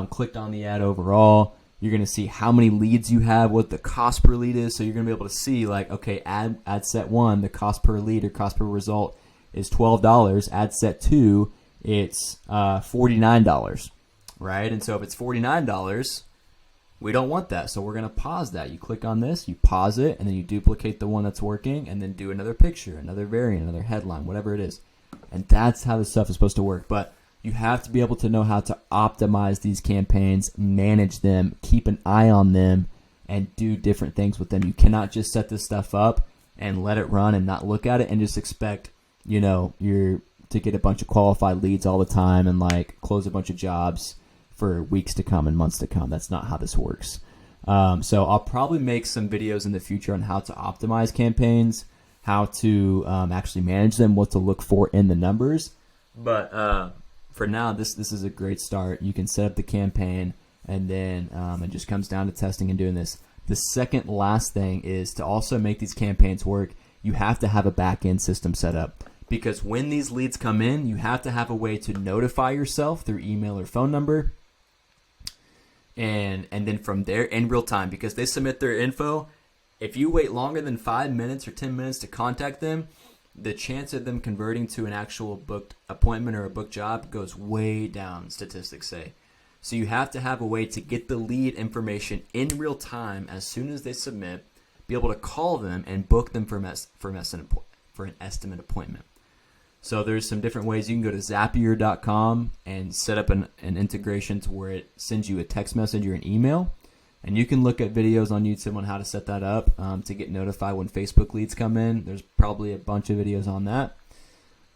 clicked on the ad overall. You're going to see how many leads you have, what the cost per lead is. So you're going to be able to see like, okay, ad set 1, the cost per lead or cost per result is $12. Ad set 2, it's $49, right? And so if it's $49, we don't want that. So we're going to pause that. You click on this, you pause it, and then you duplicate the one that's working, and then do another picture, another variant, another headline, whatever it is. And that's how this stuff is supposed to work. But you have to be able to know how to optimize these campaigns, manage them, keep an eye on them, and do different things with them. You cannot just set this stuff up and let it run and not look at it and just expect, you're to get a bunch of qualified leads all the time and like close a bunch of jobs for weeks to come and months to come. That's not how this works. So I'll probably make some videos in the future on how to optimize campaigns, how to actually manage them, what to look for in the numbers. But for now, this is a great start. You can set up the campaign, and then it just comes down to testing and doing this. The second last thing is to also make these campaigns work, you have to have a back-end system set up. Because when these leads come in, you have to have a way to notify yourself through email or phone number. And then from there, in real time, because they submit their info, if you wait longer than 5 minutes or 10 minutes to contact them, the chance of them converting to an actual booked appointment or a booked job goes way down, statistics say. So you have to have a way to get the lead information in real time as soon as they submit, be able to call them and book them for an estimate appointment. So there's some different ways. You can go to Zapier.com and set up an integration to where it sends you a text message or an email. And you can look at videos on YouTube on how to set that up to get notified when Facebook leads come in. There's probably a bunch of videos on that.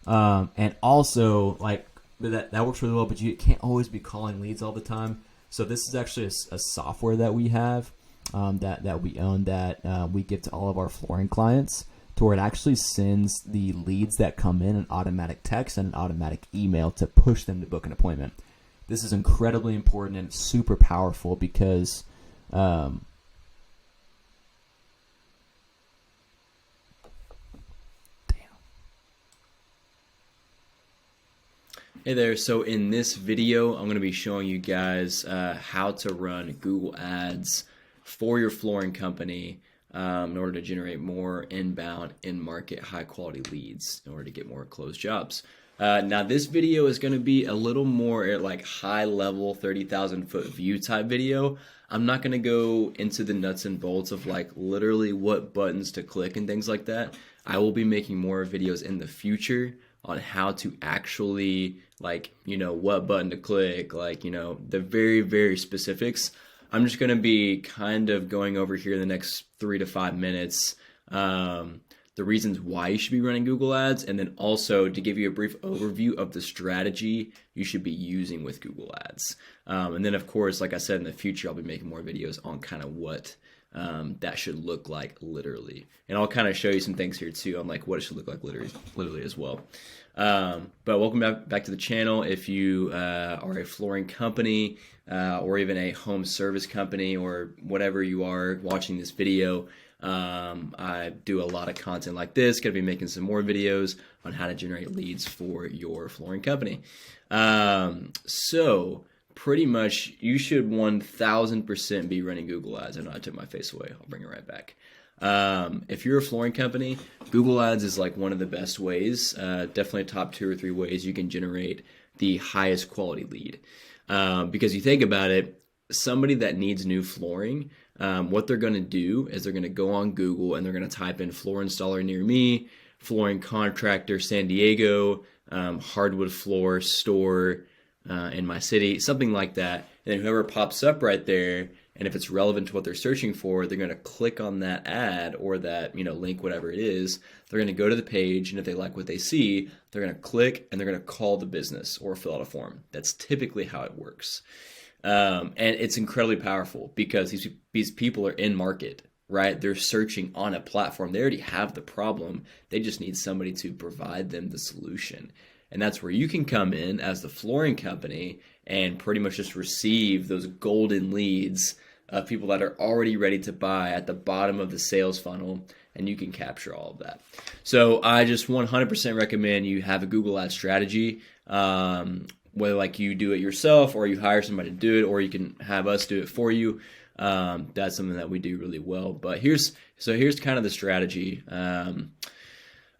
And also, like that works really well, but you can't always be calling leads all the time. So this is actually a software that we have that we own that we give to all of our flooring clients, to where it actually sends the leads that come in an automatic text and an automatic email to push them to book an appointment. This is incredibly important and super powerful because damn. Hey there, so in this video I'm going to be showing you guys how to run Google Ads for your flooring company in order to generate more inbound, in-market, high-quality leads in order to get more closed jobs. Now this video is going to be a little more like high-level 30,000-foot view type video. I'm not going to go into the nuts and bolts of like literally what buttons to click and things like that. I will be making more videos in the future on how to actually what button to click, the very, very specifics. I'm just going to be kind of going over here in the next 3 to 5 minutes the reasons why you should be running Google Ads, and then also to give you a brief overview of the strategy you should be using with Google Ads. And then, of course, like I said, in the future, I'll be making more videos on kind of what that should look like literally. And I'll kind of show you some things here too on like what it should look like literally as well. But welcome back to the channel. If you are a flooring company or even a home service company or whatever you are watching this video, I do a lot of content like this. Gonna be making some more videos on how to generate leads for your flooring company. So pretty much you should 1000% be running Google Ads. I know I took my face away. I'll bring it right back. If you're a flooring company, Google Ads is like one of the best ways, definitely top 2 or 3 ways you can generate the highest quality lead. Because you think about it, somebody that needs new flooring, what they're going to do is they're going to go on Google and they're going to type in floor installer near me, flooring contractor San Diego, hardwood floor store in my city, something like that. And then whoever pops up right there, and if it's relevant to what they're searching for, they're going to click on that ad or that, link, whatever it is. They're going to go to the page, and if they like what they see, they're going to click and they're going to call the business or fill out a form. That's typically how it works. And it's incredibly powerful because these people are in market, right? They're searching on a platform. They already have the problem. They just need somebody to provide them the solution. And that's where you can come in as the flooring company and pretty much just receive those golden leads of people that are already ready to buy at the bottom of the sales funnel, and you can capture all of that. So I just 100% recommend you have a Google Ads strategy, whether like you do it yourself or you hire somebody to do it, or you can have us do it for you. That's something that we do really well. But here's kind of the strategy.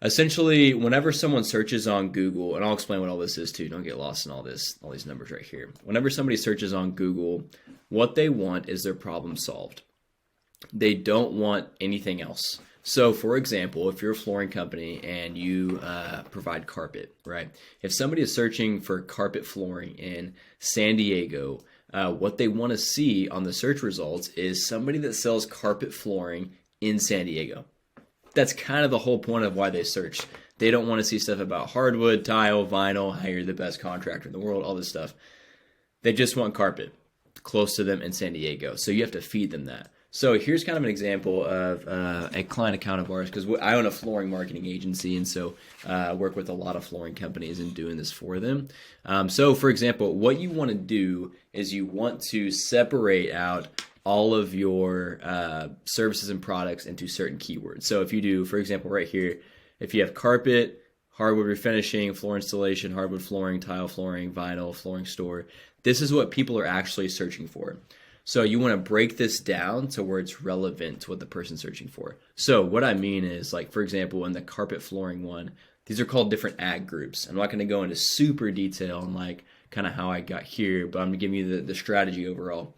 Essentially, whenever someone searches on Google, and I'll explain what all this is too, don't get lost in all these numbers right here. Whenever somebody searches on Google, what they want is their problem solved. They don't want anything else. So for example, if you're a flooring company and you provide carpet, right? If somebody is searching for carpet flooring in San Diego, what they want to see on the search results is somebody that sells carpet flooring in San Diego. That's kind of the whole point of why they search. They don't want to see stuff about hardwood, tile, vinyl, how you're the best contractor in the world, all this stuff. They just want carpet close to them in San Diego. So you have to feed them that. So here's kind of an example of a client account of ours, because I own a flooring marketing agency, and so I work with a lot of flooring companies and doing this for them. So for example, what you want to do is you want to separate out all of your services and products into certain keywords. So if you do, for example, right here, if you have carpet, hardwood refinishing, floor installation, hardwood flooring, tile flooring, vinyl, flooring store, this is what people are actually searching for. So you want to break this down to where it's relevant to what the person's searching for. So what I mean is, like, for example, in the carpet flooring one, these are called different ad groups. I'm not going to go into super detail on like kind of how I got here, but I'm going to give you the strategy overall.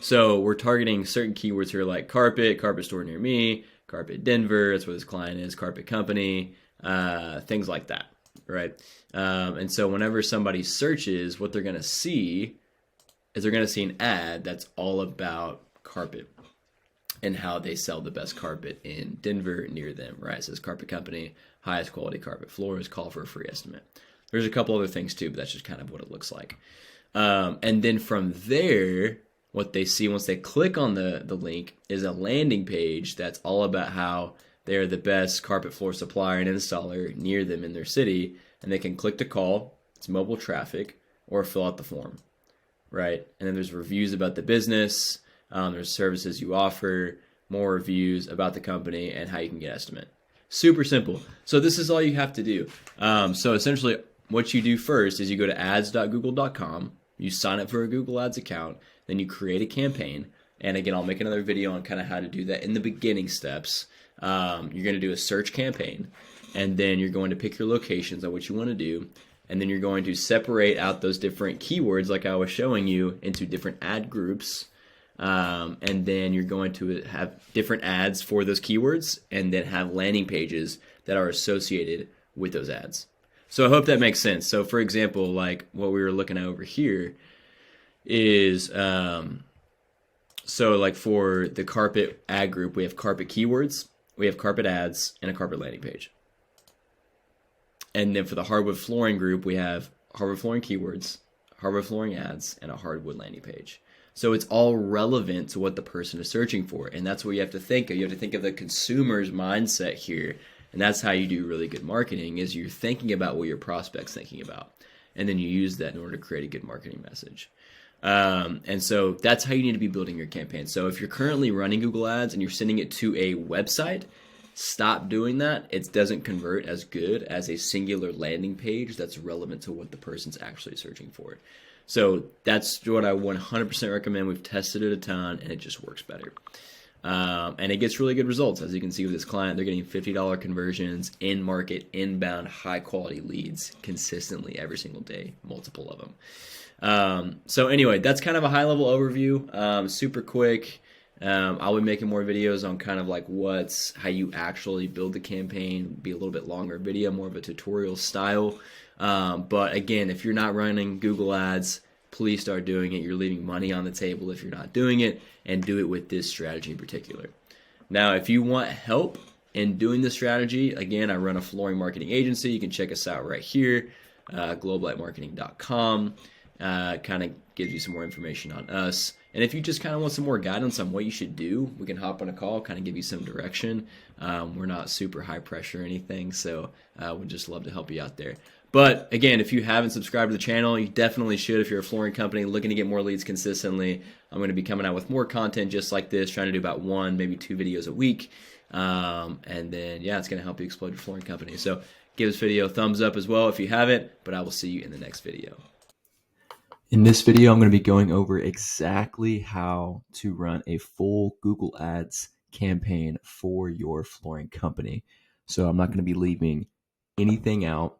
So we're targeting certain keywords here like carpet store near me, carpet Denver, that's where this client is, carpet company, things like that, right? And so whenever somebody searches, what they're going to see is they're going to see an ad that's all about carpet and how they sell the best carpet in Denver near them, right? It says carpet company, highest quality carpet floors, call for a free estimate. There's a couple other things too, but that's just kind of what it looks like. And then from there, what they see once they click on the link is a landing page that's all about how they're the best carpet floor supplier and installer near them in their city, and they can click to call, it's mobile traffic, or fill out the form, right? And then there's reviews about the business, there's services you offer, more reviews about the company, and how you can get an estimate. Super simple. So this is all you have to do. So essentially what you do first is you go to ads.google.com, you sign up for a Google Ads account, then you create a campaign. And again, I'll make another video on kind of how to do that in the beginning steps. You're going to do a search campaign, and then you're going to pick your locations on what you want to do. And then you're going to separate out those different keywords like I was showing you into different ad groups. And then you're going to have different ads for those keywords and then have landing pages that are associated with those ads. So I hope that makes sense. So for example, like what we were looking at over here is, so like for the carpet ad group, we have carpet keywords, we have carpet ads, and a carpet landing page. And then for the hardwood flooring group, we have hardwood flooring keywords, hardwood flooring ads, and a hardwood landing page. So it's all relevant to what the person is searching for. And that's what you have to think of. You have to think of the consumer's mindset here. And that's how you do really good marketing, is you're thinking about what your prospect's thinking about. And then you use that in order to create a good marketing message. And so that's how you need to be building your campaign. So if you're currently running Google Ads and you're sending it to a website, stop doing that. It doesn't convert as good as a singular landing page that's relevant to what the person's actually searching for. So that's what I 100% recommend. We've tested it a ton, and it just works better. And it gets really good results. As you can see with this client, they're getting $50 conversions, in-market, inbound, high-quality leads consistently every single day, multiple of them. So anyway, that's kind of a high-level overview, super quick. I'll be making more videos on kind of like how you actually build the campaign, be a little bit longer video, more of a tutorial style. But again, if you're not running Google Ads, please start doing it. You're leaving money on the table if you're not doing it, and do it with this strategy in particular. Now, if you want help in doing this strategy, again, I run a flooring marketing agency. You can check us out right here, globallightmarketing.com. Kind of gives you some more information on us. And if you just kind of want some more guidance on what you should do, we can hop on a call, kind of give you some direction. We're not super high pressure or anything, so we'd just love to help you out there. But again, if you haven't subscribed to the channel, you definitely should. If you're a flooring company looking to get more leads consistently, I'm going to be coming out with more content just like this, trying to do about 1, maybe 2 videos a week. And then, yeah, it's going to help you explode your flooring company. So give this video a thumbs up as well if you haven't, but I will see you in the next video. In this video, I'm going to be going over exactly how to run a full Google Ads campaign for your flooring company. So I'm not going to be leaving anything out.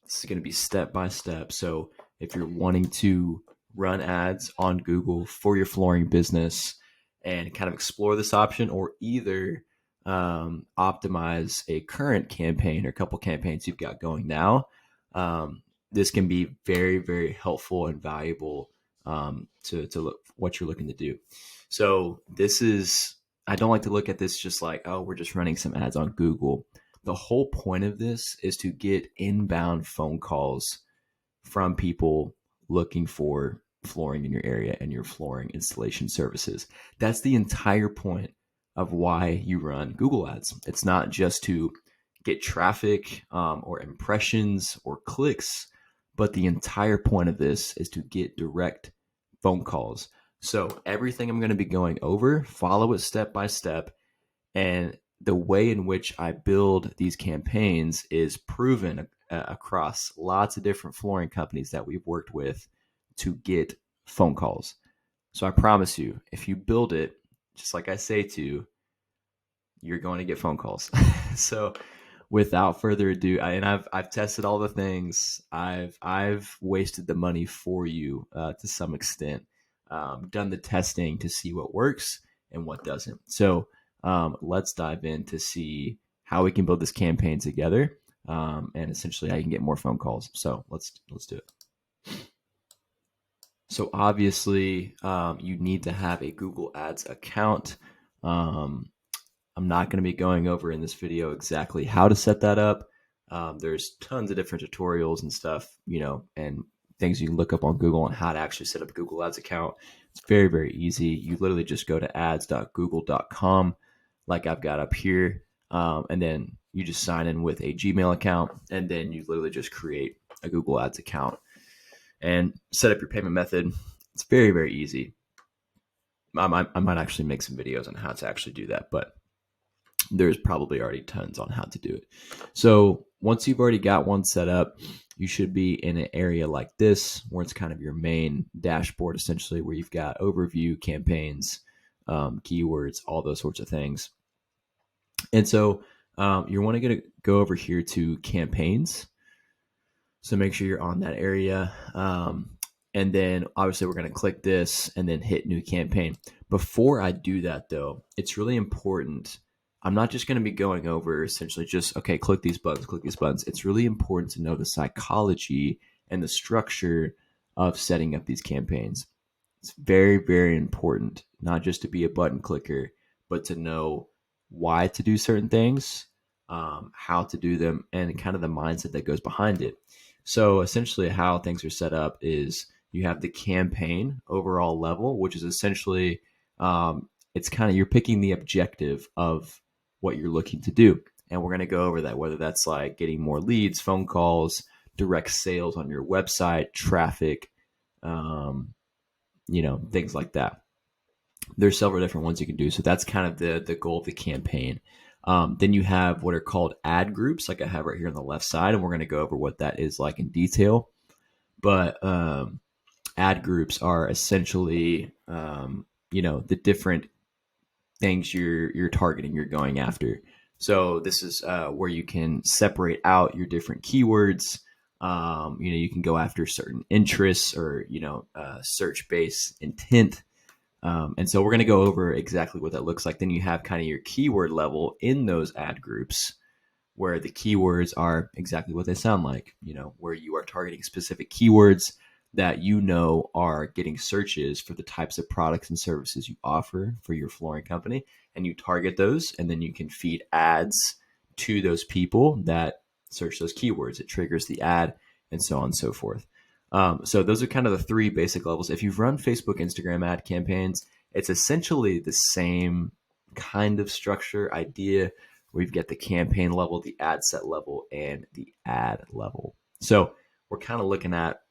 This is going to be step by step. So if you're wanting to run ads on Google for your flooring business and kind of explore this option, or either optimize a current campaign or a couple campaigns you've got going now, this can be very, very helpful and valuable to look what you're looking to do. So I don't like to look at this just like, oh, we're just running some ads on Google. The whole point of this is to get inbound phone calls from people looking for flooring in your area and your flooring installation services. That's the entire point of why you run Google Ads. It's not just to get traffic or impressions or clicks, but the entire point of this is to get direct phone calls. So everything I'm going to be going over, follow it step by step. And the way in which I build these campaigns is proven across lots of different flooring companies that we've worked with to get phone calls. So I promise you, if you build it, just like I say to, you're going to get phone calls. So without further ado, I've tested all the things. I've wasted the money for you to some extent, done the testing to see what works and what doesn't. So let's dive in to see how we can build this campaign together, and essentially how you can get more phone calls. So let's do it. So obviously, you need to have a Google Ads account. I'm not going to be going over in this video exactly how to set that up. There's tons of different tutorials and stuff, and things you can look up on Google on how to actually set up a Google Ads account. It's very, very easy. You literally just go to ads.google.com, like I've got up here, and then you just sign in with a Gmail account, and then you literally just create a Google Ads account and set up your payment method. It's very, very easy. I might actually make some videos on how to actually do that, but there's probably already tons on how to do it. So once you've already got one set up, you should be in an area like this, where it's kind of your main dashboard, essentially, where you've got overview, campaigns, keywords, all those sorts of things. And so you want to go over here to campaigns. So make sure you're on that area. And then obviously we're going to click this and then hit new campaign. Before I do that though, it's really important. I'm not just going to be going over essentially just, okay, click these buttons. It's really important to know the psychology and the structure of setting up these campaigns. It's very, very important, not just to be a button clicker, but to know why to do certain things, how to do them, and kind of the mindset that goes behind it. So essentially how things are set up is You have the campaign overall level, which is essentially it's kind of you're picking the objective of what you're looking to do. And we're going to go over that, whether that's like getting more leads, phone calls, direct sales on your website, traffic, um, things like that. There's several different ones you can do. So that's kind of the goal of the campaign. Then you have what are called ad groups, like I have right here on the left side, and we're going to go over what that is like in detail. But ad groups are essentially, the different things you're targeting, you're going after. So this is where you can separate out your different keywords. You can go after certain interests or search based intent. And so we're going to go over exactly what that looks like. Then you have kind of your keyword level in those ad groups, where the keywords are exactly what they sound like, where you are targeting specific keywords that are getting searches for the types of products and services you offer for your flooring company, and you target those, and then you can feed ads to those people that search those keywords. It triggers the ad, and so on and so forth. So those are kind of the three basic levels. If you've run Facebook, Instagram ad campaigns, it's essentially the same kind of structure idea. We've got the campaign level, the ad set level, and the ad level. So we're kind of looking at,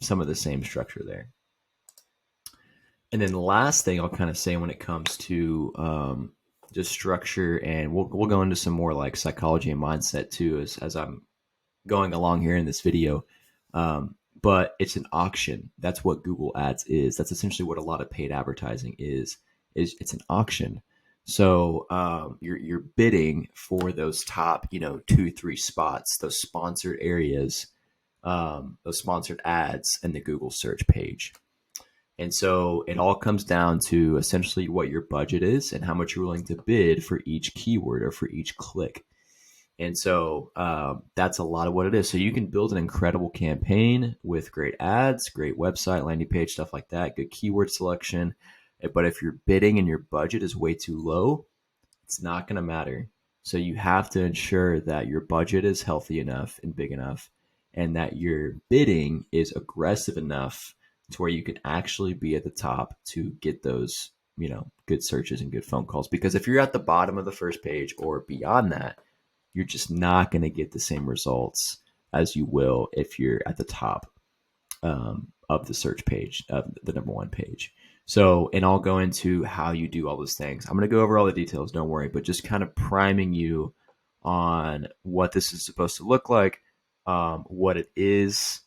some of the same structure there. And then the last thing I'll kind of say when it comes to just structure, and we'll go into some more like psychology and mindset too as I'm going along here in this video. But it's an auction. That's what Google Ads is. That's essentially what a lot of paid advertising is it's an auction. So you're bidding for those top, 2-3 spots, those sponsored areas, those sponsored ads in the Google search page. And so it all comes down to essentially what your budget is and how much you're willing to bid for each keyword or for each click. And so that's a lot of what it is. So you can build an incredible campaign with great ads, great website, landing page, stuff like that, good keyword selection. But if your bidding and your budget is way too low, it's not going to matter. So you have to ensure that your budget is healthy enough and big enough, and that your bidding is aggressive enough to where you can actually be at the top to get those, good searches and good phone calls. Because if you're at the bottom of the first page or beyond that, you're just not going to get the same results as you will if you're at the top of the search page, of the number one page. So, and I'll go into how you do all those things. I'm going to go over all the details, don't worry, but just kind of priming you on what this is supposed to look like, what it is,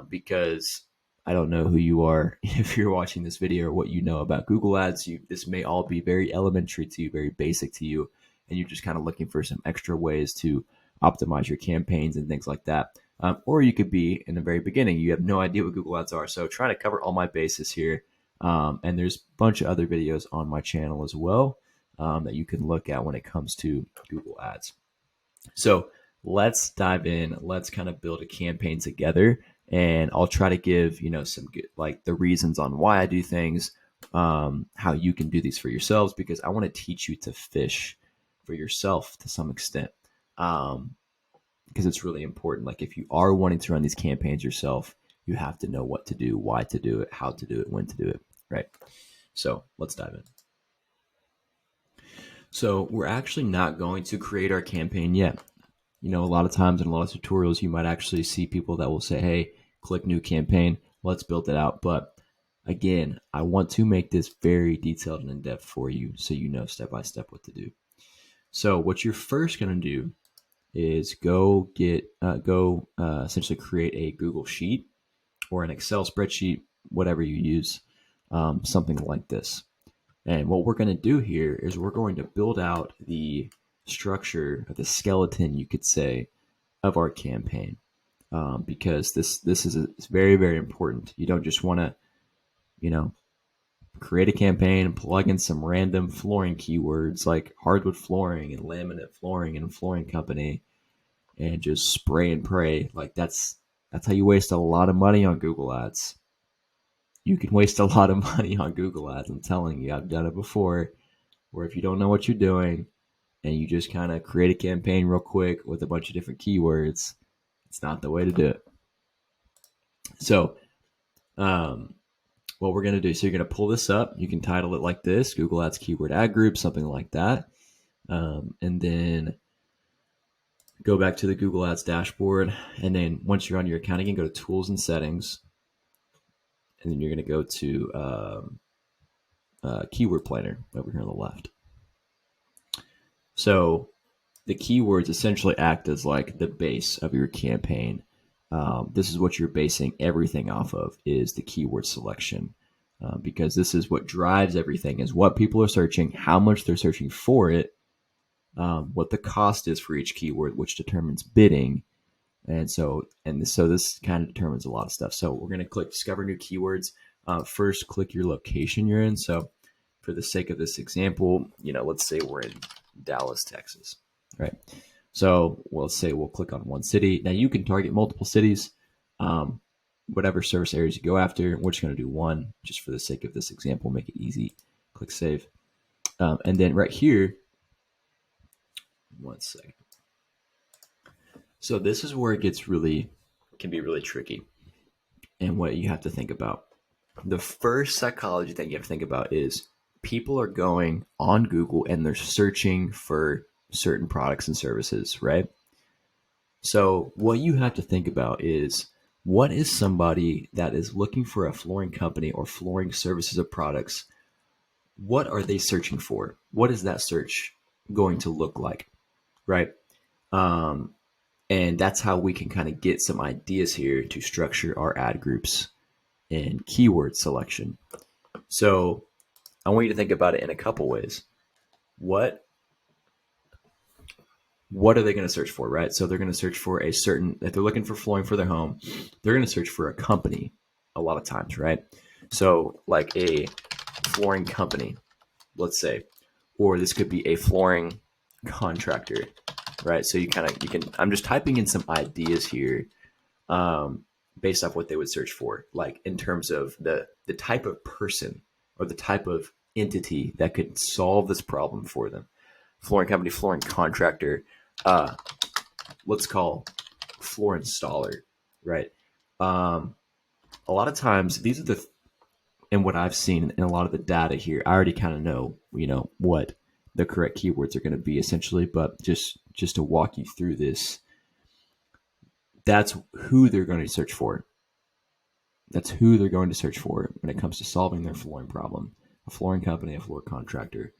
because I don't know who you are if you're watching this video or what you know about Google Ads. This may all be very elementary to you, very basic to you, and you're just kind of looking for some extra ways to optimize your campaigns and things like that. Or you could be in the very beginning, you have no idea what Google Ads are. So trying to cover all my bases here. And there's a bunch of other videos on my channel as well that you can look at when it comes to Google Ads. So let's dive in. Let's kind of build a campaign together. And I'll try to give, some good, like the reasons on why I do things, how you can do these for yourselves, because I want to teach you to fish for yourself to some extent. Because it's really important. Like if you are wanting to run these campaigns yourself, you have to know what to do, why to do it, how to do it, when to do it, right? So let's dive in. So we're actually not going to create our campaign yet. A lot of times in a lot of tutorials, you might actually see people that will say, hey, click new campaign, let's build it out. But again, I want to make this very detailed and in-depth for you so you know step by step what to do. So what you're first going to do is essentially create a Google Sheet or an Excel spreadsheet, whatever you use, something like this. And what we're going to do here is we're going to build out the structure, the skeleton, you could say, of our campaign, because this is very, very important. You don't just want to, create a campaign and plug in some random flooring keywords like hardwood flooring and laminate flooring and flooring company and just spray and pray. Like that's how you waste a lot of money on Google Ads. You can waste a lot of money on Google Ads. I'm telling you, I've done it before, where if you don't know what you're doing and you just kind of create a campaign real quick with a bunch of different keywords, it's not the way to do it. So What we're going to do, so you're going to pull this up. You can title it like this, Google Ads Keyword Ad Group, something like that. And then go back to the Google Ads dashboard. And then once you're on your account again, go to Tools and Settings. And then you're going to go to Keyword Planner over here on the left. So the keywords essentially act as like the base of your campaign. This is what you're basing everything off of, is the keyword selection, because this is what drives everything, is what people are searching, how much they're searching for it, what the cost is for each keyword, which determines bidding. And so this kind of determines a lot of stuff. So we're going to click Discover New Keywords. First, click your location you're in. So for the sake of this example, let's say we're in Dallas, Texas, right? So let's say we'll click on one city. Now you can target multiple cities, whatever service areas you go after. We're just going to do one just for the sake of this example, make it easy. Click Save. And then right here, one second. So this is where it can be really tricky, and what you have to think about. The first psychology thing you have to think about is people are going on Google and they're searching for certain products and services, right? So what you have to think about is, what is somebody that is looking for a flooring company or flooring services or products? What are they searching for? What is that search going to look like, right? And that's how we can kind of get some ideas here to structure our ad groups and keyword selection. So I want you to think about it in a couple ways. What are they going to search for, right? So they're going to search for if they're looking for flooring for their home, they're going to search for a company a lot of times, right? So like a flooring company, let's say, or this could be a flooring contractor, right? So I'm just typing in some ideas here, based off what they would search for, like in terms of the type of person or the type of entity that could solve this problem for them. Flooring company, flooring contractor, let's call floor installer, right? A lot of times these are and what I've seen in a lot of the data here, I already kind of know, what the correct keywords are going to be essentially, but just to walk you through this, that's who they're going to search for. That's who they're going to search for when it comes to solving their flooring problem. A flooring company, a floor contractor,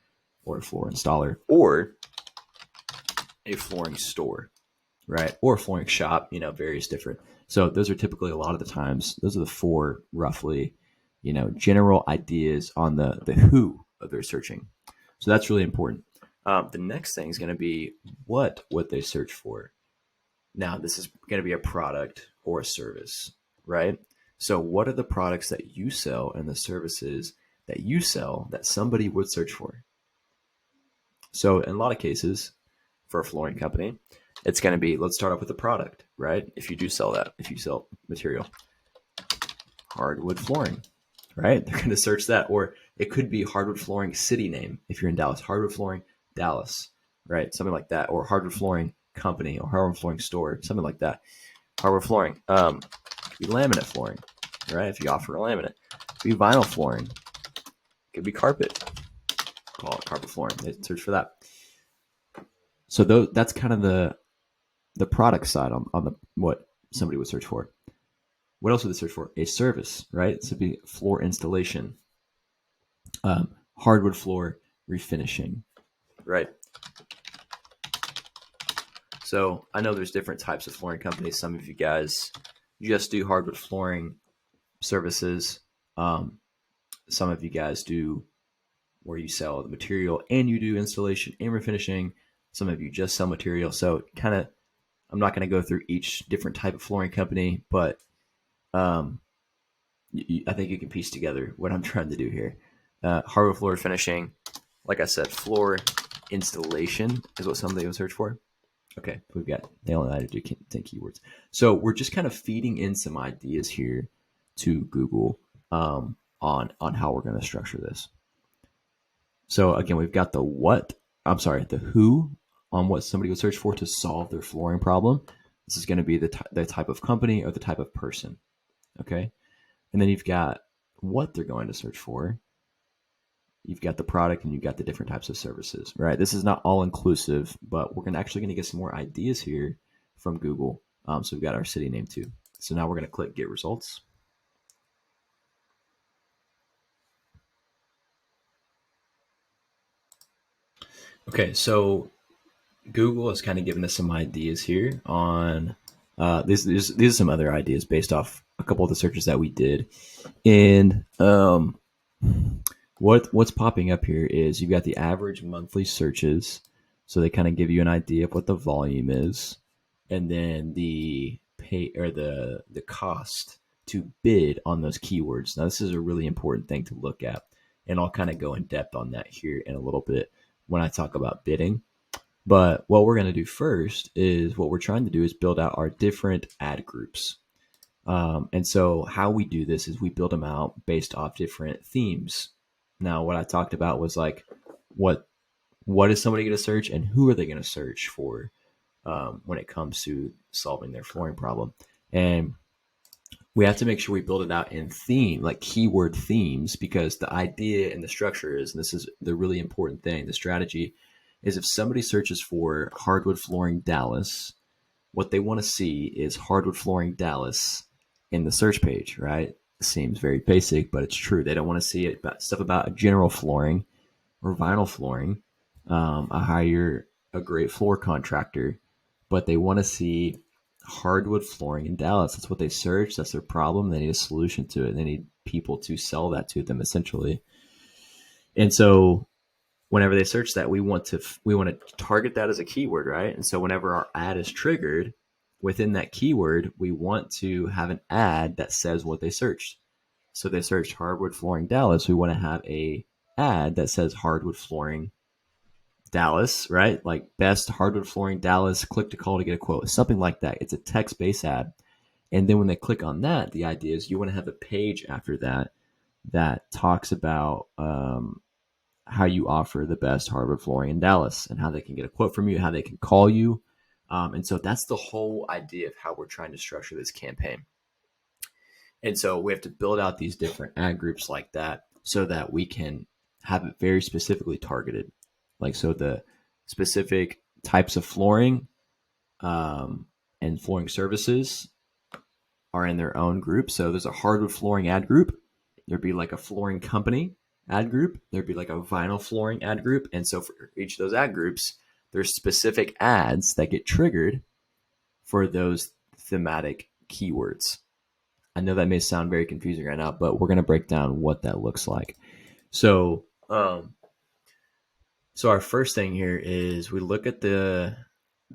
or a floor installer, or a flooring store, right? Or a flooring shop, various different. So those are typically, a lot of the times, those are the four roughly, general ideas on the who of their searching. So that's really important. The next thing is going to be what they search for. Now, this is going to be a product or a service, right? So what are the products that you sell and the services that you sell that somebody would search for? So in a lot of cases, for a flooring company, it's going to be, let's start off with the product, right? If you do sell that, if you sell material, hardwood flooring, right? They're going to search that. Or it could be hardwood flooring city name. If you're in Dallas, hardwood flooring, Dallas, right? Something like that. Or hardwood flooring company or hardwood flooring store, something like that. Hardwood flooring, could be laminate flooring, right? If you offer a laminate, it could be vinyl flooring, it could be carpet, call it carpet flooring. They search for that. So that's kind of the product side on the what somebody would search for. What else would they search for? A service, right? So it'd be floor installation, hardwood floor refinishing, right? So I know there's different types of flooring companies. Some of you guys just do hardwood flooring services. Some of you guys do where you sell the material and you do installation and refinishing. Some of you just sell material. So I'm not going to go through each different type of flooring company, but I think you can piece together what I'm trying to do here. Hardwood floor finishing, like I said, floor installation is what somebody would search for. Okay, they only had to do 10 keywords. So we're just kind of feeding in some ideas here to Google on how we're going to structure this. So again, we've got the who on what somebody would search for to solve their flooring problem. This is going to be the type of company or the type of person. Okay. And then you've got what they're going to search for. You've got the product, and you've got the different types of services, right? This is not all inclusive, but we're actually going to get some more ideas here from Google. So we've got our city name too. So now we're going to click get results. Okay, so Google has kind of given us some ideas here on these are some other ideas based off a couple of the searches that we did. And what's popping up here is you've got the average monthly searches. So they kind of give you an idea of what the volume is, and then the pay or the cost to bid on those keywords. Now this is a really important thing to look at, and I'll kind of go in depth on that here in a little bit when I talk about bidding. But what we're going to do first is what we're trying to do is build out our different ad groups. And so how we do this is we build them out based off different themes. Now, what I talked about was like, what is somebody going to search, and who are they going to search for when it comes to solving their flooring problem? And we have to make sure we build it out in theme, like keyword themes, because the idea and the structure is, and this is the really important thing, the strategy is if somebody searches for hardwood flooring Dallas, what they want to see is hardwood flooring Dallas in the search page, right? It seems very basic, but it's true. They don't want to see it about stuff about general flooring or vinyl flooring. I hire a great floor contractor, but they want to see hardwood flooring in Dallas. That's what they search. That's their problem. They need a solution to it. They need people to sell that to them, essentially. And so whenever they search that, we want to target that as a keyword, right? And so whenever our ad is triggered within that keyword, we want to have an ad that says what they searched. So they searched hardwood flooring Dallas. We want to have a ad that says hardwood flooring Dallas, right? Like best hardwood flooring Dallas, click to call to get a quote, something like that. It's a text-based ad. And then when they click on that, the idea is you want to have a page after that that talks about how you offer the best hardwood flooring in Dallas and how they can get a quote from you, how they can call you. And so that's the whole idea of how we're trying to structure this campaign. And so we have to build out these different ad groups like that so that we can have it very specifically targeted. Like, so the specific types of flooring and flooring services are in their own group. So there's a hardwood flooring ad group. There'd be like a flooring company ad group. There'd be like a vinyl flooring ad group. And so for each of those ad groups, there's specific ads that get triggered for those thematic keywords. I know that may sound very confusing right now, but we're going to break down what that looks like. So, so our first thing here is we look at the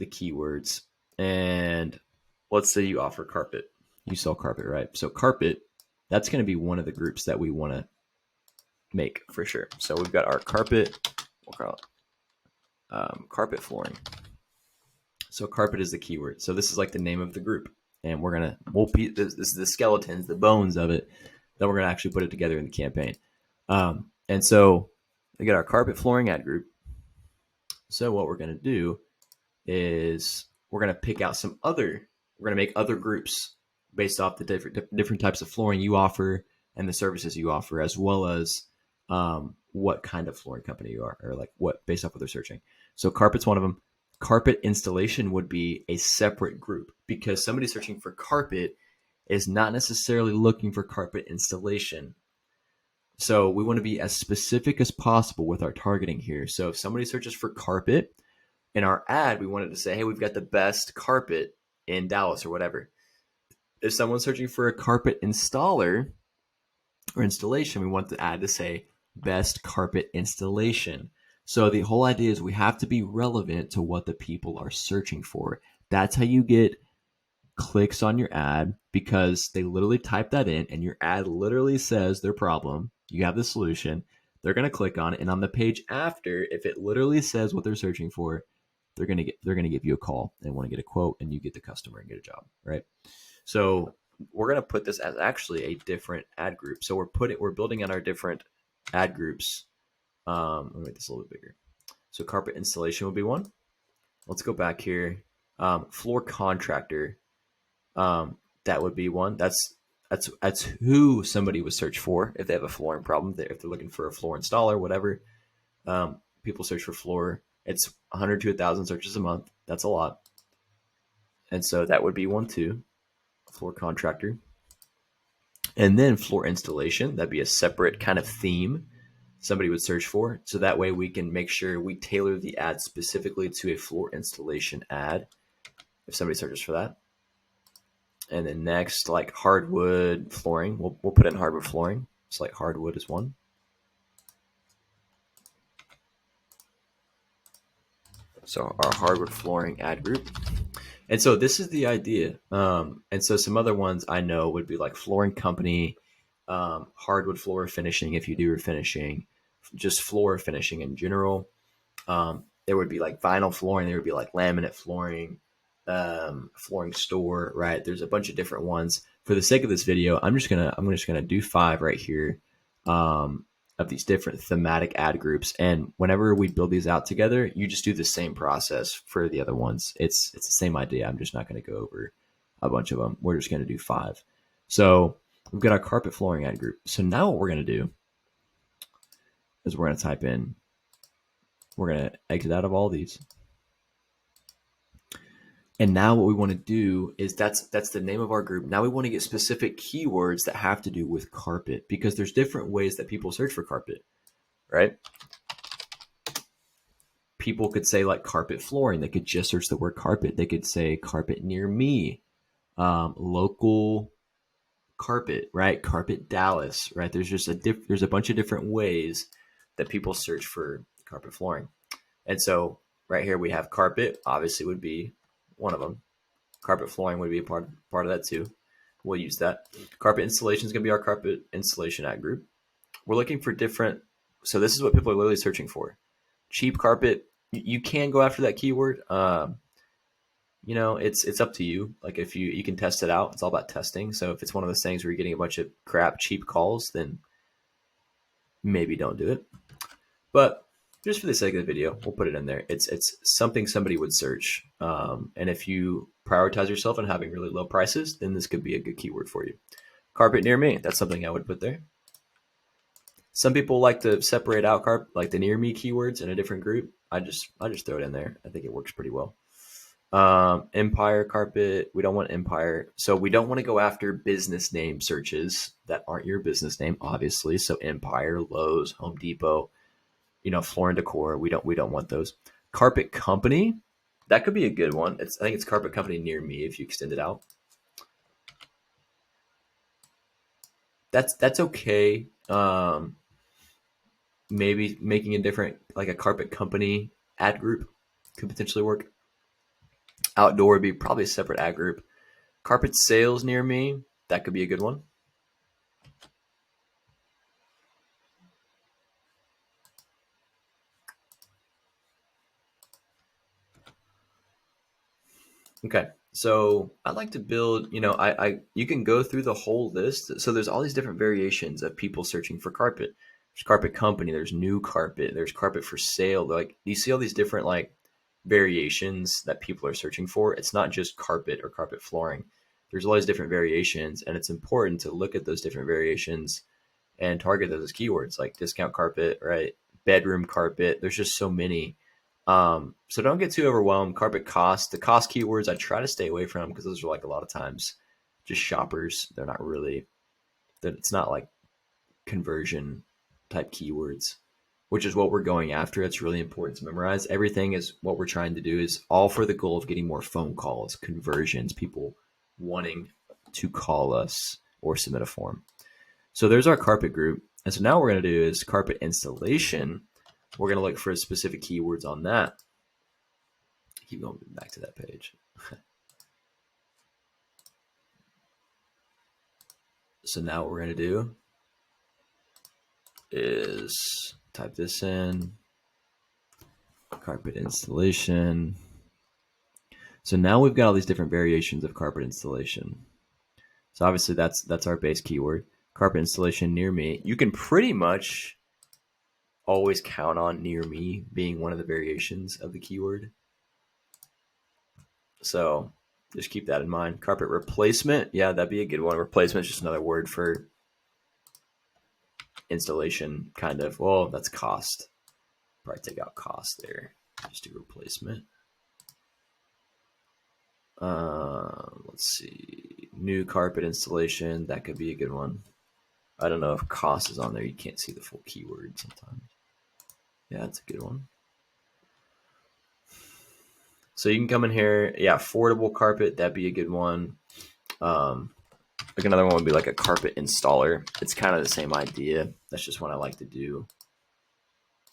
keywords, and let's say you offer carpet. You sell carpet, right? So carpet, that's going to be one of the groups that we want to make for sure. So we've got our carpet, we'll call it carpet flooring. So carpet is the keyword. So this is like the name of the group, and this is the skeletons, the bones of it, then we're going to actually put it together in the campaign. And so we got our carpet flooring ad group. So what we're going to do is we're going to pick out we're going to make other groups based off the different types of flooring you offer and the services you offer, as well as what kind of flooring company you are, or like what, based off what they're searching. So carpet's one of them. Carpet installation would be a separate group, because somebody searching for carpet is not necessarily looking for carpet installation. So we want to be as specific as possible with our targeting here. So if somebody searches for carpet in our ad, we wanted to say, hey, we've got the best carpet in Dallas or whatever. If someone's searching for a carpet installer or installation, we want the ad to say best carpet installation. So the whole idea is we have to be relevant to what the people are searching for. That's how you get clicks on your ad, because they literally type that in and your ad literally says their problem. You have the solution. They're going to click on it, and on the page after, if it literally says what they're searching for, they're going to give you a call and want to get a quote, and you get the customer and get a job, right? So we're going to put this as actually a different ad group. So we're building out our different ad groups. Let me make this a little bit bigger. So carpet installation will be one. Let's go back here. Floor contractor. That would be one. That's That's who somebody would search for if they have a flooring problem. If they're looking for a floor installer, whatever. People search for floor. It's 100 to 1,000 searches a month. That's a lot. And so that would be one, too. Floor contractor. And then floor installation. That'd be a separate kind of theme somebody would search for. So that way we can make sure we tailor the ad specifically to a floor installation ad if somebody searches for that. And then next, like hardwood flooring. We'll put it in hardwood flooring. It's like hardwood is one. So our hardwood flooring ad group. And so this is the idea. And so some other ones I know would be like flooring company, hardwood floor finishing if you do refinishing, just floor finishing in general. There would be like vinyl flooring. There would be like laminate flooring, flooring store, right? There's a bunch of different ones. For the sake of this video, I'm just gonna do 5 right here. Of these different thematic ad groups. And whenever we build these out together, you just do the same process for the other ones. It's the same idea. I'm just not going to go over a bunch of them. We're just going to do 5. So we've got our carpet flooring ad group. So now what we're going to do is we're going to type in, we're going to exit out of all these. And now what we want to do is that's the name of our group. Now we want to get specific keywords that have to do with carpet because there's different ways that people search for carpet, right? People could say like carpet flooring. They could just search the word carpet. They could say carpet near me, local carpet, right? Carpet Dallas, right? There's just there's a bunch of different ways that people search for carpet flooring. And so right here we have carpet, obviously would be one of them. Carpet flooring would be a part of that too. We'll use that. Carpet installation is going to be our carpet installation ad group. We're looking for different. So this is what people are literally searching for. Cheap carpet. You can go after that keyword. You know, it's up to you. Like if you can test it out. It's all about testing. So if it's one of those things where you're getting a bunch of crap, cheap calls, then maybe don't do it. But just for the sake of the video, we'll put it in there. It's something somebody would search. And if you prioritize yourself on having really low prices, then this could be a good keyword for you. Carpet near me. That's something I would put there. Some people like to separate out like the near me keywords in a different group. I just throw it in there. I think it works pretty well. Empire carpet. We don't want Empire. So we don't want to go after business name searches that aren't your business name, obviously. So Empire, Lowe's, Home Depot, Floor and Decor. We don't want those. Carpet company. That could be a good one. I think it's carpet company near me if you extend it out. That's okay. Maybe making a different, like a carpet company ad group could potentially work. Outdoor would be probably a separate ad group. Carpet sales near me, that could be a good one. Okay, so I like to build, you can go through the whole list. So there's all these different variations of people searching for carpet. There's carpet company, there's new carpet, there's carpet for sale. Like, you see all these different like variations that people are searching for. It's not just carpet or carpet flooring. There's all these different variations, and it's important to look at those different variations and target those as keywords like discount carpet, right? Bedroom carpet. There's just so many. So don't get too overwhelmed. Carpet cost, the cost keywords I try to stay away from because those are like a lot of times just shoppers. They're not really, it's not like conversion type keywords, which is what we're going after. It's really important to memorize. Everything is what we're trying to do is all for the goal of getting more phone calls, conversions, people wanting to call us or submit a form. So there's our carpet group. And so now what we're going to do is carpet installation. We're going to look for specific keywords on that. Keep going back to that page. So now what we're going to do is type this in, carpet installation. So now we've got all these different variations of carpet installation. So obviously that's our base keyword. Carpet installation near me. You can pretty much always count on near me being one of the variations of the keyword. So Just keep that in mind. Carpet replacement. Yeah, that'd be a good one. Replacement is just another word for installation, kind of. Well, that's cost. Probably take out cost there. Just do replacement. Let's see. New carpet installation. That could be a good one. I don't know if cost is on there. You can't see the full keyword sometimes. Yeah, that's a good one. So you can come in here. Yeah, affordable carpet. That'd be a good one. Like another one would be like a carpet installer. It's kind of the same idea. That's just what I like to do.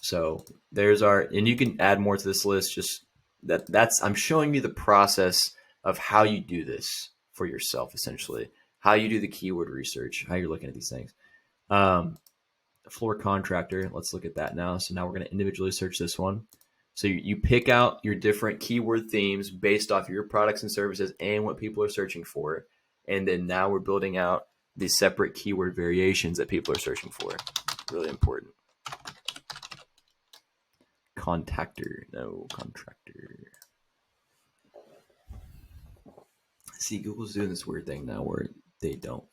So there's our, and you can add more to this list. Just that's, I'm showing you the process of how you do this for yourself, essentially, how you do the keyword research, how you're looking at these things. Floor contractor. Let's look at that now. So now we're going to individually search this one. So you pick out your different keyword themes based off your products and services and what people are searching for. And then now we're building out the separate keyword variations that people are searching for. Really important. Contactor. No, contractor. See, Google's doing this weird thing now where they don't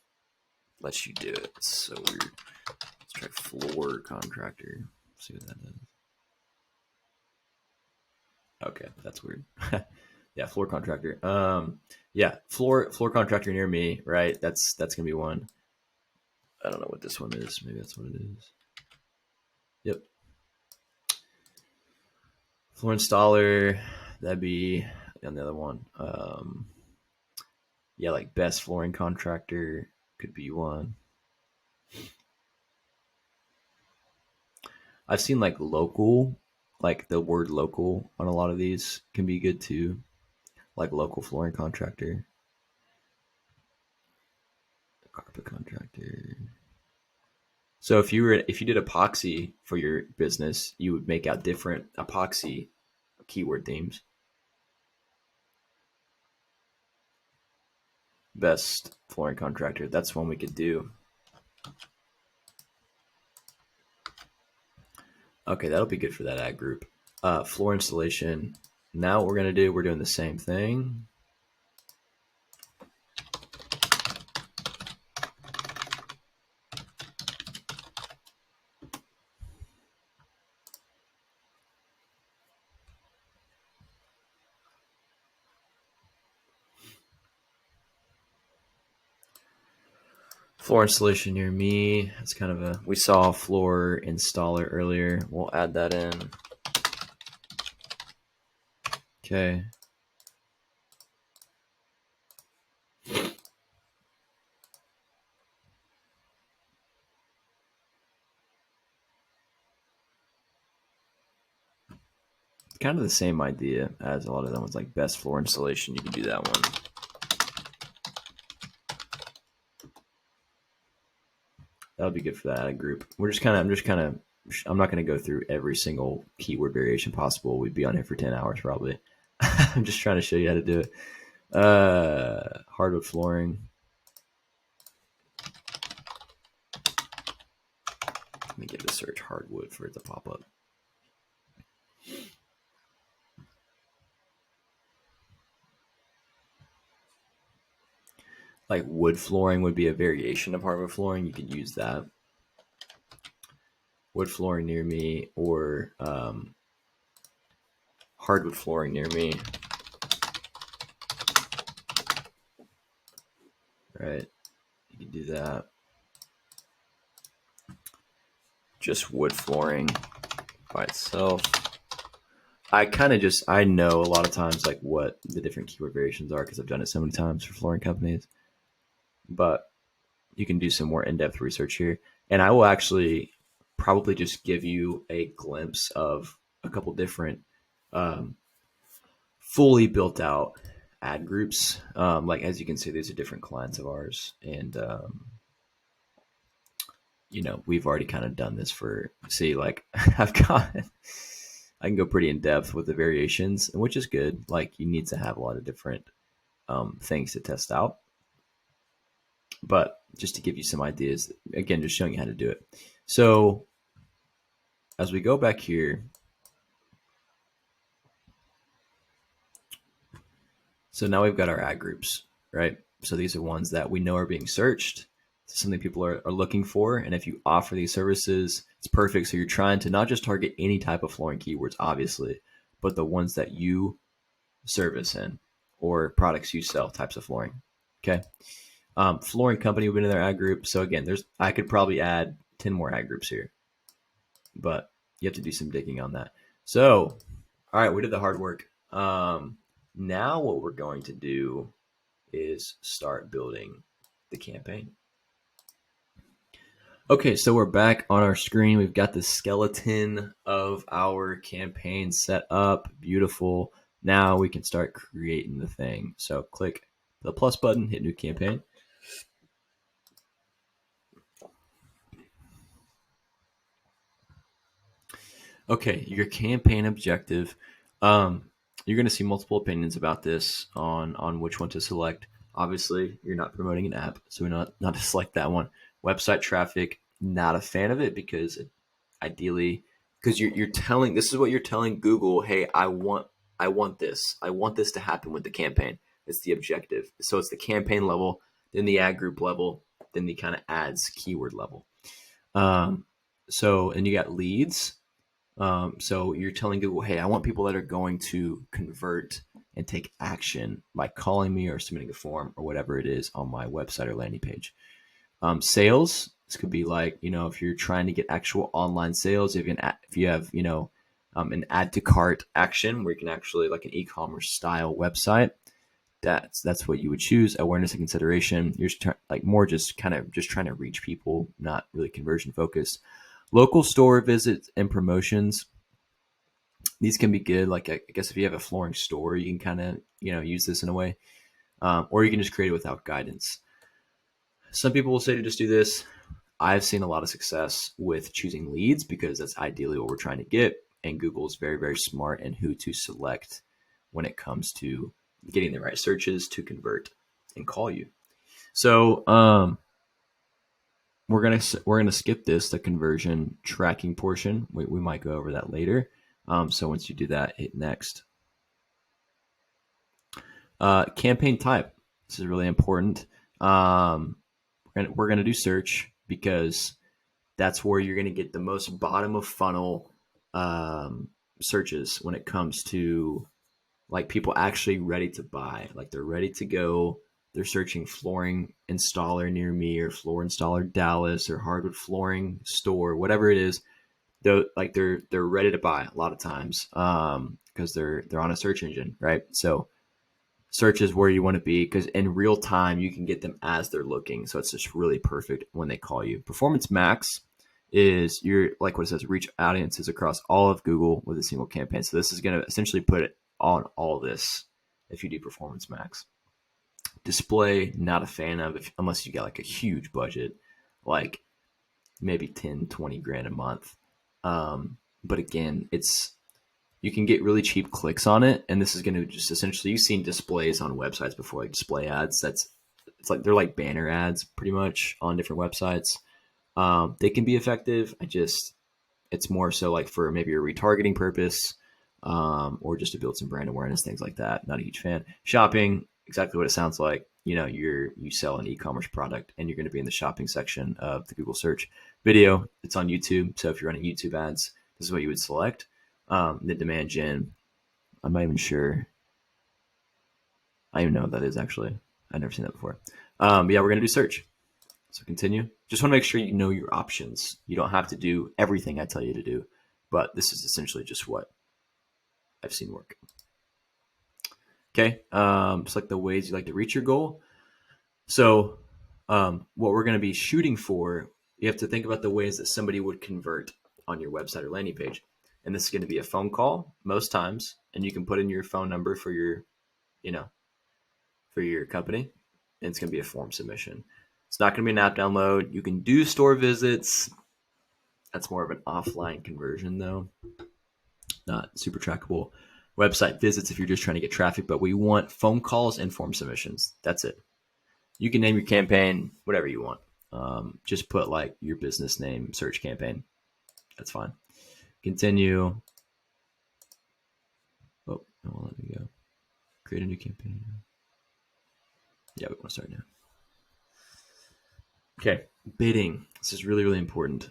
let you do it. It's so weird. Let's try floor contractor. See what that is. Okay, that's weird. Yeah, floor contractor. Yeah, floor contractor near me, right? That's gonna be one. I don't know what this one is. Maybe that's what it is. Yep. Floor installer, that'd be on the other one. Yeah, like best flooring contractor could be one. I've seen like local, like the word local on a lot of these can be good too. Like local flooring contractor. Carpet contractor. So if you did epoxy for your business, you would make out different epoxy keyword themes. Best flooring contractor. That's one we could do. Okay, that'll be good for that ad group. Floor installation. Now what we're doing the same thing. Floor installation near me. That's kind of a, we saw floor installer earlier. We'll add that in. Okay. Kind of the same idea as a lot of them ones, like best floor installation. You can do that one. That'll be good for that ad group. I'm not going to go through every single keyword variation possible. We'd be on here for 10 hours probably. I'm just trying to show you how to do it. Hardwood flooring. Let me give it a search hardwood for it to pop up. Like wood flooring would be a variation of hardwood flooring. You could use that. Wood flooring near me, or hardwood flooring near me. Right. You can do that. Just wood flooring by itself. I know a lot of times like what the different keyword variations are because I've done it so many times for flooring companies. But you can do some more in-depth research here. And I will actually probably just give you a glimpse of a couple different fully built out ad groups. Like as you can see, these are different clients of ours. And, we've already kind of done this for, see, like I can go pretty in depth with the variations, which is good. Like you need to have a lot of different things to test out. But just to give you some ideas, again, just showing you how to do it. So as we go back here, So now we've got our ad groups, right? So these are ones that we know are being searched. It's something people are looking for. And if you offer these services, it's perfect. So you're trying to not just target any type of flooring keywords, obviously, but the ones that you service in or products you sell, types of flooring. Okay. Flooring company would be in their ad group. So again, I could probably add 10 more ad groups here, but you have to do some digging on that. So, all right, we did the hard work. Now what we're going to do is start building the campaign. Okay, so we're back on our screen. We've got the skeleton of our campaign set up. Beautiful. Now we can start creating the thing. So click the plus button, hit new campaign. Okay, your campaign objective. You're going to see multiple opinions about this on which one to select. Obviously, you're not promoting an app, so we're not to select that one. Website traffic, not a fan of it because ideally, because you're telling, this is what you're telling Google. Hey, I want this. I want this to happen with the campaign. It's the objective. So it's the campaign level, then the ad group level, then the kind of ads keyword level. And you got leads. So you're telling Google, hey, I want people that are going to convert and take action by calling me or submitting a form or whatever it is on my website or landing page. Sales, this could be like, if you're trying to get actual online sales, if you have an add to cart action where you can actually, like an e-commerce style website, that's what you would choose. Awareness and consideration, you're just trying to reach people, not really conversion focused. Local store visits and promotions. These can be good. Like, I guess if you have a flooring store, you can kind of, use this in a way. Or you can just create it without guidance. Some people will say to just do this. I've seen a lot of success with choosing leads because that's ideally what we're trying to get. And Google is very, very smart in who to select when it comes to getting the right searches to convert and call you. So, we're gonna skip the conversion tracking portion. We might go over that later. So once you do that, hit next. Campaign type. This is really important. We're gonna do search because that's where you're gonna get the most bottom of funnel searches when it comes to like people actually ready to buy. Like they're ready to go. They're searching flooring installer near me or floor installer Dallas or hardwood flooring store, whatever it is. They're ready to buy a lot of times because they're on a search engine, right? So search is where you want to be because in real time you can get them as they're looking. So it's just really perfect when they call you. Performance Max is your, like what it says, reach audiences across all of Google with a single campaign. So this is going to essentially put it on all this if you do Performance Max. Display, not a fan of unless you got like a huge budget, like maybe 10, 20 grand a month. But again, you can get really cheap clicks on it. And this is going to just essentially, you've seen displays on websites before, like display ads. It's like, they're like banner ads pretty much on different websites. They can be effective. It's more so like for maybe a retargeting purpose, or just to build some brand awareness, things like that. Not a huge fan. Shopping, exactly what it sounds like. You sell an e-commerce product and you're going to be in the shopping section of the Google search. Video, it's on YouTube. So if you're running YouTube ads, this is what you would select. The demand gen, I'm not even sure. I don't even know what that is actually. I've never seen that before. But yeah, we're going to do search. So continue. Just want to make sure you know your options. You don't have to do everything I tell you to do, but this is essentially just what I've seen work. Okay. Select the ways you like to reach your goal. So what we're going to be shooting for, you have to think about the ways that somebody would convert on your website or landing page. And this is going to be a phone call most times. And you can put in your phone number for your company. And it's going to be a form submission. It's not going to be an app download. You can do store visits. That's more of an offline conversion though. Not super trackable. Website visits if you're just trying to get traffic, but we want phone calls and form submissions. That's it. You can name your campaign whatever you want. Just put like your business name, search campaign. That's fine. Continue. Oh, it won't let me go. Create a new campaign. Yeah, we want to start now. Okay, bidding. This is really, really important.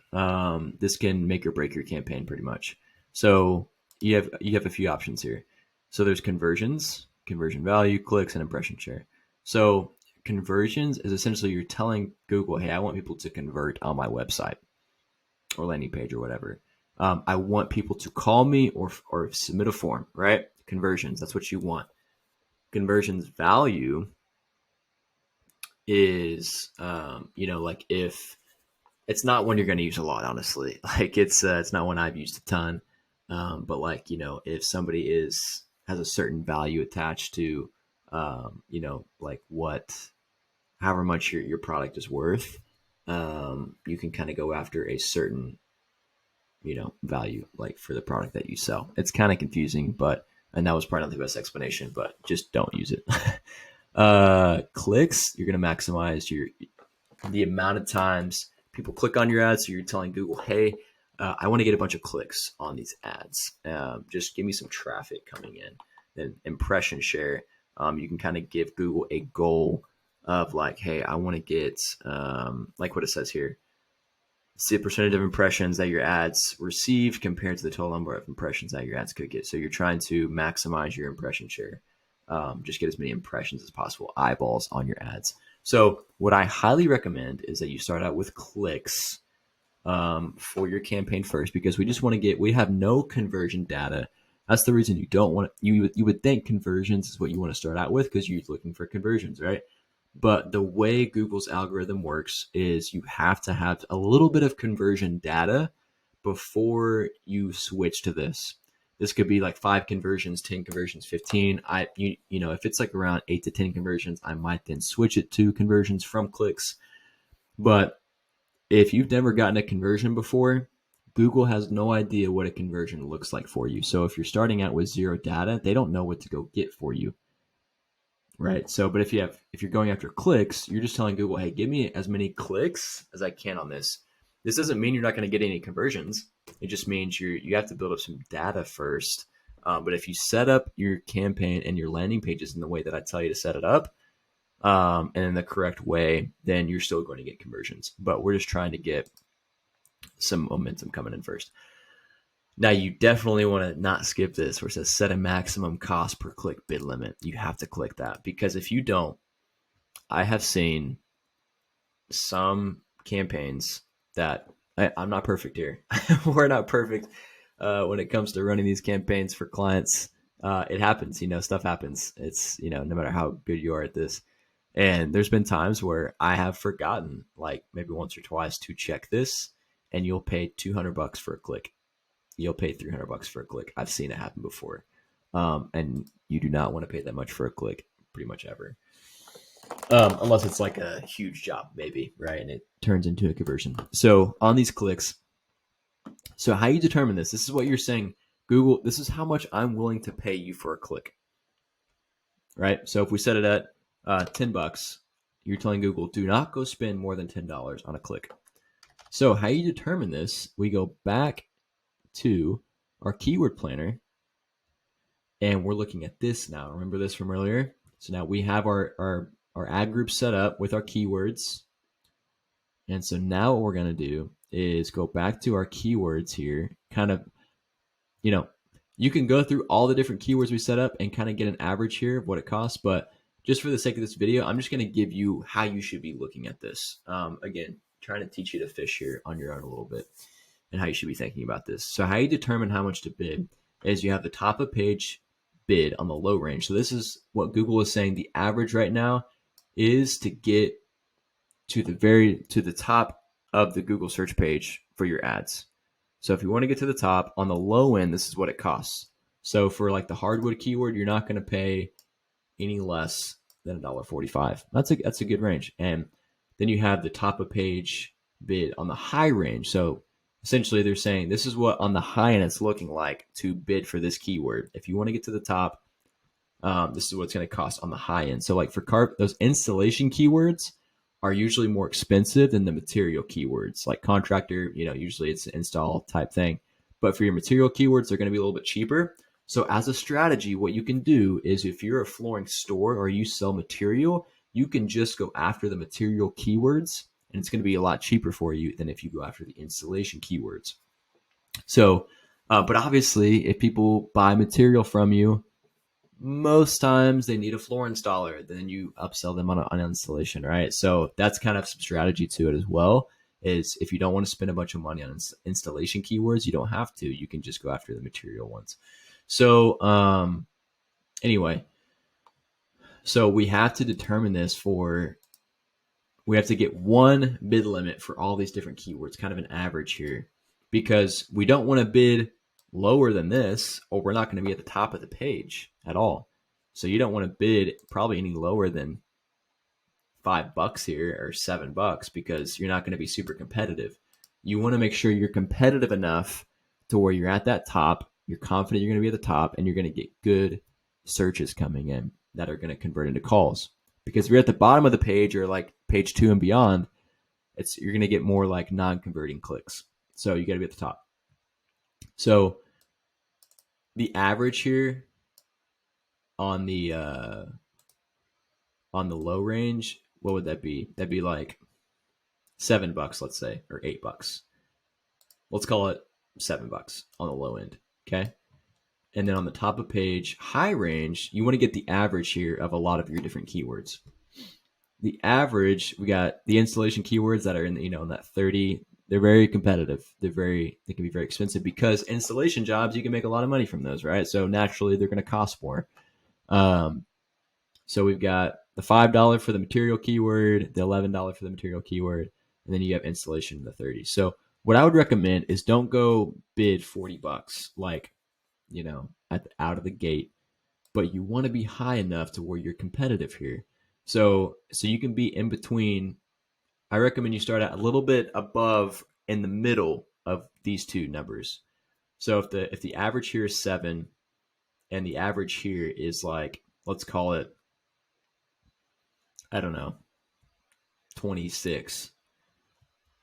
This can make or break your campaign pretty much. So you have a few options here. So there's conversions, conversion value, clicks, and impression share. So conversions is essentially you're telling Google, hey, I want people to convert on my website or landing page or whatever. I want people to call me or submit a form, right? Conversions, that's what you want. Conversions value is, like if it's not one you're going to use a lot, honestly. Like it's not one I've used a ton. But like, if somebody has a certain value attached to, like however much your product is worth, you can kind of go after a certain, value like for the product that you sell. It's kind of confusing, and that was probably not the best explanation, but just don't use it. Clicks, you're going to maximize the amount of times people click on your ads. So you're telling Google, hey, I want to get a bunch of clicks on these ads. Just give me some traffic coming in. Then impression share, you can kind of give Google a goal of like, hey, I want to get like what it says here. It's the percentage of impressions that your ads received compared to the total number of impressions that your ads could get. So you're trying to maximize your impression share. Just get as many impressions as possible, eyeballs on your ads. So what I highly recommend is that you start out with clicks for your campaign first, because we have no conversion data. That's the reason you don't want you would think conversions is what you want to start out with, because you're looking for conversions, right? But the way Google's algorithm works is you have to have a little bit of conversion data before you switch to this. This could be like 5 conversions, 10 conversions, 15. If it's like around 8 to 10 conversions, I might then switch it to conversions from clicks. But if you've never gotten a conversion before, Google has no idea what a conversion looks like for you. So if you're starting out with 0 data, they don't know what to go get for you. Right. So, but if you're going after clicks, you're just telling Google, hey, give me as many clicks as I can on this. This doesn't mean you're not going to get any conversions. It just means you have to build up some data first. But if you set up your campaign and your landing pages in the way that I tell you to set it up, and in the correct way, then you're still going to get conversions. But we're just trying to get some momentum coming in first. Now, you definitely want to not skip this where it says set a maximum cost per click bid limit. You have to click that, because if you don't, I have seen some campaigns that I'm not perfect here. We're not perfect when it comes to running these campaigns for clients. It happens, stuff happens. It's, no matter how good you are at this. And there's been times where I have forgotten, like maybe once or twice, to check this, and you'll pay $200 for a click. You'll pay $300 for a click. I've seen it happen before. And you do not want to pay that much for a click pretty much ever. Unless it's like a huge job, maybe, right? And it turns into a conversion. So on these clicks, so how you determine this is what you're saying, Google, this is how much I'm willing to pay you for a click, right? So if we set it at $10, you're telling Google, do not go spend more than $10 on a click. So how you determine this, we go back to our keyword planner, and we're looking at this now. Remember this from earlier? So now we have our ad group set up with our keywords. And so now what we're going to do is go back to our keywords here, kind of, you can go through all the different keywords we set up and kind of get an average here of what it costs. But just for the sake of this video, I'm just going to give you how you should be looking at this. Again, trying to teach you to fish here on your own a little bit, and how you should be thinking about this. So how you determine how much to bid is you have the top of page bid on the low range. So this is what Google is saying the average right now is to get to the top of the Google search page for your ads. So if you want to get to the top, on the low end, this is what it costs. So for like the hardwood keyword, you're not going to pay any less than $1.45. That's a good range. And then you have the top of page bid on the high range. So essentially they're saying this is what on the high end it's looking like to bid for this keyword. If you want to get to the top, this is what it's going to cost on the high end. So like for those installation keywords are usually more expensive than the material keywords. Like contractor, usually it's an install type thing. But for your material keywords, they're going to be a little bit cheaper. So as a strategy, what you can do is if you're a flooring store or you sell material, you can just go after the material keywords, and it's going to be a lot cheaper for you than if you go after the installation keywords. So, but obviously, if people buy material from you, most times they need a floor installer. Then you upsell them on an installation, right? So that's kind of some strategy to it as well. Is if you don't want to spend a bunch of money on installation keywords, you don't have to. You can just go after the material ones. So anyway, so we have to determine this we have to get one bid limit for all these different keywords, kind of an average here, because we don't want to bid lower than this, or we're not going to be at the top of the page at all. So you don't want to bid probably any lower than $5 here or $7 because you're not going to be super competitive. You want to make sure you're competitive enough to where you're at that top, you're confident you're going to be at the top, and you're going to get good searches coming in that are going to convert into calls. Because if you're at the bottom of the page or like page 2 and beyond, you're going to get more like non-converting clicks. So you got to be at the top. So the average here on the low range, what would that be? That'd be like $7, let's say, or $8. Let's call it $7 on the low end. Okay. And then on the top of page, high range, you want to get the average here of a lot of your different keywords. The average, we got the installation keywords that are in in that 30. They're very competitive. They can be very expensive because installation jobs, you can make a lot of money from those, right? So naturally they're going to cost more. So we've got the $5 for the material keyword, the $11 for the material keyword, and then you have installation in the 30. So what I would recommend is don't go bid $40 like, out of the gate, but you want to be high enough to where you're competitive here. So you can be in between. I recommend you start out a little bit above in the middle of these two numbers. So if the average here is 7 and the average here is like, let's call it, I don't know, 26.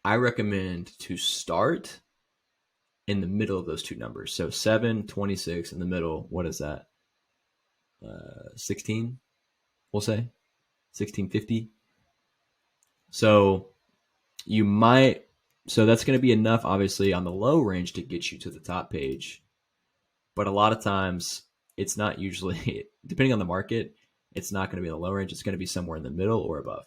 I recommend to start in the middle of those two numbers. So 7, 26 in the middle. What is that? 16, we'll say 1650. So that's going to be enough, obviously, on the low range to get you to the top page. But a lot of times it's not usually, depending on the market, it's not going to be in the low range. It's going to be somewhere in the middle or above.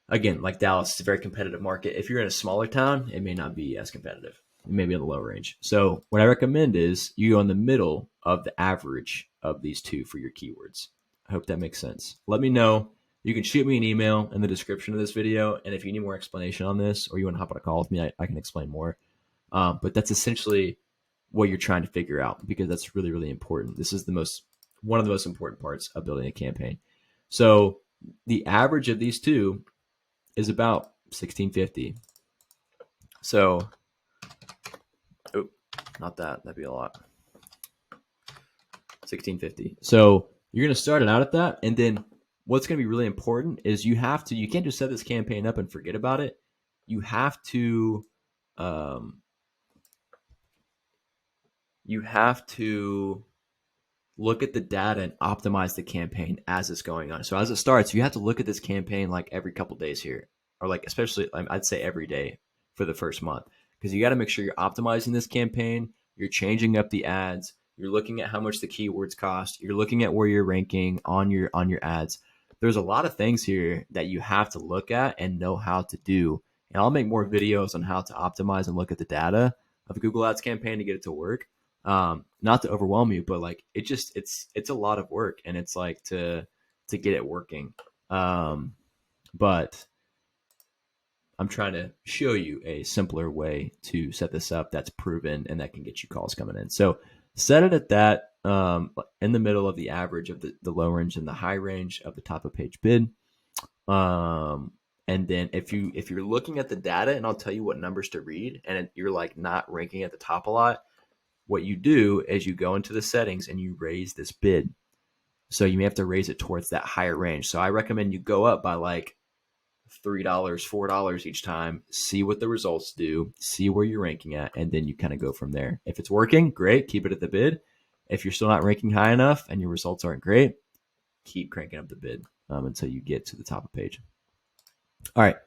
Again, like Dallas, it's a very competitive market. If you're in a smaller town, it may not be as competitive. It may be in the low range. So what I recommend is you go in the middle of the average of these two for your keywords. I hope that makes sense. Let me know. You can shoot me an email in the description of this video. And if you need more explanation on this or you want to hop on a call with me, I can explain more. But that's essentially what you're trying to figure out because that's really, really important. This is one of the most important parts of building a campaign. So the average of these two is about 1650. So, not that. That'd be a lot. 1650. So you're going to start it out at that. And then what's going to be really important is you can't just set this campaign up and forget about it. You have to look at the data and optimize the campaign as it's going on. So as it starts, you have to look at this campaign like every couple of days here, or like especially I'd say every day for the first month, because you got to make sure you're optimizing this campaign. You're changing up the ads. You're looking at how much the keywords cost. You're looking at where you're ranking on your ads. There's a lot of things here that you have to look at and know how to do. And I'll make more videos on how to optimize and look at the data of a Google Ads campaign to get it to work. Not to overwhelm you, but like it's a lot of work, and it's like to get it working. But I'm trying to show you a simpler way to set this up that's proven and that can get you calls coming in. So set it at that in the middle of the average of the low range and the high range of the top of page bid. And then if you're looking at the data, and I'll tell you what numbers to read, and you're like not ranking at the top a lot, what you do is you go into the settings and you raise this bid. So you may have to raise it towards that higher range. So I recommend you go up by like $3, $4 each time, see what the results do, see where you're ranking at, and then you kind of go from there. If it's working, great, keep it at the bid. If you're still not ranking high enough and your results aren't great, keep cranking up the bid. until you get to the top of the page. All right,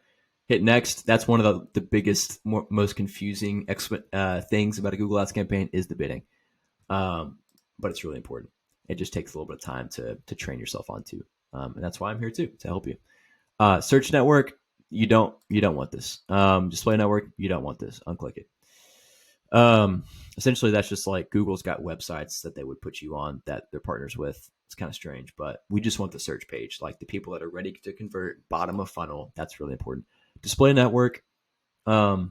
hit next. That's one of the biggest, most confusing things about a Google Ads campaign is the bidding, but it's really important. It just takes a little bit of time to train yourself onto, and that's why I'm here too, to help you. Search network, you don't want this. Display network, you don't want this. Unclick it. Essentially, that's just like Google's got websites that they would put you on that they're partners with. It's kind of strange, but we just want the search page, like the people that are ready to convert, bottom of funnel. That's really important. Display network, no,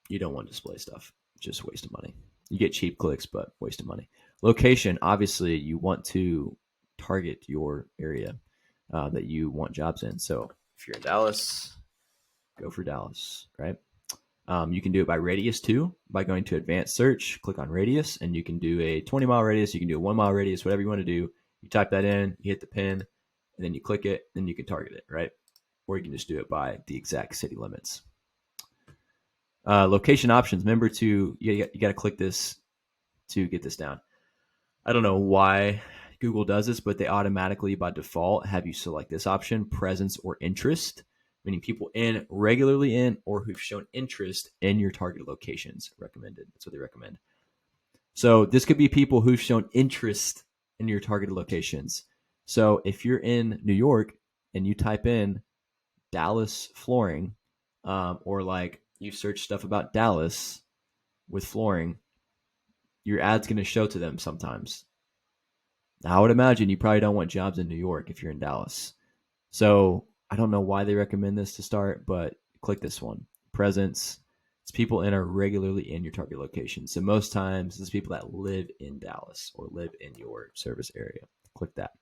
you don't want display stuff. Just waste of money. You get cheap clicks, but waste of money. Location, obviously, you want to target your area that you want jobs in. So if you're in Dallas, go for Dallas, right? You can do it by radius too, by going to advanced search, click on radius, and you can do a 20-mile radius. You can do a 1-mile radius, whatever you want to do. You type that in, you hit the pin, and then you click it, and you can target it, right? Or you can just do it by the exact city limits. Location options. Remember you got to click this to get this down. I don't know why Google does this, but they automatically by default have you select this option, presence or interest, meaning people regularly in or who've shown interest in your target locations. Recommended. That's what they recommend. So this could be people who've shown interest in your targeted locations. So if you're in New York and you type in Dallas flooring, or like you search stuff about Dallas with flooring, your ad's going to show to them sometimes. Now, I would imagine you probably don't want jobs in New York if you're in Dallas. So I don't know why they recommend this to start, but click this one. Presence. It's people in or regularly in your target location. So most times it's people that live in Dallas or live in your service area. Click that.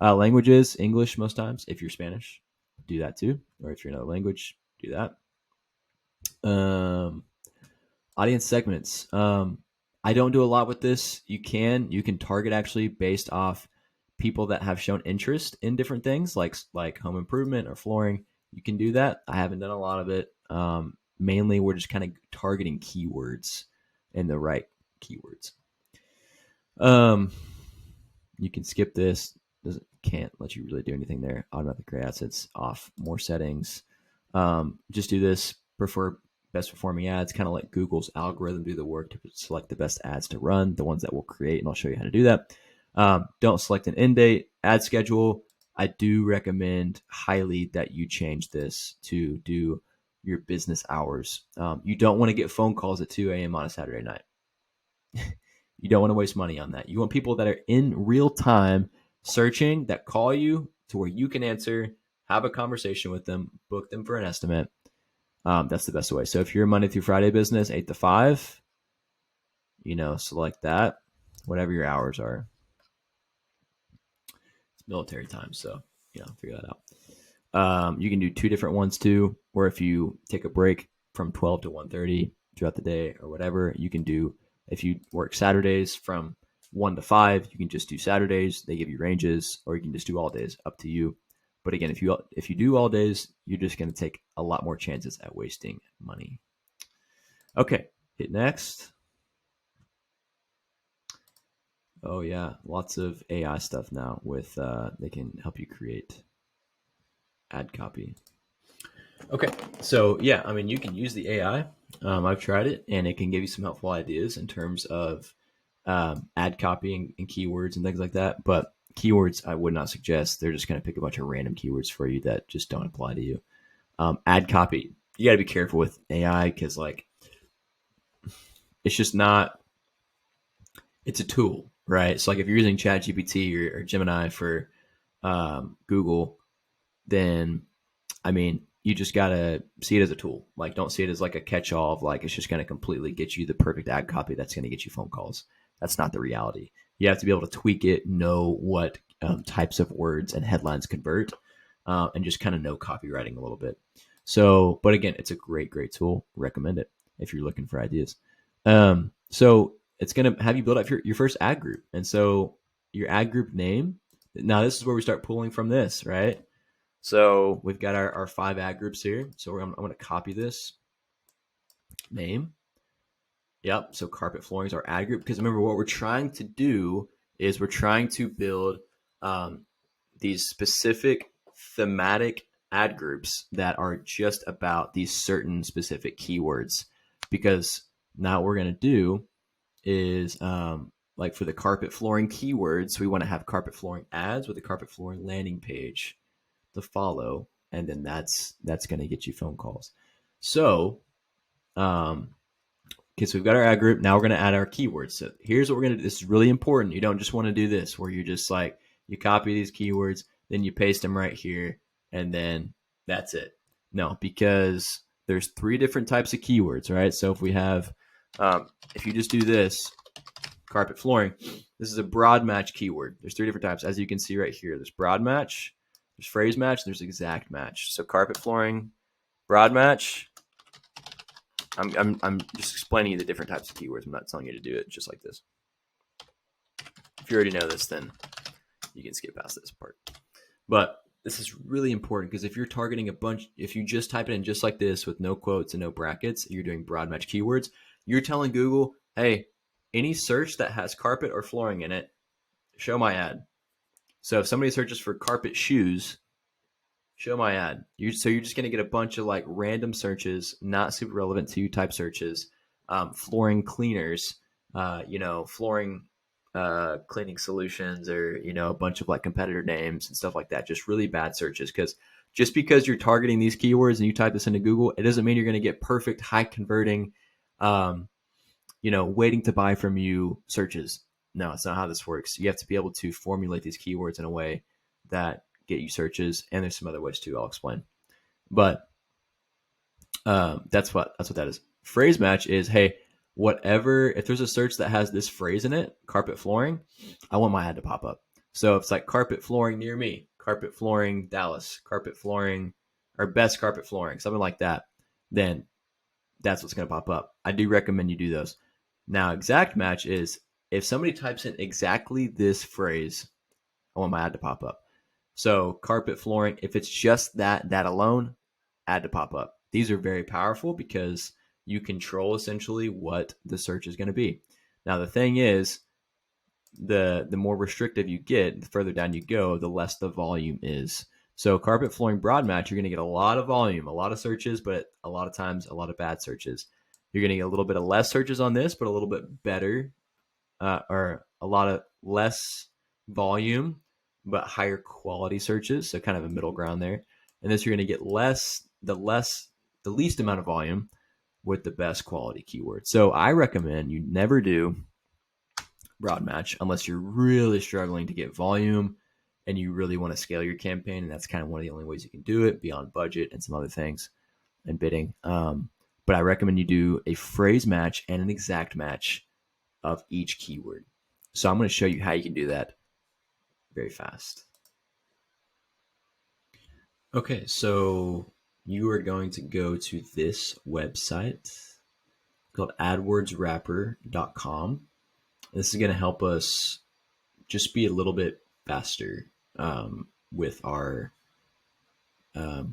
Languages, English most times. If you're Spanish, do that too. Or if you're another language, do that. Audience segments. I don't do a lot with this. You can target actually based off people that have shown interest in different things like home improvement or flooring. You can do that. I haven't done a lot of it. Mainly we're just kind of targeting keywords and the right keywords. You can skip this. Can't let you really do anything there. Automatic gray assets off. More settings. Just do this. Prefer best performing ads. Kind of let Google's algorithm do the work to select the best ads to run, the ones that will create, and I'll show you how to do that. Don't select an end date. Ad schedule. I do recommend highly that you change this to do your business hours. You don't want to get phone calls at 2 a.m. on a Saturday night. You don't want to waste money on that. You want people that are in real time searching, that call you to where you can answer, have a conversation with them, book them for an estimate. That's the best way. So if you're a Monday through Friday business, 8 to 5, select that, whatever your hours are. It's military time, so figure that out. You can do 2 different ones too, or if you take a break from 12 to 1:30 throughout the day or whatever, you can do. If you work Saturdays from 1 to 5, you can just do Saturdays. They give you ranges, or you can just do all days. Up to you. But again, if you do all days, you're just going to take a lot more chances at wasting money. Okay, hit next. Oh yeah, lots of AI stuff now with they can help you create ad copy. Okay, so yeah, you can use the AI. I've tried it, and it can give you some helpful ideas in terms of ad copy and keywords and things like that. But keywords, I would not suggest. They're just going to pick a bunch of random keywords for you that just don't apply to you. Ad copy, you got to be careful with AI because it's just not. It's a tool, right? So if you're using ChatGPT or Gemini for Google, then you just gotta see it as a tool. Don't see it as like a catch-all of it's just gonna completely get you the perfect ad copy that's gonna get you phone calls. That's not the reality. You have to be able to tweak it, know what types of words and headlines convert, and just kind of know copywriting a little bit. So, but again, it's a great tool. Recommend it if you're looking for ideas. So it's gonna have you build up your first ad group, and so your ad group name. Now this is where we start pulling from this, right? So we've got our 5 ad groups here. So I'm going to copy this name. Yep. So carpet flooring is our ad group. Because remember, what we're trying to do is we're trying to build these specific thematic ad groups that are just about these certain specific keywords. Because now what we're going to do is like for the carpet flooring keywords, we want to have carpet flooring ads with a carpet flooring landing page to follow, and then that's going to get you phone calls. So okay, so we've got our ad group. Now we're going to add our keywords. So here's what we're going to do. This is really important. You don't just want to do this where you're just like, you copy these keywords, then you paste them right here, and then that's it. No, because there's 3 different types of keywords, right? So if we have, if you just do this, carpet flooring, this is a broad match keyword. There's 3 different types. As you can see right here, there's broad match, there's phrase match, there's exact match. So carpet flooring, broad match. I'm just explaining you the different types of keywords. I'm not telling you to do it just like this. If you already know this, then you can skip past this part. But this is really important because if you're targeting a bunch, if you just type it in just like this with no quotes and no brackets, you're doing broad match keywords, you're telling Google, hey, any search that has carpet or flooring in it, show my ad. So if somebody searches for carpet shoes, show my ad. So you're just going to get a bunch of like random searches, not super relevant to you type searches, flooring cleaners, flooring cleaning solutions, or, a bunch of like competitor names and stuff like that. Just really bad searches. Because just because you're targeting these keywords and you type this into Google, it doesn't mean you're going to get perfect, high converting, waiting to buy from you searches. No, it's not how this works. You have to be able to formulate these keywords in a way that get you searches, and there's some other ways too I'll explain. But that's what that is. Phrase match is, hey, whatever, if there's a search that has this phrase in it, carpet flooring, I want my ad to pop up. So if it's like carpet flooring near me, carpet flooring Dallas, carpet flooring, or best carpet flooring, something like that, then that's what's going to pop up. I do recommend you do those. Now, exact match is if somebody types in exactly this phrase, I want my ad to pop up. So carpet flooring, if it's just that alone, ad to pop up. These are very powerful because you control essentially what the search is going to be. Now, the thing is, the more restrictive you get, the further down you go, the less the volume is. So carpet flooring broad match, you're going to get a lot of volume, a lot of searches, but a lot of times a lot of bad searches. You're going to get a little bit of less searches on this, but a little bit better, or a lot of less volume, but higher quality searches. So kind of a middle ground there. And this, you're going to get the least amount of volume with the best quality keyword. So I recommend you never do broad match unless you're really struggling to get volume and you really want to scale your campaign. And that's kind of one of the only ways you can do it beyond budget and some other things and bidding. But I recommend you do a phrase match and an exact match of each keyword. So I'm going to show you how you can do that very fast. Okay, so you are going to go to this website called AdWordsWrapper.com. This is going to help us just be a little bit faster with our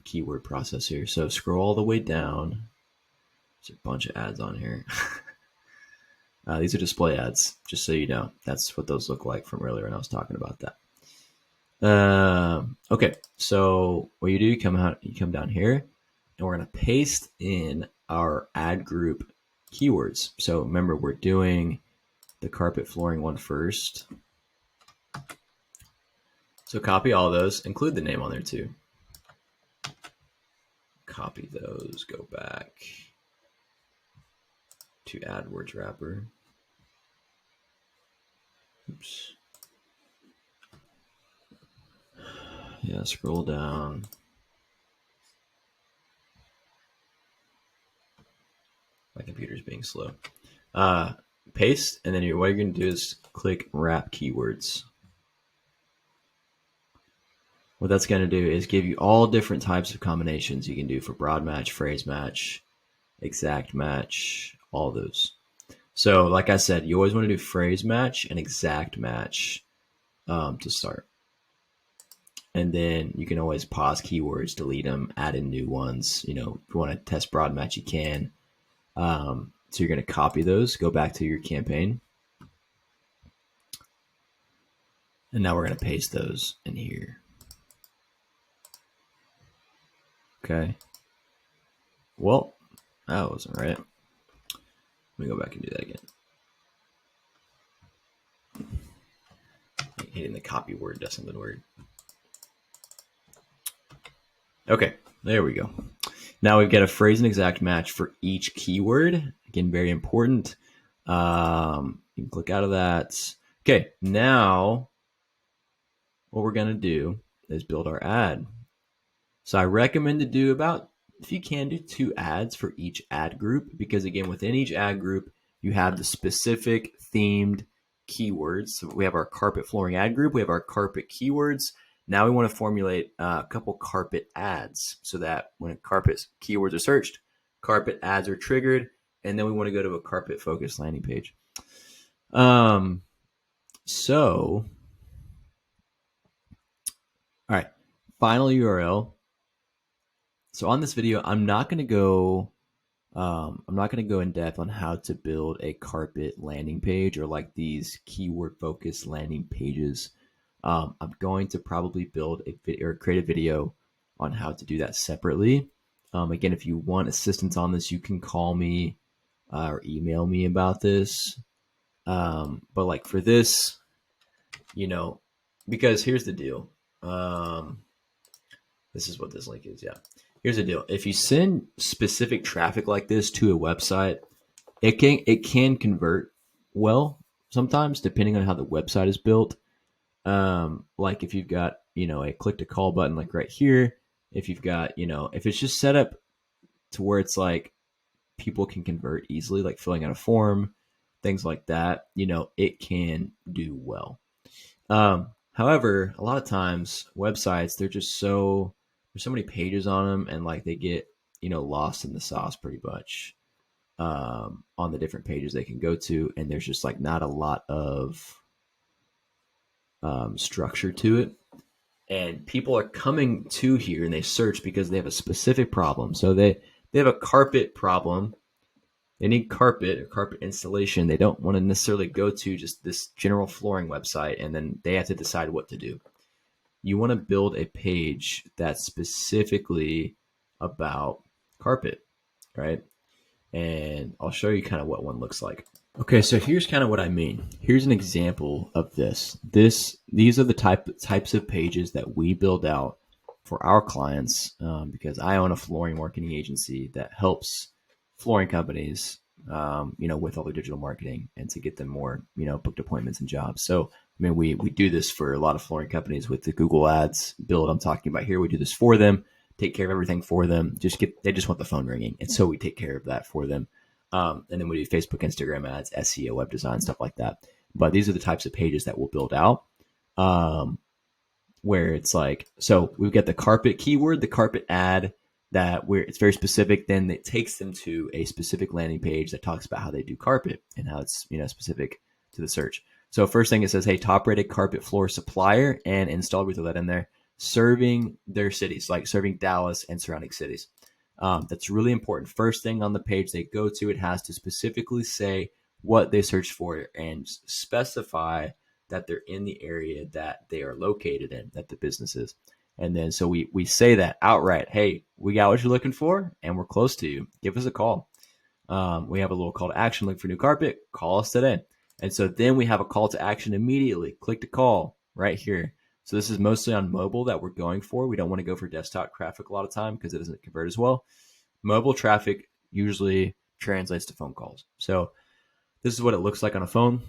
keyword process here. So scroll all the way down. There's a bunch of ads on here. These are display ads, just so you know. That's what those look like from earlier when I was talking about that. Okay, so what you do, you come down here, and we're going to paste in our ad group keywords. So remember, we're doing the carpet flooring one first. So copy all those, include the name on there too. Copy those, go back to AdWords Wrapper. Oops. Yeah, scroll down. My computer's being slow. Paste, and then what you're going to do is click Wrap Keywords. What that's going to do is give you all different types of combinations you can do for broad match, phrase match, exact match, all those. So like I said, you always want to do phrase match and exact match to start. And then you can always pause keywords, delete them, add in new ones. If you want to test broad match, you can. So you're going to copy those, go back to your campaign. And now we're going to paste those in here. Okay. Well, that wasn't right. Let me go back and do that again. Hitting the copy word does something weird. Okay, there we go. Now we've got a phrase and exact match for each keyword. Again, very important. You can click out of that. Okay, now what we're going to do is build our ad. So I recommend to do about, if you can, do 2 ads for each ad group, because again, within each ad group, you have the specific themed keywords. So we have our carpet flooring ad group, we have our carpet keywords. Now we want to formulate a couple carpet ads so that when carpet keywords are searched, carpet ads are triggered, and then we want to go to a carpet focused landing page. So, all right, final URL. So on this video, I'm not going to go in depth on how to build a carpet landing page or like these keyword focused landing pages. I'm going to probably build a video or create a video on how to do that separately. Again, if you want assistance on this, you can call me or email me about this. But like for this, because here's the deal. This is what this link is. Yeah. Here's the deal. If you send specific traffic like this to a website, it can convert well sometimes, depending on how the website is built. Like if you've got, a click to call button like right here, if you've got, if it's just set up to where it's like people can convert easily, like filling out a form, things like that, it can do well. However, a lot of times websites, there's so many pages on them, and like they get, lost in the sauce pretty much on the different pages they can go to. And there's just like not a lot of structure to it. And people are coming to here and they search because they have a specific problem. So they have a carpet problem. They need carpet or carpet installation. They don't want to necessarily go to just this general flooring website and then they have to decide what to do. You want to build a page that's specifically about carpet, right? And I'll show you kind of what one looks like. Okay, so here's kind of what I mean. Here's an example of this. These are the types of pages that we build out for our clients because I own a flooring marketing agency that helps flooring companies, with all their digital marketing and to get them more, booked appointments and jobs. So, we do this for a lot of flooring companies with the Google Ads build I'm talking about here. We do this for them, take care of everything for them. They just want the phone ringing. And so we take care of that for them. And then we do Facebook, Instagram ads, SEO, web design, stuff like that. But these are the types of pages that we'll build out where it's like, so we've got the carpet keyword, the carpet ad, that where it's very specific, then it takes them to a specific landing page that talks about how they do carpet and how it's, specific to the search. So first thing it says, hey, top rated carpet floor supplier and installer, we throw that in there, serving their cities, like serving Dallas and surrounding cities. That's really important. First thing on the page they go to, it has to specifically say what they search for and specify that they're in the area that they are located in, that the business is. And then so we say that outright, hey, we got what you're looking for and we're close to you. Give us a call. We have a little call to action link for new carpet. Call us today. And so then we have a call to action immediately. Click to call right here. So this is mostly on mobile that we're going for. We don't want to go for desktop traffic a lot of time because it doesn't convert as well. Mobile traffic usually translates to phone calls. So this is what it looks like on a phone.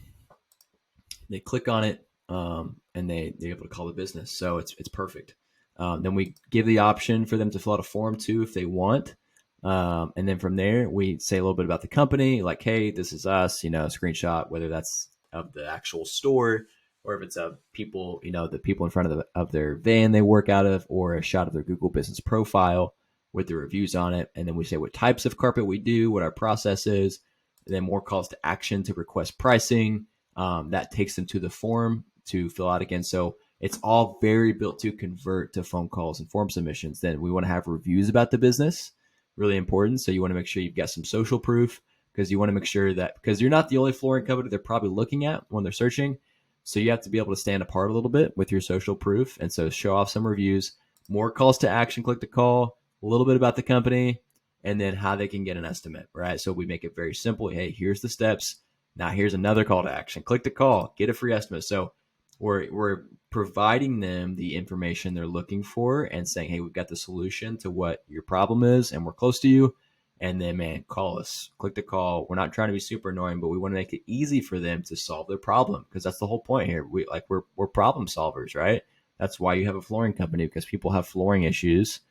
They click on it and they're able to call the business. So it's perfect. Then we give the option for them to fill out a form too if they want. And then from there, we say a little bit about the company, like, hey, this is us, screenshot, whether that's of the actual store or if it's of people, the people in front of their van they work out of, or a shot of their Google business profile with the reviews on it. And then we say what types of carpet we do, what our process is, and then more calls to action to request pricing. That takes them to the form to fill out again. So it's all very built to convert to phone calls and form submissions. Then we want to have reviews about the business, really important. So you want to make sure you've got some social proof because you want to make sure that, because you're not the only flooring company they're probably looking at when they're searching. So you have to be able to stand apart a little bit with your social proof. And so show off some reviews, more calls to action, click to call, a little bit about the company, and then how they can get an estimate, right? So we make it very simple. Hey, here's the steps. Now here's another call to action. Click the call, get a free estimate. So we're providing them the information they're looking for and saying, hey, we've got the solution to what your problem is, and we're close to you. And then, man, call us. Click the call. We're not trying to be super annoying, but we want to make it easy for them to solve their problem, because that's the whole point here. We're problem solvers, right? That's why you have a flooring company, because people have flooring issues,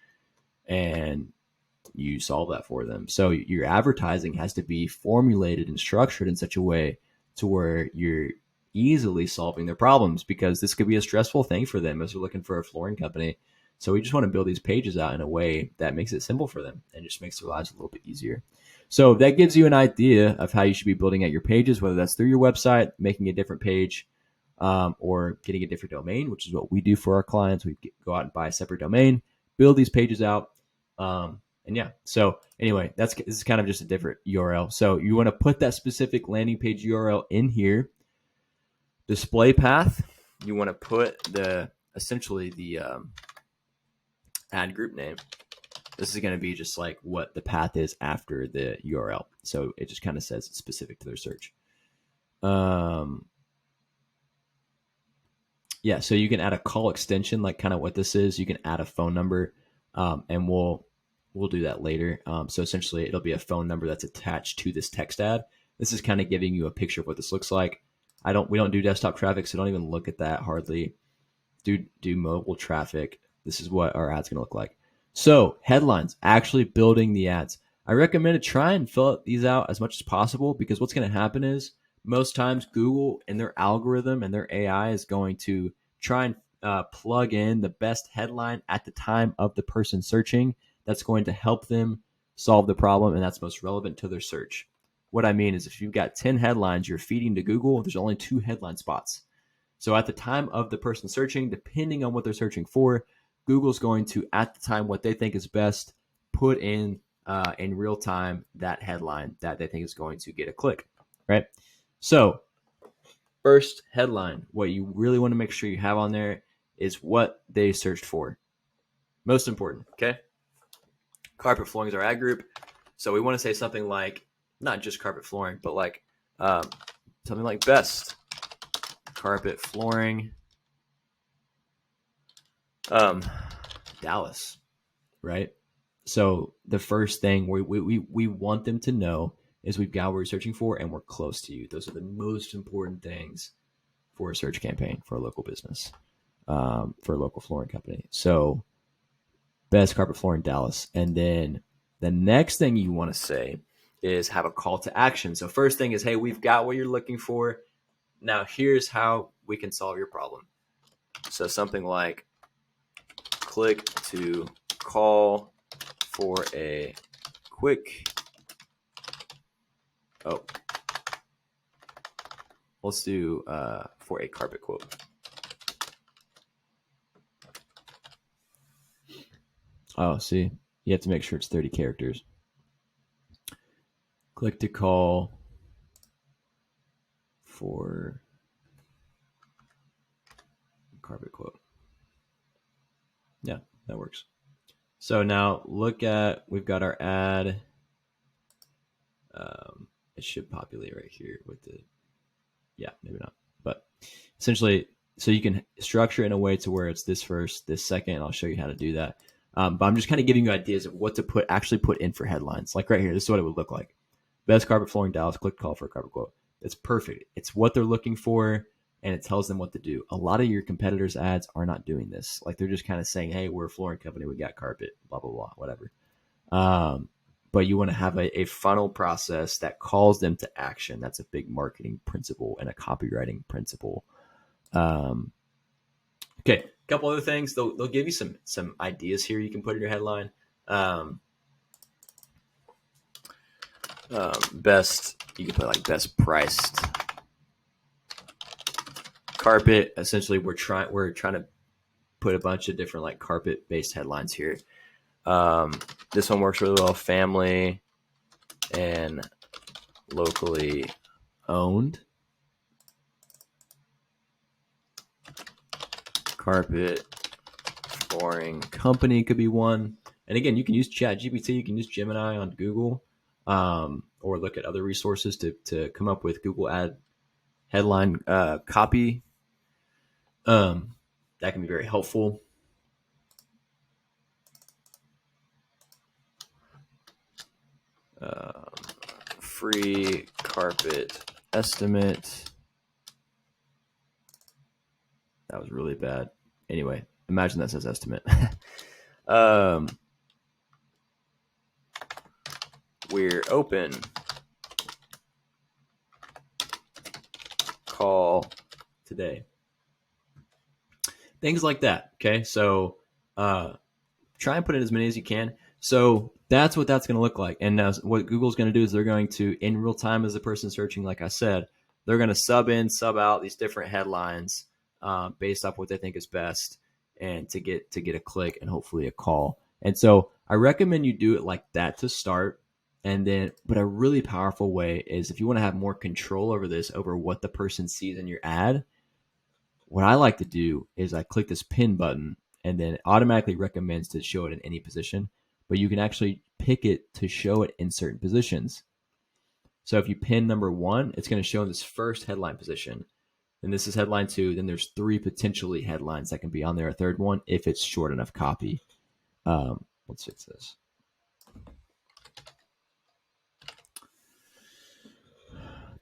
and you solve that for them. So your advertising has to be formulated and structured in such a way to where you're easily solving their problems, because this could be a stressful thing for them as they're looking for a flooring company. So we just want to build these pages out in a way that makes it simple for them and just makes their lives a little bit easier. So that gives you an idea of how you should be building out your pages, whether that's through your website, making a different page, or getting a different domain, which is what we do for our clients. We go out and buy a separate domain, build these pages out. And yeah, so anyway, this is kind of just a different URL. So you want to put that specific landing page URL in here. Display path, you want to put essentially the ad group name. This is going to be just like what the path is after the URL. So it just kind of says it's specific to their search. Yeah, so you can add a call extension, like kind of what this is. You can add a phone number, and we'll do that later. So essentially, it'll be a phone number that's attached to this text ad. This is kind of giving you a picture of what this looks like. We don't do desktop traffic, so don't even look at that hardly. Do mobile traffic. This is what our ad's going to look like. So headlines, actually building the ads. I recommend to try and fill these out as much as possible, because what's going to happen is most times Google and their algorithm and their AI is going to try and plug in the best headline at the time of the person searching that's going to help them solve the problem, and that's most relevant to their search. What I mean is, if you've got 10 headlines you're feeding to Google, there's only 2 headline spots. So at the time of the person searching, depending on what they're searching for, Google's going to, at the time, what they think is best, put in real time that headline that they think is going to get a click, right? So first headline, what you really want to make sure you have on there is what they searched for. Most important, okay? Carpet flooring is our ad group. So we want to say something like, not just carpet flooring, but like something like best carpet flooring Dallas, right? So the first thing we want them to know is we've got what we're searching for, and we're close to you. Those are the most important things for a search campaign for a local business, for a local flooring company. So best carpet flooring Dallas. And then the next thing you want to say is have a call to action. So first thing is, hey, we've got what you're looking for. Now here's how we can solve your problem. So something like, click to call for a quick, let's do for a carpet quote. Oh, see, you have to make sure it's 30 characters. Click to call for carpet quote. Yeah, that works. So now look at, we've got our ad. It should populate right here with the, yeah, maybe not. But essentially, so you can structure it in a way to where it's this first, this second. I'll show you how to do that. But I'm just kind of giving you ideas of what to actually put in for headlines. Like right here, this is what it would look like. Best carpet flooring Dallas, click call for a carpet quote. It's perfect. It's what they're looking for, and it tells them what to do. A lot of your competitors' ads are not doing this. Like, they're just kind of saying, hey, we're a flooring company, we got carpet, blah, blah, blah, whatever. But you want to have a funnel process that calls them to action. That's a big marketing principle and a copywriting principle. Okay, a couple other things. They'll give you some ideas here you can put in your headline. Best, you can put like best priced carpet. Essentially, we're trying to put a bunch of different like carpet based headlines here. This one works really well. Family and locally owned carpet flooring company could be one. And again, you can use ChatGPT, you can use Gemini on Google, or look at other resources to come up with Google ad headline copy. That can be very helpful. Free carpet estimate. That was really bad. Anyway, imagine that says estimate. We're open. Call today. Things like that. Okay, so try and put in as many as you can. So that's what that's going to look like. And now what Google's going to do is they're going to, in real time as the person searching, like I said, they're going to sub in, sub out these different headlines based off what they think is best, and to get a click and hopefully a call. And so I recommend you do it like that to start. And then, but a really powerful way is if you want to have more control over this, over what the person sees in your ad, what I like to do is I click this pin button, and then it automatically recommends to show it in any position, but you can actually pick it to show it in certain positions. So if you pin number 1, it's going to show in this first headline position. And this is headline 2. Then there's 3 potentially headlines that can be on there. A third one if it's short enough copy. Let's fix this.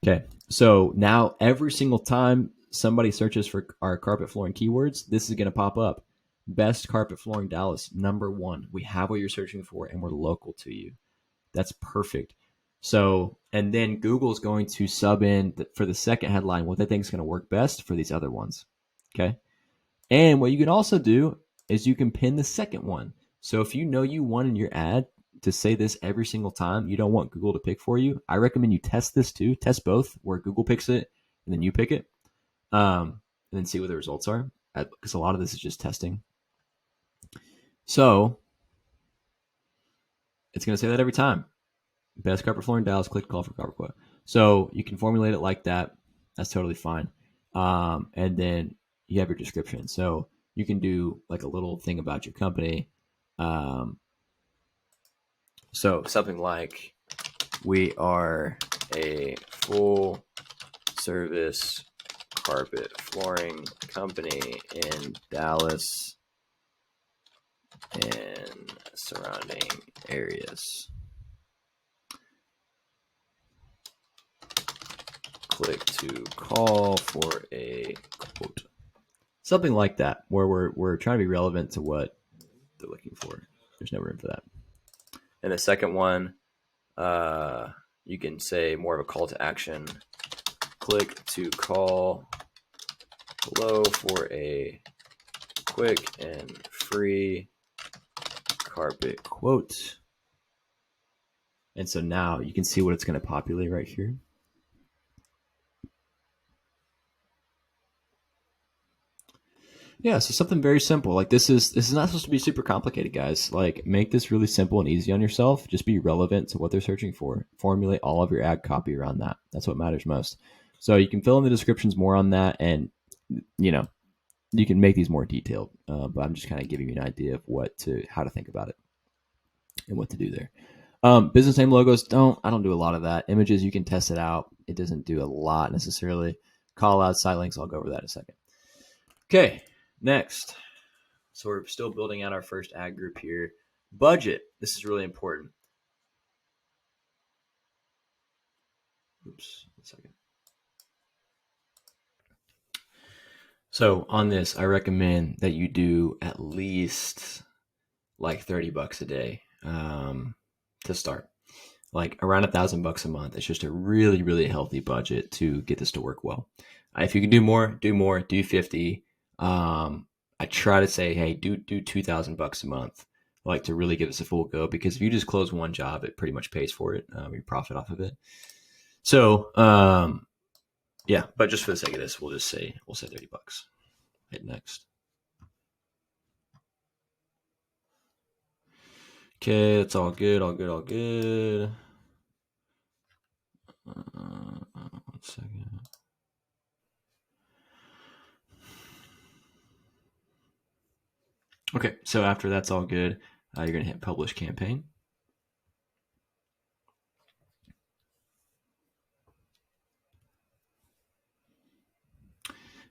Okay, so now every single time somebody searches for our carpet flooring keywords, this is going to pop up. Best carpet flooring Dallas, number 1. We have what you're searching for, and we're local to you. That's perfect. So, and then Google's going to sub in for the second headline what they think is going to work best for these other ones. Okay. And what you can also do is you can pin the second one. So if you know you want in your ad to say this every single time, you don't want Google to pick for you, I recommend you test this too. Test both, where Google picks it and then you pick it, and then see what the results are, because a lot of this is just testing. So it's going to say that every time. Best carpet flooring Dallas, click to call for carpet quote. So you can formulate it like that. That's totally fine. And then you have your description. So you can do like a little thing about your company. So something like, we are a full service carpet flooring company in Dallas and surrounding areas. Click to call for a quote. Something like that, where we're trying to be relevant to what they're looking for. There's no room for that. And the second one, you can say more of a call to action. Click to call below for a quick and free carpet quote. And so now you can see what it's going to populate right here. Yeah, so something very simple. Like this is not supposed to be super complicated, guys. Like, make this really simple and easy on yourself. Just be relevant to what they're searching for. Formulate all of your ad copy around that. That's what matters most. So you can fill in the descriptions more on that, and you can make these more detailed. But I'm just kind of giving you an idea of how to think about it and what to do there. Business name logos, I don't do a lot of that. Images, you can test it out. It doesn't do a lot necessarily. Call out site links, I'll go over that in a second. Okay. Next, so we're still building out our first ad group here. Budget. This is really important. Oops, 1 second. So on this, I recommend that you do at least like $30 a day to start. Like around $1,000 a month. It's just a really, really healthy budget to get this to work well. If you can do more, do 50. I try to say, hey, do $2,000 a month, like to really give us a full go, because if you just close one job, it pretty much pays for it. You profit off of it. So, yeah, but just for the sake of this, we'll say $30. Hit next. Okay, it's all good. 1 second. Okay, so after that's all good, You're going to hit publish campaign.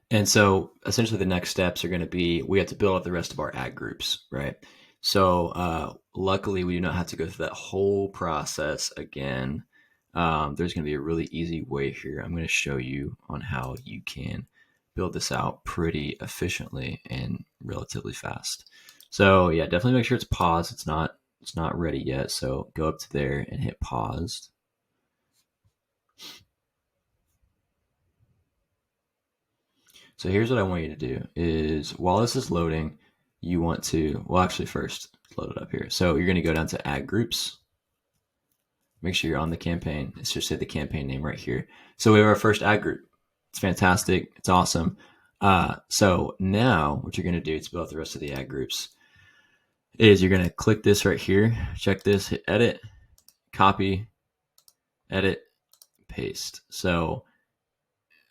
And so essentially the next steps are going to be, we have to build up the rest of our ad groups, right? So luckily we do not have to go through that whole process again. There's going to be a really easy way here. I'm going to show you on how you can build this out pretty efficiently and relatively fast. So yeah, definitely make sure it's paused. It's not ready yet. So go up to there and hit paused. So here's what I want you to do is while this is loading, you want to, well, actually first load it up here. So you're going to go down to add groups. Make sure you're on the campaign. It should say the campaign name right here. So we have our first ad group. It's fantastic. It's awesome. So now what you're going to do to build out the rest of the ad groups is you're going to click this right here. Check this, hit edit, copy, edit, paste. So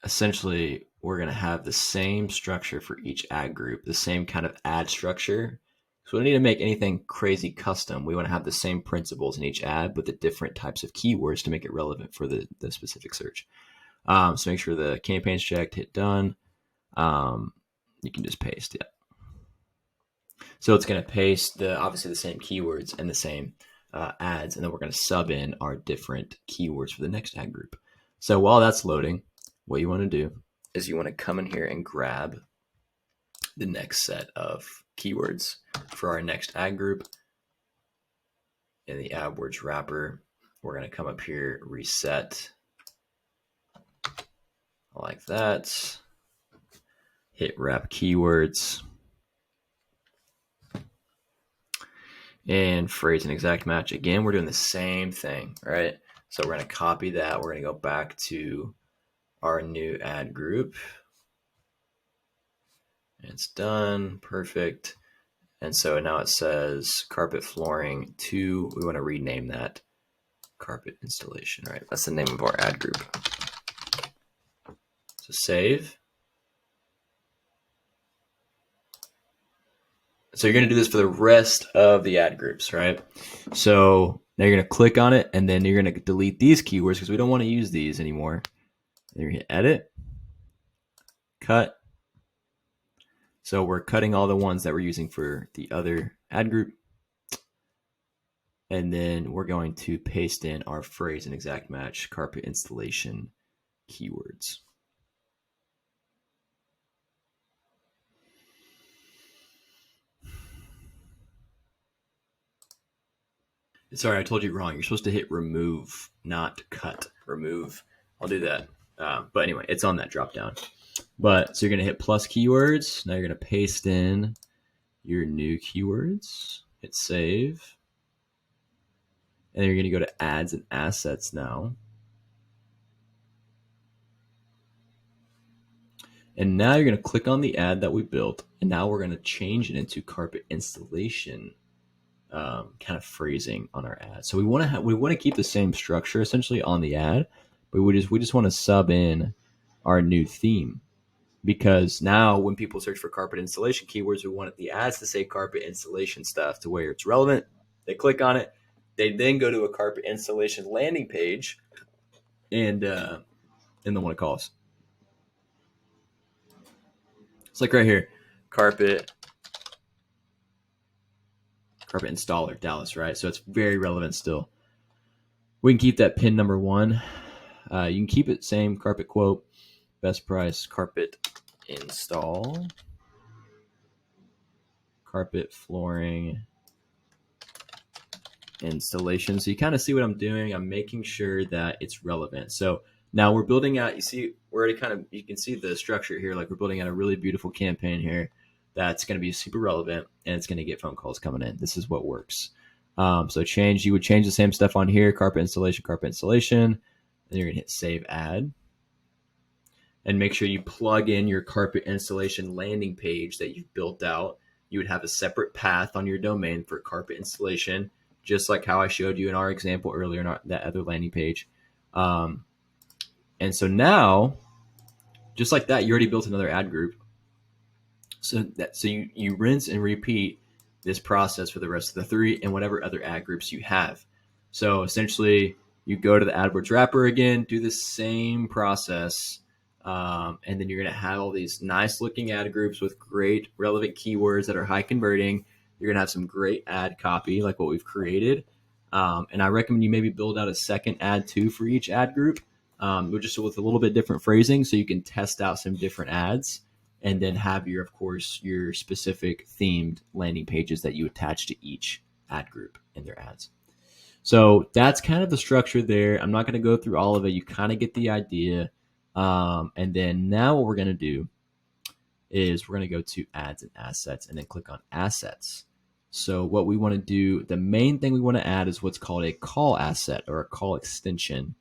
essentially we're going to have the same structure for each ad group, the same kind of ad structure. So we don't need to make anything crazy custom. We want to have the same principles in each ad, but the different types of keywords to make it relevant for the specific search. So make sure the campaign's checked, hit done. You can just paste, yeah. So it's going to paste obviously the same keywords and the same ads, and then we're going to sub in our different keywords for the next ad group. So while that's loading, what you want to do is you want to come in here and grab the next set of keywords for our next ad group. In the AdWords wrapper, we're going to come up here, reset, like that, hit wrap keywords, and phrase and exact match. Again, we're doing the same thing, right? So we're going to copy that. We're going to go back to our new ad group. It's done, perfect. And so now it says carpet flooring 2. We want to rename that carpet installation, right? That's the name of our ad group. So save. So you're going to do this for the rest of the ad groups, right? So now you're going to click on it, and then you're going to delete these keywords because we don't want to use these anymore. Then you're going to hit edit, cut. So we're cutting all the ones that we're using for the other ad group. And then we're going to paste in our phrase and exact match carpet installation keywords. Sorry, I told you wrong. You're supposed to hit remove, not cut. Remove. I'll do that. But anyway, it's on that drop down. But so you're going to hit plus keywords. Now you're going to paste in your new keywords. Hit save. And then you're going to go to ads and assets now. And now you're going to click on the ad that we built. And now we're going to change it into carpet installation kind of phrasing on our ad. So we want to keep the same structure essentially on the ad, but we just want to sub in our new theme, because now when people search for carpet installation keywords, we want the ads to say carpet installation stuff to where it's relevant. They click on it, they then go to a carpet installation landing page, and then what it calls. It's like right here, carpet installer Dallas, right? So it's very relevant still. We can keep that pin number 1. You can keep it same, carpet quote, best price, carpet install, carpet flooring installation. So you kind of see what I'm doing. I'm making sure that it's relevant. So now we're building out, you see, we're already you can see the structure here. Like we're building out a really beautiful campaign here that's going to be super relevant, and it's going to get phone calls coming in. This is what works. So you would change the same stuff on here, carpet installation, and you're going to hit save ad. And make sure you plug in your carpet installation landing page that you've built out. You would have a separate path on your domain for carpet installation, just like how I showed you in our example earlier in that other landing page. And so now, just like that, you already built another ad group. So you rinse and repeat this process for the rest of the 3 and whatever other ad groups you have. So essentially, you go to the AdWords wrapper again, do the same process, and then you're going to have all these nice looking ad groups with great relevant keywords that are high converting. You're going to have some great ad copy like what we've created. And I recommend you maybe build out a second ad too for each ad group, just with a little bit different phrasing so you can test out some different ads, and then have your, of course, your specific themed landing pages that you attach to each ad group in their ads. So that's kind of the structure there. I'm not going to go through all of it. You kind of get the idea. And then now what we're going to do is we're going to go to ads and assets and then click on assets. So what we want to do, the main thing we want to add is what's called a call asset or a call extension.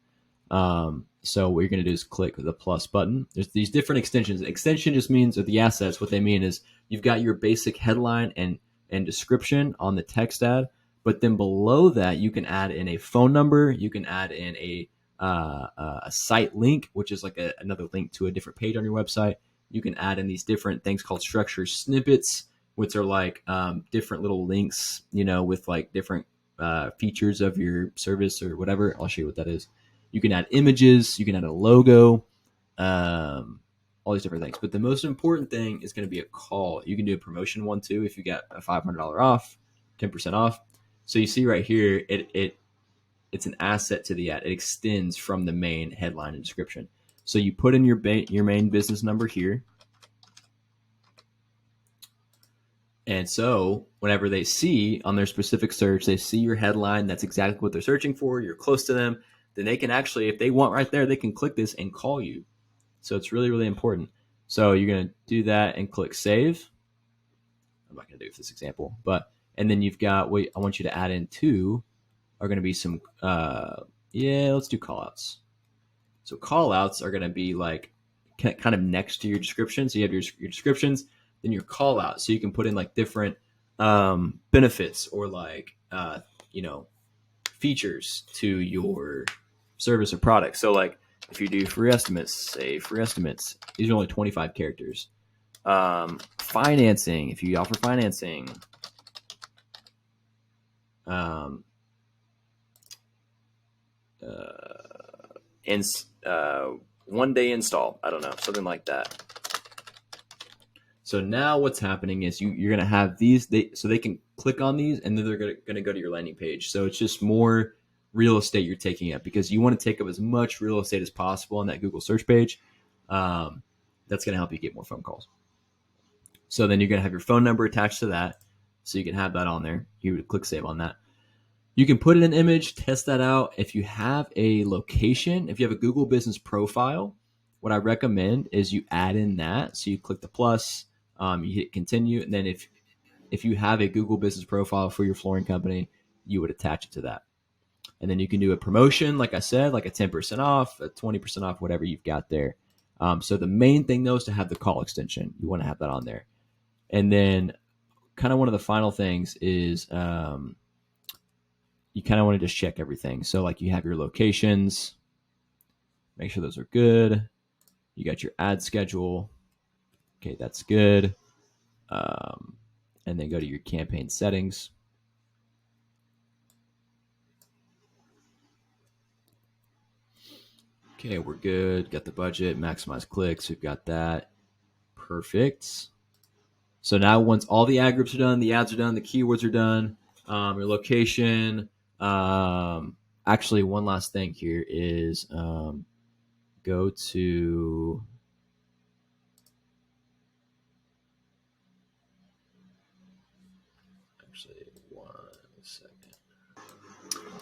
So what you're going to do is click the plus button. There's these different extensions. Extension just means, or the assets, what they mean is you've got your basic headline and description on the text ad, but then below that you can add in a phone number. You can add in a site link, which is like another link to a different page on your website. You can add in these different things called structure snippets, which are like different little links, with like different features of your service or whatever. I'll show you what that is. You can add images, you can add a logo, all these different things. But the most important thing is going to be a call. You can do a promotion one too if you get a $500 off, 10% off. So you see right here, it's an asset to the ad. It extends from the main headline and description. So you put in your main business number here. And so whenever they see on their specific search, they see your headline, that's exactly what they're searching for, you're close to them, then they can actually, if they want right there, they can click this and call you. So it's really, really important. So you're going to do that and click save. I'm not going to do this example, and then you've got, wait, I want you to add in two are going to be some, let's do call outs. So call outs are going to be like kind of next to your description. So you have your descriptions, then your call out. So you can put in like different benefits or like, features to your service or product. So like if you do free estimates, say free estimates, these are only 25 characters. Financing, if you offer financing, one day install, I don't know, something like that. So now what's happening is you're going to have these, so they can click on these and then they're going to go to your landing page. So it's just more real estate you're taking up because you want to take up as much real estate as possible on that Google search page. That's going to help you get more phone calls. So then you're going to have your phone number attached to that. So you can have that on there. You would click save on that. You can put in an image, test that out. If you have a location, if you have a Google business profile, what I recommend is you add in that. So you click the plus, you hit continue. And then if you have a Google business profile for your flooring company, you would attach it to that. And then you can do a promotion, like I said, like a 10% off, a 20% off, whatever you've got there. So the main thing though is to have the call extension. You want to have that on there. And then kind of one of the final things is you kind of want to just check everything. So like you have your locations, make sure those are good. You got your ad schedule. Okay, that's good. And then go to your campaign settings. Okay, we're good. Got the budget, maximize clicks. We've got that. Perfect. So now once all the ad groups are done, the ads are done, the keywords are done, your location. Actually, one last thing here is go to one second.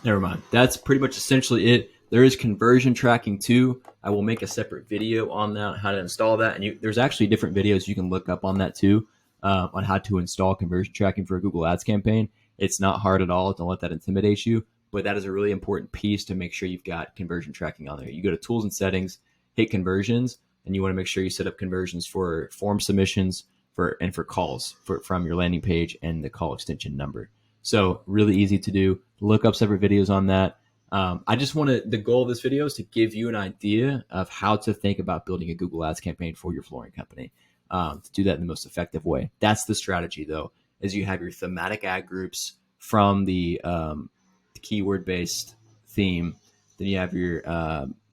Never mind. That's pretty much essentially it. There is conversion tracking too. I will make a separate video on that, how to install that. And there's actually different videos you can look up on that too, on how to install conversion tracking for a Google Ads campaign. It's not hard at all. Don't let that intimidate you. But that is a really important piece to make sure you've got conversion tracking on there. You go to tools and settings, hit conversions, and you want to make sure you set up conversions for form submissions for calls from your landing page and the call extension number. So really easy to do. Look up separate videos on that. The goal of this video is to give you an idea of how to think about building a Google Ads campaign for your flooring company, to do that in the most effective way. That's the strategy though. is you have your thematic ad groups from the keyword-based theme. Then you have your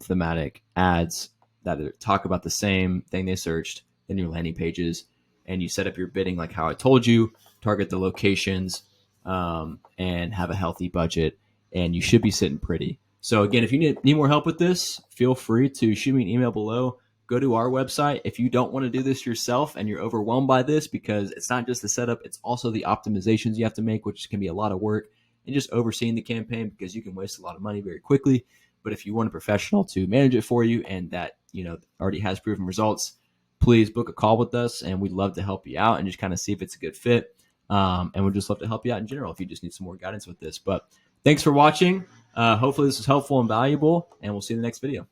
thematic ads that talk about the same thing they searched. Then your landing pages, and you set up your bidding like how I told you. Target the locations, and have a healthy budget, and you should be sitting pretty. So again, if you need more help with this, feel free to shoot me an email below. Go to our website. If you don't want to do this yourself and you're overwhelmed by this, because it's not just the setup, it's also the optimizations you have to make, which can be a lot of work, and just overseeing the campaign, because you can waste a lot of money very quickly. But if you want a professional to manage it for you and that already has proven results, please book a call with us, and we'd love to help you out and just kind of see if it's a good fit. And we'd just love to help you out in general if you just need some more guidance with this. But thanks for watching. Hopefully this was helpful and valuable, and we'll see you in the next video.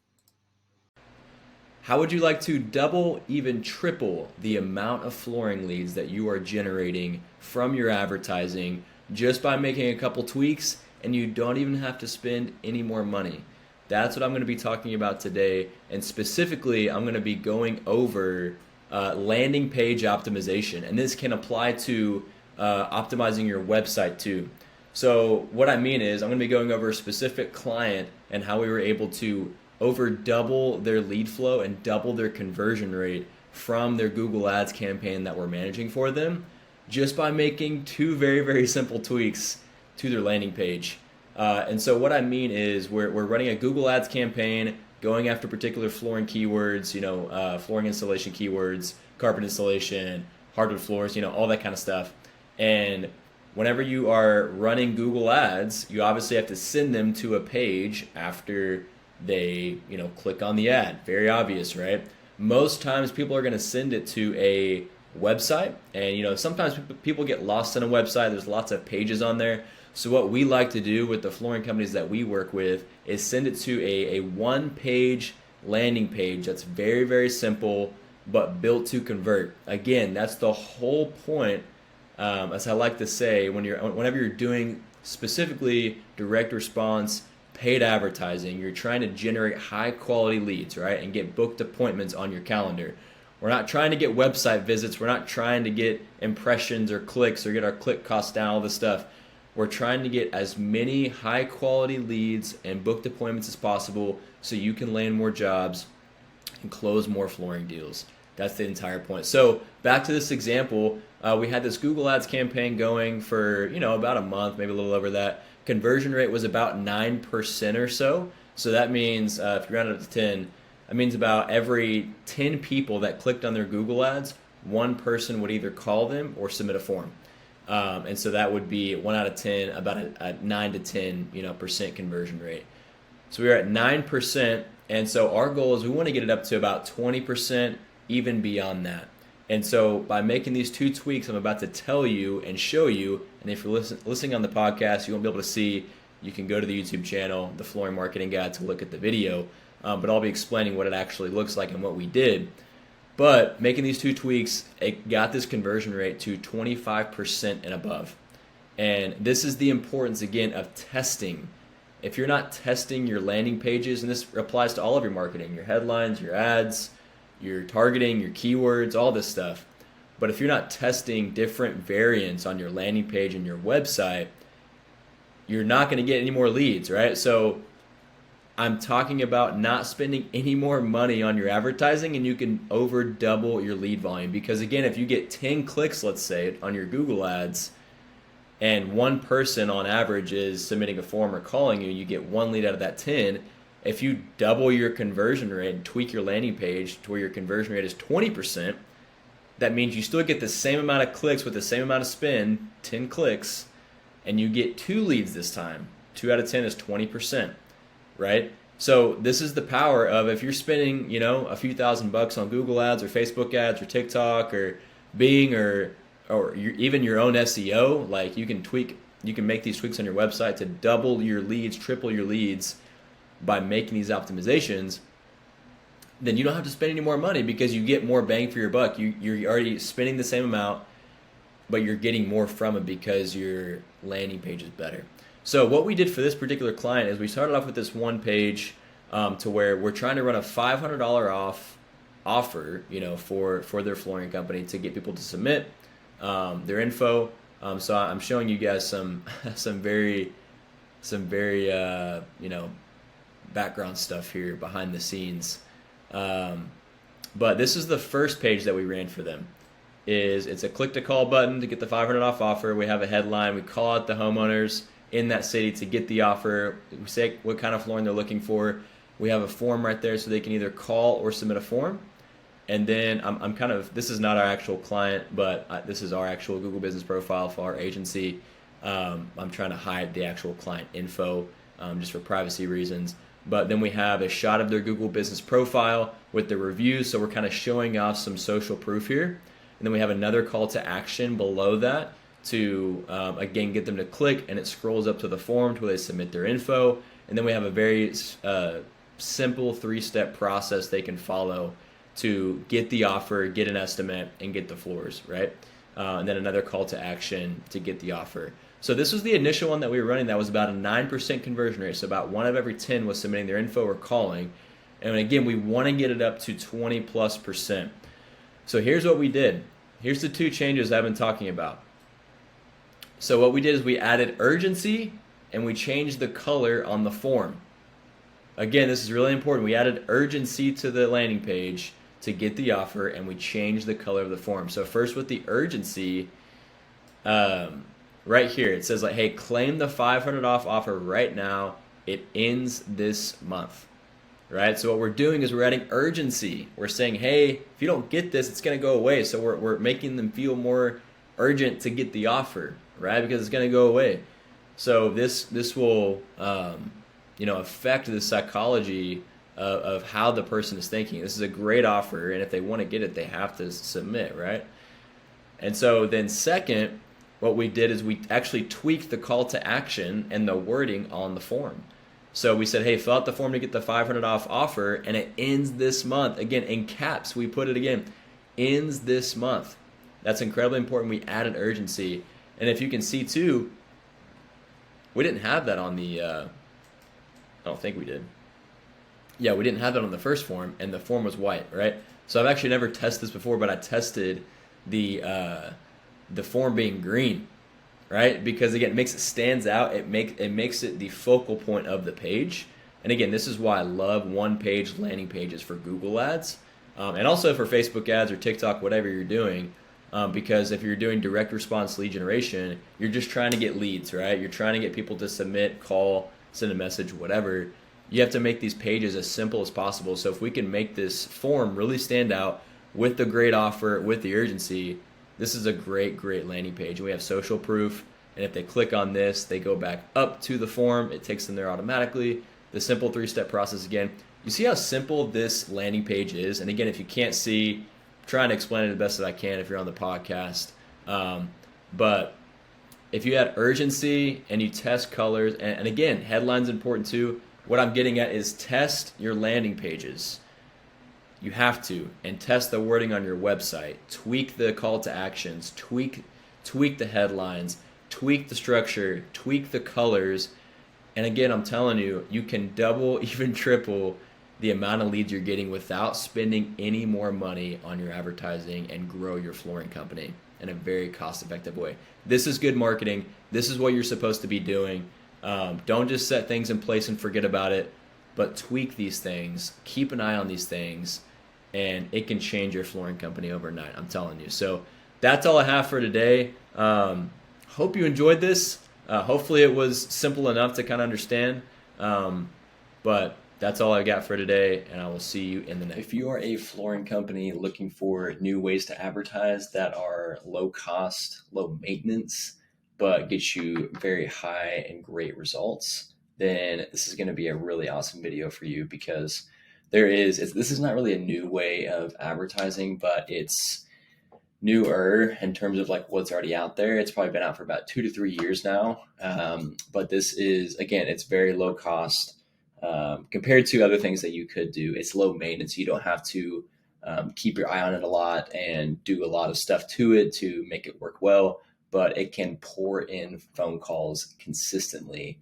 How would you like to double, even triple the amount of flooring leads that you are generating from your advertising just by making a couple tweaks, and you don't even have to spend any more money? That's what I'm going to be talking about today, and specifically I'm going to be going over landing page optimization, and this can apply to optimizing your website too. So what I mean is I'm going to be going over a specific client and how we were able to over double their lead flow and double their conversion rate from their Google Ads campaign that we're managing for them, just by making two very, very simple tweaks to their landing page. And so what I mean is we're running a Google Ads campaign, going after particular flooring keywords, flooring installation keywords, carpet installation, hardwood floors, all that kind of stuff. And whenever you are running Google Ads, you obviously have to send them to a page after they, click on the ad. Very obvious, right? Most times people are going to send it to a website, and sometimes people get lost in a website. There's lots of pages on there. So what we like to do with the flooring companies that we work with is send it to a one-page landing page that's very, very simple but built to convert. Again, that's the whole point. As I like to say, whenever you're doing specifically direct response paid advertising, you're trying to generate high quality leads, right? And get booked appointments on your calendar. We're not trying to get website visits. We're not trying to get impressions or clicks or get our click costs down, all this stuff. We're trying to get as many high quality leads and booked appointments as possible so you can land more jobs and close more flooring deals. That's the entire point. So back to this example, we had this Google Ads campaign going for about a month, maybe a little over that. Conversion rate was about 9% or so. So that means if you round it up to 10, that means about every 10 people that clicked on their Google Ads, one person would either call them or submit a form. And so that would be 1 out of 10, about a 9 to 10 percent conversion rate. So we are at 9%, and so our goal is we want to get it up to about 20%, even beyond that. And so by making these two tweaks I'm about to tell you and show you, and if you're listening on the podcast, you won't be able to see, you can go to the YouTube channel, the Flooring Marketing Guide, to look at the video, but I'll be explaining what it actually looks like and what we did. But making these two tweaks, it got this conversion rate to 25% and above. And this is the importance, again, of testing. If you're not testing your landing pages, and this applies to all of your marketing, your headlines, your ads, your targeting, your keywords, all this stuff. But if you're not testing different variants on your landing page and your website, you're not going to get any more leads, right? So I'm talking about not spending any more money on your advertising, and you can over double your lead volume. Because again, if you get 10 clicks, let's say, on your Google Ads, and one person on average is submitting a form or calling you, you get one lead out of that 10. If you double your conversion rate and tweak your landing page to where your conversion rate is 20%, that means you still get the same amount of clicks with the same amount of spend, 10 clicks, and you get 2 leads this time. 2 out of 10 is 20%, right? So this is the power of, if you're spending, a few $1,000 on Google Ads or Facebook ads or TikTok or Bing or even your own SEO, like you can make these tweaks on your website to double your leads, triple your leads by making these optimizations, then you don't have to spend any more money because you get more bang for your buck. You're already spending the same amount, but you're getting more from it because your landing page is better. So what we did for this particular client is we started off with this one page to where we're trying to run a $500 off offer, for their flooring company to get people to submit their info. So I'm showing you guys some some very background stuff here behind the scenes. Um, but this is the first page that we ran for them. It's a click to call button to get the 500 off offer. We have a headline. We call out the homeowners in that city to get the offer. We say what kind of flooring they're looking for. We have a form right there so they can either call or submit a form. And then I'm kind of, this is not our actual client, but this is our actual Google business profile for our agency. I'm trying to hide the actual client info just for privacy reasons. But then we have a shot of their Google business profile with the reviews. So we're kind of showing off some social proof here. And then we have another call to action below that to, again, get them to click, and it scrolls up to the form to where they submit their info. And then we have a very simple 3-step process they can follow to get the offer, get an estimate, and get the floors, right? And then another call to action to get the offer. So this was the initial one that we were running that was about a 9% conversion rate. So about 1 of every 10 was submitting their info or calling. And again, we want to get it up to 20+%. So here's what we did. Here's the 2 changes I've been talking about. So what we did is we added urgency and we changed the color on the form. Again, this is really important. We added urgency to the landing page to get the offer, and we changed the color of the form. So first with the urgency, right here, it says like, hey, claim the 500 off offer right now. It ends this month, right? So what we're doing is we're adding urgency. We're saying, hey, if you don't get this, it's going to go away. So we're making them feel more urgent to get the offer, right? Because it's going to go away. So this will, affect the psychology of how the person is thinking. This is a great offer, and if they want to get it, they have to submit, right? And so then second, what we did is we actually tweaked the call to action and the wording on the form. So we said, hey, fill out the form to get the 500 off offer, and it ends this month. Again, in caps, we put it again, ends this month. That's incredibly important. We added urgency. And if you can see too, we didn't have that on the, I don't think we did. Yeah, we didn't have that on the first form, and the form was white, right? So I've actually never tested this before, but I tested the form being green, right? Because again, it makes it stands out. It makes it the focal point of the page. And again, this is why I love one-page landing pages for Google ads, and also for Facebook ads or TikTok, whatever you're doing. Because if you're doing direct response lead generation, you're just trying to get leads, right? You're trying to get people to submit, call, send a message, whatever. You have to make these pages as simple as possible. So if we can make this form really stand out with the great offer, with the urgency, this is a great landing page. We have social proof, and if they click on this, they go back up to the form. It takes them there automatically. The simple 3-step process again. You see how simple this landing page is? And again, if you can't see, I'm trying to explain it the best that I can if you're on the podcast. But if you add urgency and you test colors, and again, headlines important too. What I'm getting at is test your landing pages. You have to, and test the wording on your website. Tweak the call to actions, tweak the headlines, tweak the structure, tweak the colors. And again, I'm telling you, you can double, even triple the amount of leads you're getting without spending any more money on your advertising and grow your flooring company in a very cost-effective way. This is good marketing. This is what you're supposed to be doing. Don't just set things in place and forget about it, but tweak these things, keep an eye on these things, and it can change your flooring company overnight, I'm telling you. So that's all I have for today. Hope you enjoyed this. Hopefully it was simple enough to kind of understand, but that's all I got for today, and I will see you in the next. If you are a flooring company looking for new ways to advertise that are low cost, low maintenance, but get you very high and great results, then this is going to be a really awesome video for you, because this is not really a new way of advertising, but it's newer in terms of like what's already out there. It's probably been out for about 2 to 3 years now. But this is, again, it's very low cost compared to other things that you could do. It's low maintenance. You don't have to keep your eye on it a lot and do a lot of stuff to it to make it work well, but it can pour in phone calls consistently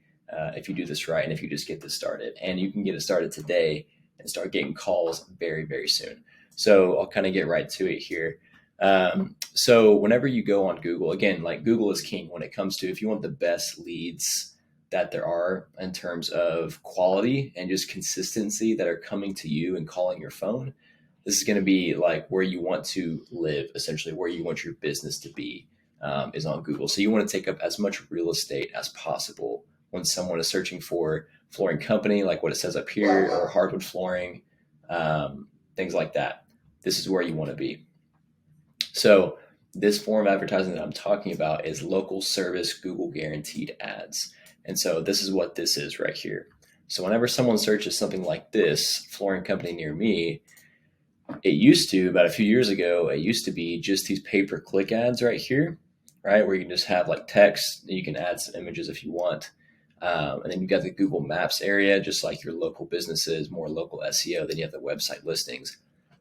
if you do this right and if you just get this started. And you can get it started today and start getting calls very, very soon. So I'll kind of get right to it here. So whenever you go on Google, again, like Google is king when it comes to if you want the best leads that there are in terms of quality and just consistency that are coming to you and calling your phone. This is going to be like where you want to live, essentially where you want your business to be, is on Google. So you want to take up as much real estate as possible when someone is searching for flooring company, like what it says up here, or hardwood flooring, things like that. This is where you want to be. So this form of advertising that I'm talking about is local service Google guaranteed ads. And so this is what this is right here. So whenever someone searches something like this, flooring company near me, it used to, about a few years ago, it used to be just these pay-per-click ads right here, right? Where you can just have like text, and you can add some images if you want. And then you've got the Google Maps area, just like your local businesses, more local SEO. Then you have the website listings.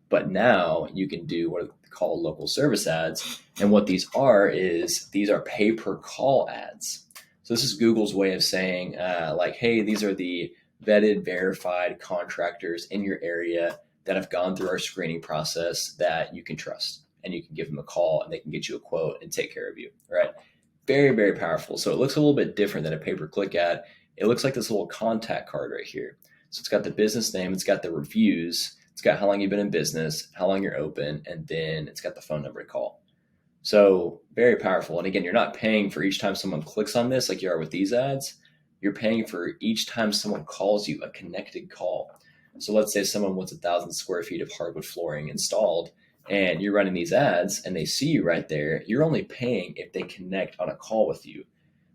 But now you can do what are called local service ads. And what these are is these are pay per call ads. So this is Google's way of saying like, hey, these are the vetted, verified contractors in your area that have gone through our screening process that you can trust. And you can give them a call and they can get you a quote and take care of you, right? Very, very powerful. So it looks a little bit different than a pay-per-click ad. It looks like this little contact card right here. So it's got the business name, it's got the reviews, it's got how long you've been in business, how long you're open, and then it's got the phone number to call. So very powerful. And again, you're not paying for each time someone clicks on this like you are with these ads. You're paying for each time someone calls you a connected call. So let's say someone wants 1,000 square feet of hardwood flooring installed, and you're running these ads and they see you right there. You're only paying if they connect on a call with you.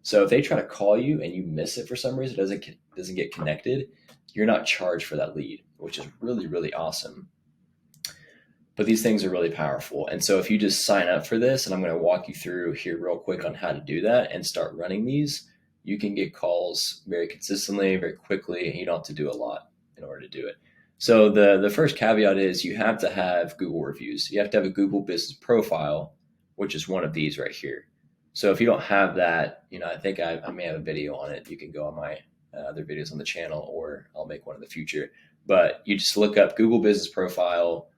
So if they try to call you and you miss it for some reason, it doesn't get connected, you're not charged for that lead, which is really, really awesome. But these things are really powerful. And so if you just sign up for this, and I'm going to walk you through here real quick on how to do that and start running these, you can get calls very consistently, very quickly, and you don't have to do a lot in order to do it. So the first caveat is you have to have Google reviews. You have to have a Google business profile, which is one of these right here. So if you don't have that, I think I may have a video on it. You can go on my other videos on the channel, or I'll make one in the future. But you just look up Google business profile,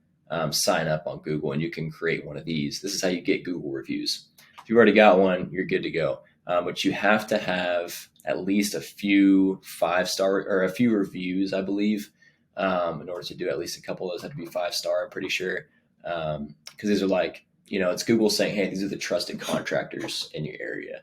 sign up on Google, and you can create one of these. This is how you get Google reviews. If you've already got one, you're good to go. But you have to have at least a few 5-star or a few reviews, I believe. In order to do at least a couple of those have to be 5-star, I'm pretty sure. Because these are like, it's Google saying, hey, these are the trusted contractors in your area.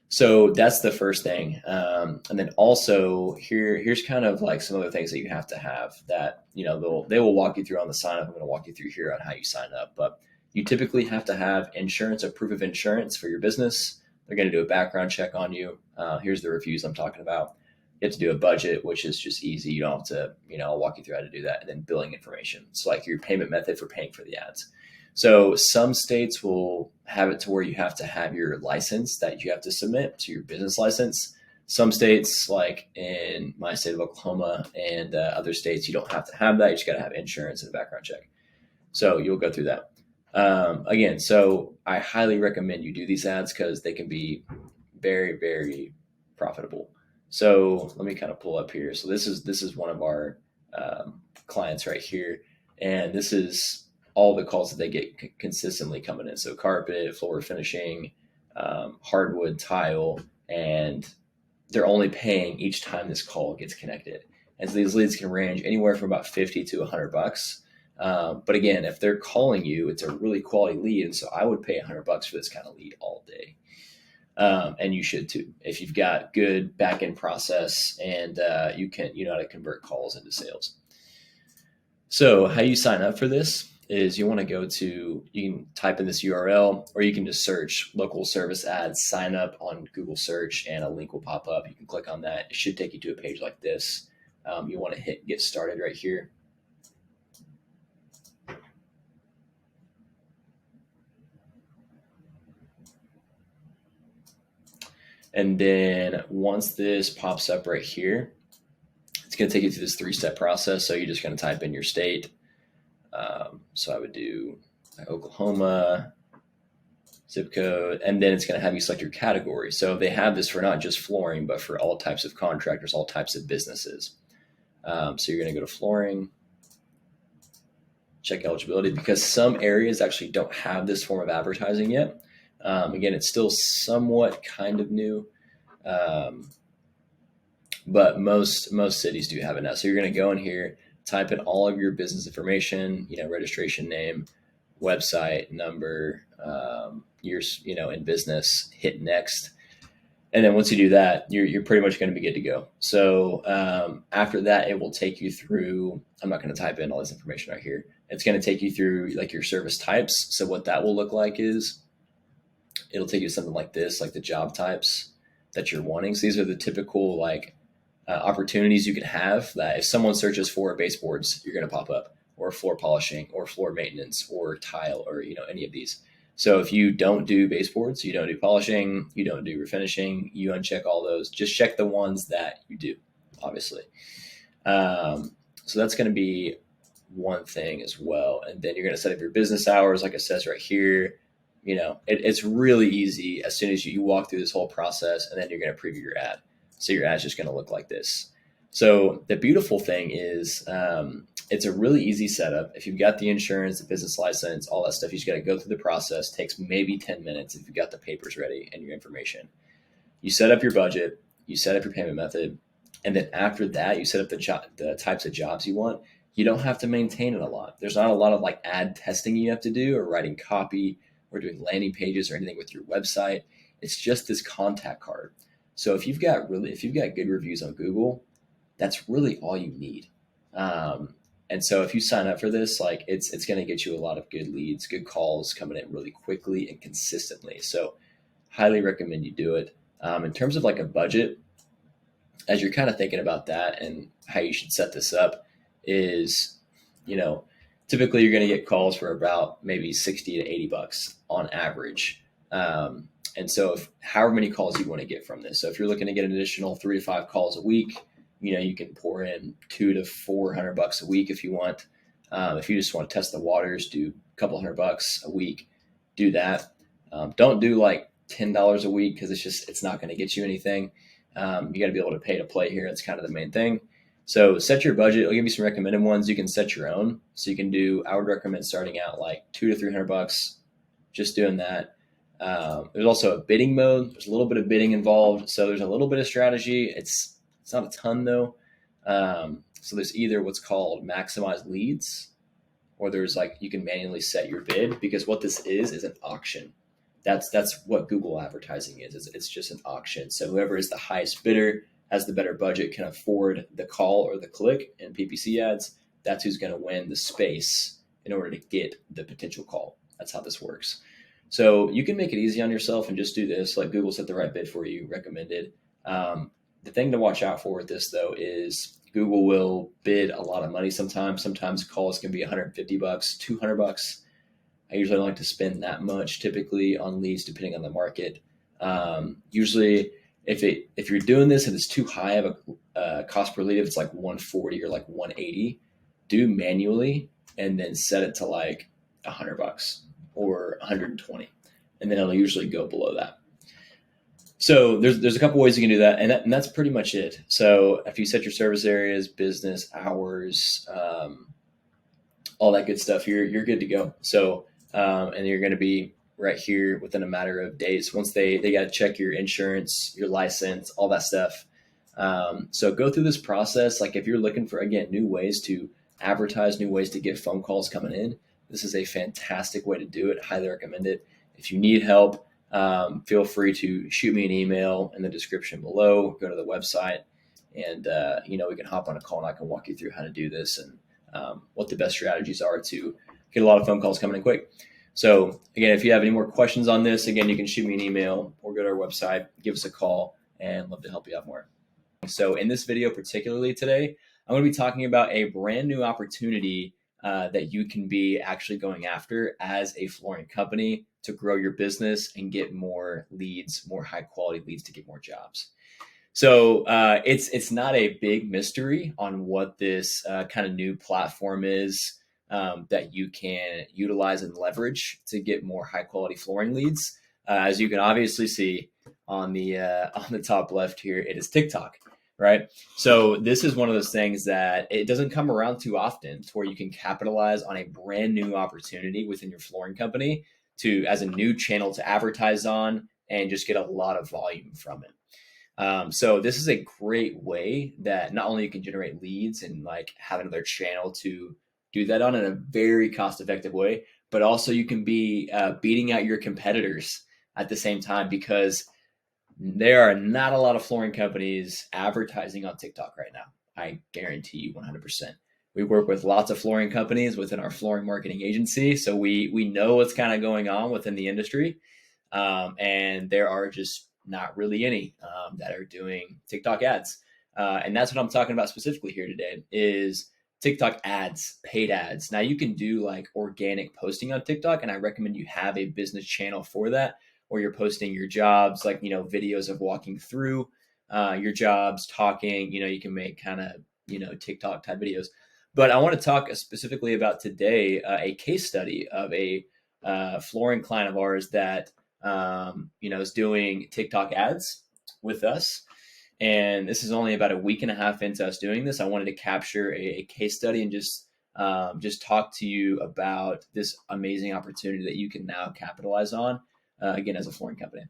So that's the first thing. And then also here's kind of like some other things that you have to have that, they will walk you through on the sign up. I'm going to walk you through here on how you sign up, but you typically have to have insurance, a proof of insurance for your business. They're going to do a background check on you. Here's the reviews I'm talking about. You have to do a budget, which is just easy. You don't have to, I'll walk you through how to do that. And then billing information. So like your payment method for paying for the ads. So some states will have it to where you have to have your license that you have to submit to your business license. Some states, like in my state of Oklahoma and other states, you don't have to have that. You just got to have insurance and a background check. So you'll go through that. Again, so I highly recommend you do these ads because they can be very, very profitable. So let me kind of pull up here. So this is one of our clients right here, and this is all the calls that they get consistently coming in. So carpet, floor finishing, hardwood, tile, and they're only paying each time this call gets connected. And so these leads can range anywhere from about $50 to $100. But again, if they're calling you, it's a really quality lead, and so I would pay $100 for this kind of lead all day. And you should too, if you've got good back-end process and you know how to convert calls into sales. So how you sign up for this is you want to you can type in this URL, or you can just search local service ads, sign up on Google search, and a link will pop up. You can click on that. It should take you to a page like this. You want to hit get started right here. And then once this pops up right here, it's going to take you through this 3-step process. So you're just going to type in your state. So I would do Oklahoma, zip code, and then it's going to have you select your category. So they have this for not just flooring, but for all types of contractors, all types of businesses. So you're going to go to flooring, check eligibility, because some areas actually don't have this form of advertising yet. Again, it's still somewhat kind of new, but most cities do have it now. So you're going to go in here, type in all of your business information, registration name, website, number, years, in business, hit next. And then once you do that, you're pretty much going to be good to go. So after that, it will take you through, I'm not going to type in all this information right here. It's going to take you through like your service types. So what that will look like is it'll take you to something like this, like the job types that you're wanting. So these are the typical opportunities you could have, that if someone searches for baseboards, you're going to pop up, or floor polishing, or floor maintenance, or tile, or any of these. So if you don't do baseboards, you don't do polishing, you don't do refinishing, you uncheck all those. Just check the ones that you do, obviously. So that's going to be one thing as well. And then you're going to set up your business hours, like it says right here. It's really easy as soon as you walk through this whole process, and then you're going to preview your ad. So your ad's just going to look like this. So the beautiful thing is it's a really easy setup. If you've got the insurance, the business license, all that stuff, you just got to go through the process. It takes maybe 10 minutes if you've got the papers ready and your information. You set up your budget, you set up your payment method, and then after that, you set up the types of jobs you want. You don't have to maintain it a lot. There's not a lot of ad testing you have to do, or writing copy, or doing landing pages, or anything with your website. It's just this contact card. So if you've got good reviews on Google, that's really all you need. And so if you sign up for this, it's going to get you a lot of good leads, good calls coming in really quickly and consistently. So highly recommend you do it. In terms of a budget, as you're kind of thinking about that and how you should set this up is, typically you're going to get calls for about maybe 60 to 80 bucks on average. And so however many calls you want to get from this. So if you're looking to get an additional 3 to 5 calls a week, you can pour in $200 to $400 a week if you want. If you just want to test the waters, do a couple $100 a week, do that. Don't do $10 a week, because it's not going to get you anything. You got to be able to pay to play here. That's kind of the main thing. So set your budget. I'll give you some recommended ones. You can set your own. So you can I would recommend starting out $200 to $300, just doing that. There's also a bidding mode. There's a little bit of bidding involved. So there's a little bit of strategy. It's not a ton though. So there's either what's called maximize leads, or there's you can manually set your bid, because what this is an auction. That's what Google advertising is. It's just an auction. So whoever is the highest bidder, has the better budget, can afford the call or the click in PPC ads, that's who's going to win the space in order to get the potential call. That's how this works. So you can make it easy on yourself and just do this. Let Google set the right bid for you, recommended. The thing to watch out for with this, though, is Google will bid a lot of money sometimes. Sometimes calls can be $150, $200. I usually don't like to spend that much typically on leads, depending on the market. Usually, if you're doing this and it's too high of a cost per lead, if it's $140 or $180, do manually and then set it to $100 or $120, and then it'll usually go below that. So there's a couple ways you can do that, and that's pretty much it. So if you set your service areas, business hours, all that good stuff, you're good to go. So and you're going to be right here within a matter of days. Once they got to check your insurance, your license, all that stuff. So go through this process. If you're looking for, again, new ways to advertise, new ways to get phone calls coming in, this is a fantastic way to do it. Highly recommend it. If you need help, feel free to shoot me an email in the description below. Go to the website, and we can hop on a call and I can walk you through how to do this and what the best strategies are to get a lot of phone calls coming in quick. So again, if you have any more questions on this, again, you can shoot me an email or go to our website, give us a call, and love to help you out more. So in this video particularly today, I'm going to be talking about a brand new opportunity that you can be actually going after as a flooring company to grow your business and get more leads, more high quality leads to get more jobs. So it's not a big mystery on what this kind of new platform is that you can utilize and leverage to get more high quality flooring leads. As you can obviously see on the top left here, it is TikTok. right? So this is one of those things that it doesn't come around too often to where you can capitalize on a brand new opportunity within your flooring company to as a new channel to advertise on and just get a lot of volume from it. So this is a great way that not only you can generate leads and like have another channel to do that on in a very cost effective way, but also you can be beating out your competitors at the same time because there are not a lot of flooring companies advertising on TikTok right now. I guarantee you 100%. We work with lots of flooring companies within our flooring marketing agency, so we know what's kind of going on within the industry, and there are just not really any that are doing TikTok ads, and that's what I'm talking about specifically here today is TikTok ads, paid ads. Now you can do like organic posting on TikTok, and I recommend you have a business channel for that where you're posting your jobs, like, videos of walking through your jobs, talking, you can make kind of, TikTok type videos. But I want to talk specifically about today a case study of a flooring client of ours that, is doing TikTok ads with us. And this is only about a week and a half into us doing this. I wanted to capture a case study and just talk to you about this amazing opportunity that you can now capitalize on, again, as a flooring company.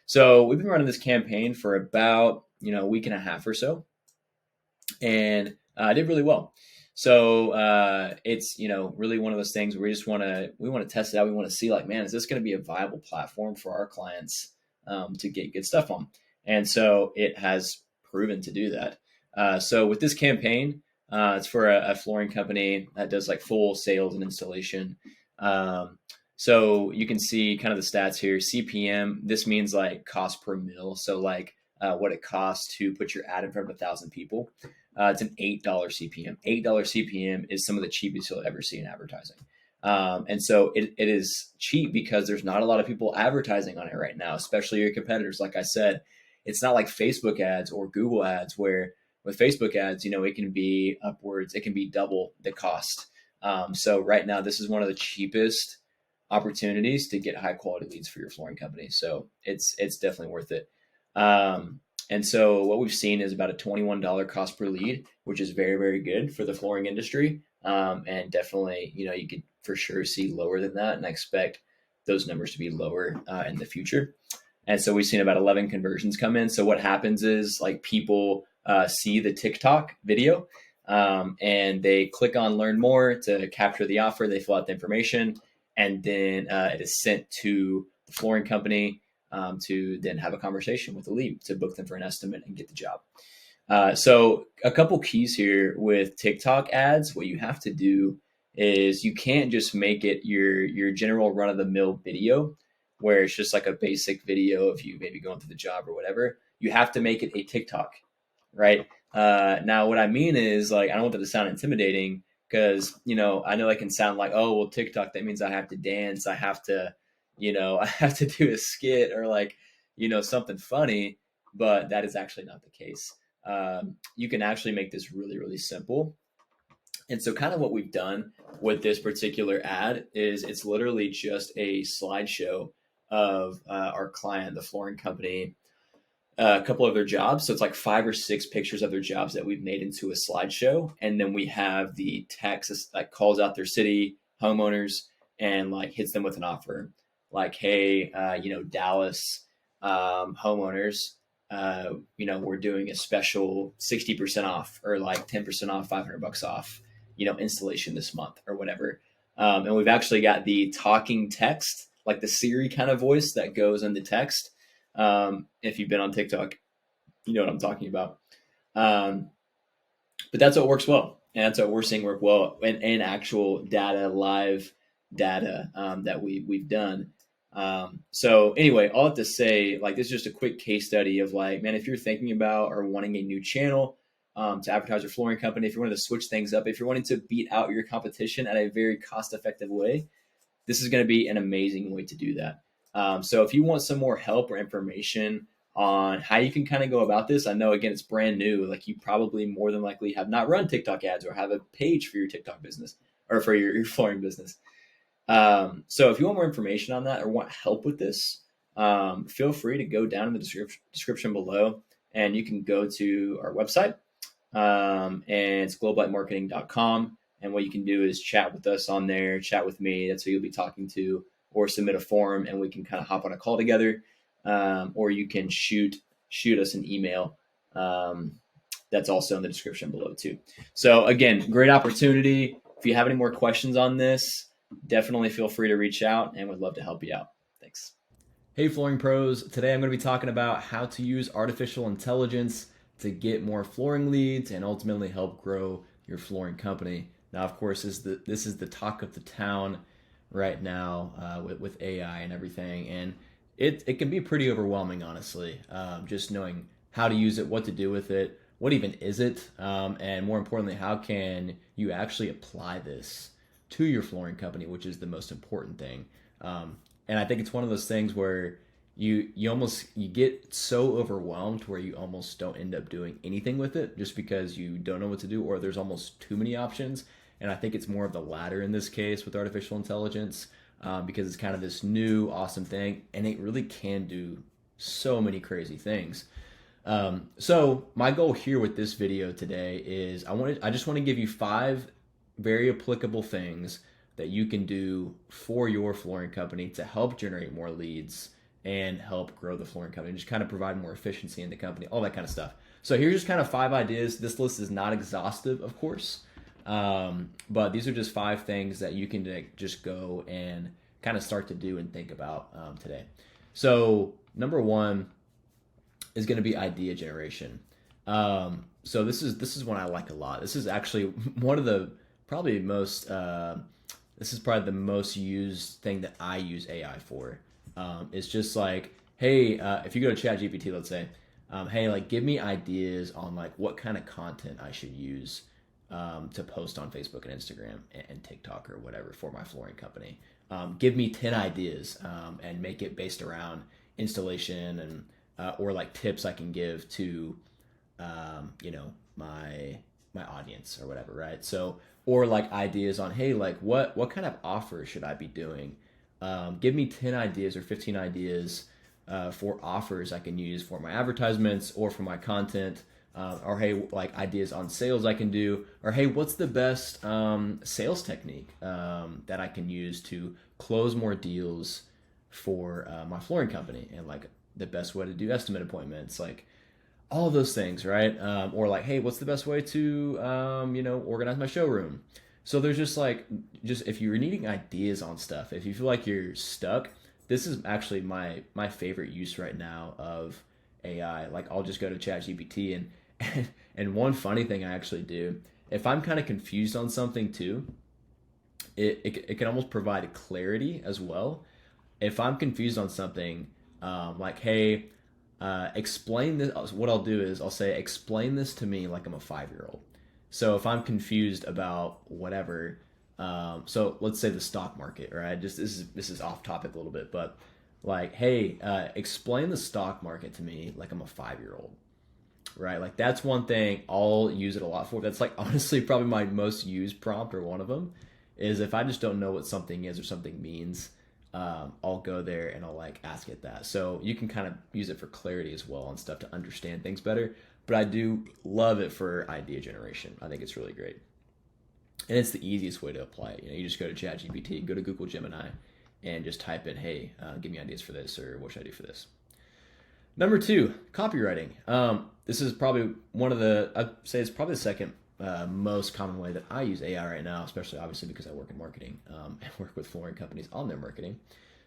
So we've been running this campaign for about, a week and a half or so, and I did really well. So it's really one of those things where we want to test it out. We want to see like, man, is this going to be a viable platform for our clients to get good stuff on? And so it has proven to do that. So with this campaign, it's for a flooring company that does like full sales and installation. So you can see kind of the stats here. CPM, this means like cost per mil. So like what it costs to put your ad in front of 1,000 people. It's an $8 CPM. $8 CPM is some of the cheapest you'll ever see in advertising. And so it is cheap because there's not a lot of people advertising on it right now, especially your competitors. Like I said, it's not like Facebook ads or Google ads where with Facebook ads, it can be upwards, it can be double the cost. So right now, this is one of the cheapest opportunities to get high quality leads for your flooring company. So it's definitely worth it. And so what we've seen is about a $21 cost per lead, which is very, very good for the flooring industry. And definitely, you could for sure see lower than that. And I expect those numbers to be lower in the future. And so we've seen about 11 conversions come in. So what happens is like people see the TikTok video and they click on learn more to capture the offer. They fill out the information and then it is sent to the flooring company to then have a conversation with the lead to book them for an estimate and get the job. So a couple keys here with TikTok ads. What you have to do is you can't just make it your general run of the mill video where it's just like a basic video of you maybe going through the job or whatever. You have to make it a TikTok, right? Now what I mean is like, I don't want that to sound intimidating because, I know it can sound like, oh, well, TikTok, that means I have to dance. I have to, I have to do a skit or like, something funny, but that is actually not the case. You can actually make this really, really simple. And so kind of what we've done with this particular ad is it's literally just a slideshow of our client, the flooring company, a couple of their jobs. So it's like 5 or 6 pictures of their jobs that we've made into a slideshow. And then we have the text that calls out their city, homeowners, and like hits them with an offer. Like, hey, Dallas homeowners, we're doing a special 60% off or like 10% off, $500 off, installation this month or whatever. And we've actually got the talking text, like the Siri kind of voice that goes in the text. If you've been on TikTok, you know what I'm talking about. But that's what works well. And that's what we're seeing work well in actual data, live data that we've done. So anyway, all I have to say, like, this is just a quick case study of like, man, if you're thinking about or wanting a new channel to advertise your flooring company, if you're wanting to switch things up, if you're wanting to beat out your competition at a very cost-effective way, this is going to be an amazing way to do that. So if you want some more help or information on how you can kind of go about this, I know, again, it's brand new. Like you probably more than likely have not run TikTok ads or have a page for your TikTok business or for your flooring business. So if you want more information on that or want help with this, feel free to go down in the description below. and you can go to our website, and it's globallightmarketing.com. And what you can do is chat with us on there, chat with me. That's who you'll be talking to, or submit a form, and we can kind of hop on a call together. Or you can shoot us an email. That's also in the description below too. So again, great opportunity. If you have any more questions on this, definitely feel free to reach out, and we'd love to help you out. Thanks. Hey, Flooring Pros. Today I'm going to be talking about how to use artificial intelligence to get more flooring leads and ultimately help grow your flooring company. Now, of course, this is the talk of the town right now with AI and everything, and it can be pretty overwhelming, honestly, just knowing how to use it, what to do with it, what even is it, and more importantly, how can you actually apply this to your flooring company, which is the most important thing. And I think it's one of those things where you get so overwhelmed where you almost don't end up doing anything with it just because you don't know what to do, or there's almost too many options. And I think it's more of the latter in this case with artificial intelligence, because it's kind of this new awesome thing, and it really can do so many crazy things. So my goal here with this video today is I just want to give you 5 very applicable things that you can do for your flooring company to help generate more leads and help grow the flooring company, just kind of provide more efficiency in the company, all that kind of stuff. So here's just kind of 5 ideas. This list is not exhaustive, of course, but these are just 5 things that you can just go and kind of start to do and think about today. So number 1 is going to be idea generation. So this is one I like a lot. This is actually one of the probably most this is probably the most used thing that I use AI for. It's just like, hey, if you go to ChatGPT, let's say, hey, like give me ideas on like what kind of content I should use to post on Facebook and Instagram and TikTok or whatever for my flooring company. Give me 10 ideas and make it based around installation and or like tips I can give to my audience or whatever, right? So, or like ideas on, hey, like what kind of offer should I be doing? Give me 10 ideas or 15 ideas for offers I can use for my advertisements or for my content, or hey, like ideas on sales I can do, or hey, what's the best sales technique that I can use to close more deals for my flooring company, and like the best way to do estimate appointments, like all of those things, right? Or like, hey, what's the best way to, organize my showroom? So there's just if you're needing ideas on stuff, if you feel like you're stuck, this is actually my favorite use right now of AI. Like I'll just go to ChatGPT and one funny thing I actually do, if I'm kind of confused on something too, it can almost provide clarity as well. If I'm confused on something, like, hey, explain this. What I'll do is I'll say, explain this to me like I'm a 5-year-old. So if I'm confused about whatever, so let's say the stock market, right? Just this is off topic a little bit, but like, hey, explain the stock market to me like I'm a 5-year-old, right? Like that's one thing I'll use it a lot for. That's like honestly probably my most used prompt, or one of them, is if I just don't know what something is or something means. I'll go there and I'll like ask it that. So you can kind of use it for clarity as well and stuff to understand things better. But I do love it for idea generation. I think it's really great. And it's the easiest way to apply it. You just go to ChatGPT, go to Google Gemini, and just type in, hey, give me ideas for this, or what should I do for this? Number 2, copywriting. This is probably I'd say it's probably the second most common way that I use AI right now, especially obviously because I work in marketing and work with flooring companies on their marketing.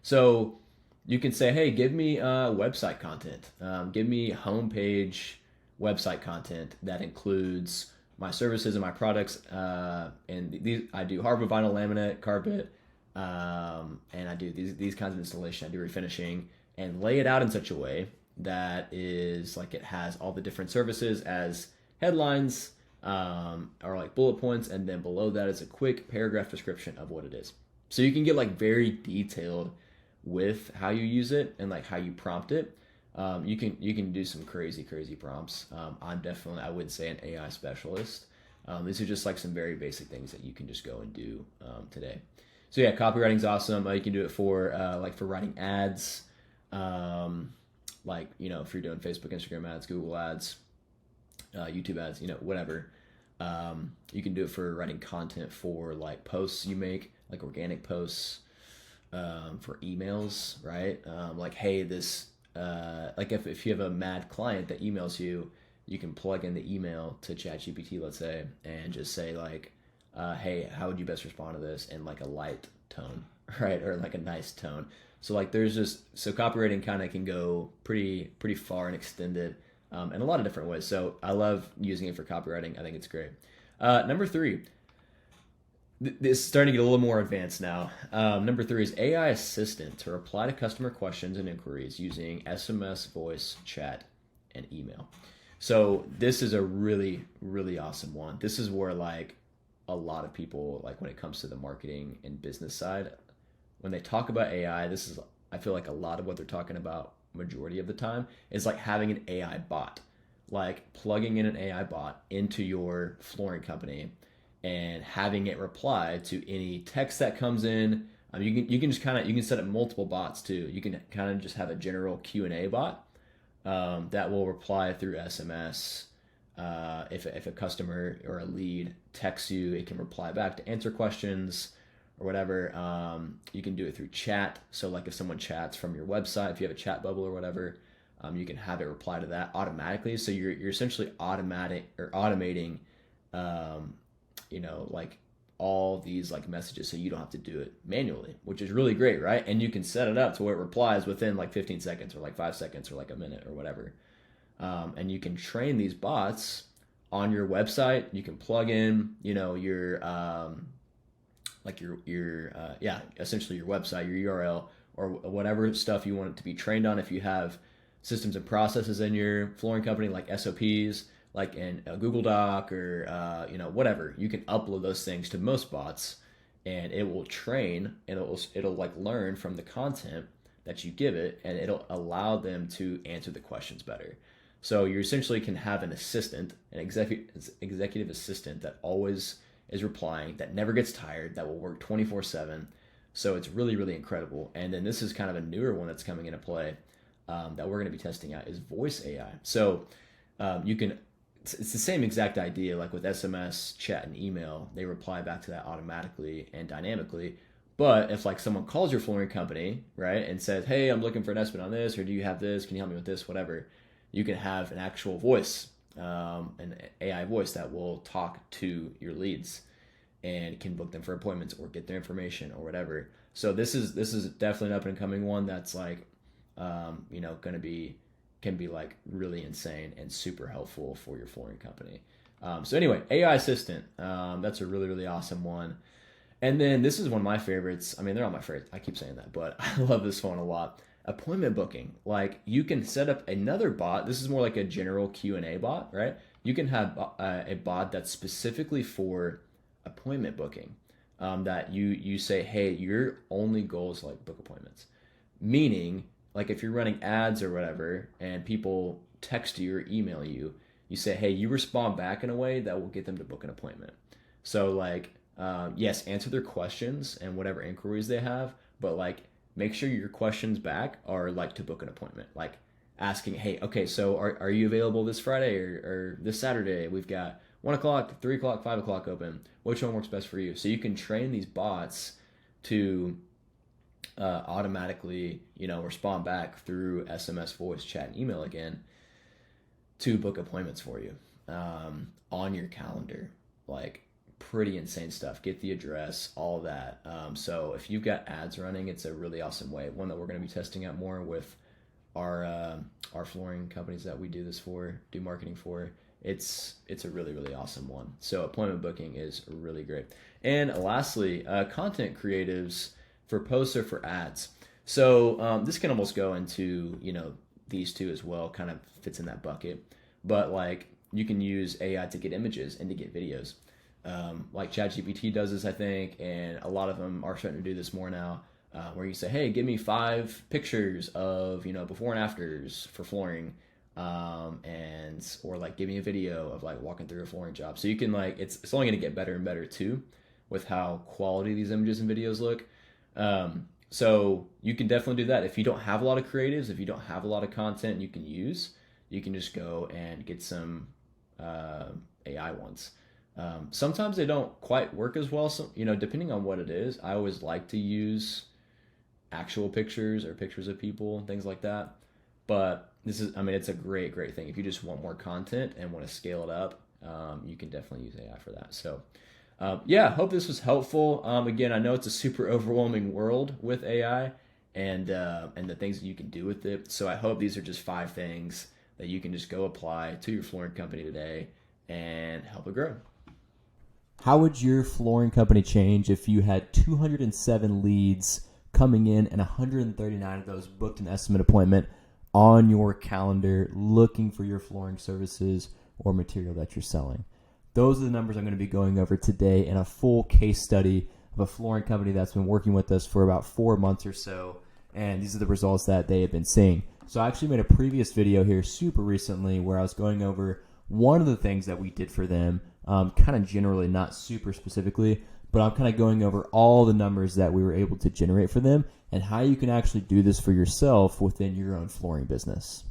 So you can say, hey, give me website content. Give me homepage website content that includes my services and my products. And these, I do hardwood, vinyl, laminate, carpet, and I do these kinds of installation. I do refinishing, and lay it out in such a way that is like it has all the different services as headlines, or like bullet points, and then below that is a quick paragraph description of what it is. So you can get like very detailed with how you use it and like how you prompt it. You can do some crazy prompts. I would say an AI specialist. These are just like some very basic things that you can just go and do today. So yeah, copywriting's awesome. You can do it for like for writing ads, like, if you're doing Facebook, Instagram ads, Google ads, YouTube ads, whatever. You can do it for writing content for like posts you make, like organic posts, for emails, right? Like, hey, this, like if you have a mad client that emails you, you can plug in the email to ChatGPT, let's say, and just say like, hey, how would you best respond to this in like a light tone, right? Or like a nice tone. So like so copywriting kind of can go pretty far and extended in a lot of different ways. So I love using it for copywriting. I think it's great. Number 3, this is starting to get a little more advanced now. Number 3 is AI assistant to reply to customer questions and inquiries using SMS, voice, chat, and email. So this is a really, really awesome one. This is where like a lot of people, like when it comes to the marketing and business side, when they talk about AI, I feel like a lot of what they're talking about majority of the time is like having an AI bot, like plugging in an AI bot into your flooring company and having it reply to any text that comes in. You can just you can set up multiple bots too. You can kind of just have a general Q&A bot that will reply through SMS. If a customer or a lead texts you, it can reply back to answer questions or whatever. You can do it through chat. So like if someone chats from your website, if you have a chat bubble or whatever, you can have it reply to that automatically. So you're essentially automating, like all these like messages, so you don't have to do it manually, which is really great, right? And you can set it up to where it replies within like 15 seconds or like 5 seconds or like a minute or whatever. And you can train these bots on your website. You can plug in, your essentially your website, your URL, or whatever stuff you want it to be trained on. If you have systems and processes in your flooring company, like SOPs, like in a Google Doc or whatever, you can upload those things to most bots, and it will train, and it'll like learn from the content that you give it, and it'll allow them to answer the questions better. So you essentially can have an assistant, an executive assistant that always is replying, that never gets tired, that will work 24/7. So it's really, really incredible. And then this is kind of a newer one that's coming into play that we're going to be testing out, is voice AI. So it's the same exact idea, like with SMS, chat, and email. They reply back to that automatically and dynamically. But if like someone calls your flooring company, right, and says, hey, I'm looking for an estimate on this, or do you have this? Can you help me with this? Whatever. You can have an actual voice, an AI voice that will talk to your leads and can book them for appointments or get their information or whatever. So this is definitely an up and coming one that's like, can be like really insane and super helpful for your flooring company. So anyway, AI assistant, that's a really, really awesome one. And then this is one of my favorites. I mean, they're all my favorites. I keep saying that, but I love this one a lot. Appointment booking. Like you can set up another bot. This is more like a general Q&A bot, right? You can have a bot that's specifically for appointment booking, that you say, hey, your only goal is like book appointments. Meaning, like if you're running ads or whatever and people text you or email you, you say, hey, you respond back in a way that will get them to book an appointment. So like, yes, answer their questions and whatever inquiries they have, but like make sure your questions back are like to book an appointment. Like asking, hey, okay, so are you available this Friday or this Saturday? We've got 1 o'clock, 3 o'clock, 5 o'clock open. Which one works best for you? So you can train these bots to automatically, respond back through SMS, voice, chat, and email again to book appointments for you on your calendar. Like pretty insane stuff. Get the address, all of that. So if you've got ads running, it's a really awesome way. One that we're going to be testing out more with our flooring companies that we do marketing for. It's a really, really awesome one. So appointment booking is really great. And lastly, content creatives for posts or for ads. So this can almost go into, these two as well, kind of fits in that bucket. But like you can use AI to get images and to get videos. Like ChatGPT does this, I think, and a lot of them are starting to do this more now, where you say, hey, give me 5 pictures of, before and afters for flooring, or like give me a video of like walking through a flooring job. So you can like, it's only going to get better and better too with how quality these images and videos look. So you can definitely do that. If you don't have a lot of creatives, if you don't have a lot of content you can use, you can just go and get some AI ones. Sometimes they don't quite work as well. So, depending on what it is, I always like to use actual pictures or pictures of people and things like that. But it's a great, great thing. If you just want more content and want to scale it up, you can definitely use AI for that. So, hope this was helpful. Again, I know it's a super overwhelming world with AI and the things that you can do with it. So I hope these are just 5 things that you can just go apply to your flooring company today and help it grow. How would your flooring company change if you had 207 leads coming in and 139 of those booked an estimate appointment on your calendar looking for your flooring services or material that you're selling? Those are the numbers I'm going to be going over today in a full case study of a flooring company that's been working with us for about 4 months or so. And these are the results that they have been seeing. So I actually made a previous video here super recently where I was going over one of the things that we did for them, kind of generally, not super specifically, but I'm kind of going over all the numbers that we were able to generate for them and how you can actually do this for yourself within your own flooring business.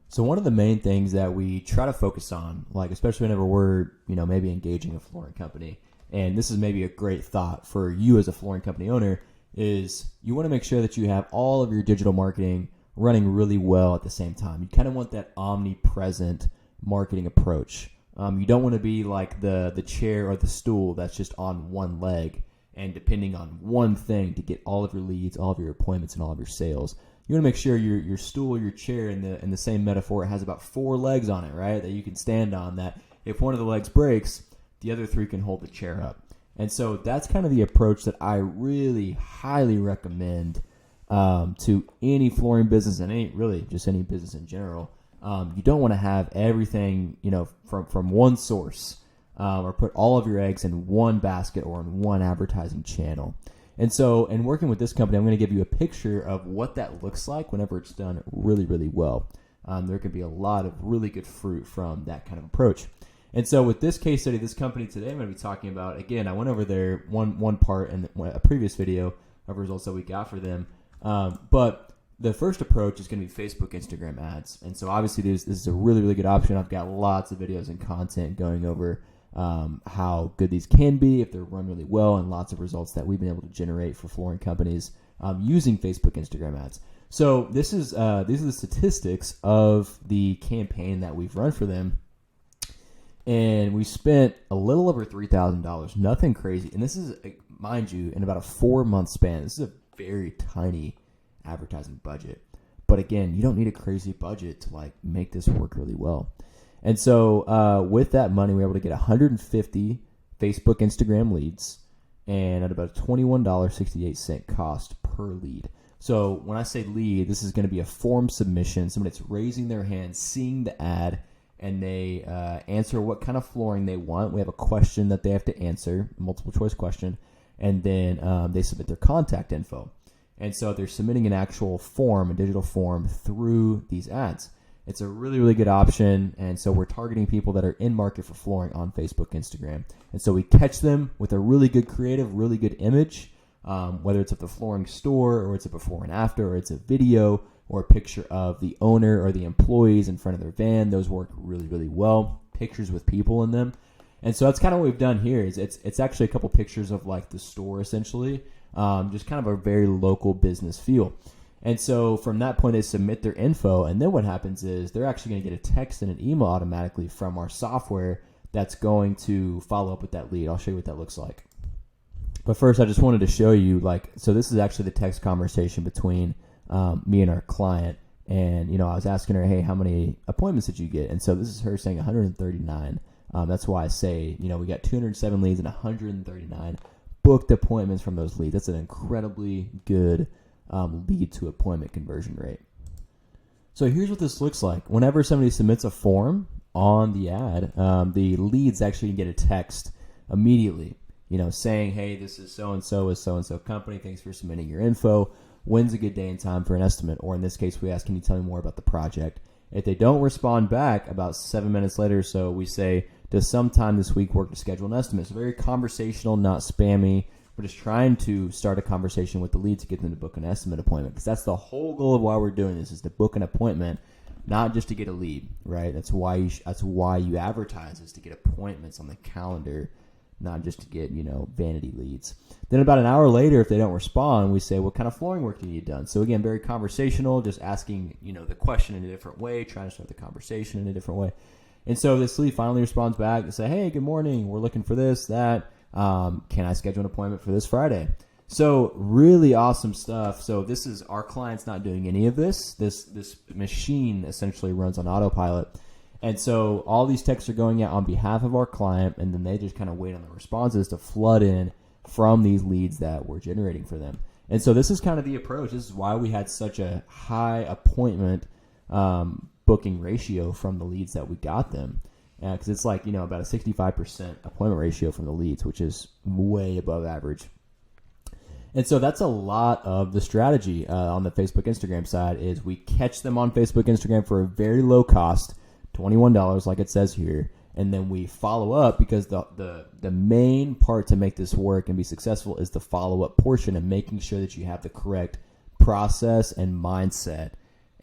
So one of the main things that we try to focus on, like especially whenever we're, maybe engaging a flooring company, and this is maybe a great thought for you as a flooring company owner, is you want to make sure that you have all of your digital marketing running really well at the same time. You kind of want that omnipresent marketing approach. You don't want to be like the chair or the stool that's just on one leg and depending on one thing to get all of your leads, all of your appointments, and all of your sales. You want to make sure your stool, your chair, in the same metaphor, has about 4 legs on it, right? That you can stand on, that if one of the legs breaks, the other 3 can hold the chair up. And so that's kind of the approach that I really highly recommend to any flooring business and just any business in general. You don't want to have everything, from one source or put all of your eggs in one basket or in one advertising channel. And so in working with this company, I'm going to give you a picture of what that looks like whenever it's done really, really well. There can be a lot of really good fruit from that kind of approach. And so with this case study, this company today I'm going to be talking about, again, I went over their one part in a previous video of results that we got for them. But the first approach is going to be Facebook, Instagram ads. And so obviously this is a really, really good option. I've got lots of videos and content going over how good these can be if they're run really well, and lots of results that we've been able to generate for flooring companies using Facebook, Instagram ads. So these are the statistics of the campaign that we've run for them. And we spent a little over $3,000, nothing crazy. And this is, mind you, in about a 4-month span. This is a very tiny advertising budget. But again, you don't need a crazy budget to make this work really well. And so with that money, we were able to get 150 Facebook, Instagram leads and at about a $21.68 cost per lead. So when I say lead, this is going to be a form submission. Somebody that's raising their hand, seeing the ad, and they answer what kind of flooring they want. We have a question that they have to answer, a multiple choice question, and then they submit their contact info. And so they're submitting an actual form, a digital form, through these ads. It's a really, really good option. And so we're targeting people that are in market for flooring on Facebook, Instagram. And so we catch them with a really good creative, really good image, whether it's at the flooring store or it's a before and after, or it's a video or a picture of the owner or the employees in front of their van. Those work really, really well. Pictures with people in them. And so that's kind of what we've done here. It's actually a couple pictures of the store essentially, just kind of a very local business feel. And so from that point, they submit their info. And then what happens is they're actually going to get a text and an email automatically from our software that's going to follow up with that lead. I'll show you what that looks like. But first, I just wanted to show you, so this is actually the text conversation between me and our client. And, I was asking her, hey, how many appointments did you get? And so this is her saying 139. That's why I say, we got 207 leads and 139 booked appointments from those leads. That's an incredibly good lead to appointment conversion rate. So here's what this looks like. Whenever somebody submits a form on the ad, the leads actually get a text immediately, saying, hey, this is so-and-so with so-and-so company. Thanks for submitting your info. When's a good day and time for an estimate? Or in this case, we ask, can you tell me more about the project? If they don't respond back, about 7 minutes later or so, we say, does sometime this week work to schedule an estimate? So very conversational, not spammy. We're but it's trying to start a conversation with the lead to get them to book an estimate appointment, because that's the whole goal of why we're doing this, is to book an appointment, not just to get a lead, right? That's why you advertise, is to get appointments on the calendar, not just to get, vanity leads. Then about an hour later, if they don't respond, we say, what kind of flooring work do you need done? So again, very conversational, just asking, the question in a different way, trying to start the conversation in a different way. And so this lead finally responds back and say, hey, good morning. We're looking for this, that. Can I schedule an appointment for this Friday? So really awesome stuff. So this is our client's not doing any of this. This machine essentially runs on autopilot. And so all these texts are going out on behalf of our client, and then they just kind of wait on the responses to flood in from these leads that we're generating for them. And so this is kind of the approach. This is why we had such a high appointment booking ratio from the leads that we got them. Because it's like, about a 65% appointment ratio from the leads, which is way above average. And so that's a lot of the strategy on the Facebook, Instagram side, is we catch them on Facebook, Instagram for a very low cost, $21 like it says here, and then we follow up, because the main part to make this work and be successful is the follow-up portion, and making sure that you have the correct process and mindset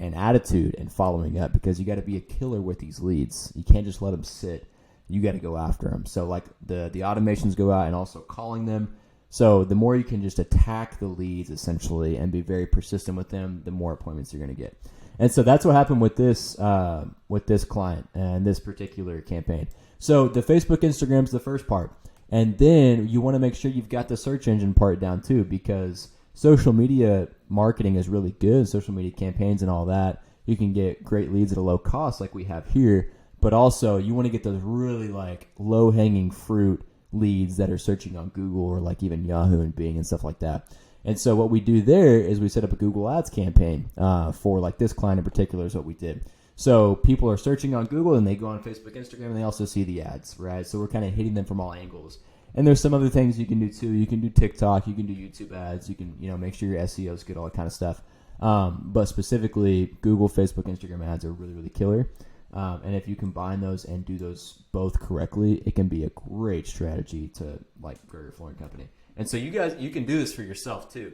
and attitude and following up, because you got to be a killer with these leads. You can't just let them sit. You got to go after them. So like the automations go out, and also calling them. So the more you can just attack the leads essentially and be very persistent with them, the more appointments you're going to get. And so that's what happened with this client and this particular campaign. So the Facebook, Instagram is the first part. And then you want to make sure you've got the search engine part down too, because social media marketing is really good, social media campaigns and all that. You can get great leads at a low cost like we have here, but also you want to get those really like low-hanging fruit leads that are searching on Google or like even Yahoo and Bing and stuff like that. And so what we do there is we set up a Google Ads campaign for like this client in particular is what we did. So people are searching on Google, and they go on Facebook, Instagram, and they also see the ads, right? So we're kind of hitting them from all angles. And there's some other things you can do too. You can do TikTok, you can do YouTube ads, you can make sure your SEO is good, all that kind of stuff. But specifically, Google, Facebook, Instagram ads are really, really killer. And if you combine those and do those both correctly, it can be a great strategy to like grow your flooring company. And so you can do this for yourself too.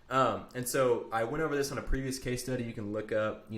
And so I went over this on a previous case study. You can look up,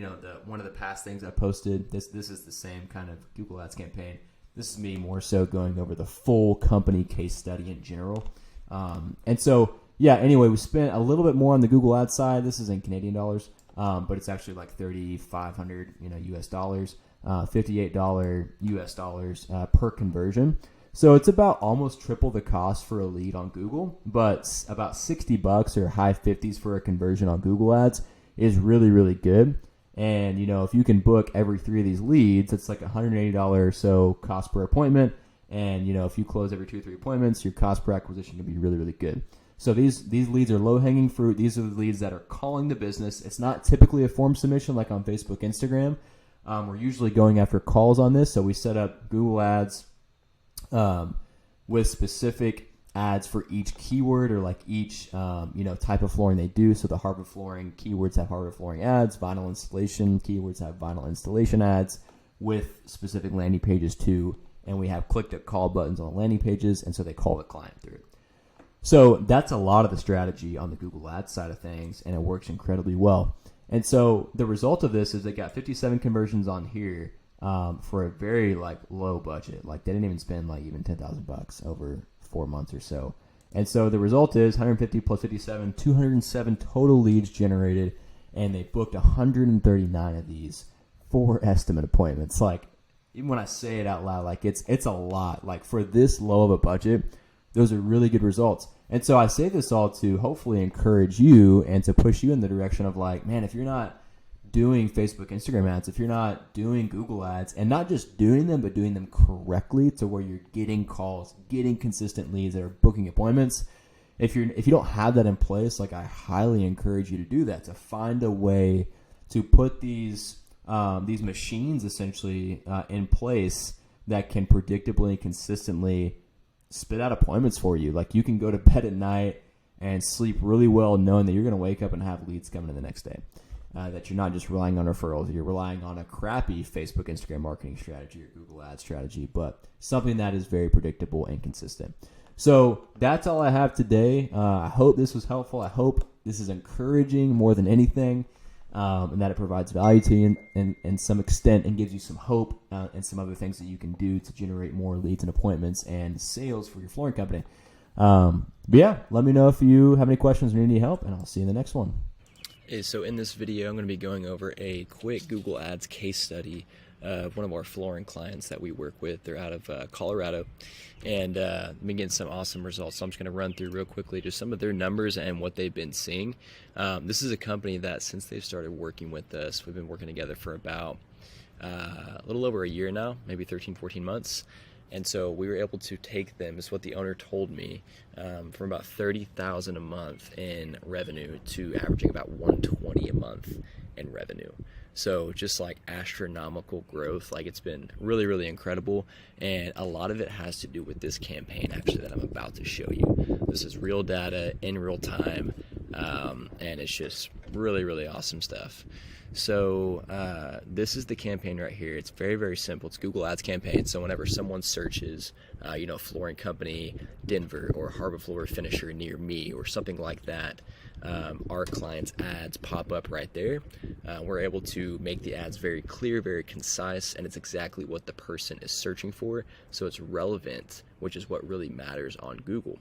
one of the past things I posted. This is the same kind of Google Ads campaign. This is me more so going over the full company case study in general. And so, anyway, we spent a little bit more on the Google Ads side. This is in Canadian dollars, but it's actually like $3,500, US dollars, $58 US dollars per conversion. So it's about almost triple the cost for a lead on Google, but about $60 or high 50s for a conversion on Google Ads is really, really good. And, if you can book every 3 of these leads, it's like $180 or so cost per appointment. And, if you close every 2 or 3 appointments, your cost per acquisition can be really, really good. So these leads are low-hanging fruit. These are the leads that are calling the business. It's not typically a form submission like on Facebook, Instagram. We're usually going after calls on this. So we set up Google Ads with specific ads for each keyword or like each type of flooring they do. So the hardwood flooring keywords have hardwood flooring ads, vinyl installation keywords have vinyl installation ads with specific landing pages too. And we have click to call buttons on the landing pages, and so they call the client through it. So that's a lot of the strategy on the Google Ads side of things, and it works incredibly well. And so the result of this is they got 57 conversions on here for a very like low budget. Like they didn't even spend like even $10,000 over 4 months or so. And so the result is 150 plus 57, 207 total leads generated, and they booked 139 of these for estimate appointments. Like even when I say it out loud, like it's a lot. Like for this low of a budget, those are really good results. And so I say this all to hopefully encourage you and to push you in the direction of like, man, if you're not doing Facebook, Instagram ads, if you're not doing Google ads, and not just doing them, but doing them correctly to where you're getting calls, getting consistent leads that are booking appointments. If you don't have that in place, like I highly encourage you to do that, to find a way to put these machines essentially in place that can predictably and consistently spit out appointments for you. Like you can go to bed at night and sleep really well knowing that you're going to wake up and have leads coming in the next day. That you're not just relying on referrals, you're relying on a crappy Facebook, Instagram marketing strategy or Google Ads strategy, but something that is very predictable and consistent. So that's all I have today. I hope this was helpful. I hope this is encouraging more than anything, and that it provides value to you in some extent and gives you some hope and some other things that you can do to generate more leads and appointments and sales for your flooring company. But yeah, let me know if you have any questions or need any help, and I'll see you in the next one. Hey, so in this video, I'm going to be going over a quick Google Ads case study of one of our flooring clients that we work with. They're out of Colorado, and been getting some awesome results. So I'm just going to run through real quickly just some of their numbers and what they've been seeing. This is a company that since they've started working with us, we've been working together for about a little over a year now, maybe 13, 14 months. And so we were able to take them, is what the owner told me, from about $30,000 a month in revenue to averaging about $120 a month in revenue. So just like astronomical growth, like it's been really, really incredible. And a lot of it has to do with this campaign actually that I'm about to show you. This is real data in real time, and it's just really, really awesome stuff. So this is the campaign right here. It's very, very simple. It's Google Ads campaign. So whenever someone searches, flooring company Denver or hardwood floor finisher near me or something like that, our clients' ads pop up right there. We're able to make the ads very clear, very concise, and it's exactly what the person is searching for. So it's relevant, which is what really matters on Google.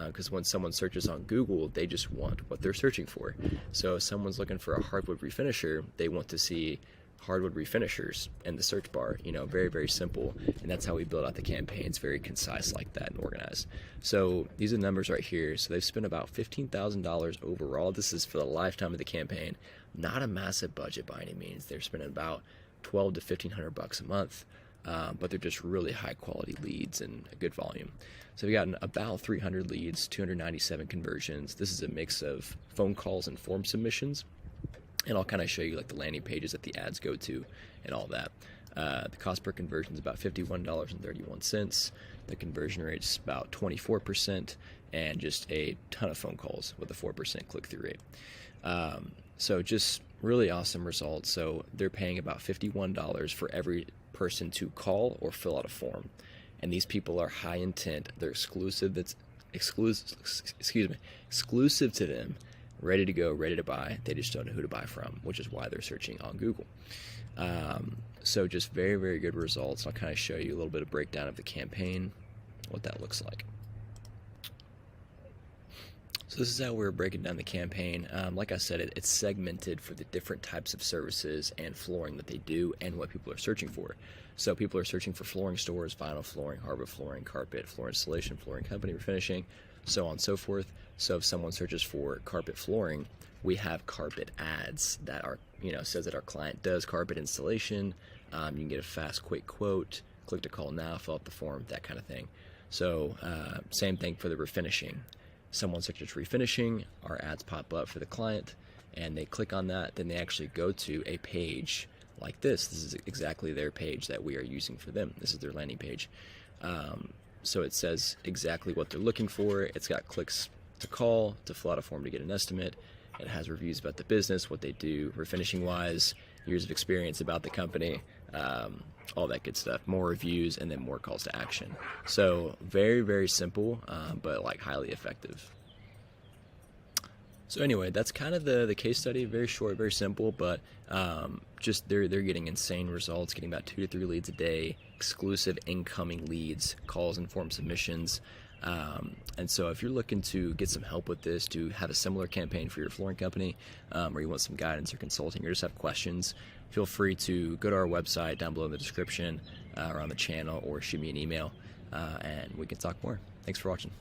Because when someone searches on Google, they just want what they're searching for. So if someone's looking for a hardwood refinisher, they want to see hardwood refinishers in the search bar. Very, very simple. And that's how we build out the campaign. It's very concise like that and organized. So these are the numbers right here. So they've spent about $15,000 overall. This is for the lifetime of the campaign. Not a massive budget by any means. They're spending about $1,200 to $1,500 a month. But they're just really high quality leads and a good volume. So we've gotten about 300 leads, 297 conversions. This is a mix of phone calls and form submissions. And I'll kind of show you like the landing pages that the ads go to and all that. The cost per conversion is about $51.31. The conversion rate is about 24%, and just a ton of phone calls with a 4% click-through rate. So just really awesome results. So they're paying about $51 for every person to call or fill out a form, and these people are high intent. They're exclusive. That's exclusive to them, ready to go, ready to buy. They just don't know who to buy from, which is why they're searching on Google. So just very, very good results. I'll kind of show you a little bit of breakdown of the campaign, what that looks like. So this is how we're breaking down the campaign. Like I said, it's segmented for the different types of services and flooring that they do and what people are searching for. So people are searching for flooring stores, vinyl flooring, hardwood flooring, carpet, floor installation, flooring company, refinishing, so on and so forth. So if someone searches for carpet flooring, we have carpet ads that are, says that our client does carpet installation. You can get a fast, quick quote, click to call now, fill out the form, that kind of thing. So same thing for the refinishing. Someone searches refinishing, our ads pop up for the client, and they click on that. Then they actually go to a page like this. This is exactly their page that we are using for them. This is their landing page. So it says exactly what they're looking for. It's got clicks to call, to fill out a form to get an estimate. It has reviews about the business, what they do, refinishing wise, years of experience about the company, all that good stuff, more reviews, and then more calls to action. So very, very simple, but like highly effective. So anyway, that's kind of the case study. Very short, very simple, but just they're getting insane results, getting about 2 to 3 leads a day, exclusive incoming leads, calls and form submissions. And so if you're looking to get some help with this, to have a similar campaign for your flooring company, or you want some guidance or consulting or just have questions, feel free to go to our website down below in the description or on the channel, or shoot me an email, and we can talk more. Thanks for watching.